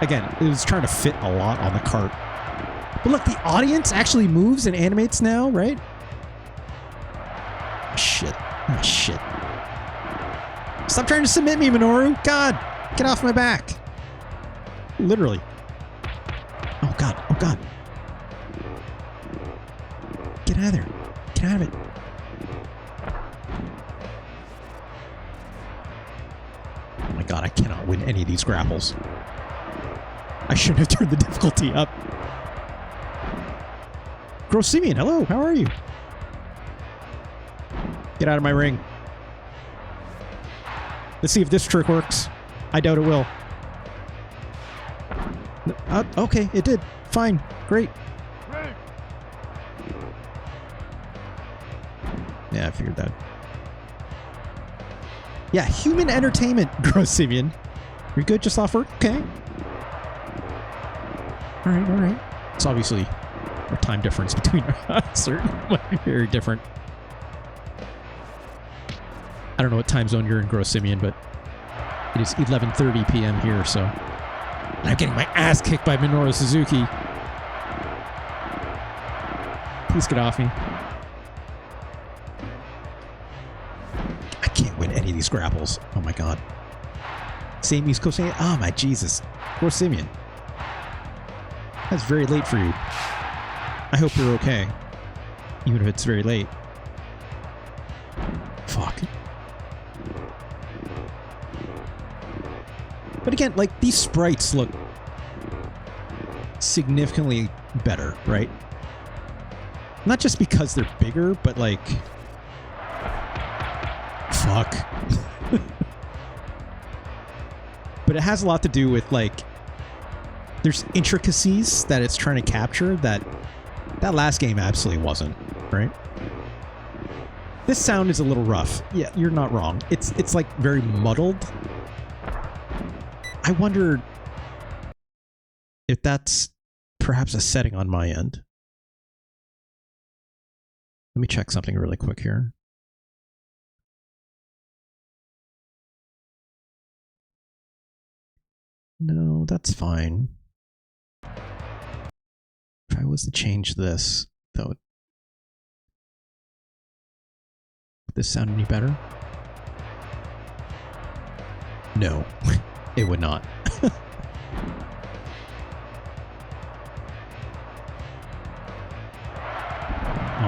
Again, it was trying to fit a lot on the cart. But look, the audience actually moves and animates now, right? Shit. Oh, shit. Stop trying to submit me, Minoru. God, get off my back. Literally. Oh, God. Oh, God. Get out of there. Get out of it. Oh, my God. I cannot win any of these grapples. I shouldn't have turned the difficulty up. Grossimian, hello. How are you? Get out of my ring. Let's see if this trick works. I doubt it will. Okay, it did. Fine. Great. Yeah, I figured that. Yeah, human entertainment, Grossimian. You're good just off work? Okay. Alright, alright. It's obviously a time difference between us. Very different. I don't know what time zone you're in, Grossimian, but it is 11:30 p.m. here, so... I'm getting my ass kicked by Minoru Suzuki. Please get off me. I can't win any of these grapples. Oh my god. Same East Coast. Oh my Jesus. Grossimian. That's very late for you. I hope you're okay. Even if it's very late. Fuck. But again, like, these sprites look significantly better, right? Not just because they're bigger, but like... Fuck. But it has a lot to do with, like... There's intricacies that it's trying to capture that last game absolutely wasn't, right? This sound is a little rough. Yeah, you're not wrong. It's like very muddled. I wonder if that's perhaps a setting on my end. Let me check something really quick here. No, that's fine. If I was to change this, that would this sound any better? No. It would not. Oh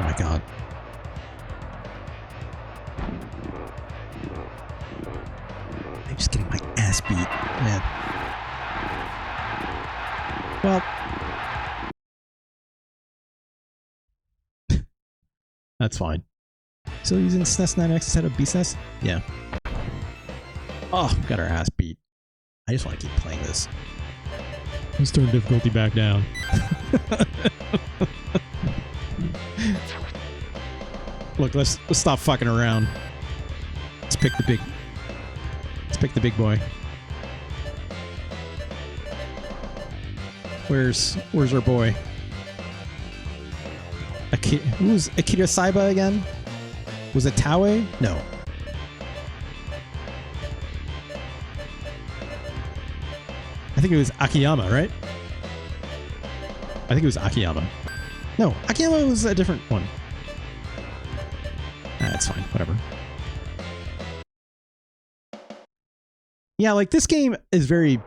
my god. I'm just getting my ass beat, man. Well. That's fine. Still using SNES 9X instead of BSNES? Yeah. Oh, got our ass beat. I just want to keep playing this. Let's turn difficulty back down. Look, let's stop fucking around. Let's pick the big boy. Where's our boy? Who's Akira Saiba again? Was it Taue? No. I think it was Akiyama, right? I think it was Akiyama. No, Akiyama was a different one. That's fine, whatever. Yeah, like this game is very...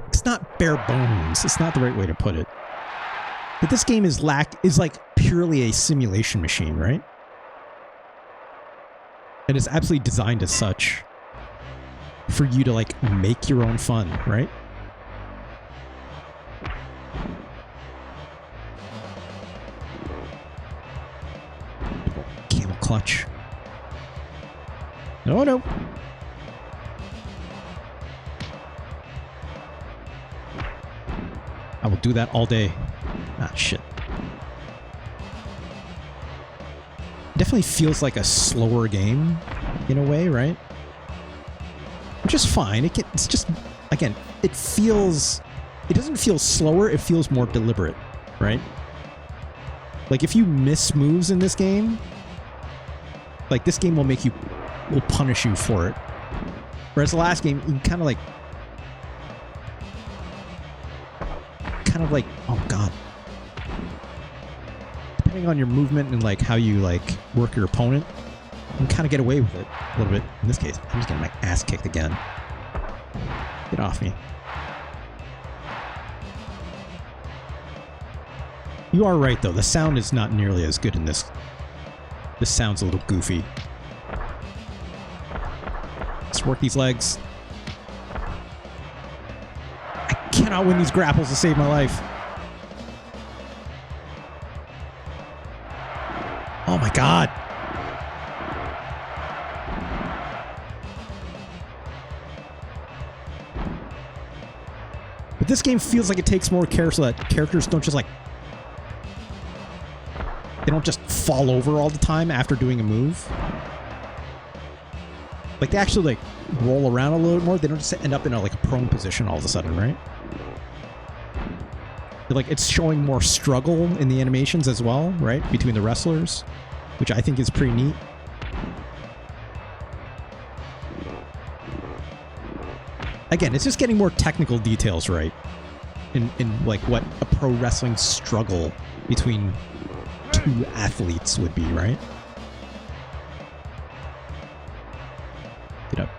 It's not bare bones. It's not the right way to put it. But this game is like purely a simulation machine, right? And it's absolutely designed as such for you to like make your own fun, right? Camel clutch. Oh no. I will do that all day. Ah, shit. It definitely feels like a slower game in a way, right? Which is fine. It's just, again, it doesn't feel slower, it feels more deliberate, right? Like if you miss moves in this game, like this game will punish you for it. Whereas the last game, you kind of like, oh god. Depending on your movement and like how you like work your opponent, you can kind of get away with it a little bit. In this case, I'm just getting my ass kicked again. Get off me. You are right though, the sound is not nearly as good in this. This sounds a little goofy. Let's work these legs. I cannot win these grapples to save my life. Oh my god. But this game feels like it takes more care so that characters don't just like... They don't just fall over all the time after doing a move. Like they actually like roll around a little bit more. They don't just end up in a prone position all of a sudden, right? Like it's showing more struggle in the animations as well, right? Between the wrestlers, which I think is pretty neat. Again, it's just getting more technical details right in like what a pro wrestling struggle between two athletes would be, right? Get up.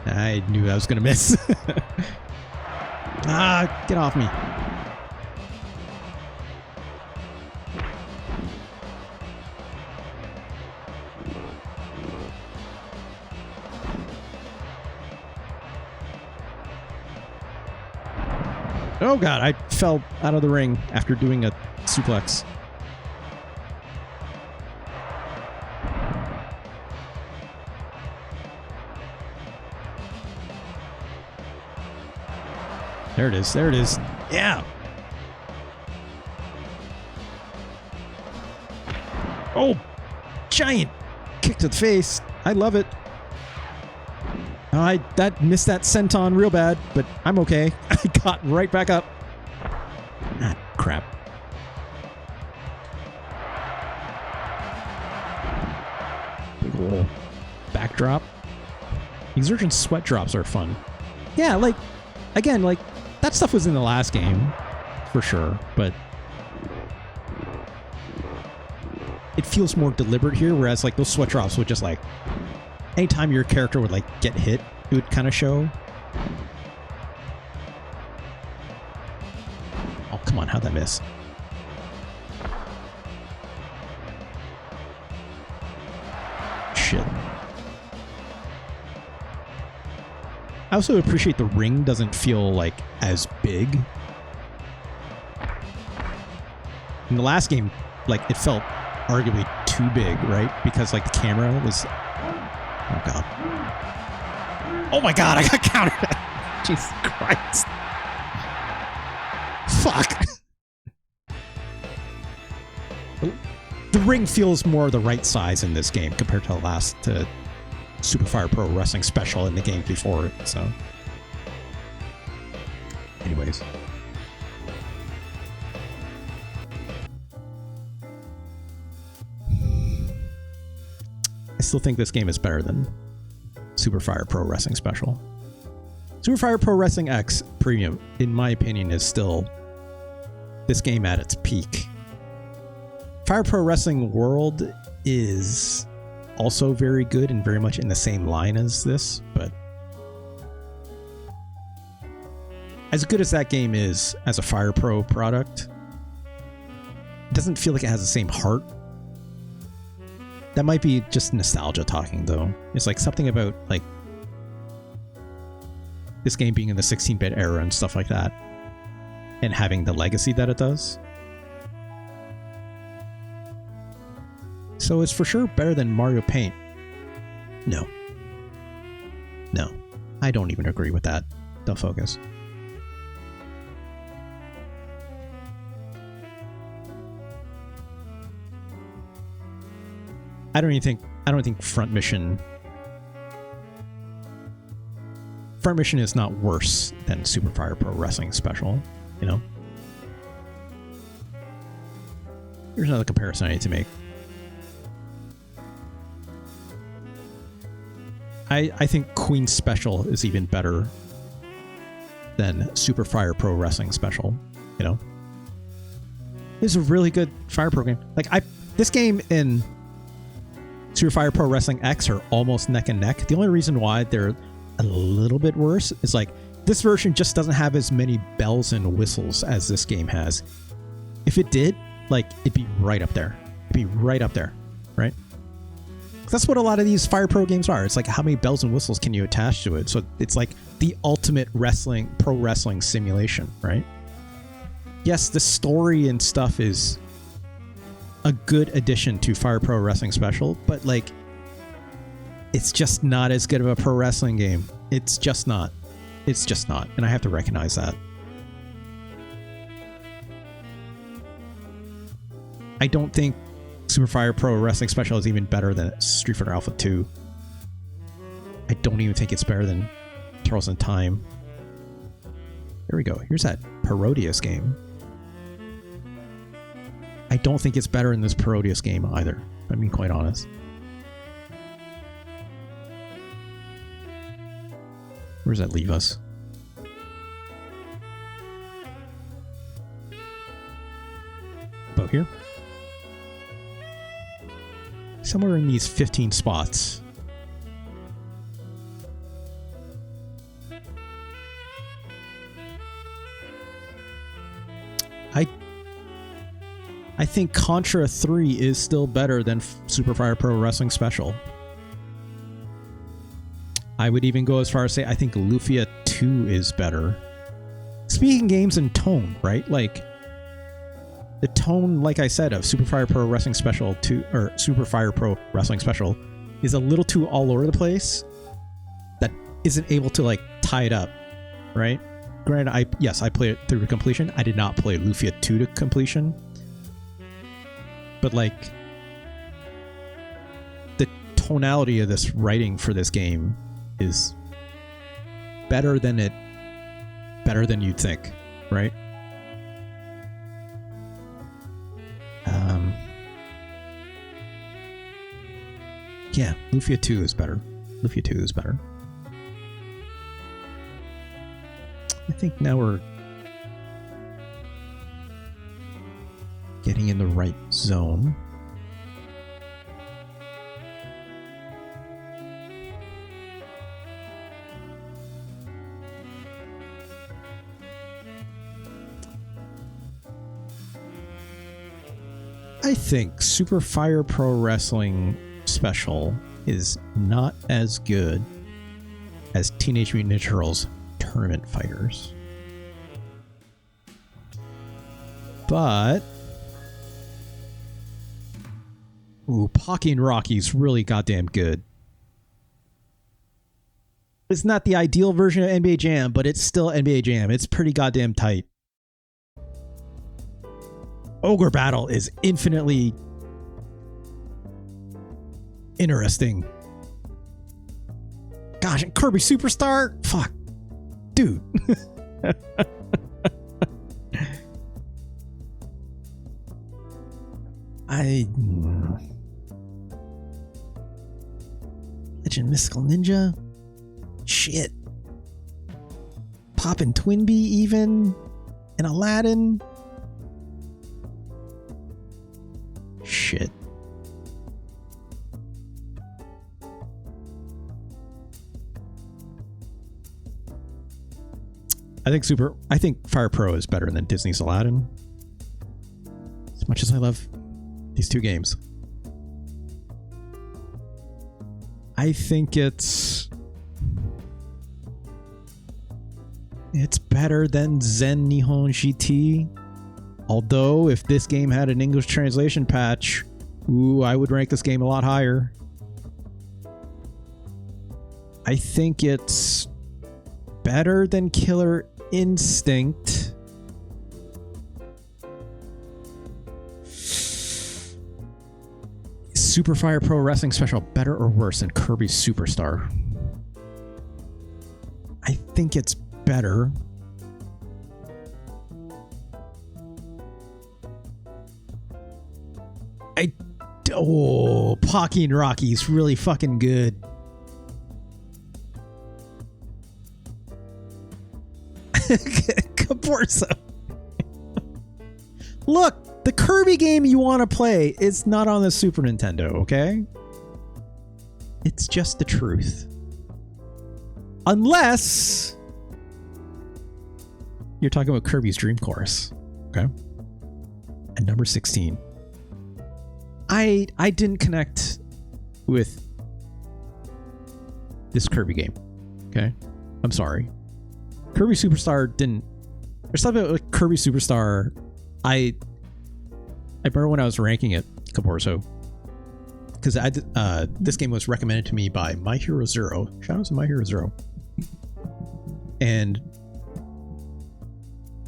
I knew I was gonna miss. Ah, get off me. Oh god, I fell out of the ring after doing a suplex. There it is, there it is. Yeah! Oh! Giant kick to the face. I love it. I missed that senton real bad, but I'm okay. I got right back up. Ah, crap. Big ol' backdrop. Exertion sweat drops are fun. Yeah, like, again, like, that stuff was in the last game, for sure, but it feels more deliberate here, whereas, like, those sweat drops would just, like, anytime your character would, like, get hit, it would kind of show. Oh, come on, how'd that miss? Shit. I also appreciate the ring doesn't feel, like, as big In the last game, like, it felt arguably too big, right? Because, like, the camera was... Oh, God. Oh, my God, I got countered. Jesus Christ. Fuck. The ring feels more the right size in this game compared to the last Super Fire Pro Wrestling Special in the game before it, so... Anyways. I still think this game is better than Super Fire Pro Wrestling Special. Super Fire Pro Wrestling X Premium, in my opinion, is still this game at its peak. Fire Pro Wrestling World is also very good and very much in the same line as this, but as good as that game is as a Fire Pro product, it doesn't feel like it has the same heart. That might be just nostalgia talking, though. It's like something about like this game being in the 16-bit era and stuff like that, and having the legacy that it does. So it's for sure better than Mario Paint. No. No. I don't even agree with that. Don't focus. I don't think Front Mission is not worse than Super Fire Pro Wrestling Special, you know? Here's another comparison I need to make. I think Queen Special is even better than Super Fire Pro Wrestling Special, you know? This is a really good Fire Pro game. Like, this game and Super Fire Pro Wrestling X are almost neck and neck. The only reason why they're a little bit worse is like this version just doesn't have as many bells and whistles as this game has. If it did, like, it'd be right up there. It'd be right up there, right? That's what a lot of these Fire Pro games are. It's like, how many bells and whistles can you attach to it? So it's like the ultimate pro wrestling simulation, right? Yes, the story and stuff is a good addition to Fire Pro Wrestling Special, but like, it's just not as good of a pro wrestling game. It's just not. It's just not. And I have to recognize that. I don't think Super Fire Pro Wrestling Special is even better than Street Fighter Alpha 2. I don't even think it's better than Turtles in Time. Here we go. Here's that Parodius game. I don't think it's better in this Parodius game either. I mean, quite honest. Where does that leave us? About here? Somewhere in these 15 spots. I think Contra 3 is still better than Super Fire Pro Wrestling Special. I would even go as far as say I think Lufia 2 is better. Speaking games in tone, right? Like the tone, like I said, of Super Fire Pro Wrestling Special 2 or Super Fire Pro Wrestling Special is a little too all over the place. That isn't able to like tie it up, right? Granted, I played it through to completion. I did not play Lufia 2 to completion. But like the tonality of this writing for this game is better than you'd think, right? Yeah, Lufia 2 is better. Lufia 2 is better. I think now we're getting in the right zone. I think Super Fire Pro Wrestling Special is not as good as Teenage Mutant Ninja Turtles Tournament Fighters. But Ooh, Pocky and Rocky's really goddamn good. It's not the ideal version of NBA Jam, but it's still NBA Jam. It's pretty goddamn tight. Ogre Battle is infinitely interesting. Gosh, and Kirby Superstar? Fuck. Dude. Legend Mystical Ninja? Shit. Poppin' Twinbee even? And Aladdin? Shit. I think Fire Pro is better than Disney's Aladdin. As much as I love these two games. I think it's better than Zen Nihon GT. Although, if this game had an English translation patch, ooh, I would rank this game a lot higher. I think it's better than Killer Instinct. Super Fire Pro Wrestling Special better or worse than Kirby Superstar? I think it's better. Pocky and Rocky's really fucking good. Caborza. Look, the Kirby game you want to play is not on the Super Nintendo, okay? It's just the truth. Unless you're talking about Kirby's Dream Course, okay? And number 16. I didn't connect with this Kirby game, okay? I'm sorry. Kirby Superstar didn't... There's something about like Kirby Superstar. I remember when I was ranking it, Caborzo, because this game was recommended to me by My Hero Zero. Shout out to My Hero Zero. And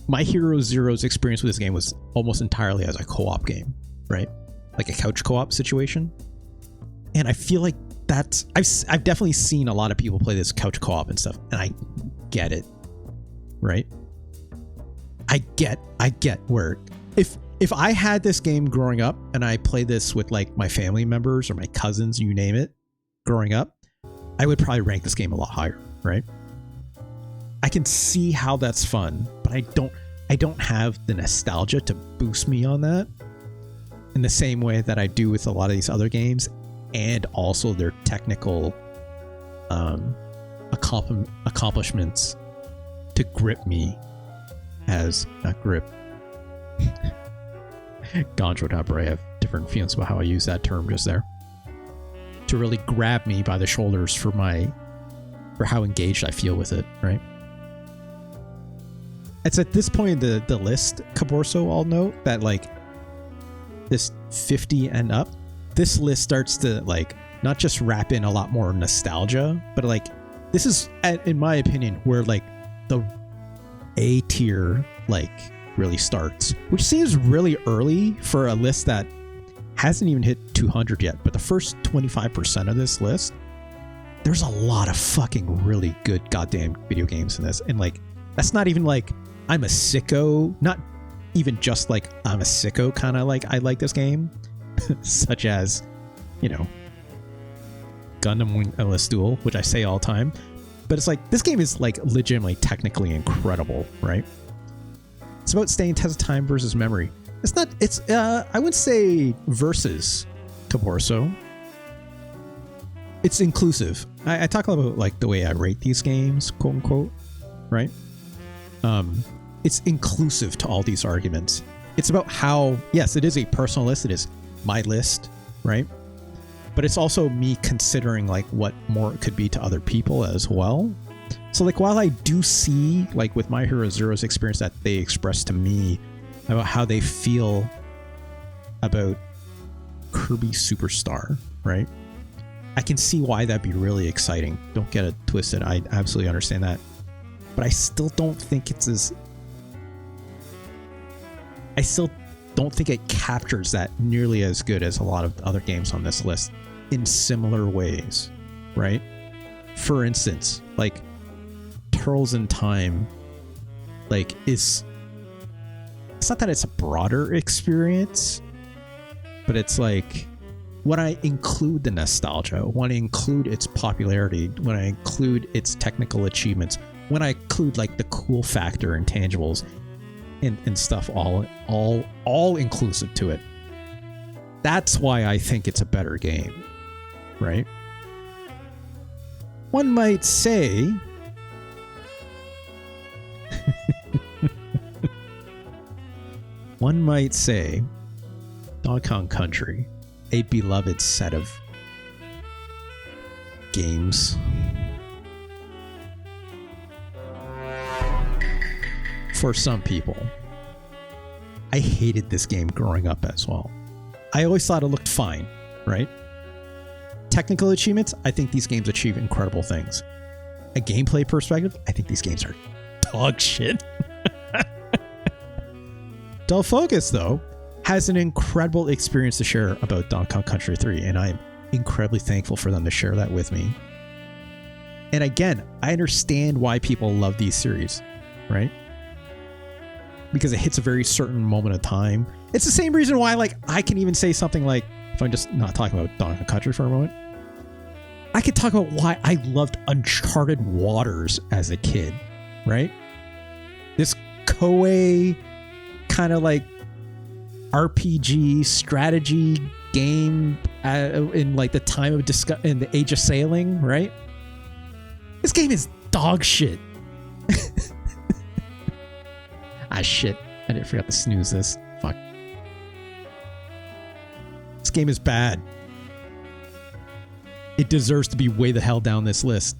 My Hero Zero's experience with this game was almost entirely as a co-op game, right? Like a couch co-op situation. And I feel like that's... I've definitely seen a lot of people play this couch co-op and stuff, and I get it, right? I get where... If I had this game growing up and I played this with like my family members or my cousins, you name it, growing up, I would probably rank this game a lot higher, right? I can see how that's fun, but I don't have the nostalgia to boost me on that in the same way that I do with a lot of these other games, and also their technical accomplishments to grip me as not grip. Gonjo.bray, I have different feelings about how I use that term just there. To really grab me by the shoulders for how engaged I feel with it, right? It's at this point in the list, Caborso, I'll note that like this 50 and up, this list starts to like not just wrap in a lot more nostalgia, but like this is, in my opinion, where like the A tier like really starts, which seems really early for a list that hasn't even hit 200 yet. But the first 25% of this list, there's a lot of fucking really good goddamn video games in this. And like, that's not even like I'm a sicko, not even just like I'm a sicko kind of like I like this game, such as, you know, Gundam Wing Endless Duel, which I say all the time. But it's like, this game is like legitimately technically incredible, right? It's about staying test of time versus memory. It's not, it's, I wouldn't say versus Caborso. It's inclusive. I talk about like the way I rate these games, quote unquote, right? It's inclusive to all these arguments. It's about how, yes, it is a personal list. It is my list, right? But it's also me considering like what more it could be to other people as well. So like, while I do see like with My Hero Zero's experience that they express to me about how they feel about Kirby Superstar, right? I can see why that'd be really exciting. Don't get it twisted. I absolutely understand that. But I still don't think it's as... I still don't think it captures that nearly as good as a lot of other games on this list in similar ways, right? For instance, like Turtles in Time, like it's not that it's a broader experience, but it's like when I include the nostalgia, when I include its popularity, when I include its technical achievements, when I include like the cool factor and tangibles and stuff, all inclusive to it, that's why I think it's a better game, right? One might say Donkey Kong Country, a beloved set of games, for some people. I hated this game growing up as well. I always thought it looked fine, right? Technical achievements, I think these games achieve incredible things. A gameplay perspective, I think these games are dog shit. Dull Focus, though, has an incredible experience to share about Donkey Kong Country 3, and I'm incredibly thankful for them to share that with me. And again, I understand why people love these series, right? Because it hits a very certain moment of time. It's the same reason why, like, I can even say something like, if I'm just not talking about Donkey Kong Country for a moment, I could talk about why I loved Uncharted Waters as a kid, right? This Koei kind of like RPG strategy game in like the time of in the Age of Sailing, right? This game is dog shit. Ah, shit. I didn't forget to snooze this. Fuck. This game is bad. It deserves to be way the hell down this list.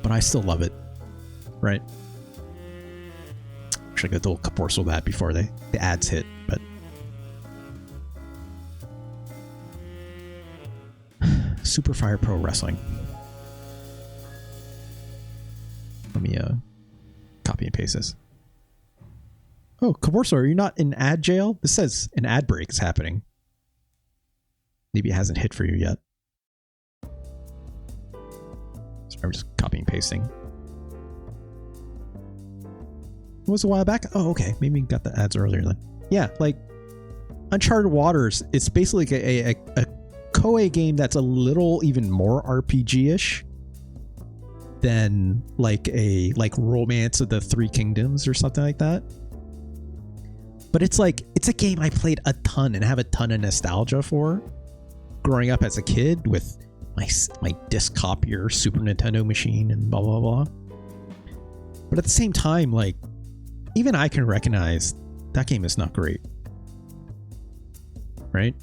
But I still love it. Right? Wish I could do a morsel of that before the ads hit, but... Super Fire Pro Wrestling. Let me copy and paste this. Oh, Caborso, are you not in ad jail? This says an ad break is happening. Maybe it hasn't hit for you yet. So I'm just copying and pasting. It was a while back. Oh, okay. Maybe we got the ads earlier then. Yeah, like Uncharted Waters, it's basically a Koei game that's a little even more RPG-ish than like a Romance of the Three Kingdoms or something like that. But it's a game I played a ton and have a ton of nostalgia for growing up as a kid with my disc copier Super Nintendo machine and blah blah blah. But at the same time, like, even I can recognize that game is not great. Right?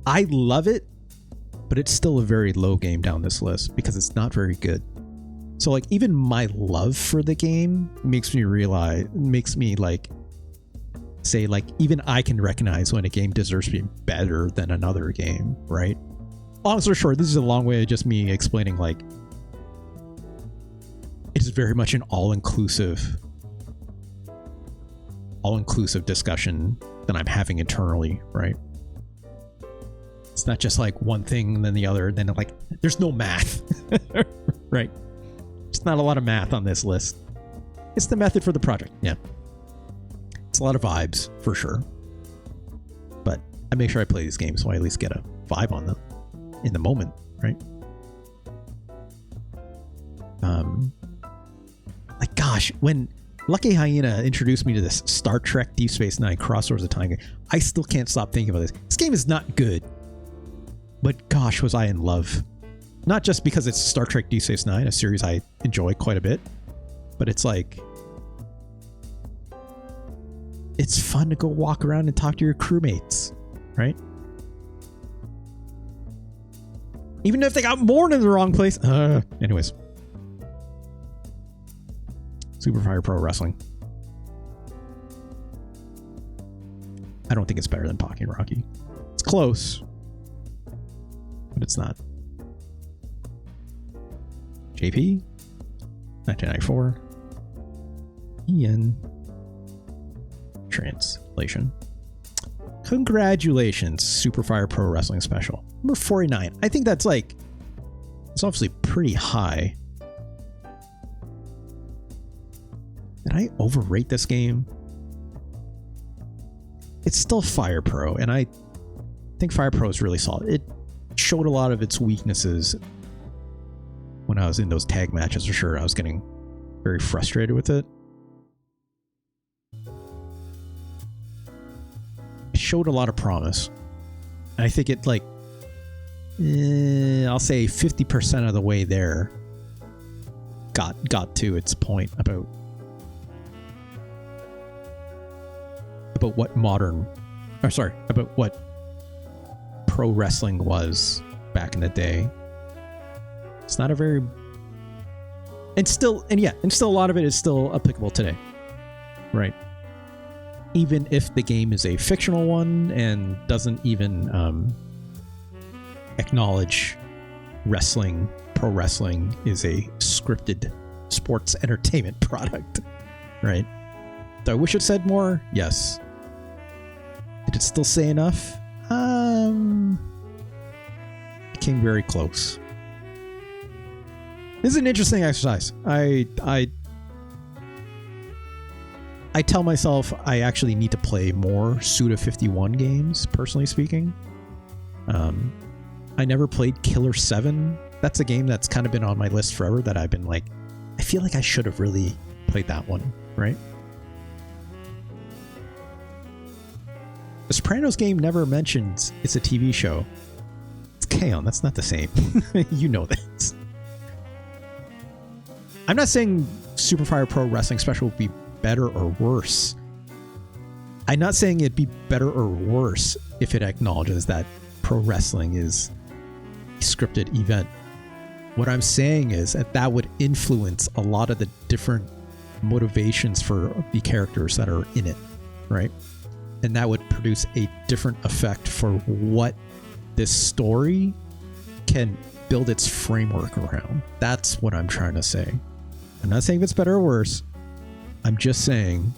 I love it, but it's still a very low game down this list because it's not very good. So like even my love for the game makes me like say like even I can recognize when a game deserves to be better than another game, right? Long story short, this is a long way of just me explaining like it is very much an all-inclusive discussion that I'm having internally, right? It's not just like one thing and then the other, then like there's no math. Right? There's not a lot of math on this list. It's the method for the project. Yeah. It's a lot of vibes for sure. But I make sure I play these games so I at least get a vibe on them in the moment, right? Like gosh, when Lucky Hyena introduced me to this Star Trek Deep Space Nine Crossroads of Time game, I still can't stop thinking about this. This game is not good. But gosh, was I in love. Not just because it's Star Trek Deep Space Nine, a series I enjoy quite a bit, but it's like, it's fun to go walk around and talk to your crewmates, right? Even if they got more in the wrong place. Anyways. Super Fire Pro Wrestling. I don't think it's better than Pocky and Rocky. It's close, but it's not. JP, 1994. Ian. Translation. Congratulations, Superfire Pro Wrestling Special. Number 49. I think that's like, it's obviously pretty high. Did I overrate this game? It's still Fire Pro, and I think Fire Pro is really solid. It showed a lot of its weaknesses when I was in those tag matches, for sure. I was getting very frustrated with it. It showed a lot of promise. And I think it, like, I'll say 50% of the way there got to its point about what about what pro wrestling was back in the day. It's not a very, and still a lot of it is still applicable today, right? Even if the game is a fictional one and doesn't even acknowledge wrestling, pro wrestling is a scripted sports entertainment product, right? Do I wish it said more? Yes. Did it still say enough? It came very close. This is an interesting exercise. I tell myself I actually need to play more Suda 51 games, personally speaking. I never played Killer 7. That's a game that's kind of been on my list forever that I've been like, I feel like I should have really played that one, right? The Sopranos game never mentions it's a TV show. It's K-On! That's not the same. You know this. I'm not saying Superfire Pro Wrestling Special would be better or worse. I'm not saying it'd be better or worse if it acknowledges that pro wrestling is a scripted event. What I'm saying is that would influence a lot of the different motivations for the characters that are in it, right? And that would produce a different effect for what this story can build its framework around. That's what I'm trying to say. I'm not saying if it's better or worse. I'm just saying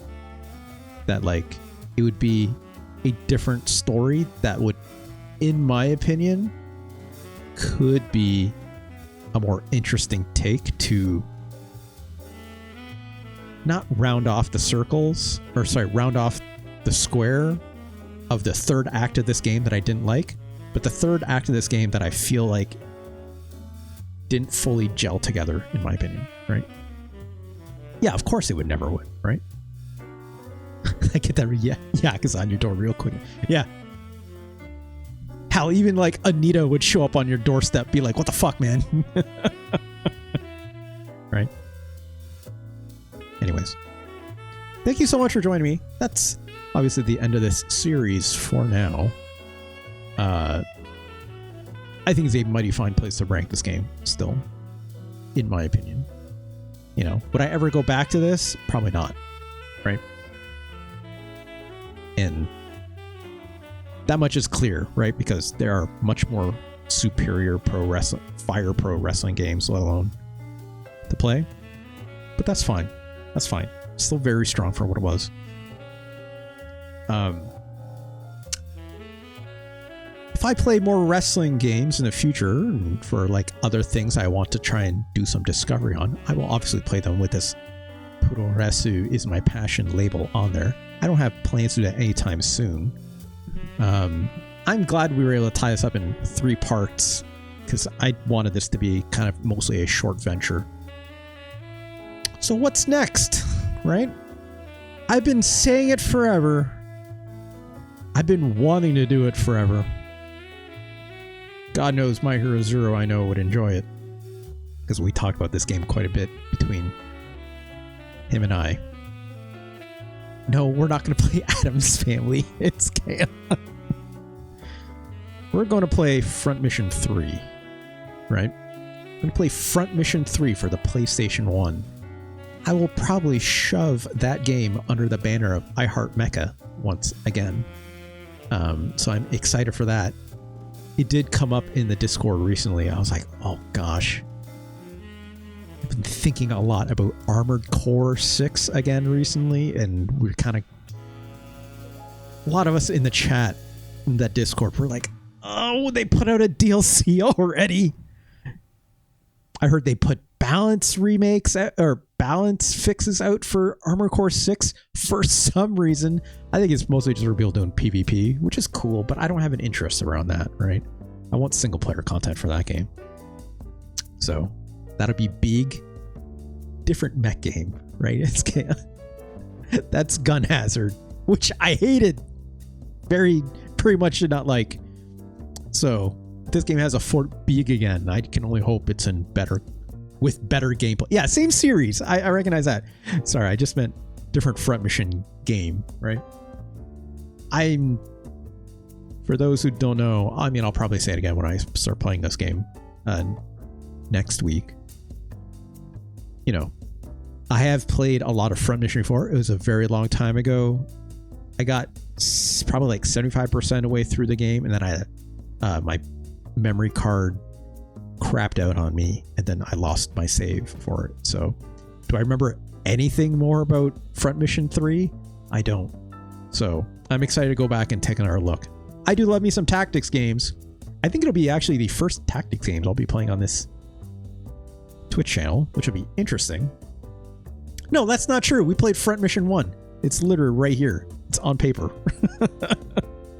that, like, it would be a different story that would, in my opinion, could be a more interesting take to not round off the circles, or sorry, round off the square of the third act of this game that I didn't like, but the third act of this game that I feel like didn't fully gel together, in my opinion, right? Yeah, of course it would never win, right? I get that. Yeah, because on your door real quick. Yeah. Hell, even like Anita would show up on your doorstep, be like, what the fuck, man? Right? Anyways. Thank you so much for joining me. That's obviously the end of this series for now. I think it's a mighty fine place to rank this game still, in my opinion. You know, would I ever go back to this? Probably not, right? And that much is clear, right? Because there are much more superior pro wrestling, Fire Pro Wrestling games, let alone to play. But that's fine. That's fine. Still very strong for what it was. If I play more wrestling games in the future, and for like other things I want to try and do some discovery on, I will obviously play them with this PURORESU Is My Passion label on there. I don't have plans to do that anytime soon. I'm glad we were able to tie this up in 3 parts, because I wanted this to be kind of mostly a short venture. So what's next, right? I've been saying it forever. I've been wanting to do it forever. God knows My Hero Zero, I know, would enjoy it, because we talked about this game quite a bit between him and I. No, we're not going to play Addams Family. It's chaos. We're going to play Front Mission 3, right? We're going to play Front Mission 3 for the PlayStation 1. I will probably shove that game under the banner of I Heart Mecha once again. So I'm excited for that. It did come up in the Discord recently. I was like, oh gosh. I've been thinking a lot about Armored Core 6 again recently, and we're kind of... A lot of us in the chat, in that Discord, were like, oh, they put out a DLC already. I heard they put balance remakes or balance fixes out for Armored Core 6 for some reason. I think it's mostly just for people doing PvP, which is cool, but I don't have an interest around that, right? I want single player content for that game. So that'll be big, different mech game, right? It's that's Gun Hazard, which I hated. Pretty much did not like. So this game has a Fort Big again. I can only hope it's in with better gameplay. Yeah, same series. I recognize that. Sorry, I just meant different Front Mission game, right? For those who don't know, I mean, I'll probably say it again when I start playing this game next week. You know, I have played a lot of Front Mission before. It was a very long time ago. I got probably like 75% of the way through the game, and then my memory card crapped out on me, and then I lost my save for it. So do I remember anything more about Front Mission 3? I don't. So I'm excited to go back and take another look. I do love me some tactics games. I think it'll be actually the first tactics games I'll be playing on this Twitch channel, which will be interesting. No, that's not true. We played Front Mission 1. It's literally right here. It's on paper.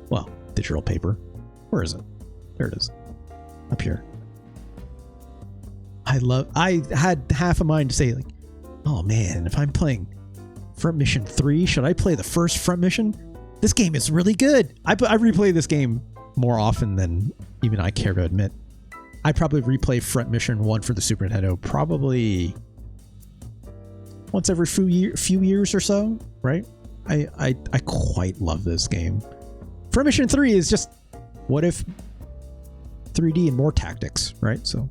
Well, digital paper. Where is it? There it is. Up here. I had half a mind to say, like, oh man, if I'm playing Front Mission 3, should I play the first Front Mission? This game is really good. I replay this game more often than even I care to admit. I probably replay Front Mission 1 for the Super Nintendo probably once every few years or so, right? I quite love this game. Front Mission 3 is just what if 3D and more tactics, right? So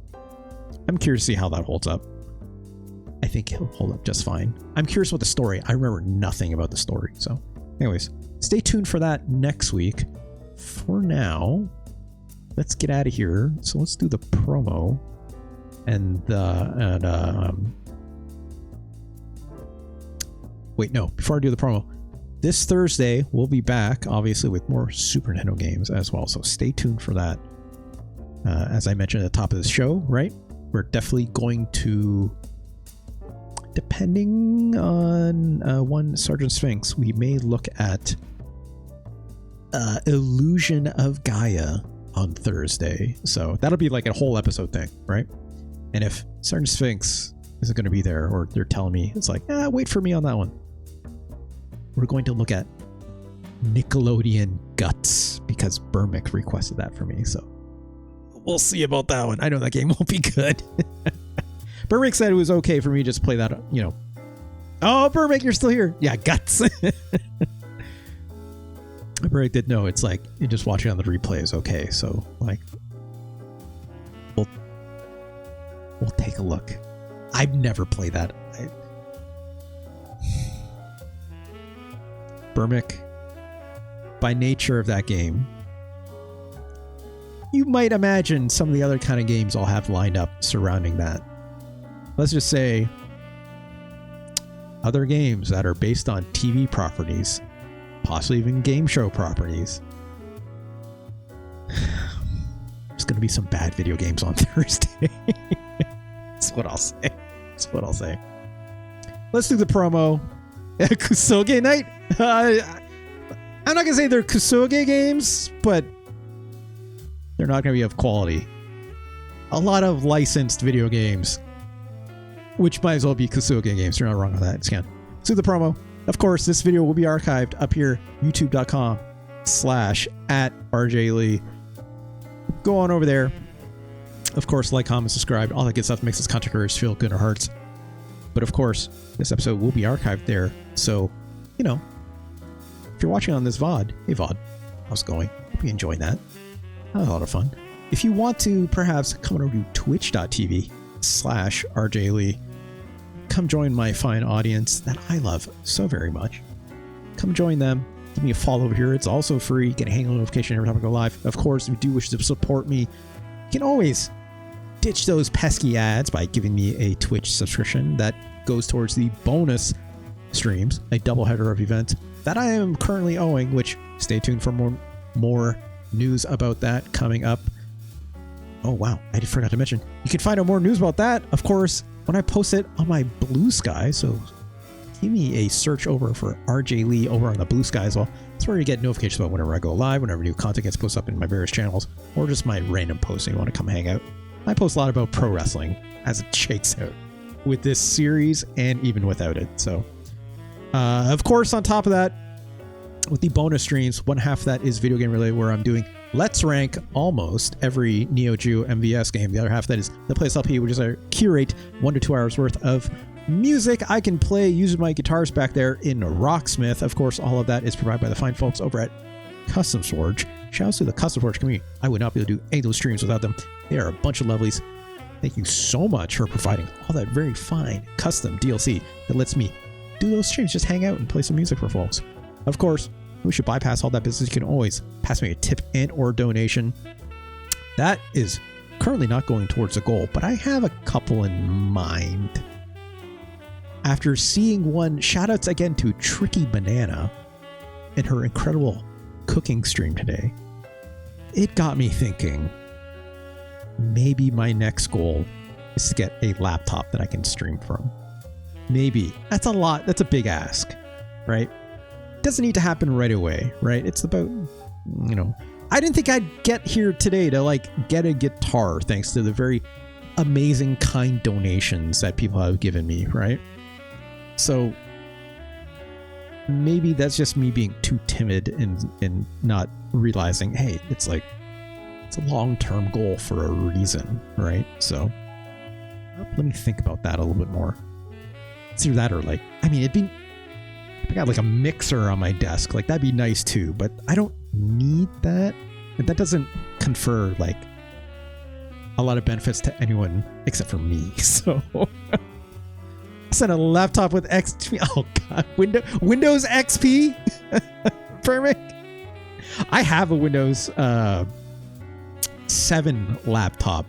I'm curious to see how that holds up. I think it'll hold up just fine. I'm curious about the story. I remember nothing about the story. So anyways, stay tuned for that next week. For now, let's get out of here. So let's do the promo wait, no, before I do the promo, this Thursday we'll be back obviously with more Super Nintendo games as well. So stay tuned for that. As I mentioned at the top of the show, right? We're definitely going to, depending on one Sergeant Sphinx, we may look at Illusion of Gaia on Thursday. So that'll be like a whole episode thing, right? And if Sergeant Sphinx isn't going to be there, or they're telling me, it's like, wait for me on that one. We're going to look at Nickelodeon Guts because Burmick requested that for me. So we'll see about that one. I know that game won't be good. Burmick said it was okay for me to just play that, you know. Oh, Burmick, you're still here. Yeah, Guts. Burmick did know it's like just watching on the replay is okay. So like, we'll take a look. I've never played that. Burmick, by nature of that game, you might imagine some of the other kind of games I'll have lined up surrounding that. Let's just say other games that are based on TV properties, possibly even game show properties. There's going to be some bad video games on Thursday. That's what I'll say. That's what I'll say. Let's do the promo. Kusoge Night. I'm not going to say they're Kusoge games, but they're not going to be of quality. A lot of licensed video games, which might as well be Kusoge games. You're not wrong on that. Let's do the promo. Of course, this video will be archived up here, youtube.com/@RJLee. Go on over there. Of course, like, comment, subscribe. All that good stuff makes us content creators feel good in our hearts. But of course, this episode will be archived there. So, you know, if you're watching on this VOD, hey VOD, how's it going? Hope you enjoyed that. That was a lot of fun. If you want to perhaps come over to twitch.tv/RJLee, come join my fine audience that I love so very much. Come join them. give me a follow over here. It's also free. Get a hang notification every time I go live. Of course, if you do wish to support me, you can always ditch those pesky ads by giving me a Twitch subscription. That goes towards the bonus streams, a doubleheader of events that I am currently owing, which stay tuned for more news about that coming up. Oh wow, I forgot to mention, you can find out more news about that, of course, when I post it on my Blue Sky. So give me a search over for RJ Lee over on the Blue Sky as well. That's where you get notifications about whenever I go live, whenever new content gets posted up in my various channels, or just my random posts and you want to come hang out. I post a lot about pro wrestling as it shakes out with this series and even without it. So of course, on top of that, with the bonus streams, one half of that is video game related, where I'm doing Let's Rank almost every Neo Geo MVS game. The other half of that is the Place LP, which is I curate 1 to 2 hours worth of music I can play using my guitars back there in Rocksmith. Of course, all of that is provided by the fine folks over at Custom Forge. Shouts to the Custom Forge community. I would not be able to do any of those streams without them. They are a bunch of lovelies. Thank you so much for providing all that very fine custom DLC that lets me do those streams, just hang out and play some music for folks. Of course, we should bypass all that business. You can always pass me a tip and or donation. That is currently not going towards a goal, but I have a couple in mind. After seeing one, shoutouts again to Tricky Banana and her incredible cooking stream today, it got me thinking, maybe my next goal is to get a laptop that I can stream from. Maybe. That's a lot. That's a big ask, right? Doesn't need to happen right away, right? It's about, you know, I didn't think I'd get here today to like get a guitar thanks to the very amazing kind donations that people have given me, right? So maybe that's just me being too timid and not realizing, hey, it's like, it's a long-term goal for a reason, right? So let me think about that a little bit more. It's either that or like, I mean, if I got like a mixer on my desk, like that'd be nice too, but I don't need that. And that doesn't confer like a lot of benefits to anyone except for me. So I sent a laptop with XP. Oh God, Windows XP. Perfect. I have a Windows 7 laptop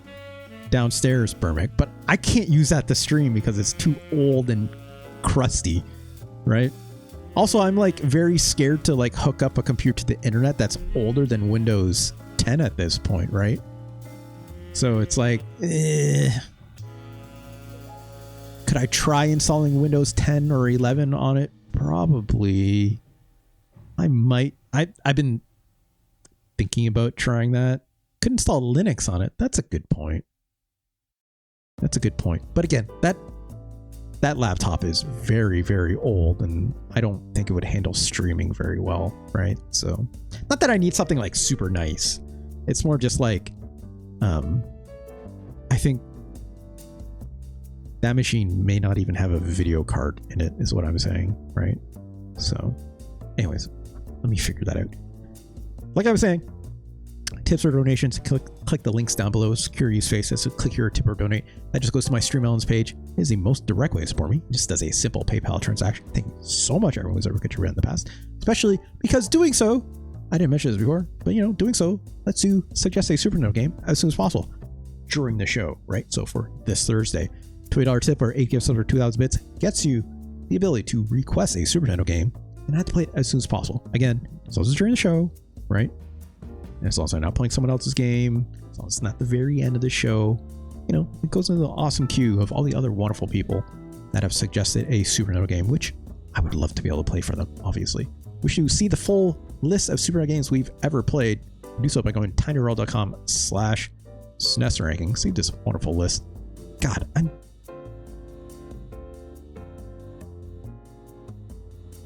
downstairs, Burmick, but I can't use that to stream because it's too old and crusty, right? Also, I'm like very scared to like hook up a computer to the internet that's older than Windows 10 at this point, right? So it's like, could I try installing Windows 10 or 11 on it? Probably. I might. I've been thinking about trying that. Could install Linux on it. That's a good point. That's a good point. But again, that laptop is very, very old, and I don't think it would handle streaming very well, right? So, not that I need something like super nice. It's more just like, I think that machine may not even have a video card in it, is what I'm saying, right? So, anyways, let me figure that out. Like I was saying, tips or donations, click the links down below. Secure use faces, so click here, tip or donate. That just goes to my Stream Elements page. It is the most direct way to support me. It just does a simple PayPal transaction. Thank you so much, everyone who's ever contributed in the past, especially because doing so, I didn't mention this before, but you know, doing so lets you suggest a Super Nintendo game as soon as possible during the show, right? So for this Thursday, $20 tip or 8 gifts over 2,000 bits gets you the ability to request a Super Nintendo game and have to play it as soon as possible. Again, as long as it's during the show, right? And as long as I'm not playing someone else's game, as long as it's not the very end of the show, you know, it goes into the awesome queue of all the other wonderful people that have suggested a Super Nintendo game, which I would love to be able to play for them, obviously. Wish you see the full list of Super Nintendo games we've ever played. Do so by going to tinyworld.com/SNES ranking. See this wonderful list. God,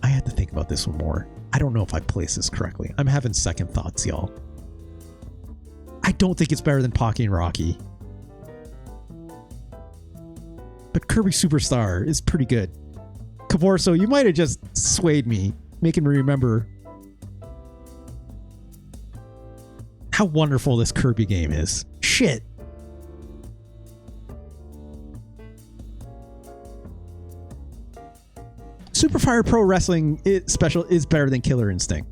I had to think about this one more. I don't know if I placed this correctly. I'm having second thoughts, y'all. I don't think it's better than Pocky and Rocky. But Kirby Superstar is pretty good. Cavorso, you might have just swayed me, making me remember how wonderful this Kirby game is. Shit. Super Fire Pro Wrestling Special is better than Killer Instinct.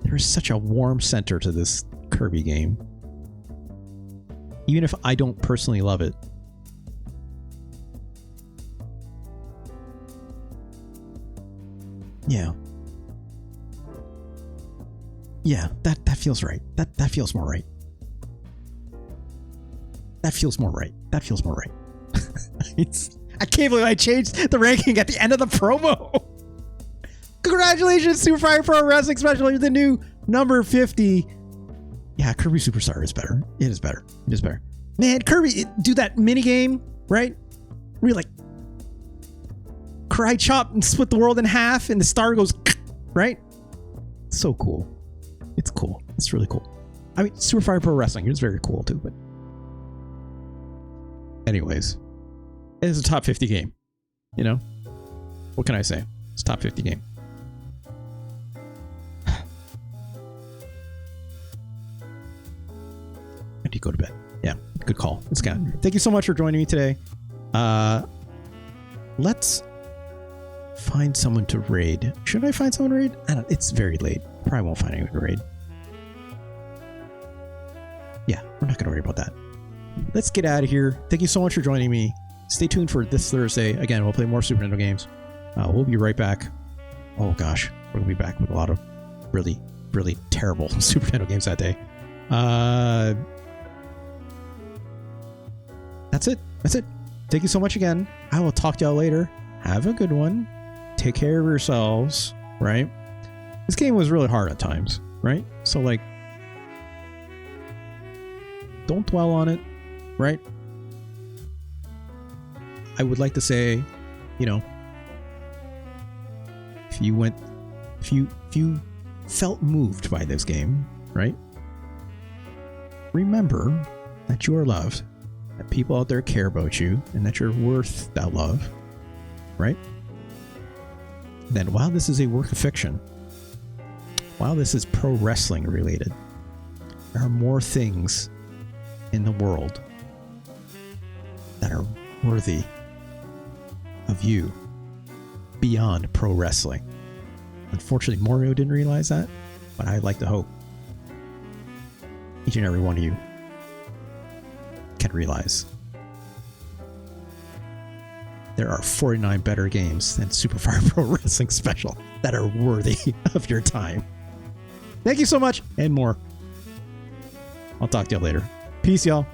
There is such a warm center to this Kirby game. Even if I don't personally love it. Yeah. Yeah, that feels right. That feels more right. That feels more right. That feels more right. I can't believe I changed the ranking at the end of the promo. Congratulations, Super Fire Pro Wrestling Special. You're the new number 50. Yeah, Kirby Superstar is better. It is better. It is better. Man, Kirby, do that mini game, right? Where you like karate chop and split the world in half and the star goes, right? It's so cool. It's cool. It's really cool. I mean, Super Fire Pro Wrestling is very cool too, but anyways, it is a top 50 game. You know? What can I say? It's a top 50 game. I need to go to bed. Yeah, good call. It's good. Thank you so much for joining me today. Let's find someone to raid. Should I find someone to raid? I don't. It's very late. Probably won't find anyone to raid. Yeah, we're not going to worry about that. Let's get out of here. Thank you so much for joining me. Stay tuned for this Thursday. Again, we'll play more Super Nintendo games. We'll be right back. Oh gosh, we're going to be back with a lot of really, really terrible Super Nintendo games that day. That's it. That's it. Thank you so much again. I will talk to y'all later. Have a good one. Take care of yourselves, right? This game was really hard at times, right? So, like, don't dwell on it, right? I would like to say, you know, if you felt moved by this game, right? Remember that you are loved, that people out there care about you, and that you're worth that love, right? Then while this is a work of fiction, while this is pro wrestling related, there are more things in the world that are worthy of you beyond pro wrestling. Unfortunately, Morio didn't realize that, but I'd like to hope each and every one of you can realize there are 49 better games than Super Fire Pro Wrestling Special that are worthy of your time. Thank you so much, and more. I'll talk to you later. Peace, y'all.